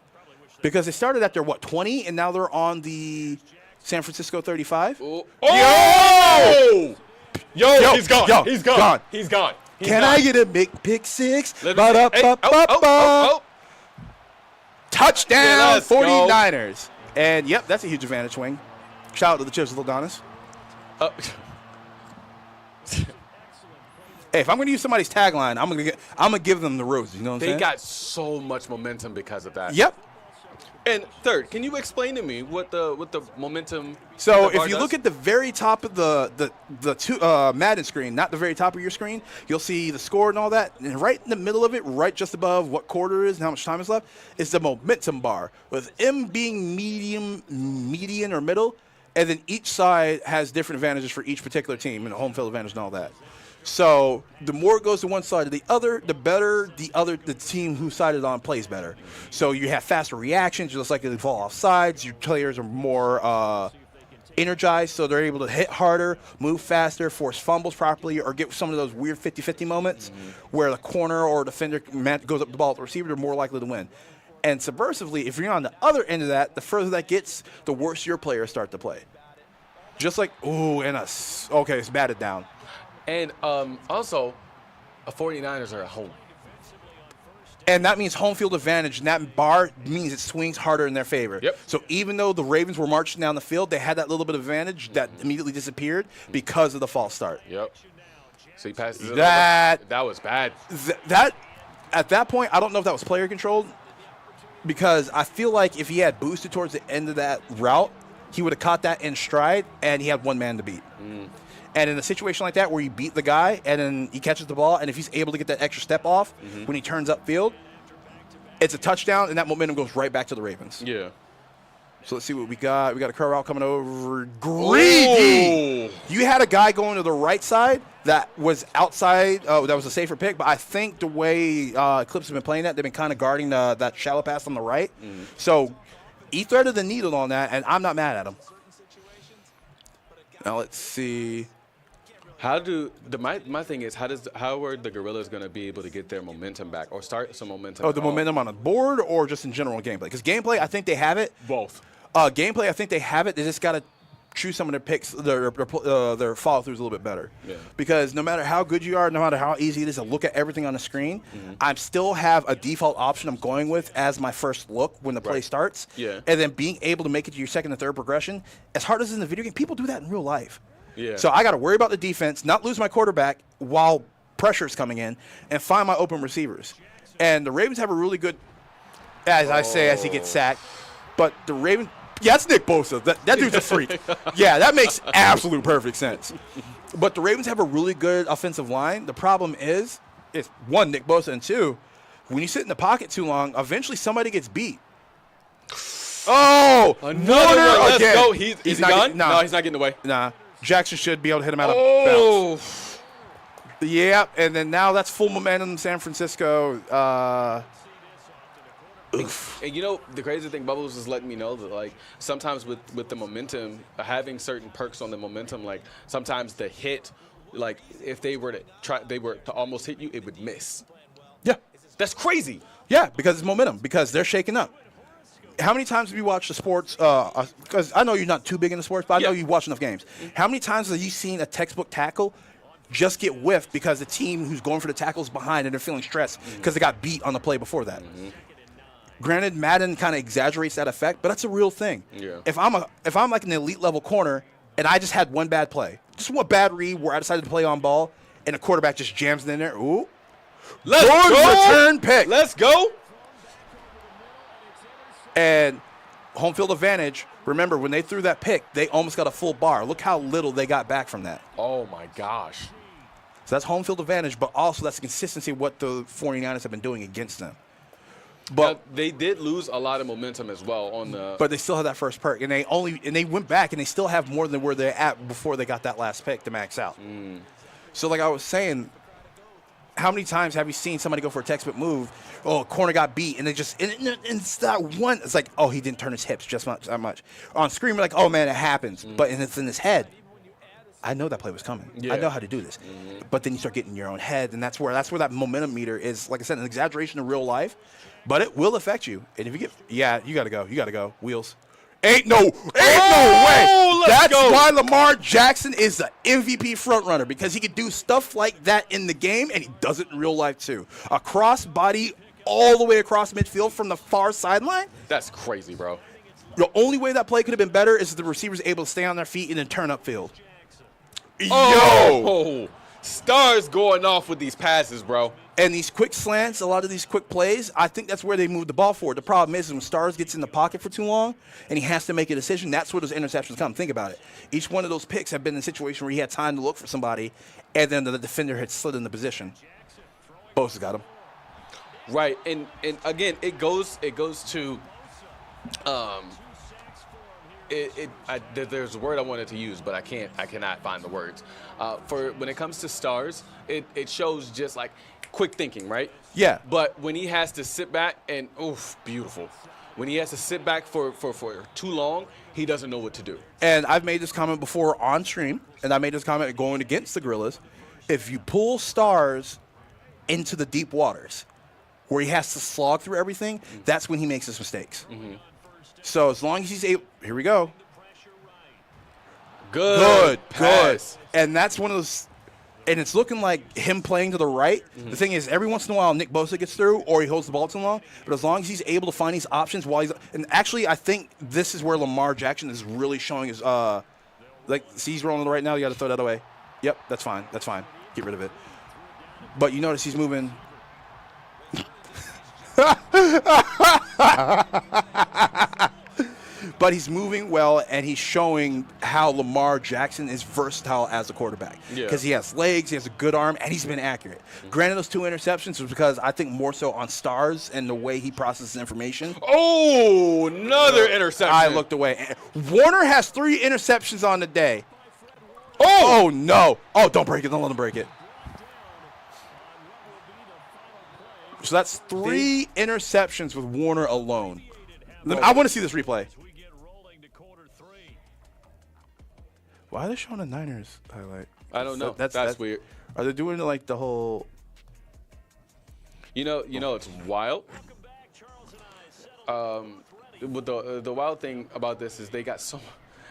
Because they started at their, 20, and now they're on the San Francisco 35. Oh! Yo, he's gone. Yo, he's gone. He's gone. He's Can gone. I get a big pick six? Let me see. Hey, Touchdown, Yeah, let's go. 49ers. And, yep, that's a huge advantage swing. Shout out to the Chips with Adonis. Hey, if I'm going to use somebody's tagline, I'm gonna give them the roses. You know what I'm They saying? got so much momentum because of that. Yep. And third, can you explain to me what the momentum? So bar if you does? look at the very top of the two, Madden screen, not the very top of your screen, you'll see the score and all that. And right in the middle of it, right just above what quarter is and how much time is left, is the momentum bar, with M being median or middle, and then each side has different advantages for each particular team and home field advantage and all that. So the more it goes to one side or the other, the better the team who sided on plays better. So you have faster reactions, just like they fall off sides. Your players are more energized, so they're able to hit harder, move faster, force fumbles properly, or get some of those weird 50-50 moments where the corner or defender goes up the ball at the receiver, they're more likely to win. And subversively, if you're on the other end of that, the further that gets, the worse your players start to play. Just like, okay, it's batted down. And also, 49ers are at home. And that means home field advantage, and that bar means it swings harder in their favor. Yep. So even though the Ravens were marching down the field, they had that little bit of advantage that immediately disappeared because of the false start. Yep. So he passes it That was bad. That at that point, I don't know if that was player controlled, because I feel like if he had boosted towards the end of that route, he would have caught that in stride, and he had one man to beat. And in a situation like that where you beat the guy and then he catches the ball, and if he's able to get that extra step off when he turns upfield, it's a touchdown, and that momentum goes right back to the Ravens. Yeah. So let's see what we got. We got a curl route coming over. Greedy! You had a guy going to the right side that was outside. That was a safer pick, but I think the way Eclipse have been playing that, they've been kind of guarding that shallow pass on the right. So he threaded the needle on that, and I'm not mad at him. Now let's see. How do my thing is how are the Gorillaz going to be able to get their momentum back or start some momentum? Oh, the momentum on the board or just in general gameplay? Because gameplay, I think they have it. Both. Gameplay, I think they have it. They just got to choose some of their picks, their follow-throughs a little bit better. Yeah. Because no matter how good you are, no matter how easy it is to look at everything on the screen, I still have a default option I'm going with as my first look when the play starts. Yeah. And then being able to make it to your second and third progression, as hard as it is in the video game, people do that in real life. Yeah. So I got to worry about the defense, not lose my quarterback while pressure's coming in, and find my open receivers. And the Ravens have a really good, as he gets sacked, but the Ravens, that's Nick Bosa. That dude's a freak. Yeah, that makes absolute perfect sense. But the Ravens have a really good offensive line. The problem is one, Nick Bosa, and two, when you sit in the pocket too long, eventually somebody gets beat. Oh, another one. Let's go. He's he gone? No, he's not getting away. Nah. Jackson should be able to hit him out of bounds. Yeah, and then now that's full momentum in San Francisco. And you know, the crazy thing, Bubbles is letting me know that, like, sometimes with the momentum, having certain perks on the momentum, like, sometimes the hit, like, if they were to almost hit you, it would miss. Yeah. That's crazy. Yeah, because it's momentum, because they're shaking up. How many times have you watched the sports? Because I know you're not too big into sports, but I know you watch enough games. How many times have you seen a textbook tackle just get whiffed because the team who's going for the tackle is behind and they're feeling stressed because they got beat on the play before that? Granted, Madden kind of exaggerates that effect, but that's a real thing. Yeah. If I'm like an elite level corner and I just had one bad play, just one bad read where I decided to play on ball, and the quarterback just jams it in there. Ooh, let's go! Return pick. Let's go! And home field advantage, remember, when they threw that pick, they almost got a full bar. Look how little they got back from that. Oh, my gosh. So that's home field advantage, but also that's the consistency of what the 49ers have been doing against them. But now, they did lose a lot of momentum as well on the. But they still have that first perk, and they went back, and they still have more than where they're at before they got that last pick to max out. So like I was saying, how many times have you seen somebody go for a textbook move? Oh, corner got beat, and they just and it's that one. It's like, oh, he didn't turn his hips just that much. On screen, we're like, oh man, it happens, but it's in his head. I know that play was coming. Yeah. I know how to do this. But then you start getting in your own head, and that's where that momentum meter is. Like I said, an exaggeration in real life, but it will affect you. And if you get, you got to go. You got to go. Wheels. Ain't no way. That's why Lamar Jackson is the MVP frontrunner, because he could do stuff like that in the game, and he does it in real life too. A cross body all the way across midfield from the far sideline. That's crazy, bro. The only way that play could have been better is if the receiver's able to stay on their feet and then turn upfield. Yo! Stars going off with these passes, bro. And these quick slants, a lot of these quick plays, I think that's where they move the ball forward. The problem is when Stars gets in the pocket for too long and he has to make a decision, that's where those interceptions come. Think about it. Each one of those picks have been in a situation where he had time to look for somebody, and then the defender had slid in the position. Bosa's got him. Right, and again, it goes to there's a word I wanted to use, but I cannot find the words. For when it comes to Stars, it shows just like quick thinking, right? Yeah. But when he has to sit back and beautiful. When he has to sit back for too long, he doesn't know what to do. And I've made this comment before on stream, and I made this comment going against the Gorillaz. If you pull Stars into the deep waters where he has to slog through everything, that's when he makes his mistakes. So as long as he's able, here we go. Good pass. And that's one of those. And it's looking like him playing to the right. The thing is, every once in a while, Nick Bosa gets through or he holds the ball too long. But as long as he's able to find these options while he's – and actually, I think this is where Lamar Jackson is really showing his see, he's rolling right now. You got to throw that away. Yep, that's fine. That's fine. Get rid of it. But you notice he's moving – but he's moving well, and he's showing how Lamar Jackson is versatile as a quarterback. Because he has legs, he has a good arm, and he's been accurate. Granted, those 2 interceptions was because I think more so on stars and the way he processes information. Oh, another interception. I looked away. Warner has 3 interceptions on the day. Oh, no. Oh, don't break it. Don't let him break it. So that's 3 interceptions with Warner alone. I want to see this replay. Why are they showing a Niners highlight? I don't know. That's weird. Are they doing like the whole? You know, it's wild. With the wild thing about this is they got so.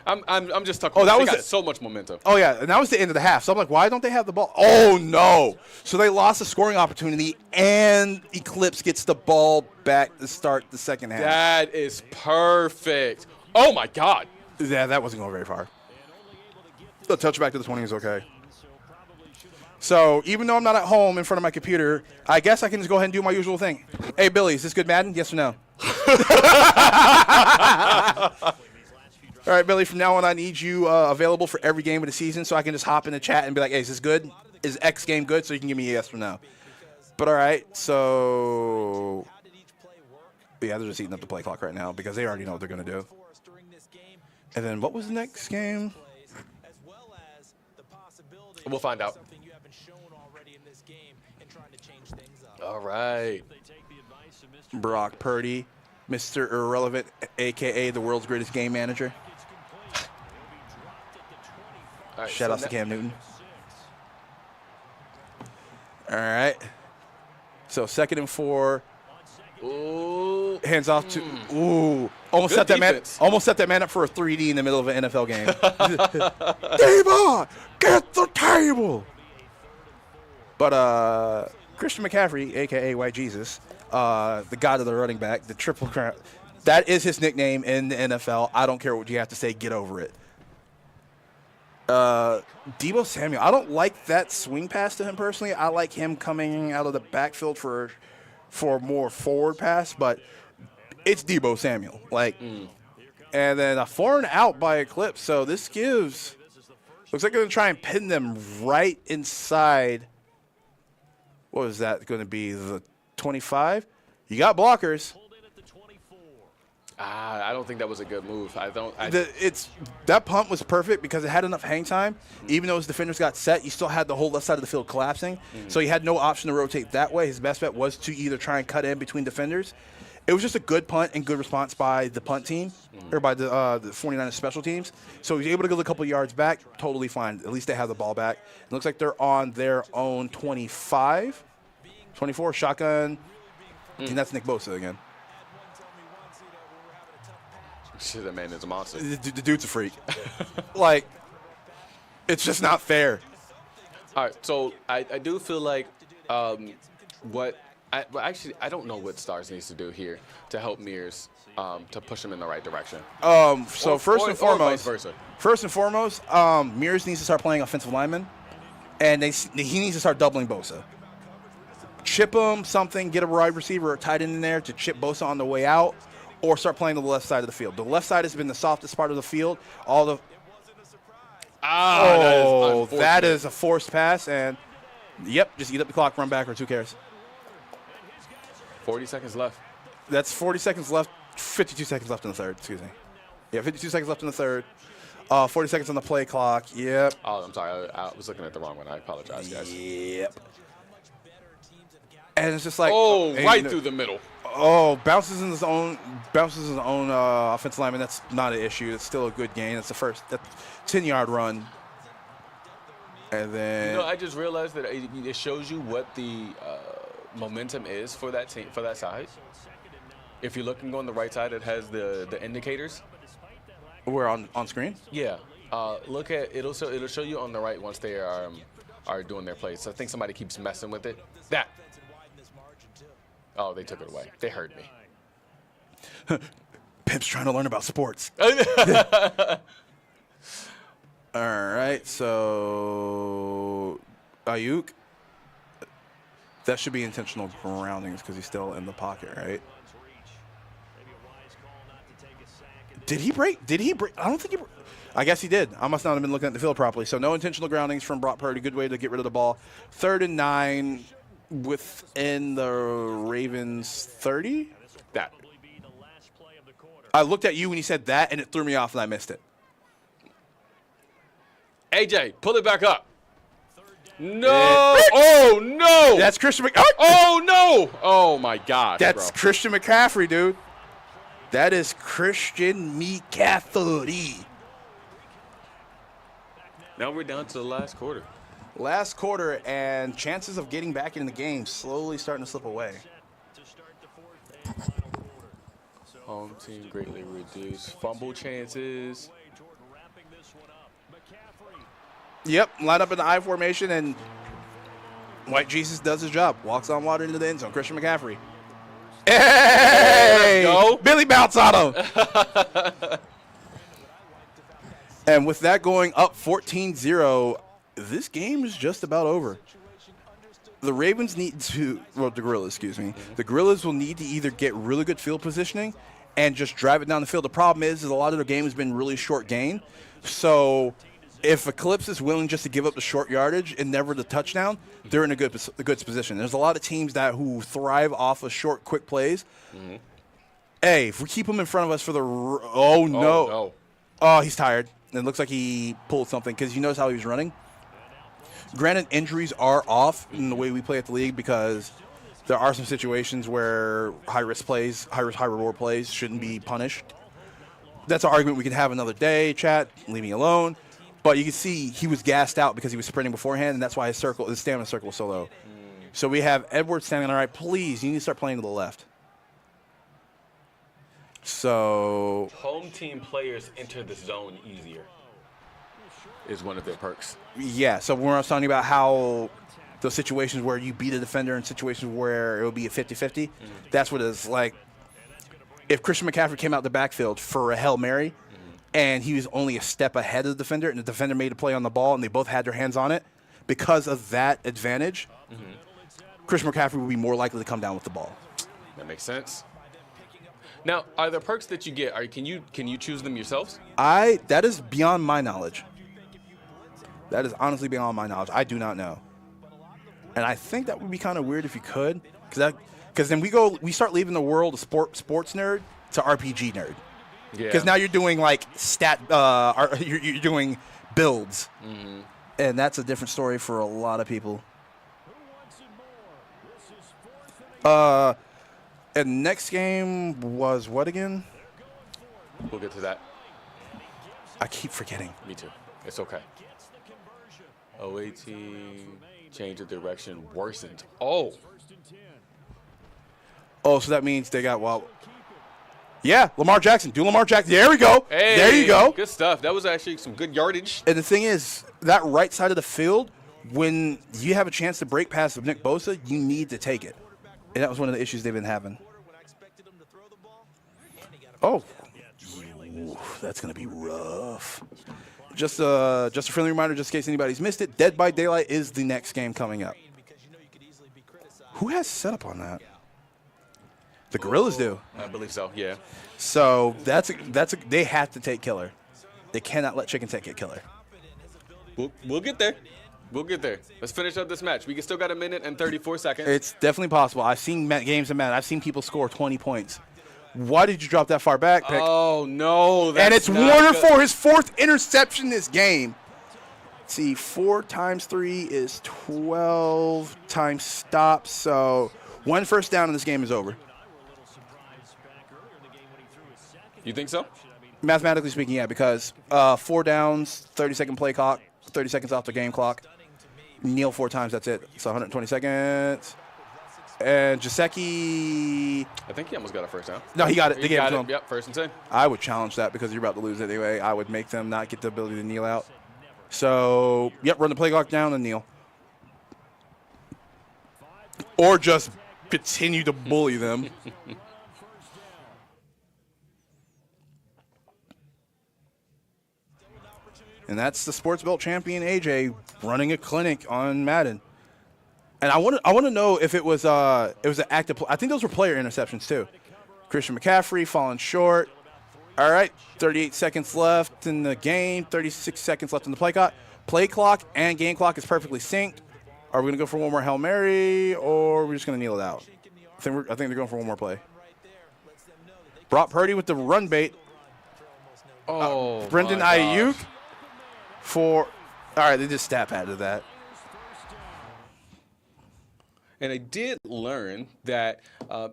I'm just talking. They got so much momentum. Oh yeah, and that was the end of the half. So I'm like, why don't they have the ball? Oh no! So they lost a scoring opportunity, and Eclipse gets the ball back to start the second half. That is perfect. Oh my God. Yeah, that wasn't going very far. The touchback to the 20 is okay. So even though I'm not at home in front of my computer, I guess I can just go ahead and do my usual thing. Hey Billy, is this good Madden? Yes or no? All right, Billy, from now on, I need you available for every game of the season so I can just hop in the chat and be like, hey, is this good? Is X game good? So you can give me a yes from now. But all right, so yeah, they're just eating up the play clock right now because they already know what they're going to do. And then what was the next game? We'll find out. All right. Brock Purdy, Mr. Irrelevant, a.k.a. the world's greatest game manager. Right, Shout out to Cam Newton. All right. So 2nd and 4. Ooh. Hands off to almost set that man up for a 3D in the middle of an NFL game. Devon, get the table. But Christian McCaffrey, aka White Jesus, the god of the running back, the triple crown, that is his nickname in the NFL. I don't care what you have to say, get over it. Deebo Samuel, I don't like that swing pass to him personally. I like him coming out of the backfield for more forward pass, but it's Deebo Samuel. And then a 4 and out by Eclipse. So this looks like they're going to try and pin them right inside. What was that going to be? The 25? You got blockers. I don't think that was a good move. That punt was perfect because it had enough hang time. Even though his defenders got set, you still had the whole left side of the field collapsing. So he had no option to rotate that way. His best bet was to either try and cut in between defenders. It was just a good punt and good response by the punt team, or by the 49ers special teams. So he was able to go a couple yards back, totally fine. At least they have the ball back. It looks like they're on their own 25, 24, shotgun. And that's Nick Bosa again. Shit, that man is a monster. The dude's a freak. It's just not fair. All right, so I do feel like I don't know what Stars needs to do here to help Mears to push him in the right direction. First and foremost, Mears needs to start playing offensive lineman, and he needs to start doubling Bosa. Chip him something, get a wide receiver or tight end in there to chip Bosa on the way out, or start playing to the left side of the field. The left side has been the softest part of the field. That is a forced pass, and yep, just eat up the clock, run backwards, who cares? 40 seconds left. That's 40 seconds left, 52 seconds left in the third, excuse me. Yeah, 52 seconds left in the third. 40 seconds on the play clock, yep. Oh, I'm sorry, I was looking at the wrong one. I apologize, guys. Yep. And it's just like through the middle. Bounces in his own offensive lineman. That's not an issue. It's still a good gain. That's the first 10-yard run. And then I just realized that it shows you what the momentum is for that team, for that side. If you're looking on the right side, it has the indicators. We're on screen. Yeah. Look at it'll show you on the right once they are doing their plays. So I think somebody keeps messing with it. That. Oh, they took it away. They heard me. Pimp's trying to learn about sports. All right, so Ayuk. That should be intentional groundings because he's still in the pocket, right? Did he break? I don't think he. I guess he did. I must not have been looking at the field properly. So no intentional groundings from Brock Purdy. Good way to get rid of the ball. 3rd and 9 within the Ravens 30. That. I looked at you when you said that, and it threw me off, and I missed it. AJ, pull it back up. No! Oh no! That's Christian. Oh no! Oh my gosh! That's bro. Christian McCaffrey, dude. That is Christian McCaffrey. Now we're down to the last quarter. Last quarter, and chances of getting back in the game slowly starting to slip away. Home team greatly reduced. Fumble chances. Yep, line up in the I formation, and White Jesus does his job. Walks on water into the end zone. Christian McCaffrey. Hey! Go. Billy bounce on him. And with that going up 14-0, this game is just about over. The Ravens need to, well, the Gorillaz, excuse me. The Gorillaz will need to either get really good field positioning and just drive it down the field. The problem is a lot of the game has been really short gain. So if Eclipse is willing just to give up the short yardage and never the touchdown, they're in a good position. There's a lot of teams who thrive off of short, quick plays. Mm-hmm. Hey, if we keep him in front of us for the oh no, he's tired. It looks like he pulled something because you notice how he was running. Granted, injuries are off in the way we play at the league because there are some situations where high-risk plays, high-reward plays shouldn't be punished. That's an argument we can have another day, chat. Leave me alone. But you can see he was gassed out because he was sprinting beforehand, and that's why his stamina circle was so low. So we have Edwards standing on the right. Please, you need to start playing to the left. So home team players enter the zone easier is one of their perks. Yeah, so when I was talking about how those situations where you beat a defender and situations where it will be a 50-50, that's what it's like. If Christian McCaffrey came out the backfield for a Hail Mary and he was only a step ahead of the defender and the defender made a play on the ball and they both had their hands on it, because of that advantage, Christian McCaffrey would be more likely to come down with the ball. That makes sense. Now, are the perks that you get, can you choose them yourselves? That is beyond my knowledge. That is honestly beyond my knowledge. I do not know. And I think that would be kind of weird if you could, because then we start leaving the world of sports nerd to RPG nerd. Yeah. Because now you're doing like you're doing builds, and that's a different story for a lot of people. And next game was what again? We'll get to that. I keep forgetting. Me too. It's okay. OAT change of direction worsened. Oh, so that means they got yeah, Lamar Jackson. Do Lamar Jackson. There we go. Hey, there you go. Good stuff. That was actually some good yardage. And the thing is, that right side of the field, when you have a chance to break past Nick Bosa, you need to take it. And that was one of the issues they've been having. Oh, that's going to be rough. Just a friendly reminder, just in case anybody's missed it, Dead by Daylight is the next game coming up. Who has setup on that? The Gorillaz do. I believe so, yeah. So they have to take Killer. They cannot let Chicken Tech get Killer. We'll get there. We'll get there. Let's finish up this match. We still got 1 minute and 34 seconds. It's definitely possible. I've seen games in Madden. I've seen people score 20 points. Why did you drop that far back, Pick? Oh, no. And it's Warner for his 4th interception this game. Let's see, 4 times 3 is 12 times stop. So 1 first down and this game is over. You think so? Mathematically speaking, yeah, because 4 downs, 30-second play clock, 30 seconds off the game clock. Kneel 4 times, that's it. So 120 seconds. And Jaceki. I think he almost got a first down. No, he got it. They He gave it got to it. him. Yep, first and 10. I would challenge that because you're about to lose anyway. I would make them not get the ability to kneel out. So, yep, run the play clock down and kneel. Or just continue to bully them. And that's the sports belt champion AJ running a clinic on Madden. And I want to know if it was an active. I think those were player interceptions too. Christian McCaffrey falling short. All right, 38 seconds left in the game. 36 seconds left in the play clock. Play clock and game clock is perfectly synced. Are we gonna go for one more Hail Mary, or are we just gonna kneel it out? I think they're going for one more play. Brock Purdy with the run bait. Oh, Brendan my Ayuk gosh. for. All right, they just stat padded that. And I did learn that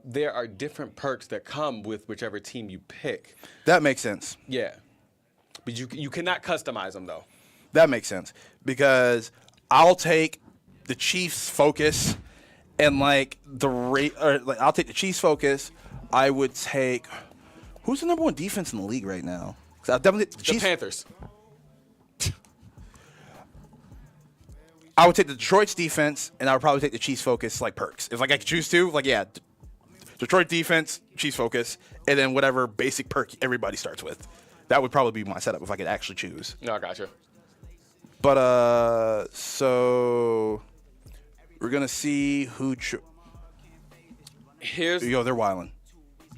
there are different perks that come with whichever team you pick. That makes sense. Yeah. But you cannot customize them, though. That makes sense because I'll take the Chiefs focus and I'll take the Chiefs focus. I would take who's the number one defense in the league right now? 'Cause I'll definitely The Panthers. I would take the Detroit's defense, and I would probably take the Chiefs focus like perks. If I could choose to, Detroit defense, Chiefs focus, and then whatever basic perk everybody starts with. That would probably be my setup if I could actually choose. No, I gotcha. But so we're gonna see who. They're wilding.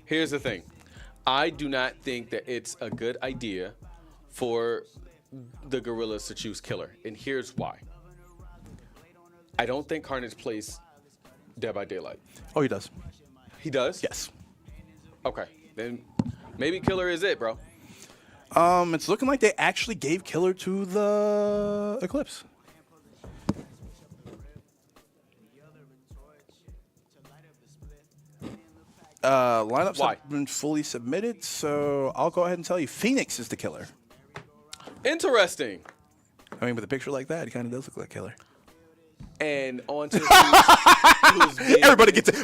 Here's the thing. I do not think that it's a good idea for the Gorillaz to choose Killer, and here's why. I don't think Carnage plays Dead by Daylight. Oh, he does. He does? Yes. Okay. Then maybe Killer is it, bro. It's looking like they actually gave Killer to the Eclipse. Lineups Why? have been fully submitted, so I'll go ahead and tell you. Phoenix is the Killer. Interesting. I mean, with a picture like that, he kind of does look like Killer. And on to who's been, Everybody gets it.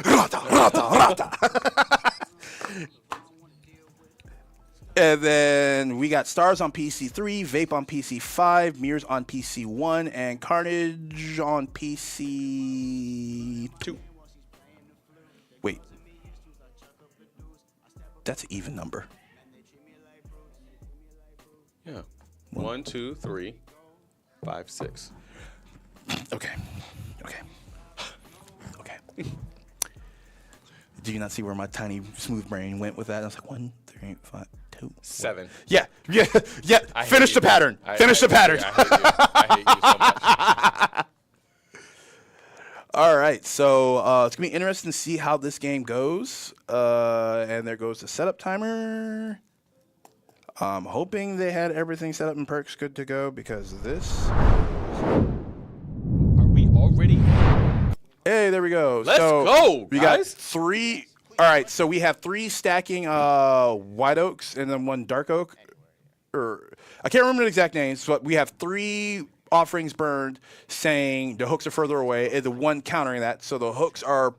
And then we got Stars on PC3, Vape on PC5, Mirrors on PC1, and Carnage on PC2. Wait. That's an even number. Yeah. 1, 2, 3, 5, 6. Okay. Do you not see where my tiny smooth brain went with that? I was like 1, 3, 5, 2, 7. Yeah. I Finish hate the you. pattern. Finish the pattern. I hate you so much. All right, so it's gonna be interesting to see how this game goes. And there goes the setup timer. I'm hoping they had everything set up in perks good to go because this. Are we already? Hey, there we go. Let's go, We got guys. 3. All right, so we have 3 stacking white oaks and then 1 dark oak. Or I can't remember the exact names, but we have 3 offerings burned saying the hooks are further away, and the 1 countering that. So the hooks are,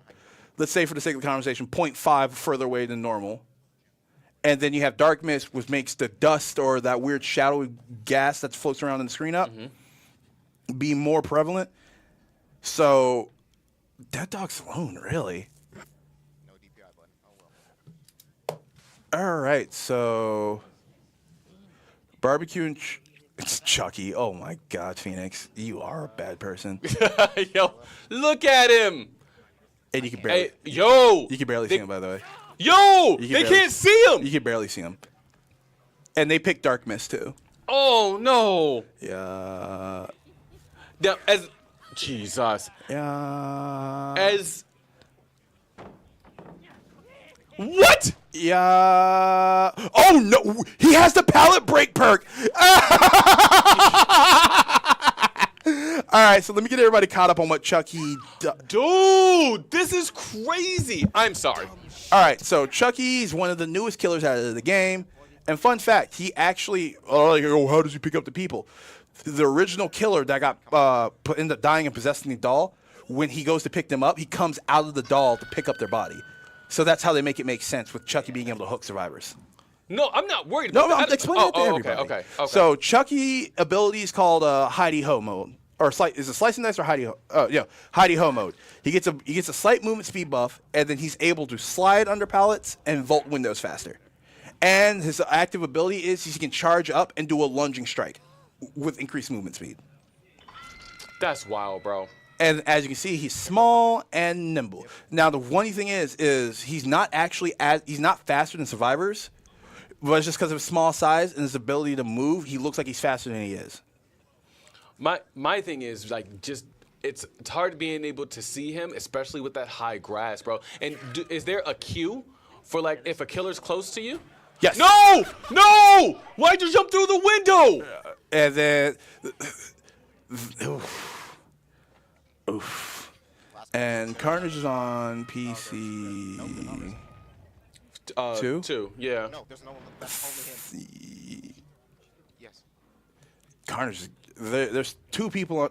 let's say for the sake of the conversation, 0.5 further away than normal. And then you have dark mist, which makes the dust or that weird shadowy gas that floats around in the screen up be more prevalent. So that dog's alone, really. All right, so barbecue and it's Chucky. Oh my God, Phoenix, you are a bad person. Yo, look at him. And you can barely, Hey, yo. you can barely see him, by the way. Yo, You can they barely- can't see him. You can barely see him. And they picked Dark Mist too. Oh no. Yeah. Now, Jesus. Yeah. As what? Yeah. Oh no, he has the pallet break perk. All right, so let me get everybody caught up on what Chucky does. Dude, this is crazy. I'm sorry. All right, so Chucky's one of the newest killers out of the game. And fun fact, he actually, how does he pick up the people? The original killer that got ended up dying and possessing the doll when he goes to pick them up, he comes out of the doll to pick up their body. So that's how they make sense with Chucky being able to hook survivors. No, I'm not worried No, about I'm that. explaining it to everybody. Okay. So Chucky ability is called Hidey Ho mode, or is it slice and dice or Hidey Ho? Hidey Ho mode. He gets a slight movement speed buff, and then he's able to slide under pallets and vault windows faster. And his active ability is he can charge up and do a lunging strike with increased movement speed. That's wild, bro. And as you can see, he's small and nimble. Now the one thing is he's not faster than survivors. But it's just because of his small size and his ability to move, he looks like he's faster than he is. My thing is like just it's hard being able to see him, especially with that high grass, bro. And is there a cue for like if a killer's close to you? Yes. No! Why'd you jump through the window? And then, oof. And Carnage is on PC. Two? Yeah. No, there's no one. That's only him. Yes. Carnage. There's 3 people on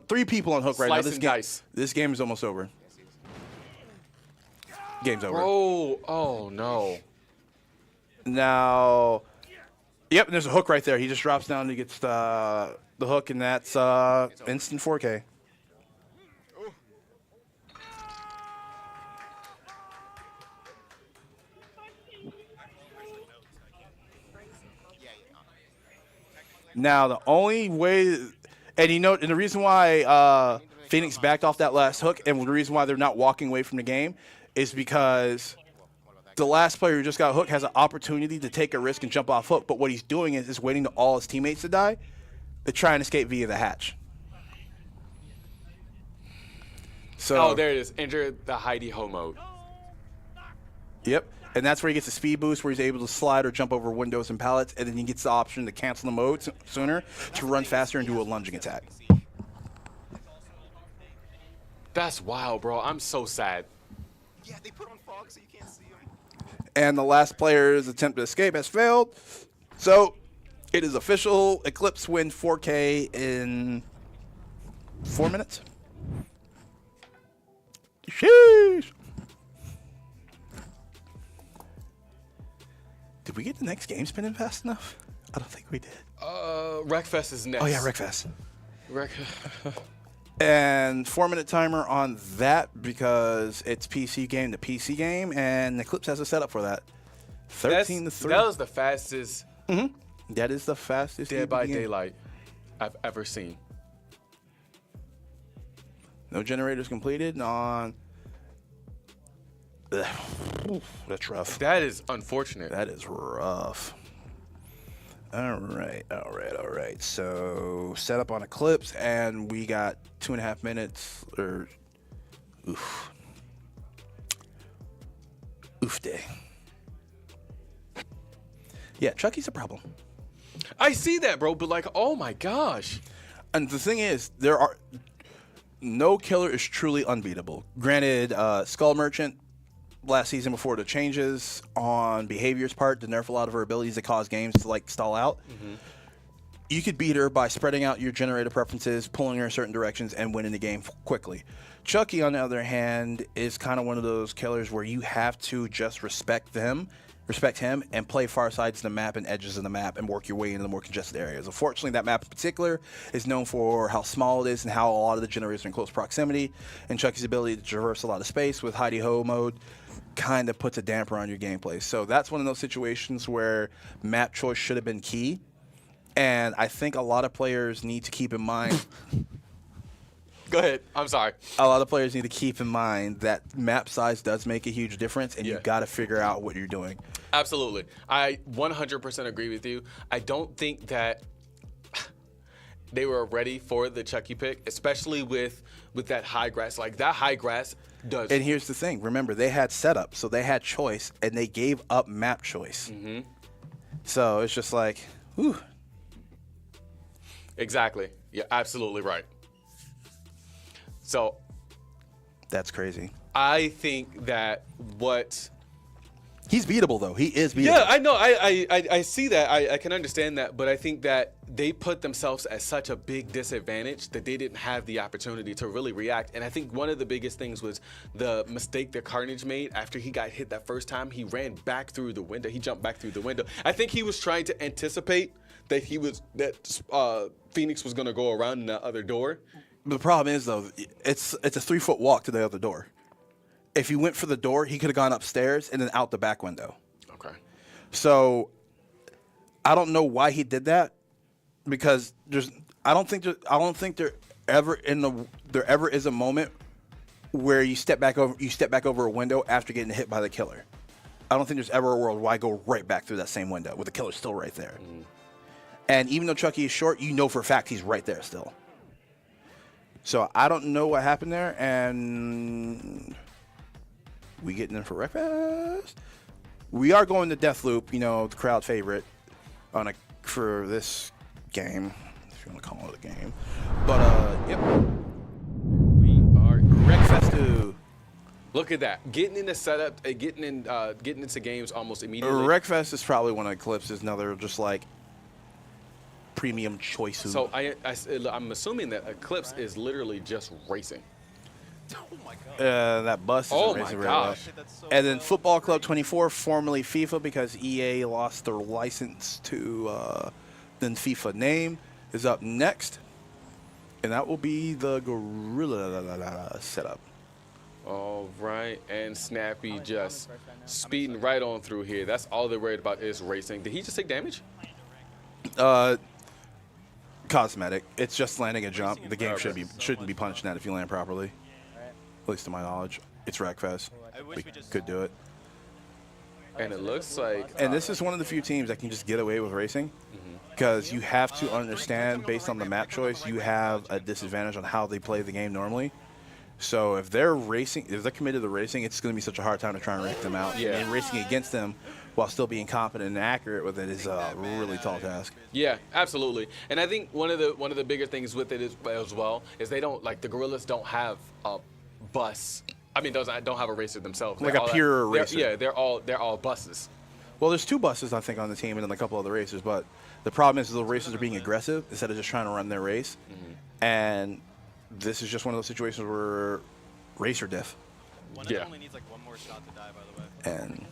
hook right now. Slice and dice. This game is almost over. Game's over. Oh no. Now, yep, there's a hook right there. He just drops down and he gets the hook, and that's instant 4K. Now, the only way, and and the reason why Phoenix backed off that last hook, and the reason why they're not walking away from the game, is because the last player who just got hooked has an opportunity to take a risk and jump off hook, but what he's doing is waiting to all his teammates to die to try and escape via the hatch. So, there it is. Enter the Hidey Ho mode. Yep. And that's where he gets a speed boost where he's able to slide or jump over windows and pallets, and then he gets the option to cancel the mode sooner to run faster and do a lunging attack. That's wild, bro. I'm so sad. Yeah, they put on fog so you can't see him. And the last player's attempt to escape has failed. So it is official. Eclipse win 4K in 4 minutes. Sheesh. Did we get the next game spinning fast enough? I don't think we did. Wreckfest is next. Oh, yeah, Wreckfest. Wreck. And 4-minute timer on that because it's PC game to PC game, and Eclipse has a setup for that. 13-3. That was the fastest. Mm-hmm. That is the fastest Dead by Daylight I've ever seen. No generators completed on. Ugh. That's rough. That is unfortunate. That is rough. All right. So set up on Eclipse, and we got 2.5 minutes. Oof day. Yeah, Chucky's a problem. I see that, bro, but like, oh my gosh. And the thing is, no killer is truly unbeatable. Granted, Skull Merchant last season before the changes on Behavior's part to nerf a lot of her abilities that cause games to like stall out. Mm-hmm. You could beat her by spreading out your generator preferences, pulling her in certain directions, and winning the game quickly. Chucky, on the other hand, is kind of one of those killers where you have to just respect him, and play far sides of the map and edges of the map and work your way into the more congested areas. Unfortunately, that map in particular is known for how small it is and how a lot of the generators are in close proximity, and Chucky's ability to traverse a lot of space with Hidey Ho mode kind of puts a damper on your gameplay. So that's one of those situations where map choice should have been key, and I think a lot of players need to keep in mind Go ahead. I'm sorry. A lot of players need to keep in mind that map size does make a huge difference, and you've got to figure out what you're doing. Absolutely. I 100% agree with you. I don't think that they were ready for the Chucky pick, especially with that high grass. Like, that high grass does. And here's the thing. Remember, they had setup, so they had choice, and they gave up map choice. Mm-hmm. So it's just like, whew. Exactly. Yeah, absolutely right. So that's crazy. I think that what He's beatable, though. He is beatable. Yeah, I know. I see that. I can understand that. But I think that they put themselves at such a big disadvantage that they didn't have the opportunity to really react. And I think one of the biggest things was the mistake that Carnage made after he got hit that first time. He ran back through the window. He jumped back through the window. I think he was trying to anticipate that Phoenix was going to go around in that other door. The problem is, though, it's a 3-foot walk to the other door. If he went for the door, he could have gone upstairs and then out the back window. Okay. So I don't know why he did that, because I don't think there ever is a moment where you step back over a window after getting hit by the killer. I don't think there's ever a world where I go right back through that same window with the killer still right there. And even though Chucky is short, you know for a fact he's right there still. So I don't know what happened there, and we getting in for breakfast. We are going to Deathloop, the crowd favorite for this game, if you want to call it a game. But yep, We are Wreckfest. Look at that. Getting into setup, getting into games almost immediately. Wreckfest is probably one of Eclipse's another just like premium choices. So I'm assuming that Eclipse is literally just racing. Oh my god. That bus is racing very well. And then Football Club 24, formerly FIFA, because EA lost their license to the FIFA name, is up next. And that will be the Gorillaz setup. All right, and Snappy just speeding right on through here. That's all they're worried about is racing. Did he just take damage? Cosmetic. It's just landing a jump. The game shouldn't be punishing that if you land properly. At least to my knowledge. It's Wreckfest. We could do it. And it looks like... And this is one of the few teams that can just get away with racing. Because you have to understand, based on the map choice, you have a disadvantage on how they play the game normally. So if they're committed to racing, it's going to be such a hard time to try and rank them out. Yeah. And racing against them while still being confident and accurate with it is a really tall task. Yeah, absolutely. And I think one of the bigger things with it as well is they don't, like, the Gorillaz don't have a bus. I mean, don't have a racer themselves. Like a pure racer. Yeah, they're all buses. Well, there's 2 buses, I think, on the team and then a couple other racers. But the problem is the racers are being aggressive instead of just trying to run their race. And this is just one of those situations where racer diff. Yeah. Only needs like one more shot to die, by the way. And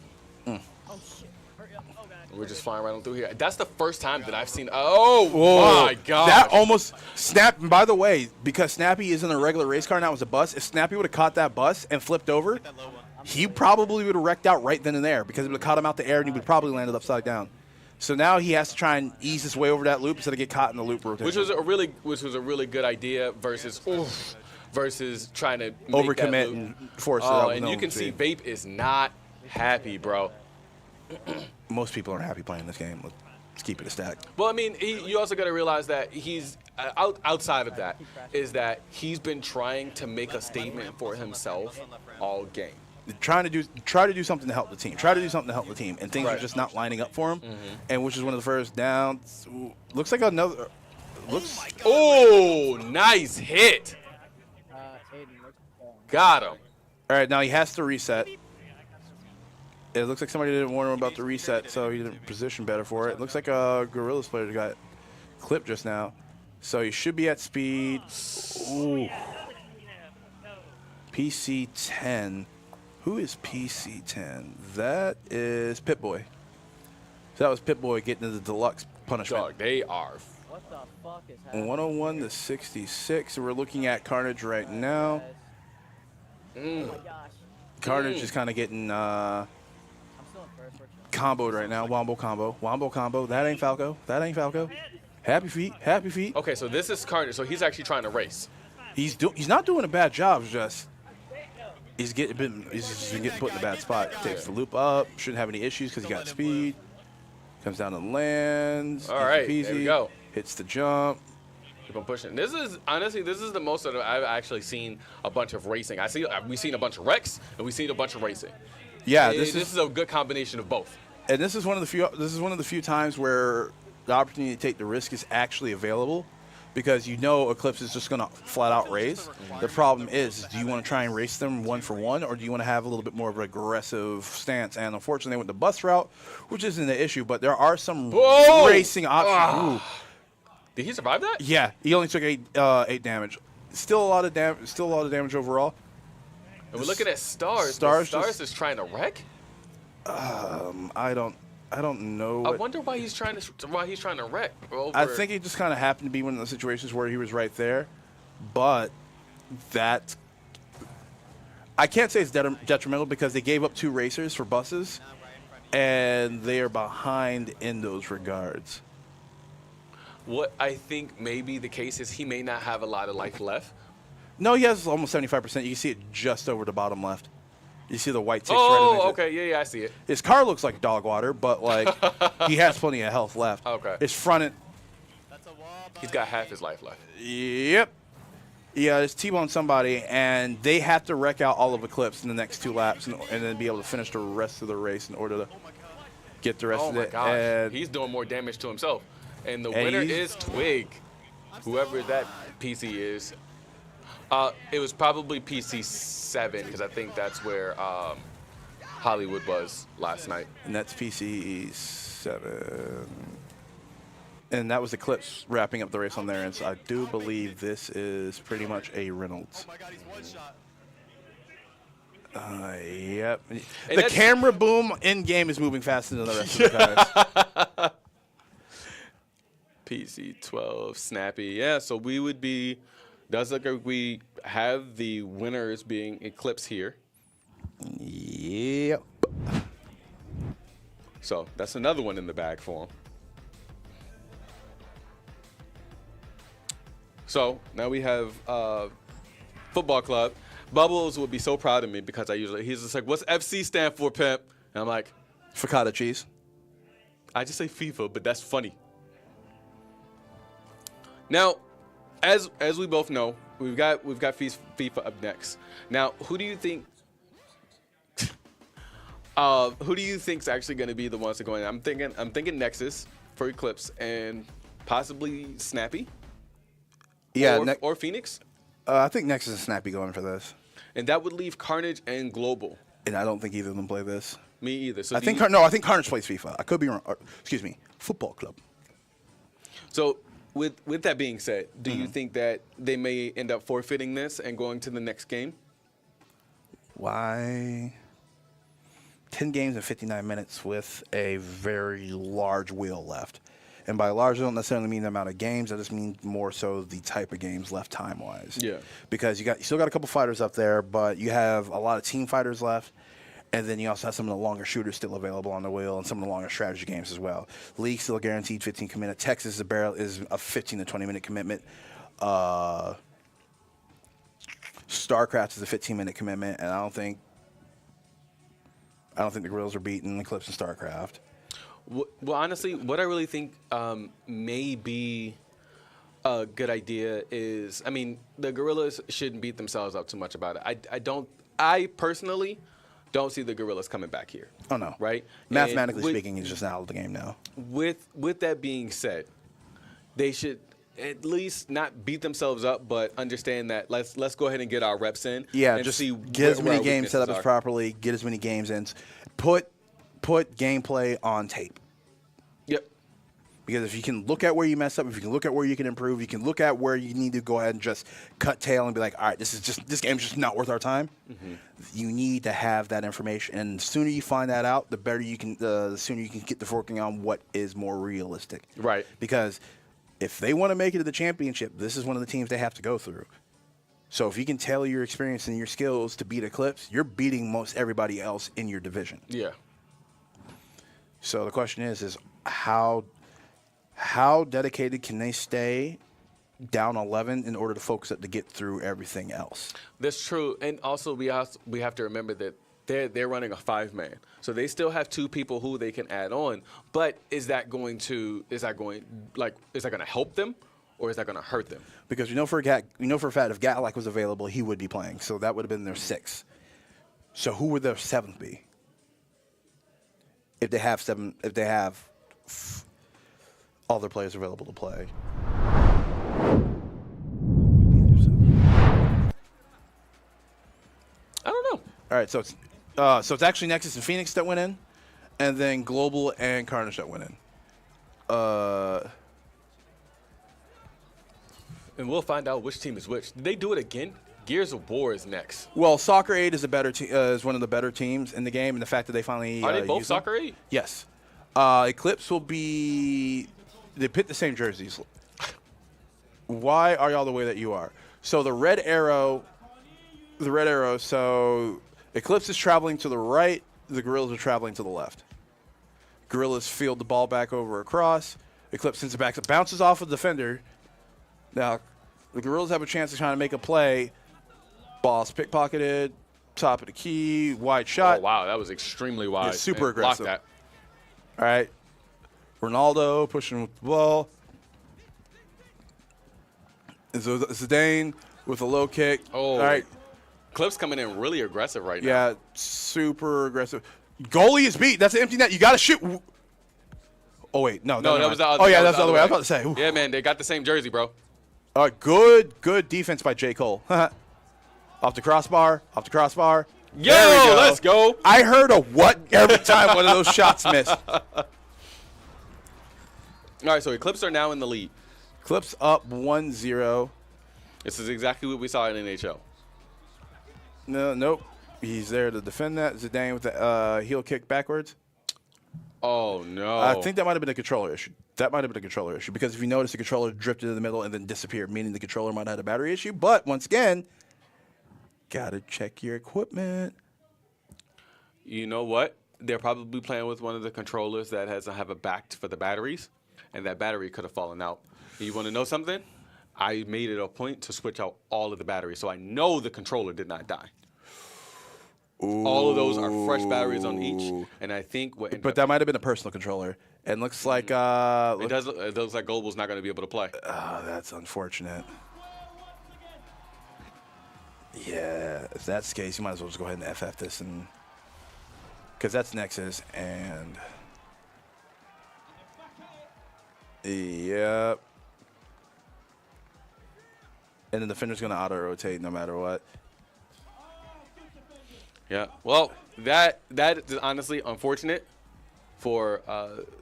Oh shit. Hurry up. Oh god. We're just flying right on through here. That's the first time that I've seen... Oh, whoa, my God. that almost... By the way, because Snappy is in a regular race car now, it was a bus. If Snappy would have caught that bus and flipped over, he probably would have wrecked out right then and there, because it would have caught him out the air and he would probably landed upside down. So now he has to try and ease his way over that loop instead of get caught in the loop rotation. Which was a really good idea versus trying to make overcommit that loop. and force it out. And you can see Vape is not happy, bro. Most people aren't happy playing this game. Let's keep it a stack. Well, I mean, you also got to realize that he's outside of that is that he's been trying to make a statement for himself all game. Try to do something to help the team. Try to do something to help the team, and things are just not lining up for him. And which is one of the first downs. Looks like another. Oh, nice hit. Got him. All right, now he has to reset. It looks like somebody didn't warn him about the reset, so he didn't position better for it. It looks like a Gorillaz player got clipped just now, so he should be at speed. Ooh. PC-10. Who is PC-10? That is Pip-Boy. So that was Pip-Boy getting into the deluxe punishment. Dog, they are. What the fuck is happening? 101 to 66. We're looking at Carnage right now. Oh my gosh. Carnage is kind of getting I'm still in first. comboed right now. Wombo combo. Wombo combo. That ain't Falco. That ain't Falco. Happy feet. Happy feet. Okay, so this is Carnage. So he's actually trying to race. He's not doing a bad job. It's just he's just been getting put in a bad spot. Takes the loop up. Shouldn't have any issues because he got speed. Comes down and lands. All right, easy there we peasy. go. Hits the jump. Keep on pushing. This is honestly, this is the most that I've actually seen a bunch of racing. We've seen a bunch of wrecks and we've seen a bunch of racing. Yeah, this is a good combination of both. And this is one of the few times where the opportunity to take the risk is actually available, because you know Eclipse is just going to flat out race. The problem is, do you want to try and race them 1-for-1, or do you want to have a little bit more of an aggressive stance? And unfortunately, they went the bus route, which isn't the issue, but there are some racing options. Did he survive that? Yeah, he only took 8 damage. Still a lot of damage. Still a lot of damage overall. And we're looking at Stars. Stars is trying to wreck. I don't know. I wonder why he's trying to wreck. I think it just kind of happened to be one of the situations where he was right there, but that I can't say it's detrimental because they gave up 2 racers for buses, and they are behind in those regards. What I think may be the case is he may not have a lot of life left. No, he has almost 75%. You can see it just over the bottom left. You see the white ticks right in there. Okay, yeah, I see it. His car looks like dog water, but like he has plenty of health left. Okay. His front end. He's got half his life left. Yep. Yeah, it's T-bone somebody, and they have to wreck out all of Eclipse in the next 2 laps and then be able to finish the rest of the race in order to get the rest of it. Oh my gosh, and he's doing more damage to himself. And the winner is Twig, whoever that PC is. It was probably PC 7 because I think that's where Hollywood was last night. And that's PC 7. And that was Eclipse wrapping up the race on their end. So I do believe this is pretty much a Reynolds. Yep. And the camera boom in game is moving faster than the rest of the guys. PC 12, Snappy. Yeah, so we would be, does look like we have the winners being Eclipse here. Yep. So that's another one in the bag for him. So now we have Football Club. Bubbles would be so proud of me because he's just like, what's FC stand for, pimp? And I'm like, Focaccia cheese. I just say FIFA, but that's funny. Now, as we both know, we've got FIFA up next. Now, who do you think? Who do you think's actually going to be the ones that go in? I'm thinking Nexus for Eclipse and possibly Snappy. Yeah, or Phoenix. I think Nexus and Snappy going for this. And that would leave Carnage and Global. And I don't think either of them play this. Me either. So I think Carnage plays FIFA. I could be wrong. Excuse me, Football Club. So with that being said, do you think that they may end up forfeiting this and going to the next game? Why? 10 games in 59 minutes with a very large wheel left. And by large, I don't necessarily mean the amount of games. I just mean more so the type of games left time-wise. Yeah. Because you still got a couple fighters up there, but you have a lot of team fighters left. And then you also have some of the longer shooters still available on the wheel and some of the longer strategy games as well. League still guaranteed 15 minutes. Texas is a 15 to 20-minute commitment. StarCraft is a 15-minute commitment, and I don't think the Gorillaz are beating Eclipse and StarCraft. Well, honestly, what I really think may be a good idea is, I mean, the Gorillaz shouldn't beat themselves up too much about it. I personally don't see the Gorillaz coming back here. Oh, no. Right? Mathematically speaking, he's just out of the game now. With that being said, they should at least not beat themselves up, but understand that let's go ahead and get our reps in. Yeah, and just see get as many games set up as are. properly, get as many games in. Put gameplay on tape. Yep. Because if you can look at where you mess up, if you can look at where you can improve, you can look at where you need to go ahead and just cut tail and be like, all right, this game's just not worth our time. Mm-hmm. You need to have that information, and the sooner you find that out, the better you can. The sooner you can get to working on what is more realistic. Right. Because if they want to make it to the championship, this is one of the teams they have to go through. So if you can tailor your experience and your skills to beat Eclipse, you're beating most everybody else in your division. Yeah. So the question is how dedicated can they stay down 11 in order to focus up to get through everything else? That's true, and also we have to remember that they're running a 5-man, so they still have 2 people who they can add on. But is that going to help them, or is that going to hurt them? Because we know for a fact if Gatlik was available, he would be playing. So that would have been their 6th. So who would their 7th be? If they have all their players available to play. All right, so it's actually Nexus and Phoenix that went in, and then Global and Carnage that went in. And we'll find out which team is which. Did they do it again? Gears of War is next. Well, Soccer 8 is is one of the better teams in the game, and the fact that they finally Are they both use them. Soccer 8? Yes. Eclipse will be. They pit the same jerseys. Why are y'all the way that you are? So the red arrow. So Eclipse is traveling to the right. The Gorillaz are traveling to the left. Gorillaz field the ball back over across. Eclipse sends it back. It bounces off of the defender. Now, the Gorillaz have a chance to try to make a play. Ball's pickpocketed. Top of the key. Wide shot. Oh, wow. That was extremely wide. Yeah, super And blocked aggressive. that. All right. Ronaldo pushing with the ball. Zidane with a low kick. Oh. All right. Clip's coming in really aggressive right now. Yeah, super aggressive. Goalie is beat. That's an empty net. You got to shoot. Oh, wait. No, No, that was the other Oh, yeah, that's the other way. I was about to say. Ooh. Yeah, man. They got the same jersey, bro. Good defense by J. Cole. Off the crossbar. Yo, There we go. let's go. I heard a what every time one of those shots missed. All right, so Eclipse are now in the lead. Clips up 1-0. This is exactly what we saw in NHL. Nope. He's there to defend that. Zidane with the heel kick backwards. Oh, no. I think that might have been a controller issue. Because if you notice, the controller drifted in the middle and then disappeared, meaning the controller might have had a battery issue. But once again, gotta check your equipment. You know what? They're probably playing with one of the controllers that doesn't have a back for the batteries, and that battery could have fallen out. You want to know something? I made it a point to switch out all of the batteries, so I know the controller did not die. Ooh. All of those are fresh batteries on each, and I think what. But that might have been a personal controller. And looks like it looks like Global's not going to be able to play. Oh, that's unfortunate. Yeah, if that's the case, you might as well just go ahead and FF this, and because that's Nexus, and yep. And the defender's going to auto-rotate no matter what. Yeah. Well, that is honestly unfortunate for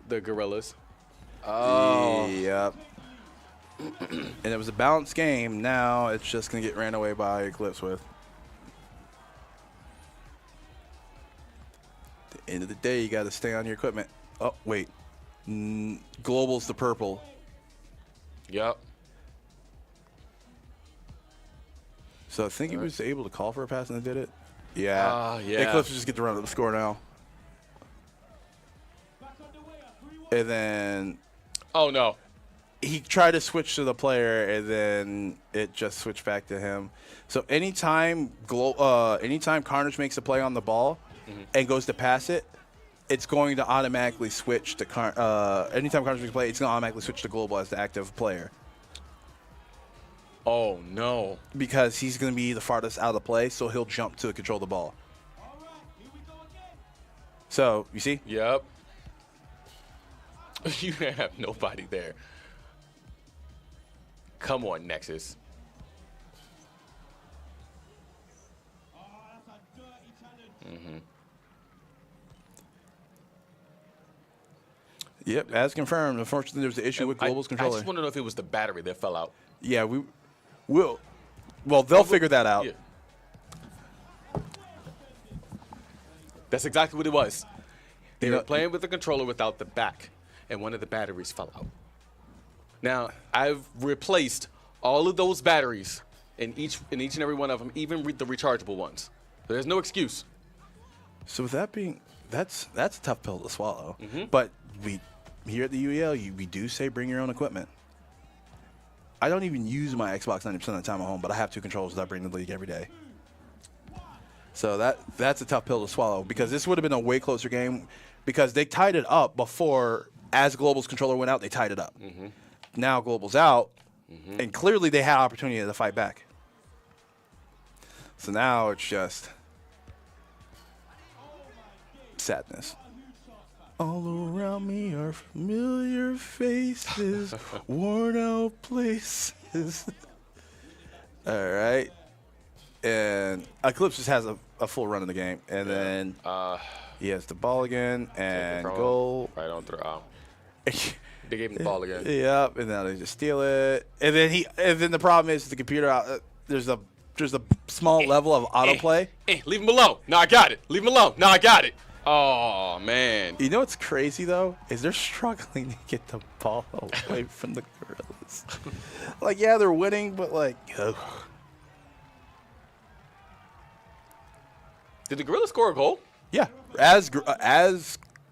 the Gorillaz. Oh. Yep. And it was a balanced game. Now it's just going to get ran away by Eclipse with. At the end of the day, you got to stay on your equipment. Oh, wait. Global's the purple. Yep. So I think he was able to call for a pass and they did it. Yeah. Yeah. Eclipse just get to run up the score now. And then. Oh, no. He tried to switch to the player, and then it just switched back to him. So anytime Carnage makes a play on the ball and goes to pass it, it's going to automatically switch to anytime Carnage makes a play, it's going to automatically switch to Global as the active player. Oh, no. Because he's going to be the farthest out of the play, so he'll jump to control the ball. So, you see? Yep. You have nobody there. Come on, Nexus. Yep, as confirmed. Unfortunately, there's an issue with Global's controller. I just want to know if it was the battery that fell out. Yeah, we will. Well, they'll figure that out. Yeah. That's exactly what it was. They were playing with the controller without the back, and one of the batteries fell out. Now, I've replaced all of those batteries in each and every one of them, even the rechargeable ones. So there's no excuse. So with that being, that's a tough pill to swallow. But we here at the UEL, we do say bring your own equipment. I don't even use my Xbox 90% of the time at home, but I have two controllers that I bring to the league every day. So that's a tough pill to swallow because this would have been a way closer game because they tied it up before. As Global's controller went out, they tied it up. Now Global's out, and clearly they had opportunity to fight back. So now it's just sadness. All around me are familiar faces, worn out places. All right. and Eclipse just has a full run of the game, and then he has the ball again and goal. Right on throw. They gave him the ball again. Yep, and now they just steal it, and then the problem is the computer. There's a small level of autoplay. Leave him alone. No, I got it. Leave him alone. No, I got it. Oh man. You know what's crazy though is they're struggling to get the ball away from the Gorillaz. Like, yeah, they're winning, but like, ugh. Did the Gorillaz score a goal? Yeah. As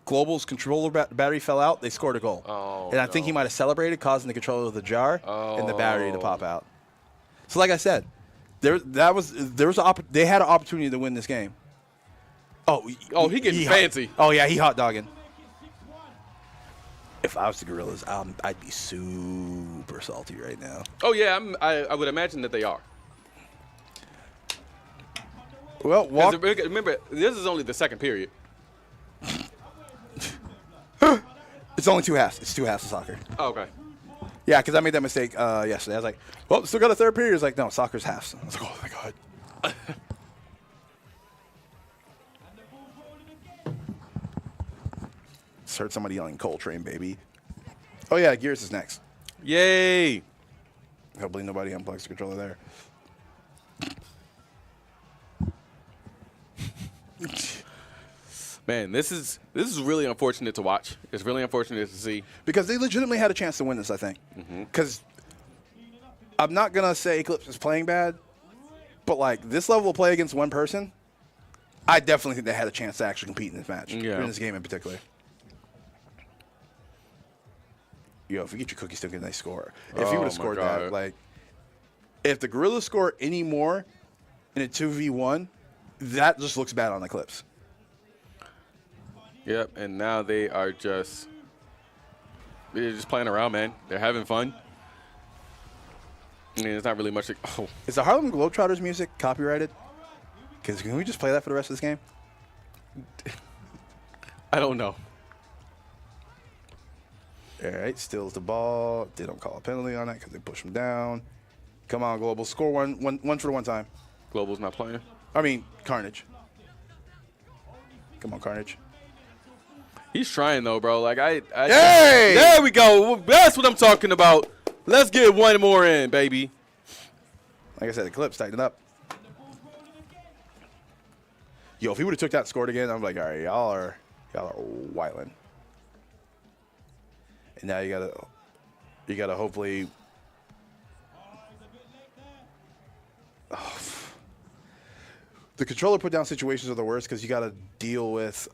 Global's controller battery fell out, they scored a goal. Oh, and I think he might have celebrated, causing the controller of the jar and the battery to pop out. So, like I said, they had an opportunity to win this game. He getting fancy. Yeah, he hot dogging. If I was the Gorillaz, I'd be super salty right now. Oh yeah, I would imagine that they are. Well, remember, this is only the second period. It's only 2 halves. It's 2 halves of soccer. Oh, okay. Yeah, because I made that mistake yesterday. I was like, well, still got a third period. It's like, no, soccer's halves. I was like, oh, my God. Just heard somebody yelling Coltrane, baby. Oh, yeah, Gears is next. Yay. Hopefully nobody unplugs the controller there. Man, this is really unfortunate to watch. It's really unfortunate to see. Because they legitimately had a chance to win this, I think. Because I'm not going to say Eclipse is playing bad, but, like, this level of play against one person, I definitely think they had a chance to actually compete in this match, in this game in particular. Yo, if we get your cookie, still get a nice score. If he would have scored that, like, if the Gorillaz score any more in a 2v1, that just looks bad on Eclipse. Yep, and now they're just playing around, man. They're having fun. I mean, it's not really much. Is the Harlem Globetrotters music copyrighted? Because can we just play that for the rest of this game? I don't know. All right, steals the ball. They don't call a penalty on that because they push him down. Come on, Global. Score one for the one time. Global's not playing. I mean, Carnage. Come on, Carnage. He's trying, though, bro. Like, hey! There we go. That's what I'm talking about. Let's get one more in, baby. Like I said, Eclipse, tighten up. Yo, if he would have took that and scored again, I'm like, all right, y'all are wildin'. And now you gotta hopefully. The controller put down situations are the worst because you gotta deal with.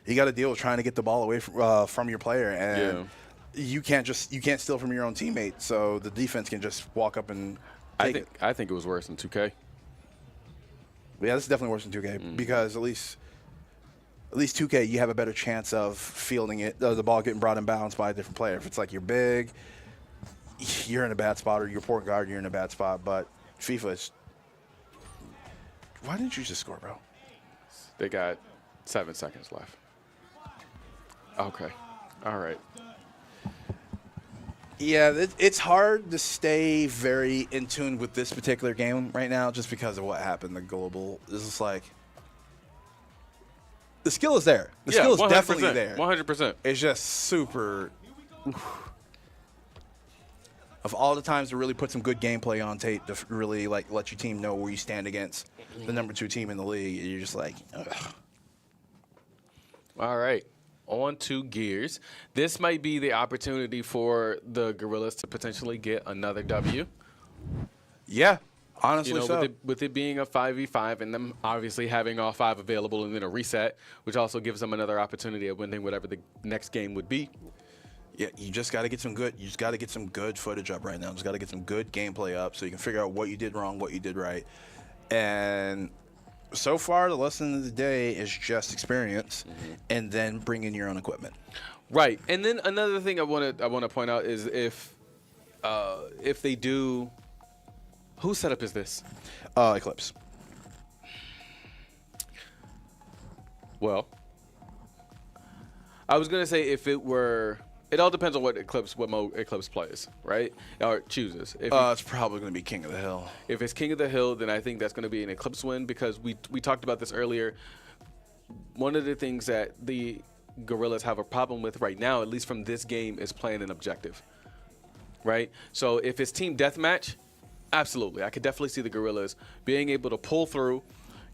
You got to deal with trying to get the ball away from your player, and you can't steal from your own teammate. So the defense can just walk up and take it. I think it was worse than 2K. Yeah, this is definitely worse than 2K because at least 2K you have a better chance of fielding it, the ball getting brought in bounds by a different player. If it's like you're big, you're in a bad spot, or you're point guard, you're in a bad spot. But FIFA is. Why didn't you just score, bro? They got 7 seconds left. Okay. All right. Yeah, it's hard to stay very in tune with this particular game right now just because of what happened. The global is just like the skill is there. The skill is definitely there. 100%. It's just super. Of all the times to really put some good gameplay on tape to really like let your team know where you stand against the number 2 team in the league, you're just like, ugh. All right. On to Gears. This might be the opportunity for the Gorillaz to potentially get another W. Yeah, honestly, with it being a 5v5 and them obviously having all 5 available and then a reset, which also gives them another opportunity of winning whatever the next game would be. Yeah, you just got to get some good. You just got to get some good footage up right now. Just got to get some good gameplay up so you can figure out what you did wrong, what you did right, and. So far, the lesson of the day is just experience, and then bring in your own equipment. Right, and then another thing I want to point out is if they do, whose setup is this? Eclipse. Well, I was gonna say if it were It all depends on what mode Eclipse plays, right? Or chooses. If It's probably going to be King of the Hill. If it's King of the Hill, then I think that's going to be an Eclipse win because we talked about this earlier. One of the things that the Gorillaz have a problem with right now, at least from this game, is playing an objective, right? So if it's team deathmatch, absolutely. I could definitely see the Gorillaz being able to pull through,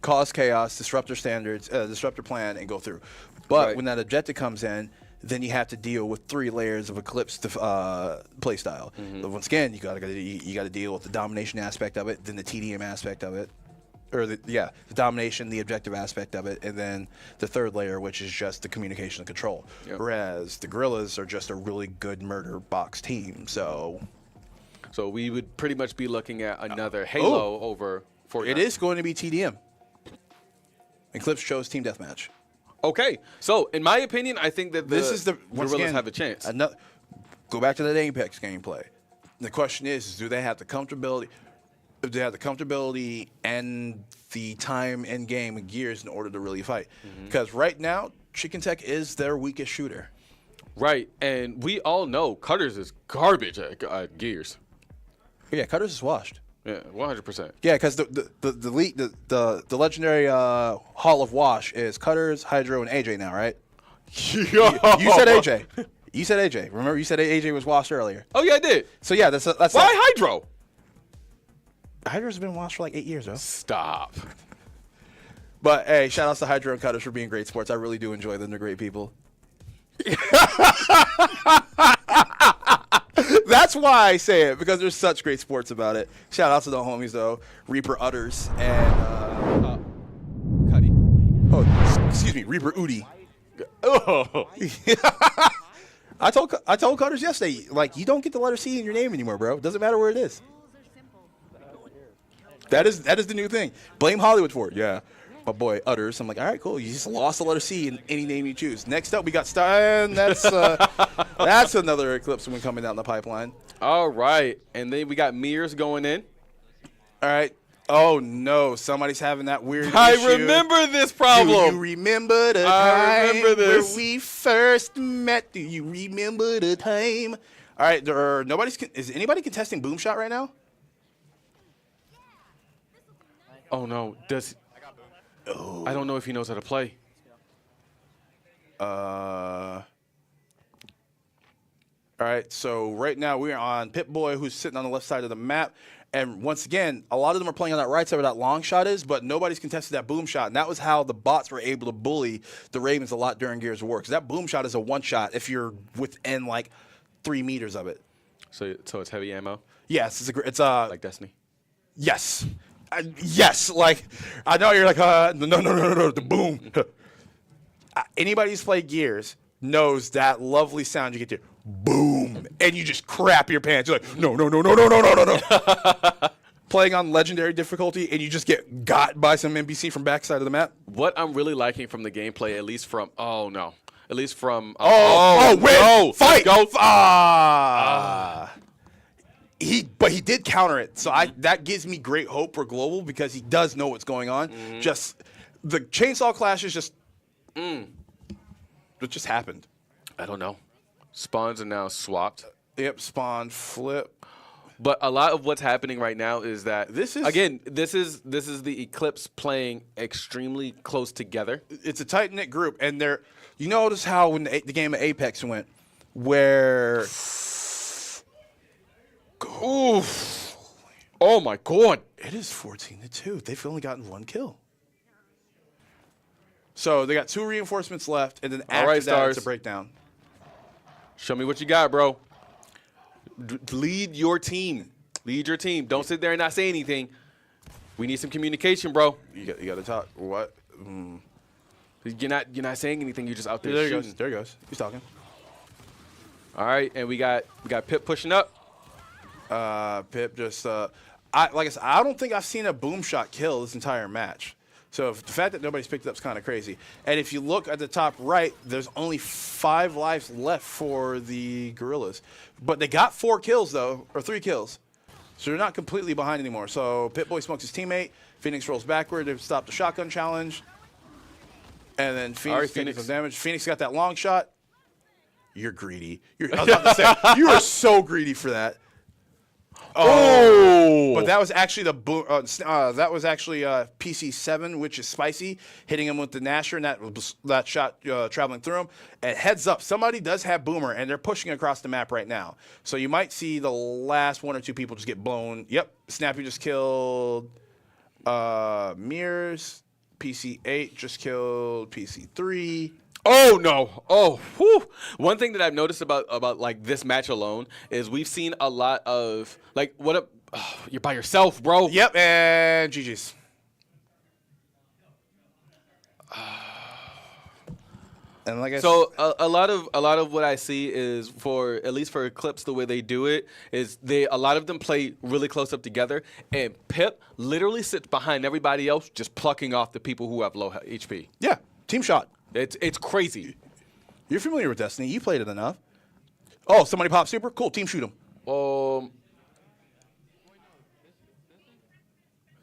cause chaos, disrupt their standards, disrupt their plan, and go through. But when that objective comes in, then you have to deal with 3 layers of Eclipse play style. But once again, you got to deal with the domination aspect of it, then the TDM aspect of it, or the domination, the objective aspect of it, and then the 3rd layer, which is just the communication and control. Yep. Whereas the Gorillaz are just a really good murder box team. So we would pretty much be looking at another Halo over Fortnite. It is going to be TDM. Eclipse chose team deathmatch. Okay, so in my opinion, I think that this is the Gorillaz have a chance. Go back to that Apex gameplay. The question is, do they have the comfortability? Do they have the comfortability and the time in game and gears in order to really fight? Because right now, Chicken Tech is their weakest shooter. Right, and we all know Cutters is garbage at gears. Yeah, Cutters is washed. Yeah, 100%. Yeah, because the legendary Hall of Wash is Cutters, Hydro, and AJ now, right? You said AJ. You said AJ. Remember, you said AJ was washed earlier. Oh yeah, I did. So yeah, that's why Hydro. Hydro's been washed for like 8 years, though. Stop. But hey, shout outs to Hydro and Cutters for being great sports. I really do enjoy them. They're great people. That's why I say it, because there's such great sports about it. Shout out to the homies, though. Reaper Utters and Cuddy. Oh, excuse me, Reaper Udi. Oh. I told Cutters yesterday, like, you don't get the letter C in your name anymore, bro. It doesn't matter where it is. That is the new thing. Blame Hollywood for it. Yeah. My boy Utters. I'm like, all right, cool. You just lost the letter C in any name you choose. Next up, we got Stein. That's another Eclipse one coming down the pipeline. All right. And then we got Mears going in. All right. Oh, no. Somebody's having that weird issue. I remember this problem. Do you remember the time where we first met? Do you remember the time? All right. Is anybody contesting Boom Shot right now? Oh, no. I don't know if he knows how to play. All right, so right now we're on Pip-Boy, who's sitting on the left side of the map. And once again, a lot of them are playing on that right side where that long shot is, but nobody's contested that boom shot. And that was how the bots were able to bully the Ravens a lot during Gears of War. Because that boom shot is a one shot if you're within like 3 meters of it. So it's heavy ammo? Yes, it's like Destiny? Yes. Yes, like, I know you're like, no, the boom. Anybody who's played Gears knows that lovely sound you get to, boom, and you just crap your pants. You're like, no. Playing on legendary difficulty, and you just get got by some NPC from backside of the map. What I'm really liking from the gameplay, at least from, fight! Go! But he did counter it, so that gives me great hope for Global because he does know what's going on. Just the chainsaw clashes it just happened. I don't know. Spawns are now swapped. Yep, spawn, flip. But a lot of what's happening right now is that this is the Eclipse playing extremely close together. It's a tight knit group, and you notice how when the game of Apex went, where. Oof. Oh my God. It is 14-2. They've only gotten 1 kill. So they got 2 reinforcements left, and then after that, it's a breakdown. Show me what you got, bro. Lead your team. Lead your team. Don't sit there and not say anything. We need some communication, bro. You got to talk. What? You're not saying anything. You're just out there There he shooting. goes. There he goes. He's talking. All right, and we got Pip pushing up. Pip just like I said, I don't think I've seen a boom shot kill this entire match. So the fact that nobody's picked it up is kind of crazy. And if you look at the top right, there's only 5 lives left for the Gorillaz. But they got 4 kills, though, or 3 kills. So they're not completely behind anymore. So Pip-Boy smokes his teammate. Phoenix rolls backward to stop the shotgun challenge. And then Phoenix takes some damage. Phoenix got that long shot. You're greedy. I was about to say, you are so greedy for that. Oh, but that was actually that was actually PC7, which is spicy, hitting him with the Nasher, and that shot traveling through him. And heads up, somebody does have Boomer, and they're pushing across the map right now. So you might see the last 1 or 2 people just get blown. Yep, Snappy just killed Mears. PC8 just killed PC3. Oh no! Oh, whew. One thing that I've noticed about like this match alone is we've seen a lot of like you're by yourself, bro. Yep, and GG's. And like I so a lot of what I see is for at least for Eclipse, the way they do it is a lot of them play really close up together, and Pip literally sits behind everybody else, just plucking off the people who have low HP. Yeah, team shot. It's crazy. You're familiar with Destiny. You played it enough. Oh, somebody pop super? Cool. Team shoot him.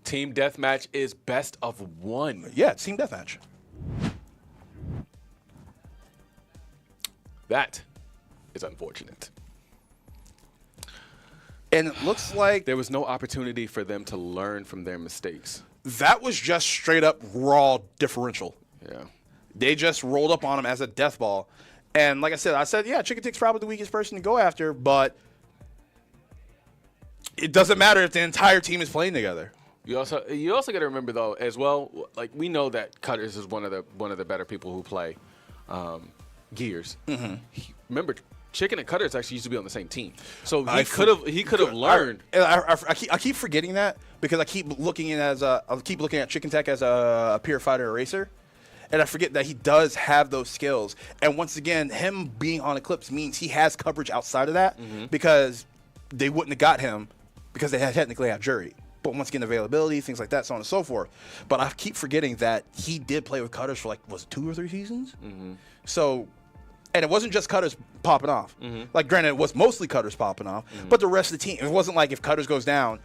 Team deathmatch is best of 1. Yeah, it's team deathmatch. That is unfortunate. And it looks like there was no opportunity for them to learn from their mistakes. That was just straight up raw differential. Yeah. They just rolled up on him as a death ball. And like I said, yeah, Chicken Tick's probably the weakest person to go after, but it doesn't matter if the entire team is playing together. You also got to remember though as well, like we know that Cutters is one of the better people who play Gears. Mm-hmm. Remember, Chicken and Cutters actually used to be on the same team, so he could have learned. I keep forgetting that because I keep looking at Chicken Tech as a peer fighter eraser. And I forget that he does have those skills. And once again, him being on Eclipse means he has coverage outside of that because they wouldn't have got him because they had technically have Jury. But once again, availability, things like that, so on and so forth. But I keep forgetting that he did play with Cutters for like, was it 2 or 3 seasons? So, and it wasn't just Cutters popping off. Like, granted, it was mostly Cutters popping off, but the rest of the team, it wasn't like if Cutters goes down,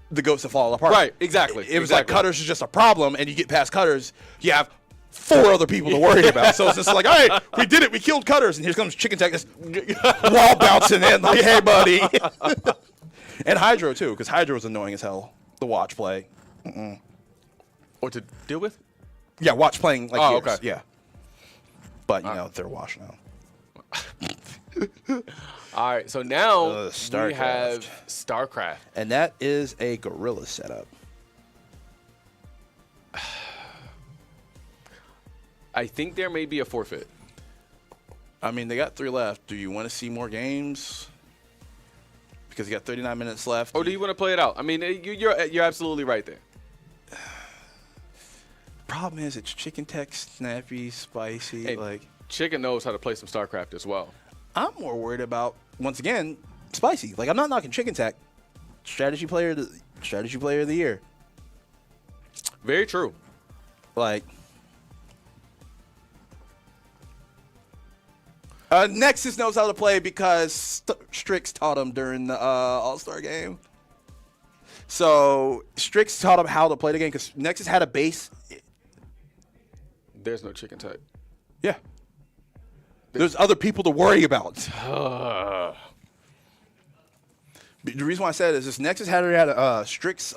the goats will fall apart. Right, exactly. It was like Cutters is just a problem, and you get past Cutters, you have 4 other people to worry about. So it's just like, all right, we did it. We killed Cutters. And here comes Chicken Tech just wall bouncing in like, hey, buddy. And Hydro, too, because Hydro's annoying as hell. The watch play. Or to deal with? Yeah, watch playing like Oh, Gears. okay. Yeah. But, you know, they're washed now. All right, so now we StarCraft. have StarCraft. And that is a Gorillaz setup. I think there may be a forfeit. I mean, they got 3 left. Do you want to see more games? Because you got 39 minutes left. Or do you want to play it out? I mean, you're absolutely right there. Problem is, it's Chicken Tech, snappy, spicy. Hey, like Chicken knows how to play some StarCraft as well. I'm more worried about, once again, spicy. Like, I'm not knocking Chicken Tech. Strategy player of the year. Very true. Like, Nexus knows how to play because Strix taught him during the All-Star game. So Strix taught him how to play the game because Nexus had a base. There's no Chicken Tech. Yeah. There's other people to worry about. The reason why I said it is this Nexus had Strix,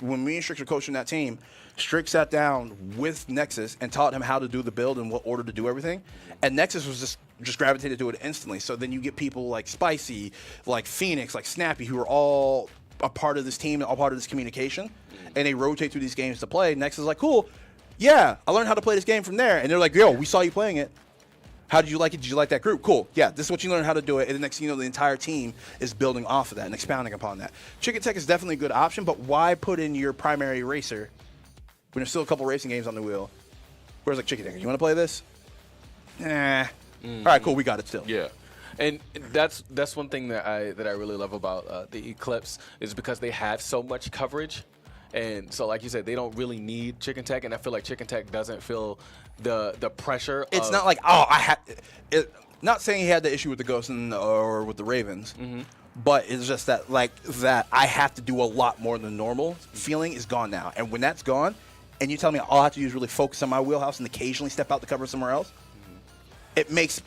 when me and Strix were coaching that team, Strix sat down with Nexus and taught him how to do the build and what order to do everything. And Nexus was just gravitated to it instantly. So then you get people like Spicy, like Phoenix, like Snappy, who are all a part of this team and all part of this communication. And they rotate through these games to play. Nexus is like, cool, yeah, I learned how to play this game from there. And they're like, yo, we saw you playing it. How did you like it? Did you like that group? Cool. Yeah, this is what you learned how to do it. And the next thing you know, the entire team is building off of that and expounding upon that. Chicken Tech is definitely a good option, but why put in your primary racer when there's still a couple racing games on the wheel? Whereas like Chicken Tech, you want to play this? Nah. All right, cool. We got it still. Yeah. And that's one thing that I really love about the Eclipse is because they have so much coverage. And so, like you said, they don't really need Chicken Tech, and I feel like Chicken Tech doesn't feel the pressure. It's not like, oh, I had. Not saying he had the issue with the Ghosts or with the Ravens, but it's just that that I have to do a lot more than normal. Feeling is gone now, and when that's gone, and you tell me all I have to do is really focus on my wheelhouse and occasionally step out to cover somewhere else, it makes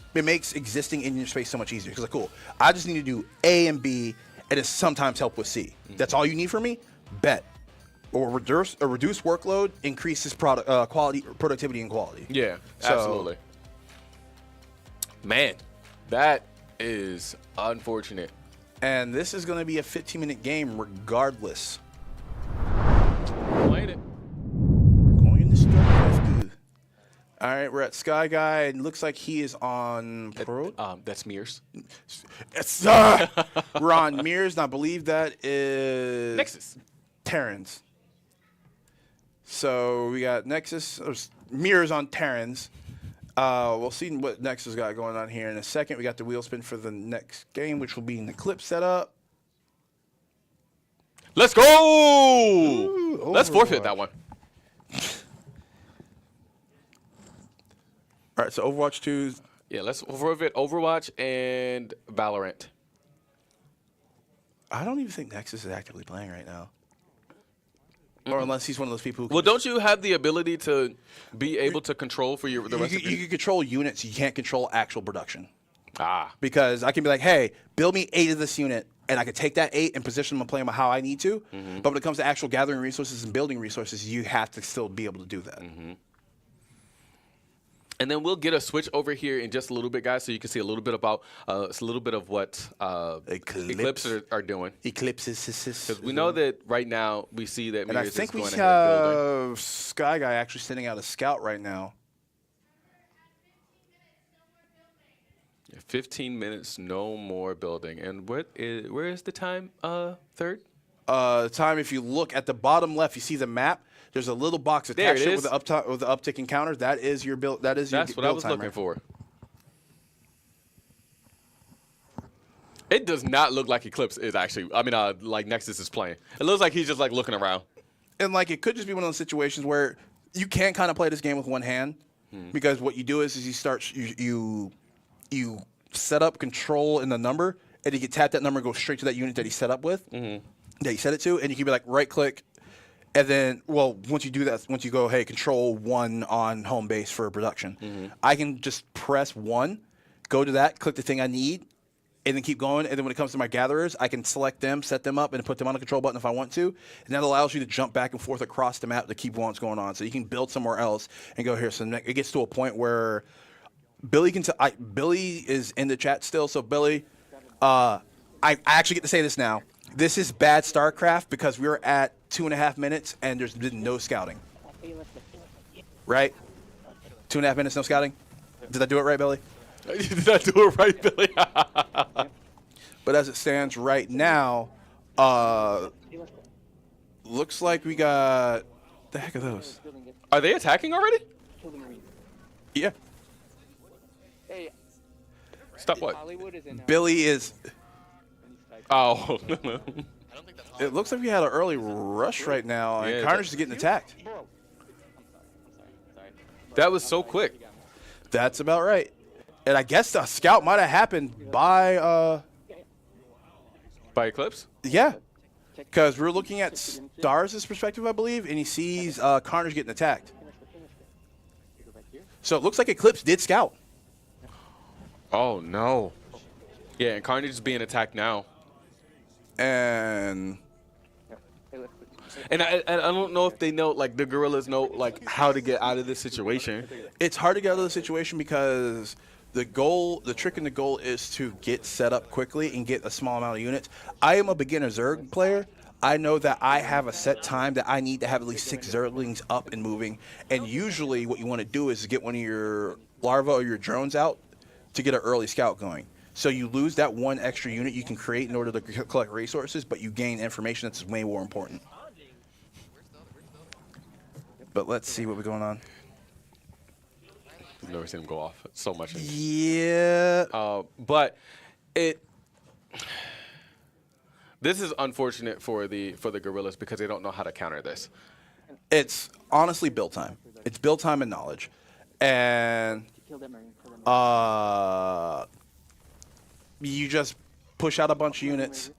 existing in your space so much easier. Because like, cool, I just need to do A and B, and it sometimes help with C. That's all you need from me. Bet. Or reduce workload, increases productivity and quality. Yeah, So- absolutely. Man, that is unfortunate. And this is going to be a 15-minute game regardless. Playing it. Going into StarCraft. All right, we're at Sky Guy. It looks like he is on Pro. That's Mears. We're on Mears, and I believe that is Nexus. Terrans. So we got Nexus, or Mears on Terrans. We'll see what Nexus got going on here in a second. We got the wheel spin for the next game, which will be an Eclipse setup. Let's go! Ooh, Let's forfeit Overwatch. that one. All right, so Overwatch 2. Yeah, let's forfeit Overwatch and Valorant. I don't even think Nexus is actively playing right now. Or unless he's one of those people who can Well, don't you have the ability to be able to control for the rest of you can control units, you can't control actual production. Ah. Because I can be like, hey, build me 8 of this unit, and I can take that 8 and position them and play them how I need to. But when it comes to actual gathering resources and building resources, you have to still be able to do that. And then we'll get a switch over here in just a little bit, guys, so you can see a little bit about a little bit of what Eclipse are doing. Eclipses. Because we know that right now we see that And I Mears think is we going ahead and building. have Sky Guy actually sending out a scout right now. 15 minutes, no more building. And where is the time? Third? Time, if you look at the bottom left, you see the map. There's a little box There attached it to it is. with the uptick encounter. That is your build. That is That's your what build I was timer. looking for. It does not look like Eclipse is actually. I mean, like Nexus is playing. It looks like he's just like looking around. And like it could just be one of those situations where you can kind of play this game with one hand, because what you do is you set up control in the number, and you can tap that number and go straight to that unit that he set up with, that you set it to, and you can be like right click, and then once you do that, once you go, hey, control 1 on home base for production, I can just press 1, go to that, click the thing I need, and then keep going. And then when it comes to my gatherers, I can select them, set them up, and put them on the control button if I want to. And that allows you to jump back and forth across the map to keep what's going on. So you can build somewhere else and go here. So it gets to a point where Billy Billy is in the chat still. So Billy, I actually get to say this now. This is bad StarCraft because we're at 2.5 minutes and there's been no scouting. Right? 2.5 minutes, no scouting? Did I do it right, Billy? Did I do it right, Billy? But as it stands right now, looks like we got the heck are those? Are they attacking already? Yeah. Hey, Stop what? Hollywood is in. Billy is. Oh. It looks like we had an early rush right now, and Yeah, Carnage is getting attacked. That was so quick. That's about right. And I guess the scout might have happened by Eclipse? Yeah. Because we're looking at Stars' perspective, I believe, and he sees Carnage getting attacked. So it looks like Eclipse did scout. Oh, no. Yeah, and Carnage is being attacked now. And I don't know if they know, like, the Gorillaz know, like, how to get out of this situation. it's hard to get out of the situation because the trick in the goal is to get set up quickly and get a small amount of units. I am a beginner Zerg player. I know that I have a set time that I need to have at least 6 Zerglings up and moving. And usually what you want to do is get one of your larvae or your drones out to get an early scout going. So you lose that one extra unit you can create in order to collect resources, but you gain information that's way more important. But let's see what's going on. I've never seen him go off so much. Yeah. But this is unfortunate for the Gorillaz because they don't know how to counter this. It's honestly build time. It's build time and knowledge. And you just push out a bunch of units.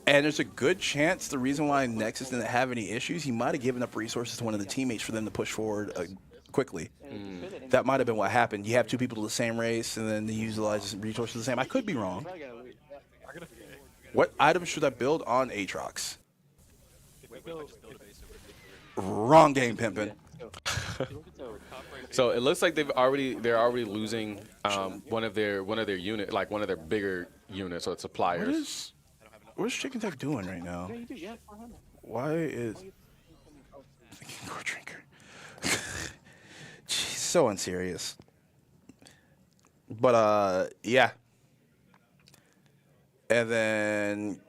And there's a good chance the reason why Nexus didn't have any issues, he might have given up resources to one of the teammates for them to push forward quickly. That might have been what happened. You have two people of the same race, and then they utilize resources the same. I could be wrong. What item should I build on Aatrox? Wrong game, pimpin'. So it looks like they're already losing one of their unit, like one of their bigger units or suppliers. What's Chicken Tech doing right now? Why is Core Drinker? Jeez, so unserious. But yeah. And then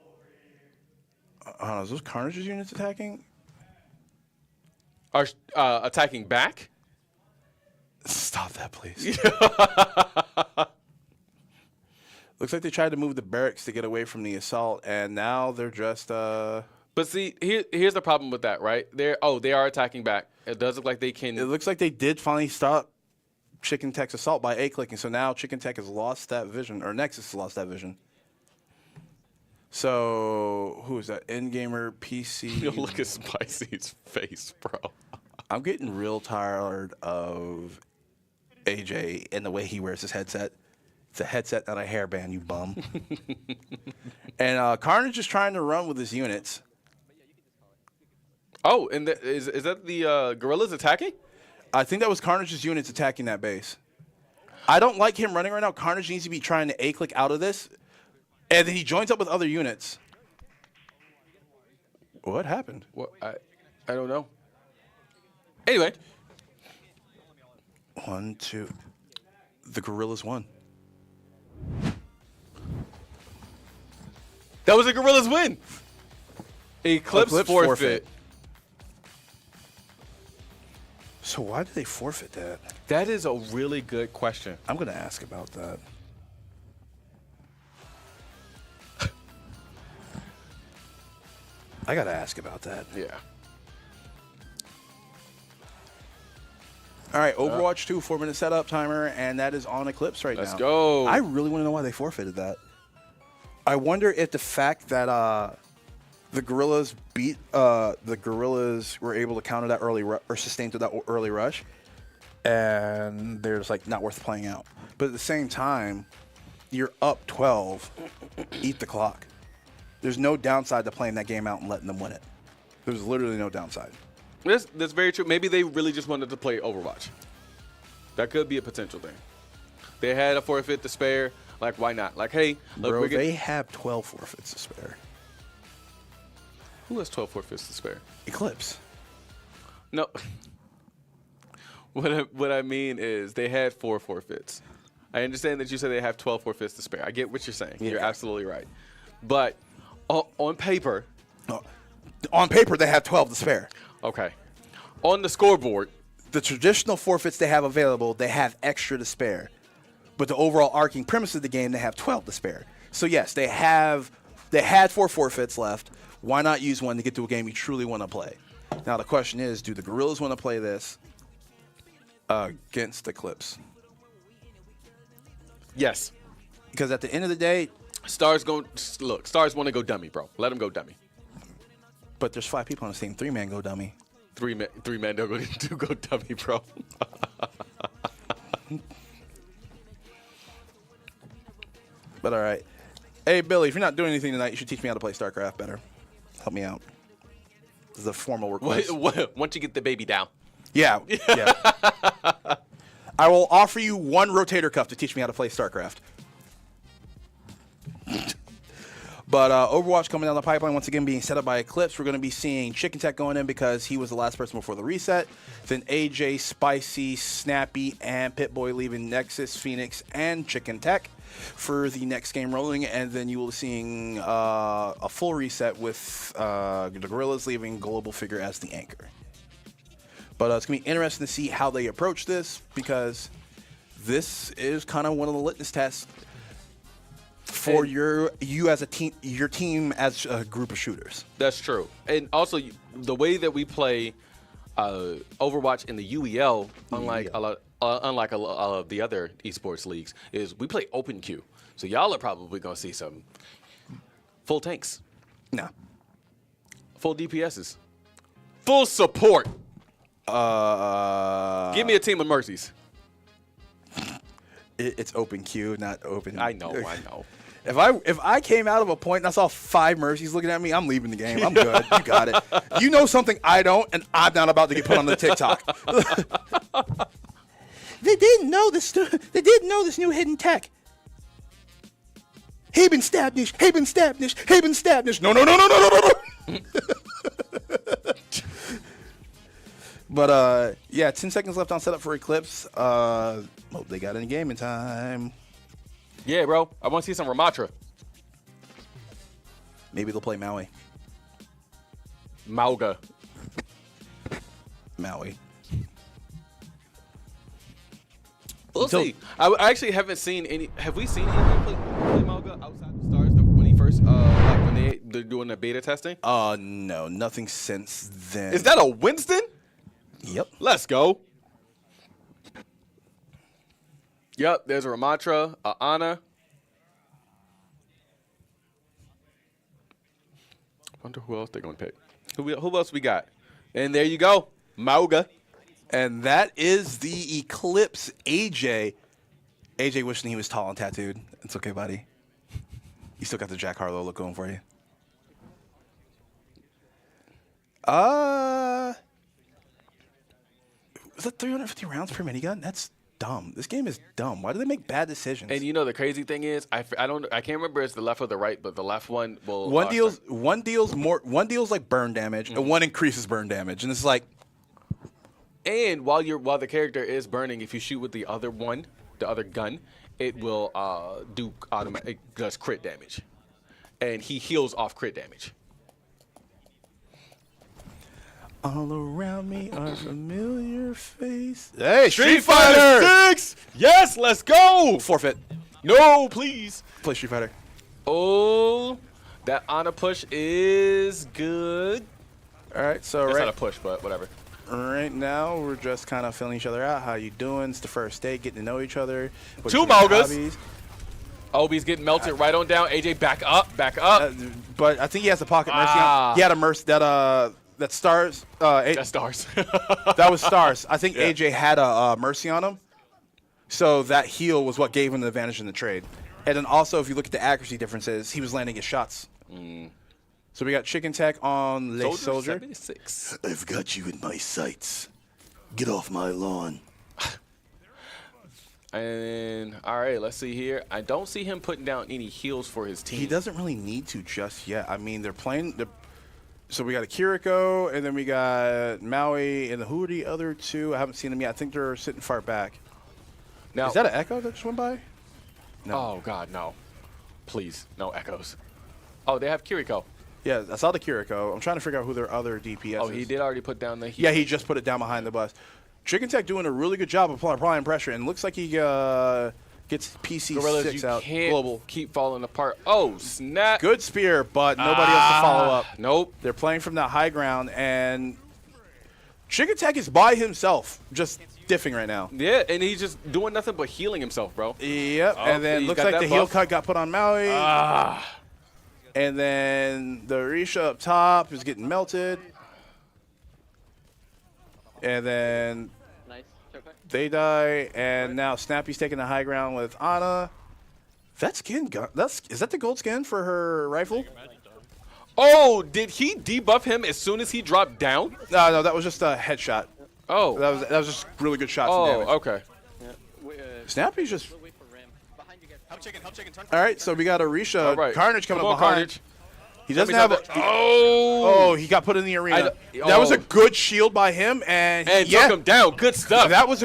I don't know, is those Carnage's units attacking? Are attacking back? Stop that, please. Looks like they tried to move the barracks to get away from the assault, and now they're just But see, here's the problem with that, right? They are attacking back. It does look like they can. It looks like they did finally stop Chicken Tech's assault by A-clicking, so now Chicken Tech has lost that vision, or Nexus has lost that vision. So, who is that? Endgamer PC. Look at Spicy's face, bro. I'm getting real tired of AJ and the way he wears his headset. It's a headset, not a hairband, you bum. And Carnage is trying to run with his units. Oh, and is that the Gorillaz attacking? I think that was Carnage's units attacking that base. I don't like him running right now. Carnage needs to be trying to A-click out of this. And then he joins up with other units. What happened? What I don't know. Anyway. 1, 2. The Gorillaz won. That was a Gorillaz win. Eclipse forfeit. So why did they forfeit that? That is a really good question. I'm going to ask about that. I got to ask about that. Yeah. All right, Overwatch 2, 4-minute setup timer, and that is on Eclipse right now. Let's go. I really want to know why they forfeited that. I wonder if the fact that the Gorillaz were able to counter that early or sustain to that early rush, and they're just like not worth playing out. But at the same time, you're up 12. Eat the clock. There's no downside to playing that game out and letting them win it. There's literally no downside. That's very true. Maybe they really just wanted to play Overwatch. That could be a potential thing. They had a forfeit to spare. Like, why not? Like, hey, look, bro, they have 12 forfeits to spare. Who has 12 forfeits to spare? Eclipse. No. What I mean is they had 4 forfeits. I understand that you said they have 12 forfeits to spare. I get what you're saying. Yeah. You're absolutely right. But on paper. On paper, they have 12 to spare. Okay. On the scoreboard. The traditional forfeits they have available, they have extra to spare. But the overall arcing premise of the game, they have 12 to spare. So, yes, they had 4 forfeits left. Why not use one to get to a game you truly want to play? Now, the question is, do the Gorillaz want to play this against Eclipse? Yes. Because at the end of the day, Stars want to go dummy, bro. Let them go dummy. But there's 5 people on the team. 3-man go dummy. 3-man do go dummy, bro. But all right. Hey, Billy, if you're not doing anything tonight, you should teach me how to play StarCraft better. Help me out. This is a formal request. Once you get the baby down. Yeah. I will offer you 1 rotator cuff to teach me how to play StarCraft. But Overwatch coming down the pipeline, once again being set up by Eclipse. We're going to be seeing Chicken Tech going in because he was the last person before the reset. Then AJ, Spicy, Snappy, and Pit-Boy leaving Nexus, Phoenix, and Chicken Tech for the next game rolling. And then you will be seeing a full reset with the Gorillaz leaving Global Figure as the anchor. But it's going to be interesting to see how they approach this because this is kind of one of the litmus tests for you as a team, your team as a group of shooters. That's true. And also, the way that we play Overwatch in the UEL, unlike a lot of the other esports leagues, is we play open queue. So y'all are probably going to see some full tanks. No. Full DPSs. Full support. Give me a team of Mercies. It's open queue, not open. I know. If I came out of a point and I saw 5 Mercies looking at me, I'm leaving the game. I'm good. You got it. You know something I don't, and I'm not about to get put on the TikTok. They didn't know this. They didn't know this new hidden tech. Haben Stabnish. Haben Stabnish. Haben Stabnish. No. But yeah, 10 seconds left on setup for Eclipse. Hope they got any game in time. Yeah, bro. I want to see some Ramatra. Maybe they'll play Maui. Maui. We'll see. I actually haven't seen any. Have we seen anyone play Mauga outside the Stars when he first, like when they're doing the beta testing? No, nothing since then. Is that a Winston? Yep. Let's go. Yep, there's a Ramatra, a Ana. Wonder who else they're going to pick. Who else we got? And there you go, Mauga. And that is the Eclipse AJ. AJ wishing he was tall and tattooed. It's okay, buddy. You still got the Jack Harlow look going for you. Was that 350 rounds per minigun? That's dumb. This game is dumb. Why do they make bad decisions? And you know the crazy thing is, I can't remember if it's the left or the right, but the left one will. One deals like burn damage, and one increases burn damage, and it's like. And while the character is burning, if you shoot with the other gun, it will do automatic. It does crit damage, and he heals off crit damage. All around me are familiar faces. Hey, Street Fighter 6! Yes, let's go! Forfeit. No, please. Play Street Fighter. Oh, that Ana push is good. All right, so it's not a push, but whatever. Right now, we're just kind of feeling each other out. How you doing? It's the first day, getting to know each other. 2 Maugas. Obi's getting melted right on down. AJ, back up. But I think he has a pocket mercy on. He had a mercy that Stars. That's Stars. That was Stars. I think AJ had a mercy on him. So that heal was what gave him the advantage in the trade. And then also, if you look at the accuracy differences, he was landing his shots. So we got Chicken Tech on Le Soldier. 76. I've got you in my sights. Get off my lawn. And all right, let's see here. I don't see him putting down any heals for his team. He doesn't really need to just yet. I mean, they're playing. So we got a Kiriko, and then we got Maui, and who are the other 2? I haven't seen them yet. I think they're sitting far back. Now, is that an Echo that just went by? No. Oh God, no! Please, no echoes. Oh, they have Kiriko. Yeah, I saw the Kiriko. I'm trying to figure out who their other DPS is. Oh, he did already put down the heat. Yeah, he just put it down behind the bus. Chicken Tech doing a really good job of applying pressure, and looks like he gets PC Gorillaz, 6 you out. Can't Global. Keep falling apart. Oh, snap. Good spear, but nobody else to follow up. Nope. They're playing from that high ground, and Chicken Tech is by himself, just diffing right now. Yeah, and he's just doing nothing but healing himself, bro. Yep, and then looks like the heal cut got put on Maui. And then the Risha up top is getting melted. And then they die, and now Snappy's taking the high ground with Ana. That skin, is that the gold skin for her rifle? Oh, did he debuff him as soon as he dropped down? No, that was just a headshot. Oh. That was just really good shots and damage. Oh, okay. Snappy's just... All right, so we got a Risha. Right. Carnage coming up behind. Carnage. He doesn't have a... Oh, he got put in the arena. That was a good shield by him, and took him down. Good stuff. That was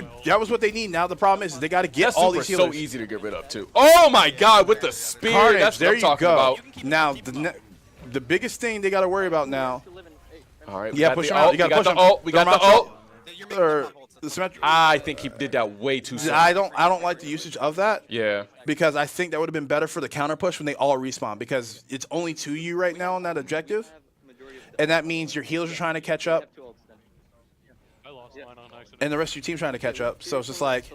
what they need. Now the problem is they got to get all these healers. So easy to get rid of, too. Oh, my God, with the spear. Carnage, that's what I'm talking about. Now, the biggest thing they got to worry about now... All right, yeah, push him out. You got to push him. We got the ult. I think he did that way too soon. I don't like the usage of that. Yeah. Because I think that would have been better for the counter push when they all respawn, because it's only 2U right now on that objective. And that means your healers are trying to catch up. And the rest of your team's trying to catch up. So it's just like...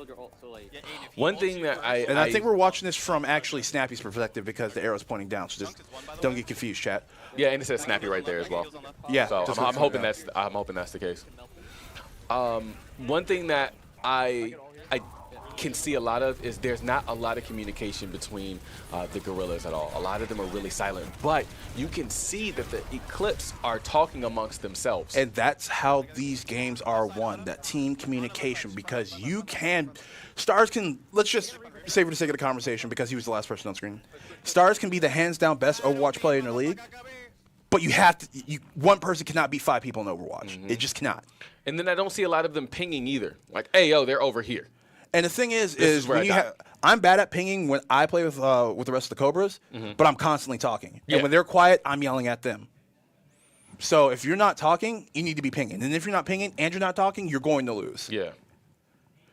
One thing that I think we're watching this from actually Snappy's perspective because the arrow's pointing down. So just don't get confused, chat. Yeah, and it says Snappy right there as well. Yeah. So I'm hoping that's the case. One thing that I can see a lot of is there's not a lot of communication between the Gorillaz at all. A lot of them are really silent, but you can see that the Eclipse are talking amongst themselves. And that's how these games are won, that team communication, because you can, Stars can, let's just say for the sake of the conversation, because he was the last person on screen, Stars can be the hands down best Overwatch player in the league, but you have to, one person cannot beat 5 people in Overwatch. It just cannot. And then I don't see a lot of them pinging either. Like, hey, yo, they're over here. And the thing is when you I'm bad at pinging when I play with the rest of the Cobras, but I'm constantly talking. Yeah. And when they're quiet, I'm yelling at them. So if you're not talking, you need to be pinging. And if you're not pinging and you're not talking, you're going to lose. Yeah.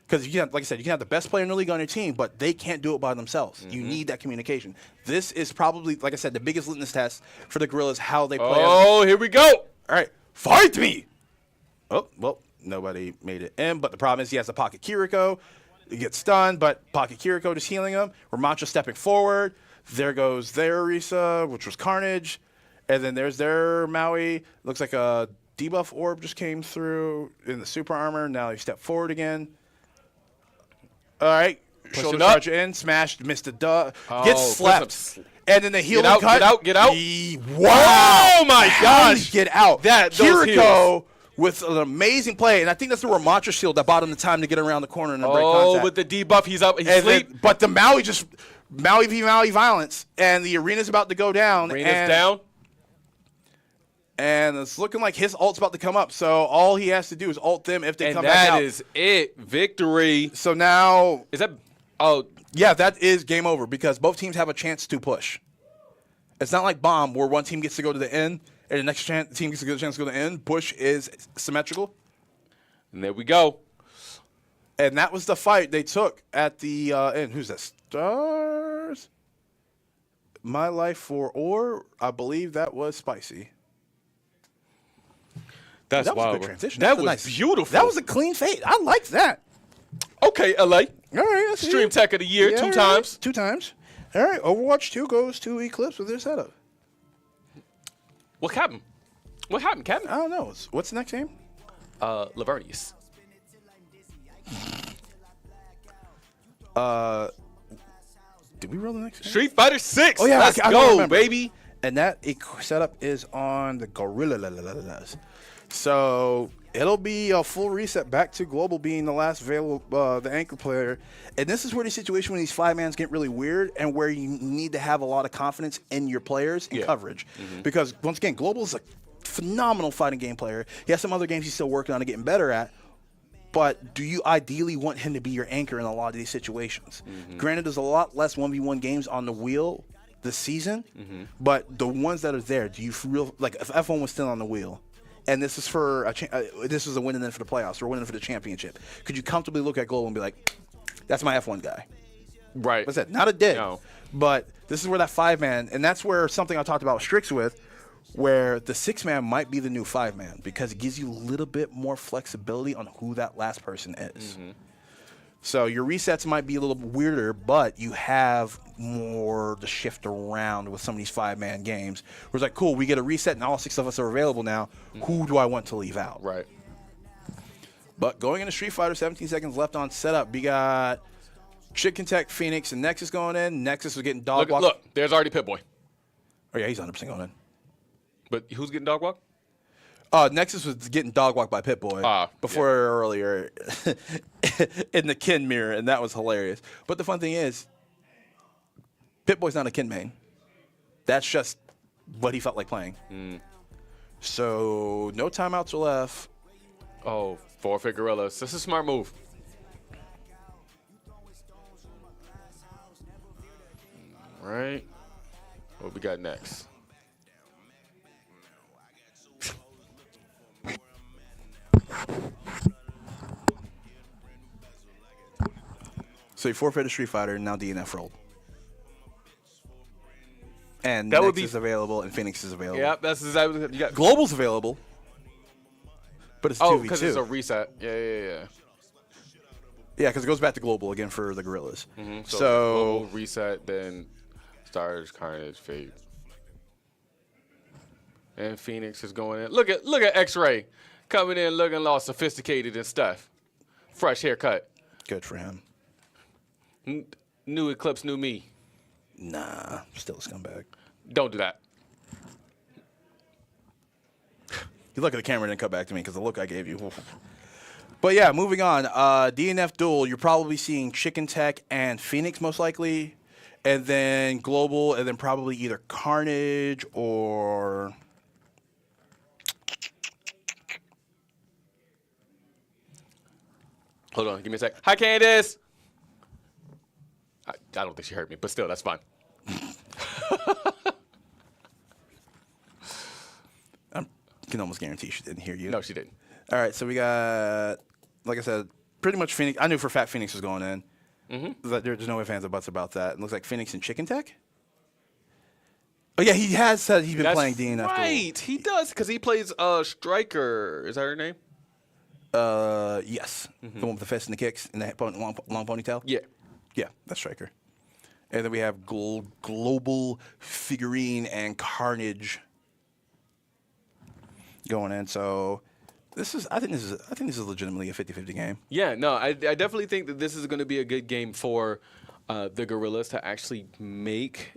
Because, like I said, you can have the best player in the league on your team, but they can't do it by themselves. You need that communication. This is probably, like I said, the biggest litmus test for the Gorillaz, how they play. Oh, here we go. All right, fight me. Oh, well, nobody made it in, but the problem is he has to pocket Kiriko. He gets stunned, but pocket Kiriko just healing him. Ramantra stepping forward. There goes their Orisa, which was Carnage. And then there's their Maui. Looks like a debuff orb just came through in the super armor. Now he stepped forward again. All right. Shoulder charge in. Smashed. Missed a gets slept. And then the healing cut. Get out. Wow. Oh, my gosh. Get out. Kiriko with an amazing play. And I think that's the Ramantra shield that bought him the time to get around the corner and break contact. With the debuff, he's up. He's asleep. But the Maui v. Maui violence. And the arena's about to go down. Arena's down. And it's looking like his ult's about to come up. So all he has to do is ult them if they come back out. And that is it. Victory. So now... Is that... Oh... Yeah, that is game over because both teams have a chance to push. It's not like Bomb where one team gets to go to the end and the next team gets a chance to go to the end. Push is symmetrical. And there we go. And that was the fight they took at the end. Who's that? Stars? My Life for Or? I believe that was Spicy. That was a good transition. That was beautiful. That was a clean fade. I liked that. Okay, LA. All right. Stream Tech of the Year, yeah, 2 times. 2 times. All right. Overwatch 2 goes to Eclipse with their setup. What happened? What happened, Captain? I don't know. What's the next game? Lavernius. Did we roll the next game? Street Fighter 6. Oh, yeah. Let's go, baby. And that setup is on the Gorillaz. So it'll be a full reset back to Global being the last available, the anchor player. And this is where the situation when these 5-mans get really weird and where you need to have a lot of confidence in your players and coverage. Because, once again, Global is a phenomenal fighting game player. He has some other games he's still working on and getting better at. But do you ideally want him to be your anchor in a lot of these situations? Granted, there's a lot less 1v1 games on the wheel this season, but the ones that are there, do you feel like if F1 was still on the wheel, and this is for this is a win and then for the playoffs or winning for the championship, could you comfortably look at Global and be like, that's my F1 guy? Right. What's that? Not a dig, No. but this is where that 5-man, and that's where something I talked about Strix with, where the 6-man might be the new 5-man because it gives you a little bit more flexibility on who that last person is. So your resets might be a little weirder, but you have more to shift around with some of these 5-man games. Where it's like, cool, we get a reset and all 6 of us are available now. Who do I want to leave out? Right. But going into Street Fighter, 17 seconds left on setup. We got Chicken Tech, Phoenix, and Nexus going in. Nexus was getting dog walked. Look, there's already Pip-Boy. Oh, yeah, he's 100% going in. But who's getting dog walk? Nexus was getting dog walked by Pip-Boy earlier in the Kin mirror, and that was hilarious. But the fun thing is, Pip-Boy's not a Kin main. That's just what he felt like playing. So no timeouts are left. Oh, forfeit Gorillaz. This is a smart move. All right. What we got next? So you forfeited Street Fighter, and now DNF rolled. And That would Nexus is available, and Phoenix is available. Yeah, that's exactly what you got. Global's available, but it's 2v2. Oh, because it's a reset. Yeah. Yeah, because it goes back to Global again for the Gorillaz. So Global reset, then Stars, Carnage, Fate. And Phoenix is going in. Look at X-Ray coming in looking all sophisticated and stuff. Fresh haircut. Good for him. New Eclipse, new me. Nah, still a scumbag. Don't do that. You look at the camera and then cut back to me because the look I gave you. But yeah, moving on. DNF Duel, you're probably seeing Chicken Tech and Phoenix most likely. And then Global, and then probably either Carnage or... Hold on, give me a sec. Hi, Candace. I don't think she heard me, but still, that's fine. I can almost guarantee she didn't hear you. No, she didn't. All right, so we got, like I said, pretty much Phoenix. I knew for a fact Phoenix was going in. Mm-hmm. There's no ifs, ands, or buts about that. It looks like Phoenix and Chicken Tech. Oh, yeah, he has said he's been playing DNF. Right, he does, because he plays Striker. Is that her name? Yes. Mm-hmm. The one with the fist and the kicks and the long ponytail? Yeah. Yeah, that's Striker. And then we have Global, Figurine, and Carnage going in. So I think this is legitimately a 50-50 game. Yeah, no, I definitely think that this is going to be a good game for the Gorillaz to actually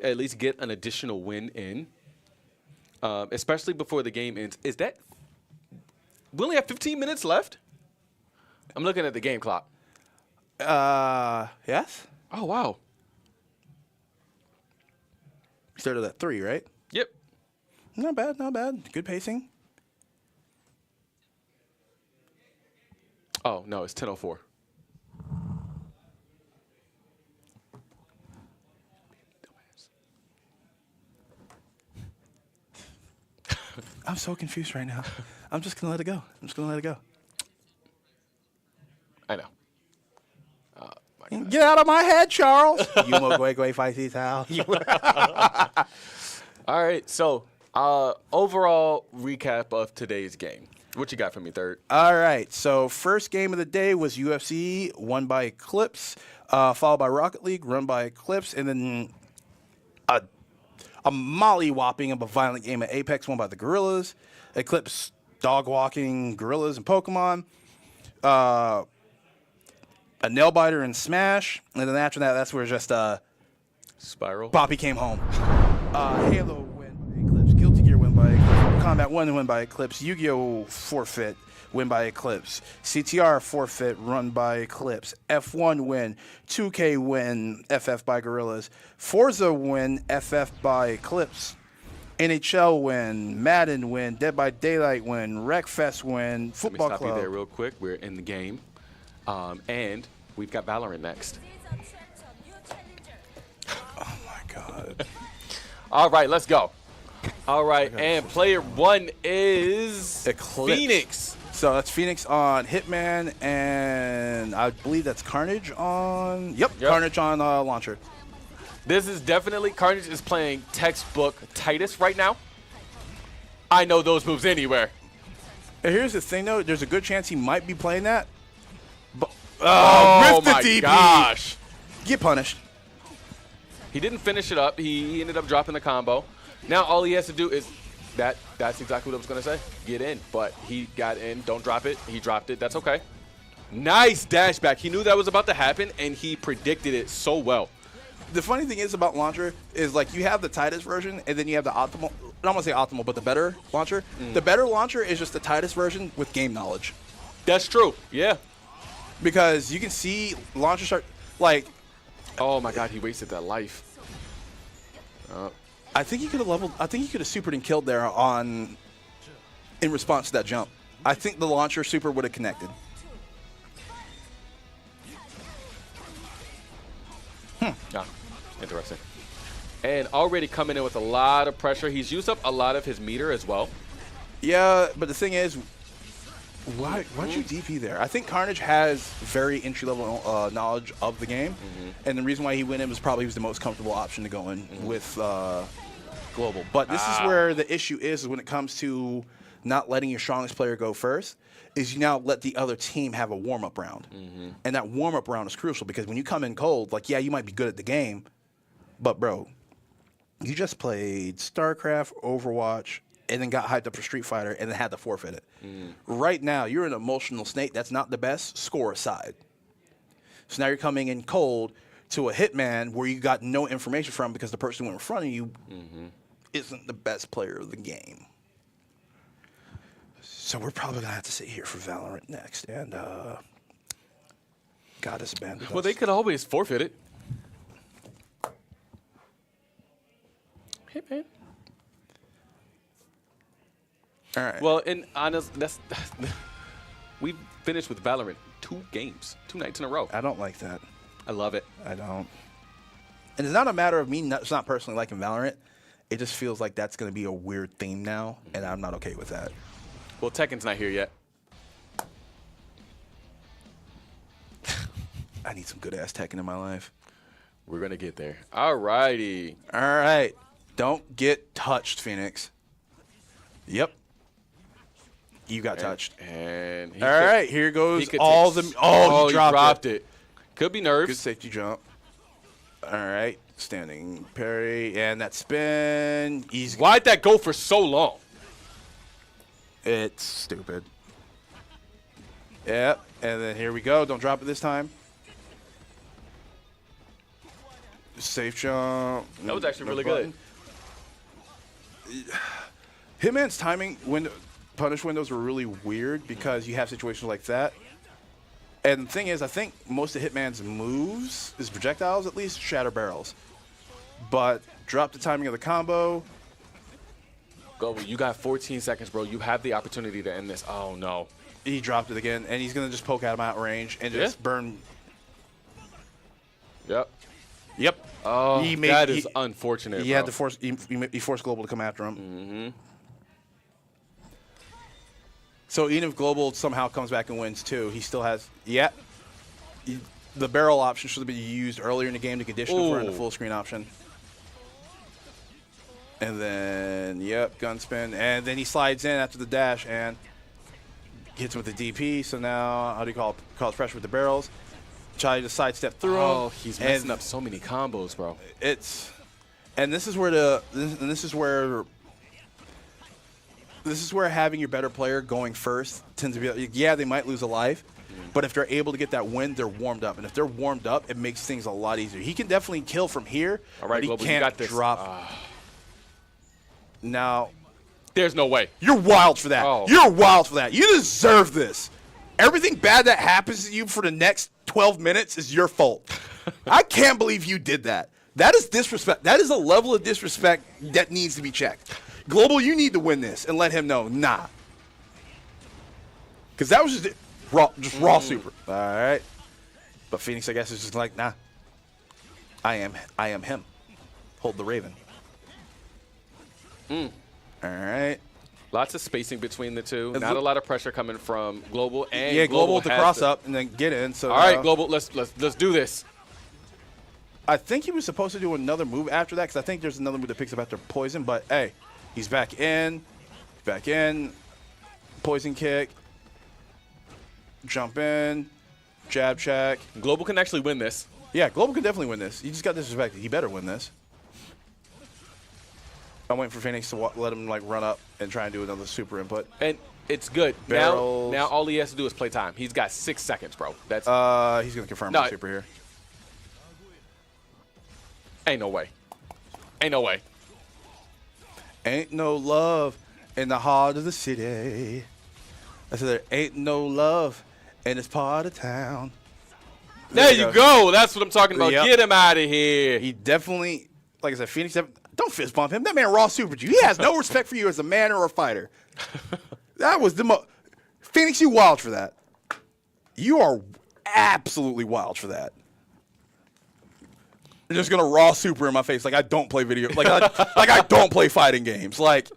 at least get an additional win in, especially before the game ends. We only have 15 minutes left? I'm looking at the game clock. Yes. Oh, wow. Started at 3, right? Yep. Not bad, not bad. Good pacing. Oh, no, it's 10:04. I'm so confused right now. I'm just going to let it go. I know. Get out of my head, Charles. You mo gwe gwe feisty tao. All right, so overall recap of today's game. What you got for me, Third? All right, so first game of the day was UFC, won by Eclipse, followed by Rocket League, run by Eclipse, and then a molly-whopping of a violent game of Apex, won by the Gorillaz. Eclipse dog-walking Gorillaz and Pokemon. A nail-biter in Smash, and then after that, that's where just Spiral. Poppy came home. Halo win by Eclipse. Guilty Gear win by Eclipse. Combat 1 win by Eclipse. Yu-Gi-Oh! Forfeit win by Eclipse. CTR forfeit run by Eclipse. F1 win. 2K win. FF by Gorillaz. Forza win. FF by Eclipse. NHL win. Madden win. Dead by Daylight win. Wreckfest win. Football Let me stop Club. you there real quick. We're in the game. And we've got Valorant next. Oh, my God. All right, let's go. All right, and player 1 is Eclipse. Phoenix. So that's Phoenix on Hitman, and I believe that's Carnage on... Yep. Carnage on Launcher. This is definitely... Carnage is playing textbook Titus right now. I know those moves anywhere. And here's the thing, though. There's a good chance he might be playing that. But, oh, with the my DP. gosh. Get punished. He didn't finish it up. He ended up dropping the combo. Now all he has to do is... That's exactly what I was going to say. Get in. But he got in. Don't drop it. He dropped it. That's okay. Nice dash back. He knew that was about to happen, and he predicted it so well. The funny thing is about Launcher is, like, you have the Titus version, and then you have the optimal... I don't want to say optimal, but the better Launcher. The better Launcher is just the Titus version with game knowledge. That's true. Yeah. Because you can see Launcher start... Like... Oh, my God. He wasted that life. I think he could have leveled... I think he could have supered and killed there in response to that jump. I think the Launcher super would have connected. Yeah, interesting. And already coming in with a lot of pressure. He's used up a lot of his meter as well. Yeah, but the thing is, why'd you DP there? I think Carnage has very entry-level knowledge of the game, and the reason why he went in was probably he was the most comfortable option to go in with Global. But this is where the issue is when it comes to not letting your strongest player go first, is you now let the other team have a warm-up round. And that warm-up round is crucial because when you come in cold, like, yeah, you might be good at the game, but, bro, you just played StarCraft, Overwatch, and then got hyped up for Street Fighter and then had to forfeit it. Right now, you're in an emotional state that's not the best, score aside. So now you're coming in cold. to a Hitman where you got no information from because the person who went in front of you isn't the best player of the game. So we're probably going to have to sit here for Valorant next. And God has abandoned Well, us. they could always forfeit it. Hey, man. All right. Well, and honest, that's we finished with Valorant 2 games, 2 nights in a row. I don't like that. I love it. I don't. And it's not a matter of me it's not personally liking Valorant. It just feels like that's going to be a weird theme now, and I'm not okay with that. Well, Tekken's not here yet. I need some good-ass Tekken in my life. We're going to get there. All righty. All right. Don't get touched, Phoenix. Yep. You got touched. And all right, here goes he all the... Oh, he dropped, dropped it. Could be nerves. Good safety jump. All right. Standing parry, and that spin. Why'd that go for so long? It's stupid. Yep. And then here we go. Don't drop it this time. Safe jump. That was actually No really button. good. Hitman's timing punish windows were really weird because you have situations like that. And the thing is, I think most of Hitman's moves, his projectiles at least, shatter barrels. But drop the timing of the combo. Go, you got 14 seconds, bro. You have the opportunity to end this. Oh, no. He dropped it again, and he's going to just poke at him out range and just burn. Yep. Yep. Oh, that is unfortunate, He bro. had to force. He forced Global to come after him. Mm-hmm. So even if Global somehow comes back and wins too, he still has. Yeah. The barrel option should have been used earlier in the game to condition him for the full screen option. And then, yep, gun spin, and then he slides in after the dash and hits him with the DP. So now, how do you call pressure with the barrels? Try to sidestep through him. Oh, he's messing up so many combos, bro. And this is where this is where having your better player going first tends to be. Yeah, they might lose a life, but if they're able to get that win, they're warmed up, and if they're warmed up, it makes things a lot easier. He can definitely kill from here, All right, but he Global, you can't got this. drop. Now, there's no way. You're wild for that. Oh. You're wild for that. You deserve this. Everything bad that happens to you for the next 12 minutes is your fault. I can't believe you did that. That is disrespect. That is a level of disrespect that needs to be checked. Global, you need to win this and let him know, nah. Because that was just raw super. All right. But Phoenix, I guess, is just like, nah. I am him. Hold the Raven. All right. Lots of spacing between the two. Not a lot of pressure coming from Global. And yeah, Global to cross to, up and then get in. So all right, Global, let's do this. I think he was supposed to do another move after that because I think there's another move that picks up after poison. But hey, he's back in. Back in. Poison kick. Jump in. Jab check. Global can actually win this. Yeah, Global can definitely win this. He just got disrespected. He better win this. I'm waiting for Phoenix to let him like run up and try and do another super input. And it's good. Barrels. Now all he has to do is play time. He's got 6 seconds, bro. That's he's gonna confirm the super here. Ain't no way. Ain't no way. Ain't no love in the heart of the city. I said there ain't no love in this part of town. There you go. That's what I'm talking about. Yep. Get him out of here. He definitely, like I said, Phoenix, don't fist bump him. That man raw supered you. He has no respect for you as a man or a fighter. That was the Phoenix, you wild for that. You are absolutely wild for that. You're just gonna raw super in my face like I don't play video, like I don't play fighting games. Like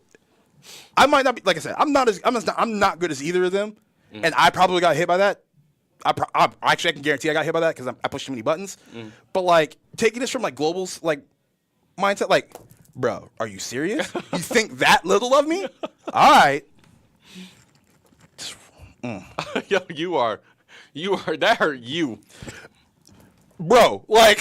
I might not be, like I said, I'm not good as either of them, and I probably got hit by that. I can guarantee I got hit by that because I pushed too many buttons. But like taking this from like Global's like mindset, like, bro, are you serious? You think that little of me? All right. Yo, you are that hurt you. Bro, like,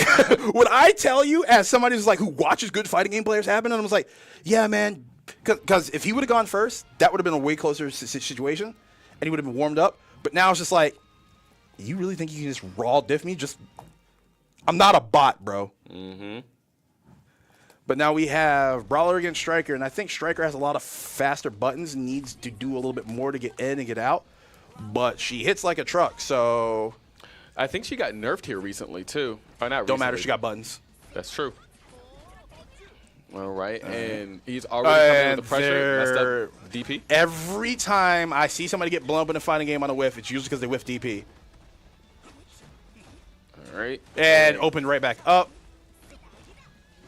when I tell you, as somebody who's like who watches good fighting game players happen, and I was like, yeah, man, because if he would have gone first, that would have been a way closer situation, and he would have been warmed up. But now it's just like, you really think you can just raw diff me? Just I'm not a bot, bro. But now we have Brawler against Striker, and I think Striker has a lot of faster buttons and needs to do a little bit more to get in and get out. But she hits like a truck, so... I think she got nerfed here recently, too. Or not Don't matter, recently. she got buttons. That's true. All right, and he's already coming with the pressure. Messed up DP. Every time I see somebody get blown up in a fighting game on a whiff, it's usually because they whiff DP. All right. And open right back up.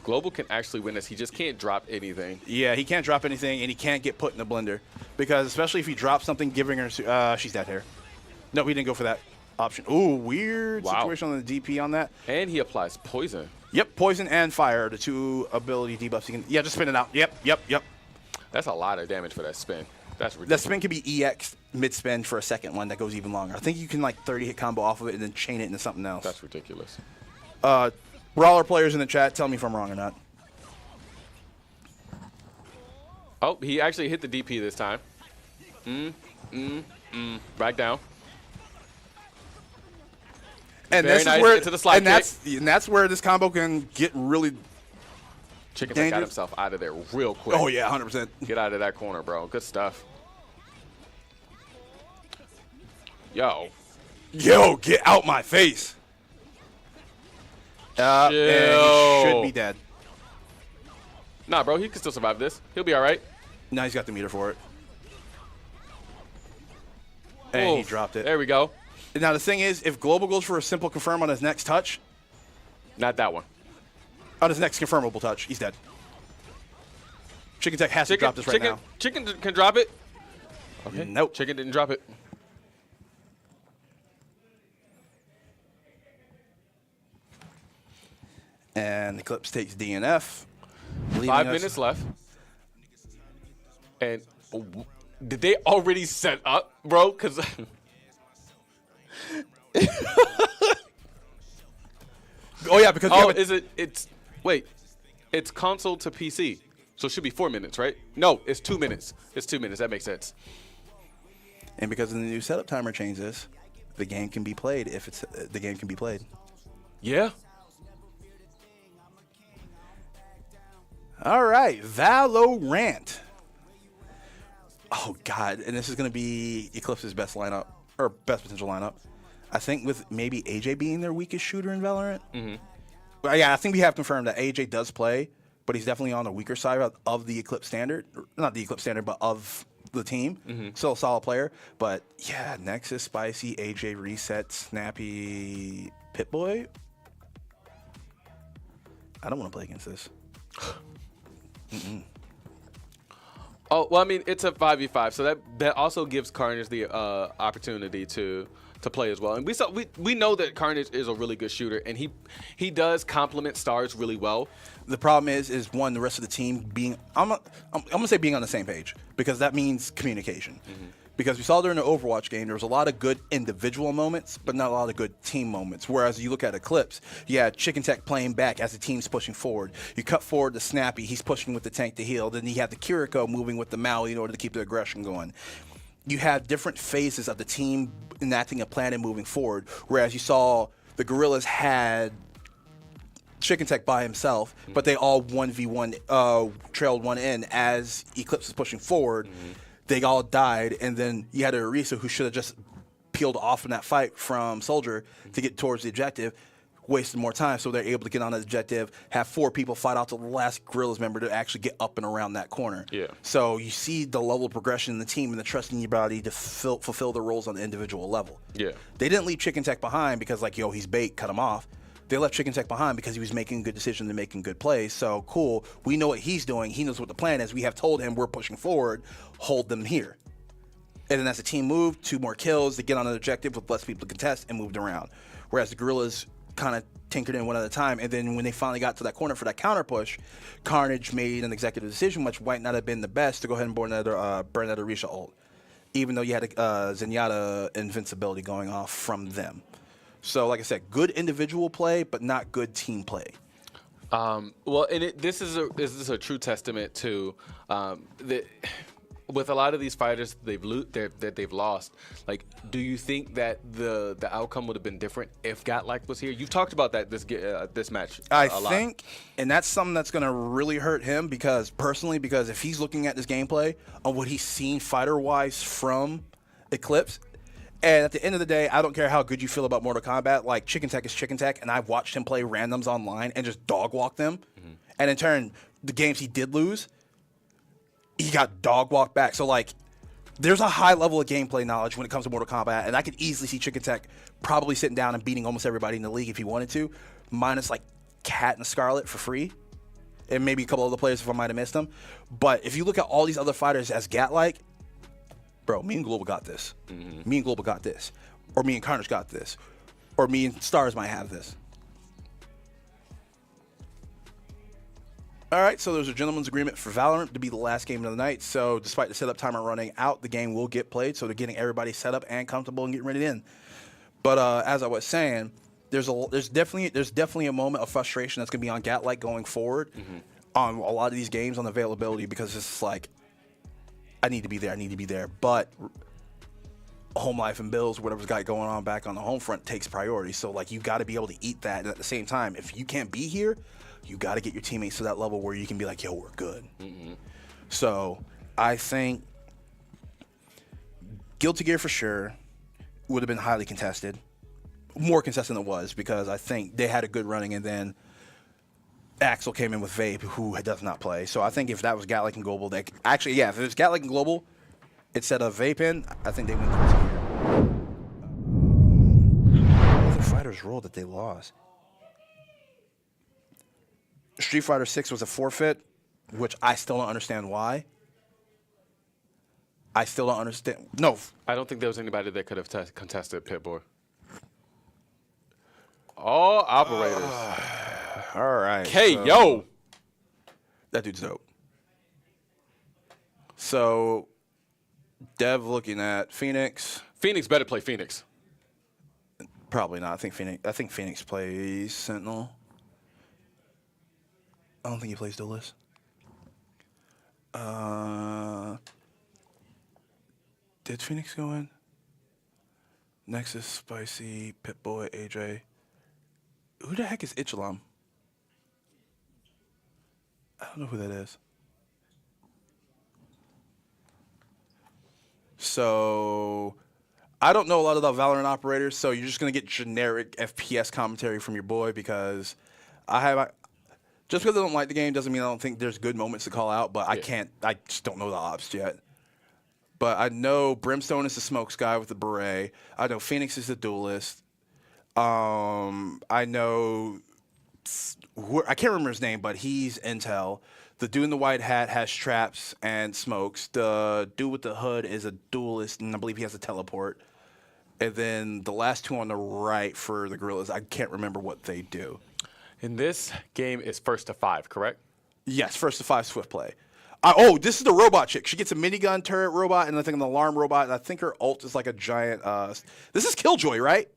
Global can actually win this. He just can't drop anything. Yeah, he can't drop anything, and he can't get put in the blender. Because especially if he drops something, giving her... she's dead here. No, he didn't go for that option. Ooh, weird situation on the DP on that. And he applies poison. Yep, poison and fire are the two ability debuffs. You can, yeah, just spin it out. Yep. That's a lot of damage for that spin. That's ridiculous. That spin can be EX mid-spin for a second one that goes even longer. I think you can, like, 30-hit combo off of it and then chain it into something else. That's ridiculous. Brawler players in the chat, tell me if I'm wrong or not. Oh, he actually hit the DP this time. Back down. And Very this nice. is where Into the slide and that's where this combo can get really Chicken dangerous. got himself out of there real quick. Oh yeah, 100%. Get out of that corner, bro. Good stuff. Yo, get out my face. And he should be dead. Nah, bro, he can still survive this. He'll be all right. Now he's got the meter for it. And he dropped it. There we go. Now, the thing is, if Global goes for a simple confirm on his next touch. Not that one. On his next confirmable touch, he's dead. Chicken Tech has to drop this right now. Chicken can drop it. Okay. Nope. Chicken didn't drop it. And Eclipse takes DNF. 5 minutes left. And did they already set up, bro? Because oh yeah, because it's console to PC, so it should be 4 minutes, right? No, it's 2 minutes. It's 2 minutes. That makes sense. And because of the new setup timer changes, the game can be played if it's the game can be played. Yeah. All right, Valorant. Oh God, and this is going to be Eclipse's best lineup or best potential lineup. I think with maybe AJ being their weakest shooter in Valorant. Well, yeah, I think we have confirmed that AJ does play, but he's definitely on the weaker side of the Eclipse standard. Not the Eclipse standard, but of the team. Still a solid player. But yeah, Nexus, Spicy, AJ, Reset, Snappy, Pip-Boy. I don't want to play against this. Oh, well, I mean, it's a 5v5, so that also gives Carnage the opportunity to play as well. And we know that Carnage is a really good shooter, and he does complement stars really well. The problem is one, the rest of the team being I'm gonna say being on the same page, because that means communication. Because we saw during the Overwatch game, there was a lot of good individual moments, but not a lot of good team moments. Whereas you look at Eclipse, you had Chicken Tech playing back as the team's pushing forward. You cut forward to Snappy, he's pushing with the tank to heal. Then you have the Kiriko moving with the Maui in order to keep the aggression going. You have different phases of the team enacting a plan and moving forward. Whereas you saw the Gorillaz had Chicken Tech by himself, but they all 1v1 trailed one in as Eclipse was pushing forward. They all died, and then you had a Arisa who should have just peeled off in that fight from Soldier to get towards the objective, wasted more time, so they're able to get on the objective, have 4 people fight out to the last Gorillaz member to actually get up and around that corner. Yeah. So you see the level of progression in the team and the trust in your body to fulfill their roles on the individual level. Yeah. They didn't leave Chicken Tech behind because, like, yo, he's bait, cut him off. They left Chicken Tech behind because he was making good decisions and making good plays. So, cool. We know what he's doing. He knows what the plan is. We have told him we're pushing forward. Hold them here. And then as the team moved, 2 more kills to get on an objective with less people to contest and moved around. Whereas the Gorillaz kind of tinkered in one at a time. And then when they finally got to that corner for that counter push, Carnage made an executive decision, which might not have been the best, to go ahead and burn that Orisha ult. Even though you had a Zenyatta invincibility going off from them. So, like I said, good individual play, but not good team play. Well, and this is a true testament to with a lot of these fighters that they've lost, like, do you think that the outcome would have been different if Godlike was here? You've talked about that this match. I a lot. think, and that's something that's going to really hurt him because if he's looking at this gameplay on what he's seen fighter-wise from Eclipse, and at the end of the day, I don't care how good you feel about Mortal Kombat, like Chicken Tech is Chicken Tech, and I've watched him play randoms online and just dog walk them, and in turn, the games he did lose, he got dog walked back. So, like, there's a high level of gameplay knowledge when it comes to Mortal Kombat, and I could easily see Chicken Tech probably sitting down and beating almost everybody in the league if he wanted to, minus, like, Cat and Scarlet for free, and maybe a couple other players if I might have missed them. But if you look at all these other fighters as Gat-like, bro, me and Global got this. Me and Global got this. Or me and Carnage got this. Or me and Stars might have this. All right, so there's a gentleman's agreement for Valorant to be the last game of the night. So despite the setup timer running out, the game will get played. So they're getting everybody set up and comfortable and getting ready in. But as I was saying, there's definitely a moment of frustration that's going to be on Gat-like going forward on a lot of these games on availability because it's like, I need to be there. But home life and bills, whatever's got going on back on the home front takes priority. So, like, you got to be able to eat that. And at the same time, if you can't be here, you got to get your teammates to that level where you can be like, yo, we're good. So, I think Guilty Gear for sure would have been highly contested. More contested than it was because I think they had a good running and then Axel came in with Vape, who does not play. So I think if that was Gatlick and Global, if it was Gatlick and Global instead of Vape in, I think they win the fighters role that they lost. Street Fighter 6 was a forfeit, which I still don't understand why. I still don't understand. No. I don't think there was anybody that could have contested Pitbull. All operators. All right. Hey, yo. That dude's dope. So, Dev looking at Phoenix. Phoenix better play Phoenix. Probably not. I think Phoenix plays Sentinel. I don't think he plays Duelist. Did Phoenix go in? Nexus, Spicy, Pitboy, AJ. Who the heck is Ichilam? I don't know who that is. So, I don't know a lot about Valorant operators, so you're just going to get generic FPS commentary from your boy because just because I don't like the game doesn't mean I don't think there's good moments to call out, but I just don't know the ops yet. But I know Brimstone is the smokes guy with the beret. I know Phoenix is the duelist. I know, I can't remember his name, but he's Intel. The dude in the white hat has traps and smokes. The dude with the hood is a duelist, and I believe he has a teleport. And then the last two on the right for the Gorillaz, I can't remember what they do. And this game is first to 5, correct? Yes, first to 5 swift play. This is the robot chick. She gets a minigun turret robot and I think an alarm robot. And I think her ult is like a giant. This is Killjoy, right?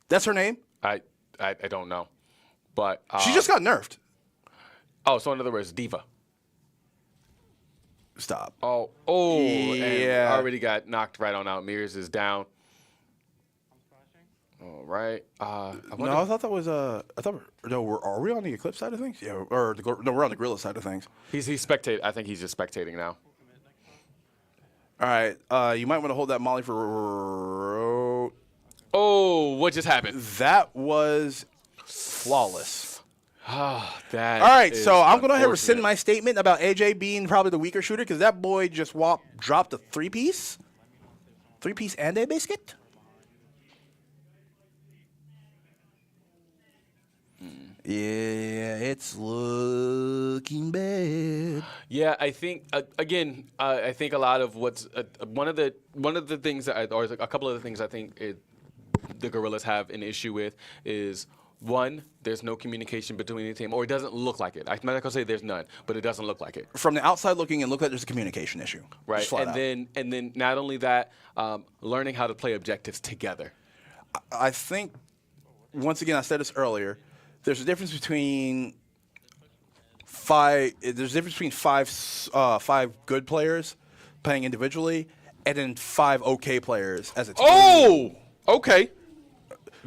That's her name? I don't know. But she just got nerfed. Oh, so in other words, Diva. Stop. Oh, yeah. And already got knocked right on out. Mears is down. All right. No, I thought that was are we on the Eclipse side of things? Yeah, or we're on the Gorillaz side of things. He's spectating. I think he's just spectating now. All right. You might want to hold that Molly for. Oh, what just happened? That was flawless. That. All right, so I'm going to rescind my statement about AJ being probably the weaker shooter because that boy just dropped a 3-piece and a biscuit. Yeah, it's looking bad. Yeah, I think I think a lot of what's one of the things or a couple of the things I think the Gorillaz have an issue with is one, there's no communication between the team, or it doesn't look like it. I'm not gonna say there's none, but it doesn't look like it. From the outside looking, it looked like there's a communication issue. Right, and then not only that, learning how to play objectives together. I think once again, I said this earlier. There's a difference between five good players playing individually, and then 5 okay players as a team. Oh, okay.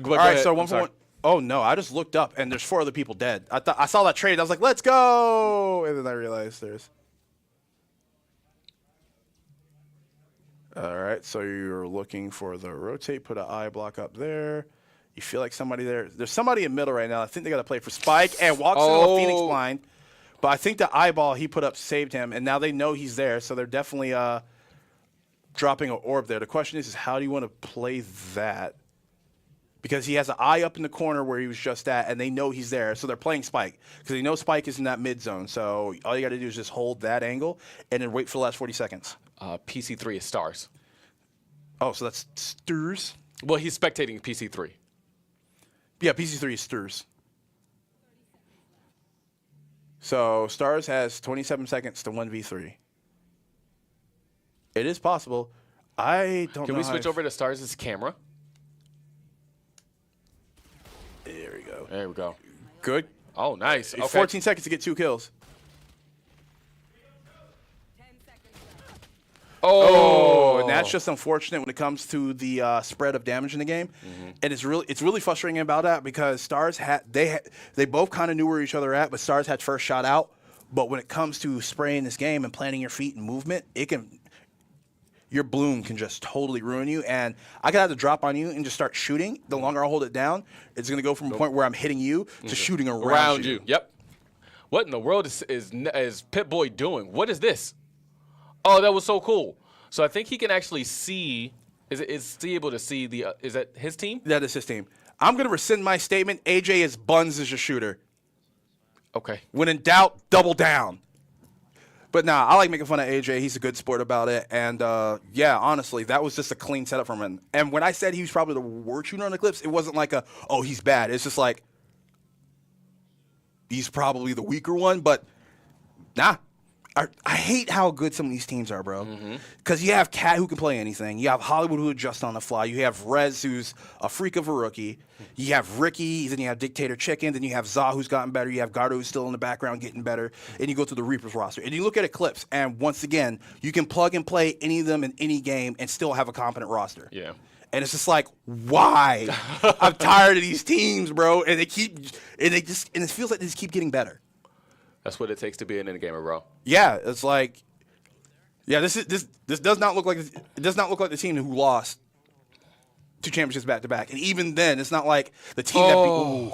All right, so 1 for 1. Oh, no, I just looked up, and there's 4 other people dead. I saw that trade. I was like, let's go. And then I realized there's. All right, so you're looking for the rotate, put an eye block up there. You feel like somebody there. There's somebody in the middle right now. I think they got to play for Spike and walks into a Phoenix blind. But I think the eyeball he put up saved him, and now they know he's there, so they're definitely dropping an orb there. The question is how do you want to play that? Because he has an eye up in the corner where he was just at, and they know he's there, so they're playing Spike. Because they know Spike is in that mid zone, so all you got to do is just hold that angle and then wait for the last 40 seconds. PC3 is Stars. Oh, so that's Sturs? Well, he's spectating PC3. Yeah, PC3 is Sturs. So Stars has 27 seconds to 1v3. It is possible. I don't know. Can we switch over to Stars' camera? There we go. There we go. Good. Oh, nice. Okay. 14 seconds to get 2 kills. Oh, and that's just unfortunate when it comes to the spread of damage in the game, and it's really frustrating about that because Stars they both kind of knew where each other at, but Stars had first shot out. But when it comes to spraying this game and planting your feet and movement, your bloom can just totally ruin you. And I could have to drop on you and just start shooting. The longer I hold it down, it's gonna go from a point where I'm hitting you to shooting around you. Yep. What in the world is Pit-Boy doing? What is this? Oh, that was so cool. So I think he can actually see. Is he able to see the? Is that his team? That is his team. I'm gonna rescind my statement. AJ is Buns as your shooter. Okay. When in doubt, double down. But nah, I like making fun of AJ. He's a good sport about it. And yeah, honestly, that was just a clean setup from him. And when I said he was probably the worst shooter on Eclipse, it wasn't like he's bad. It's just like he's probably the weaker one. But nah. I hate how good some of these teams are, bro. Because you have Cat who can play anything. You have Hollywood who adjusts on the fly. You have Rez who's a freak of a rookie. You have Ricky. Then you have Dictator Chicken. Then you have Za who's gotten better. You have Gardo who's still in the background getting better. And you go to the Reapers roster. And you look at Eclipse. And once again, you can plug and play any of them in any game and still have a competent roster. Yeah. And it's just like, why? I'm tired of these teams, bro. And it feels like they just keep getting better. That's what it takes to be an in-gamer, bro. Yeah, it's like, yeah, this does not look like the team who lost 2 championships back to back, and even then, it's not like the team that beat.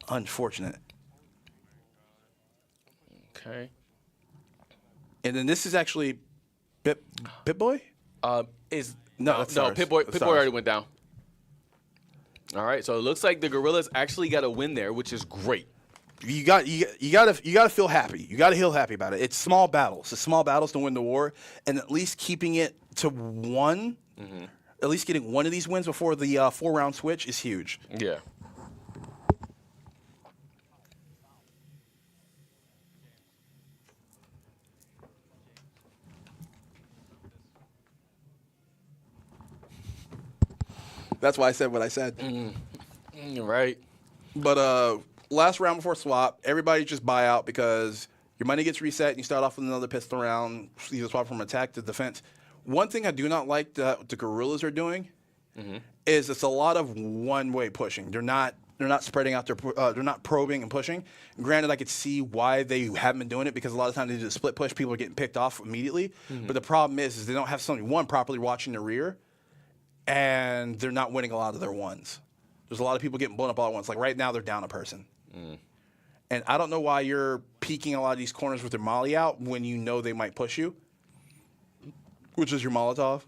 Unfortunate. Okay. And then this is actually Pit-Boy. No, Stars. Pit-Boy already went down. All right, so it looks like the Gorillaz actually got a win there, which is great. You gotta feel happy. You gotta feel happy about it. It's small battles. It's small battles to win the war, and at least keeping it to one, at least getting one of these wins before the 4-round switch is huge. Yeah. That's why I said what I said. Right. But last round before swap, everybody just buy out because your money gets reset and you start off with another pistol round. You swap from attack to defense. One thing I do not like that the Gorillaz are doing is it's a lot of one-way pushing. They're not spreading out they're not probing and pushing. Granted, I could see why they haven't been doing it because a lot of times they do a split push. People are getting picked off immediately. But the problem is they don't have somebody properly watching the rear, and they're not winning a lot of their ones. There's a lot of people getting blown up all at once. Like right now, they're down a person. And I don't know why you're peeking a lot of these corners with their molly out when you know they might push you, which is your Molotov.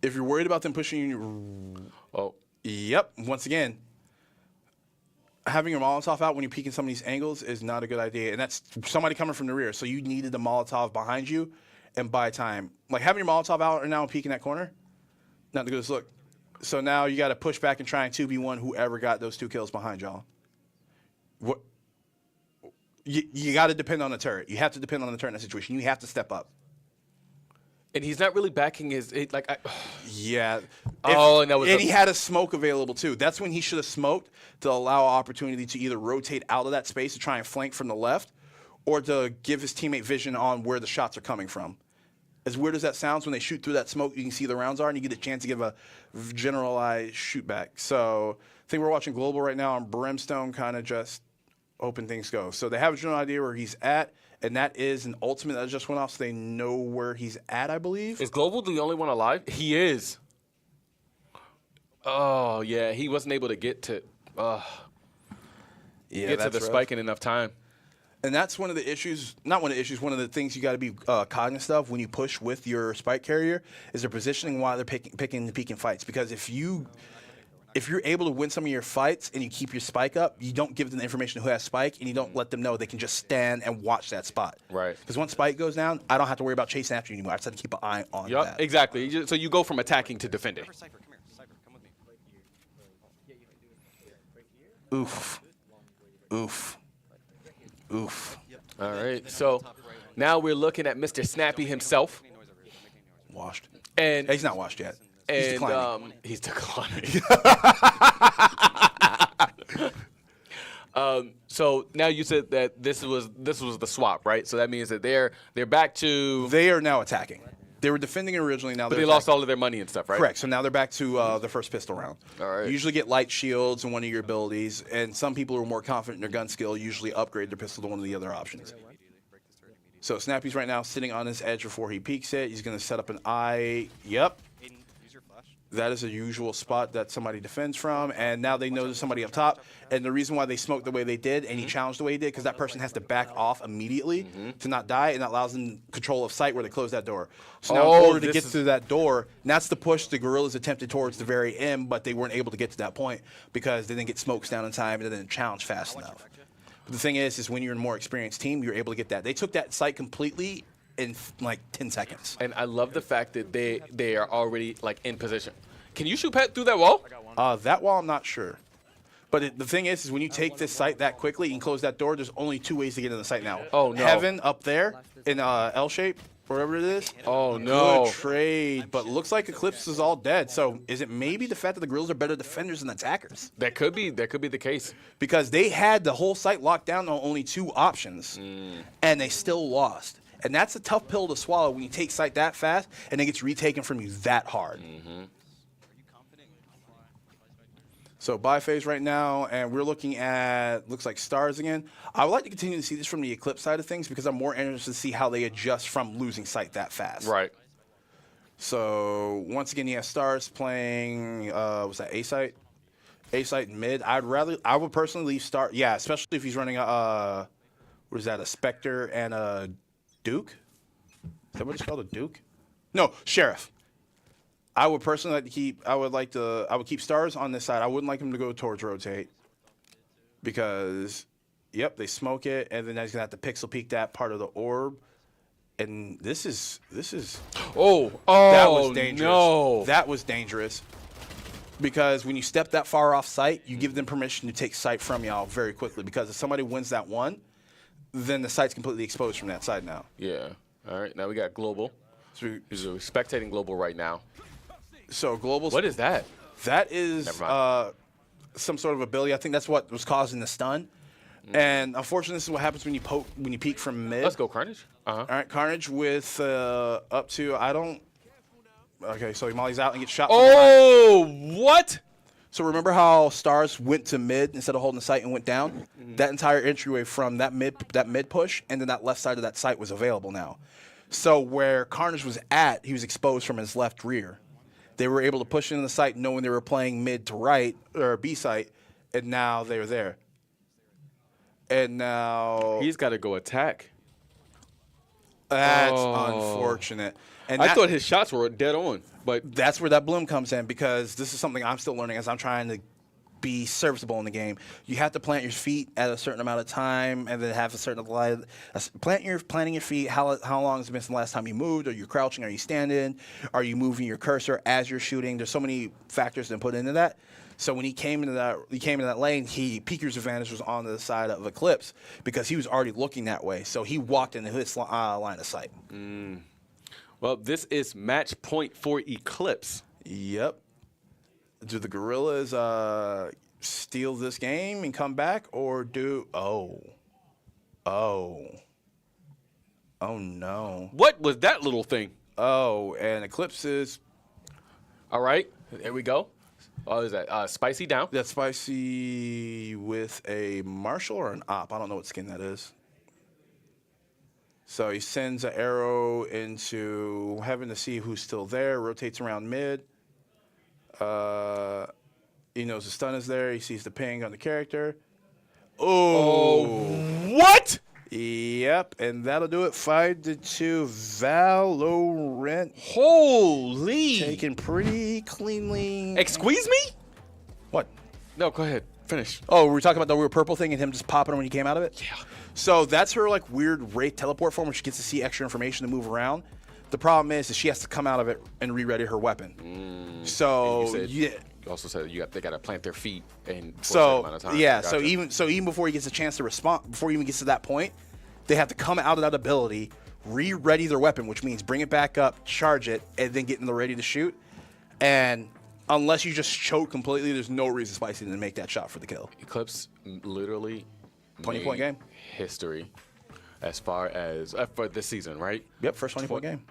If you're worried about them pushing you, yep. Once again, having your Molotov out when you're peeking some of these angles is not a good idea. And that's somebody coming from the rear. So you needed the Molotov behind you and buy time. Like having your Molotov out right now and peeking that corner, not the greatest look. So now you got to push back and try and 2v1 whoever got those 2 kills behind y'all. What? You got to depend on the turret. You have to depend on the turret in that situation. You have to step up. And he's not really backing Yeah. And he had a smoke available too. That's when he should have smoked to allow opportunity to either rotate out of that space to try and flank from the left, or to give his teammate vision on where the shots are coming from. As weird as that sounds, when they shoot through that smoke, you can see the rounds are, and you get a chance to give a generalized shoot back. So I think we're watching Global right now, and Brimstone kind of just hoping things go. So they have a general idea where he's at, and that is an ultimate that just went off, so they know where he's at, I believe. Is Global the only one alive? He is. Oh, yeah, he wasn't able to get to the spike in enough time. And that's one of the issues, not one of the issues, one of the things you got to be cognizant of when you push with your spike carrier is the positioning while they're peeking fights. Because if you're able to win some of your fights and you keep your spike up, you don't give them the information who has spike, and you don't let them know they can just stand and watch that spot. Right. Because once spike goes down, I don't have to worry about chasing after you anymore. I just have to keep an eye on that. Exactly. So you go from attacking to defending. Oof. Oof. Oof. All right. So now we're looking at Mr. Snappy himself. Washed. And he's not washed yet. He's declining. He's declining. So now you said that this was the swap, right? So that means that they're back to. They are now attacking. They were defending originally. Now but they lost all of their money and stuff, right? Correct. So now they're back to the first pistol round. All right. You usually get light shields and one of your abilities, and some people who are more confident in their gun skill usually upgrade their pistol to one of the other options. So Snappy's right now sitting on his edge before he peeks it. He's going to set up an eye. Yep. That is a usual spot that somebody defends from, and now they know there's somebody up top. And the reason why they smoked the way they did and he challenged the way he did, because that person has to back off immediately to not die, and that allows them control of sight where they close that door. So now in order to get through that door, and that's the push the Gorillaz attempted towards the very end, but they weren't able to get to that point because they didn't get smokes down in time and they didn't challenge fast enough. But the thing is when you're in a more experienced team, you're able to get that. They took that site completely in like 10 seconds. And I love the fact that they are already like in position. Can you shoot through that wall? That wall, I'm not sure. But the thing is when you take this site that quickly, you can close that door. There's only 2 ways to get in the site now. Oh, no. Heaven up there in L shape, whatever it is. Oh, no. Good trade. But looks like Eclipse is all dead. So is it maybe the fact that the Gorillaz are better defenders than attackers? That could be the case. Because they had the whole site locked down on only 2 options, and they still lost. And that's a tough pill to swallow when you take site that fast and it gets retaken from you that hard. So buy phase right now, and we're looking at, looks like stars again. I would like to continue to see this from the Eclipse side of things because I'm more interested to see how they adjust from losing sight that fast. Right. So once again, he has stars playing, was that A-site? A-site mid. I would personally leave star, yeah, especially if he's running a, what is that, a Spectre and a Duke? Is that what it's called, a Duke? No, Sheriff. I would personally like to keep. I would keep stars on this side. I wouldn't like him to go towards rotate because, yep, they smoke it, and then he's gonna have to pixel peek that part of the orb. And this is. That was dangerous. No, that was dangerous because when you step that far off site, you give them permission to take sight from y'all very quickly. Because if somebody wins that one, then the site's completely exposed from that side now. Yeah. All right. Now we got global. So we're spectating global right now. So global. What is that? That is some sort of ability. I think that's what was causing the stun. And unfortunately, this is what happens when you peek from mid. Let's go Carnage. All right, Carnage with up to Okay, so he mollies out and gets shot. Oh, what? So remember how stars went to mid instead of holding the site and went down? That entire entryway from that mid push and then that left side of that site was available now. So where Carnage was at, he was exposed from his left rear. They were able to push into the site knowing they were playing mid to right, or B site, and now they're there. And now... He's got to go attack. That's unfortunate. And I thought his shots were dead on. But that's where that bloom comes in because this is something I'm still learning as I'm trying to be serviceable in the game. You have to plant your feet at a certain amount of time and then have a certain planting your feet. How long has it been since the last time you moved? Are you crouching? Are you standing? Are you moving your cursor as you're shooting? There's so many factors that put into that. So when he came into that lane, Peeker's advantage was on the side of Eclipse because he was already looking that way. So he walked into his line of sight. Well, this is match point for Eclipse. Yep. Do the Gorillaz steal this game and come back, or do Oh, no. What was that little thing? Oh, and Eclipse is... All right, there we go. Oh, is that spicy down? That's spicy with a martial or an op. I don't know what skin that is. So he sends an arrow into heaven to see who's still there, rotates around mid. He knows the stun is there. He sees the ping on the character. Oh. What? Yep, and that'll do it. 5-2 Valorant. Holy. Taken pretty cleanly. Squeeze me? What? No, go ahead. Finish. Oh, we were talking about the weird purple thing and him just popping when he came out of it? Yeah. So that's her like weird Wraith teleport form where she gets to see extra information to move around. The problem is she has to come out of it and re-ready her weapon. So You also said they got to plant their feet in for a certain so amount of time. yeah, Gotcha. so even before he gets a chance to respond, before he even gets to that point, they have to come out of that ability, re-ready their weapon, which means bring it back up, charge it, and then get in the ready to shoot. And unless you just choke completely, there's no reason Spicy didn't make that shot for the kill. Eclipse literally 20-point game. History as far as for this season, right? Yep, first 20-point game.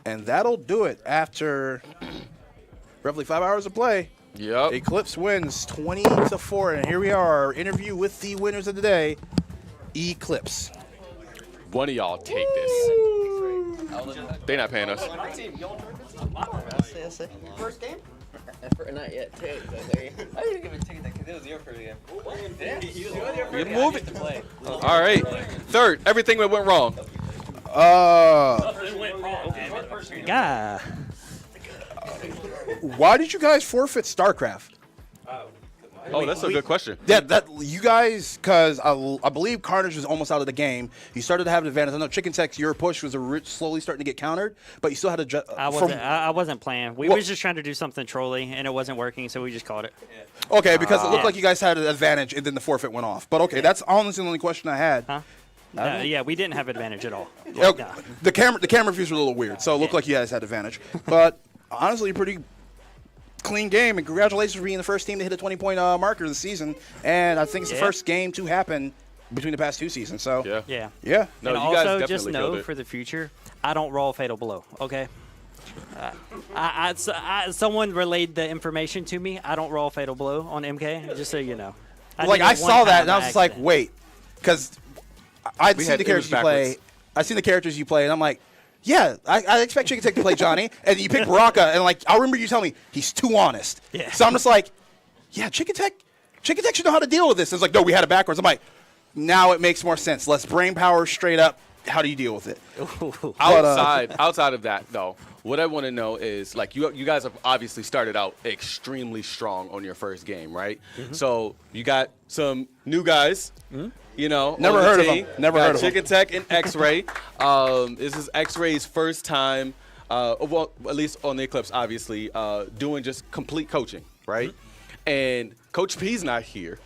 And that'll do it after roughly 5 hours of play. Yep. Eclipse wins 20-4, and here we are, our interview with the winners of the day, Eclipse. One of y'all take this. They not paying us. First game? Not yet. I didn't give a ticket because it was your first game. Get moving. All right. Third, everything that went wrong. Yeah. Why did you guys forfeit StarCraft? Oh, that's a good question. Yeah, that you guys, because I believe Carnage was almost out of the game. You started to have an advantage. I know Chicken Tech's your push was slowly starting to get countered, but you still had to. I wasn't playing. We were just trying to do something trolly, and it wasn't working, so we just called it. Okay, because it looked like you guys had an advantage, and then the forfeit went off. But okay, that's honestly the only question I had. Huh? Yeah, we didn't have advantage at all. Okay. The camera views were a little weird, so it looked like you guys had advantage. But honestly, pretty clean game, and congratulations for being the first team to hit a 20-point marker this season. And I think it's the first game to happen between the past two seasons. So yeah. No, and you also, guys definitely just know killed it. for the future, I don't roll Fatal Blow. Okay. Someone relayed the information to me. I don't roll Fatal Blow on MK. Just so you know. I saw that, and I was just like, wait, because I'd seen the characters you play. I seen the characters you play, and I'm like, yeah, I expect Chicken Tech to play Johnny, and you pick Baraka, and like I remember you telling me he's too honest. Yeah. So I'm just like, yeah, Chicken Tech should know how to deal with this. It's like, no, we had it backwards. I'm like, now it makes more sense. Less brain power, straight up. How do you deal with it? Outside of that, though, what I want to know is, like, you guys have obviously started out extremely strong on your first game, right? Mm-hmm. So you got some new guys, you know. Never on the heard of team. them. Never heard of them. Chicken Tech and X-Ray. This is X-Ray's first time, well, at least on the Eclipse, obviously, doing just complete coaching, right? Mm-hmm. And Coach P's not here,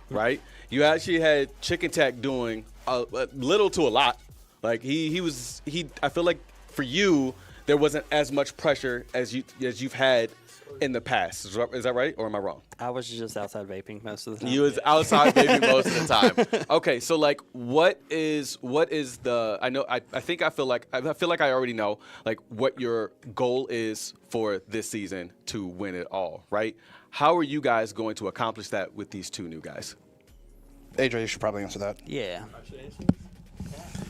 right? You actually had Chicken Tech doing a little to a lot. Like I feel like for you there wasn't as much pressure as you've had in the past. Is that right, or am I wrong? I was just outside vaping most of the time. You was outside vaping most of the time. Okay, so like, what is the? I feel like I already know like what your goal is for this season to win it all, right? How are you guys going to accomplish that with these two new guys? AJ, you should probably answer that. Yeah.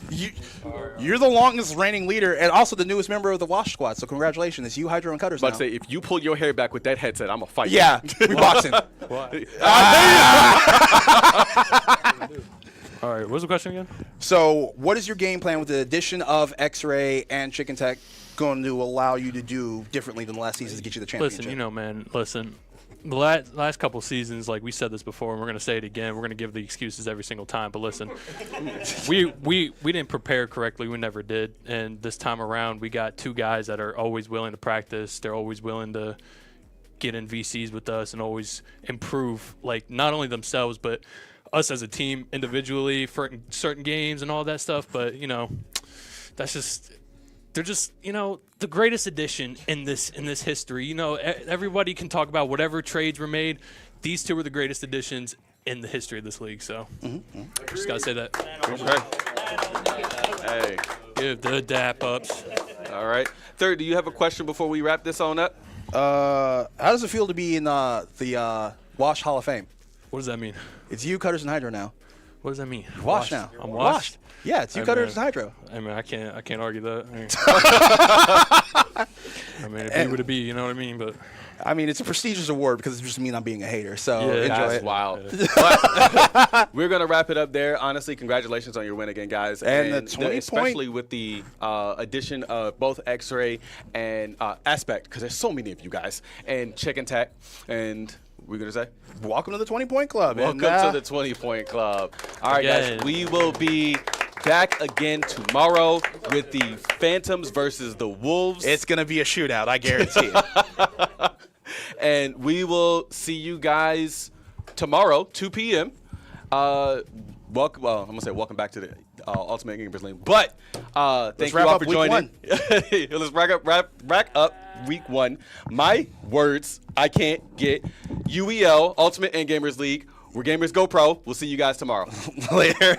You're the longest reigning leader and also the newest member of the Wash Squad, so congratulations. It's you, Hydro, and Cutters now. But say, if you pull your hair back with that headset, I'm going to fight you. We boxing. All right, what was the question again? So what is your game plan with the addition of X-Ray and Chicken Tech going to allow you to do differently than the last season to get you the championship? Listen, the last couple seasons, like we said this before, and we're going to say it again. We're going to give the excuses every single time. But listen, we didn't prepare correctly. We never did. And this time around, we got two guys that are always willing to practice. They're always willing to get in VCs with us and always improve, like not only themselves, but us as a team individually for certain games and all that stuff. But, that's just – they're just, the greatest addition in this history. Everybody can talk about whatever trades were made. These two were the greatest additions in the history of this league. So just gotta say that. Hey, give the dap ups. All right. Third, do you have a question before we wrap this on up? How does it feel to be in the Wash Hall of Fame? What does that mean? It's you, Cutters, and Hydro now. What does that mean? Wash now. I'm washed. Yeah, it's you, Cutters, and Hydro. I mean, I can't argue that. I mean, it'd be what it be. You know what I mean? But I mean, it's a prestigious award because it just means I'm being a hater. So Yeah, enjoy That's it. wild. But we're gonna wrap it up there. Honestly, congratulations on your win again, guys. And the 20 especially with the addition of both X-Ray and Aspect, because there's so many of you guys, and Chicken Tech, and we're gonna say, welcome to the 20-point club. welcome and, to the 20-point club. All right, Again. guys, we will be back again tomorrow with the Phantoms versus the Wolves. It's gonna be a shootout, I guarantee it. And we will see you guys tomorrow, 2 p.m. Welcome. Well, I'm gonna say welcome back to the Ultimate Gamers League. But thank you wrap all up for week joining. Let's rack up week 1. My words, I can't get UEL Ultimate and Gamers League. Where gamers go pro. We'll see you guys tomorrow. Later.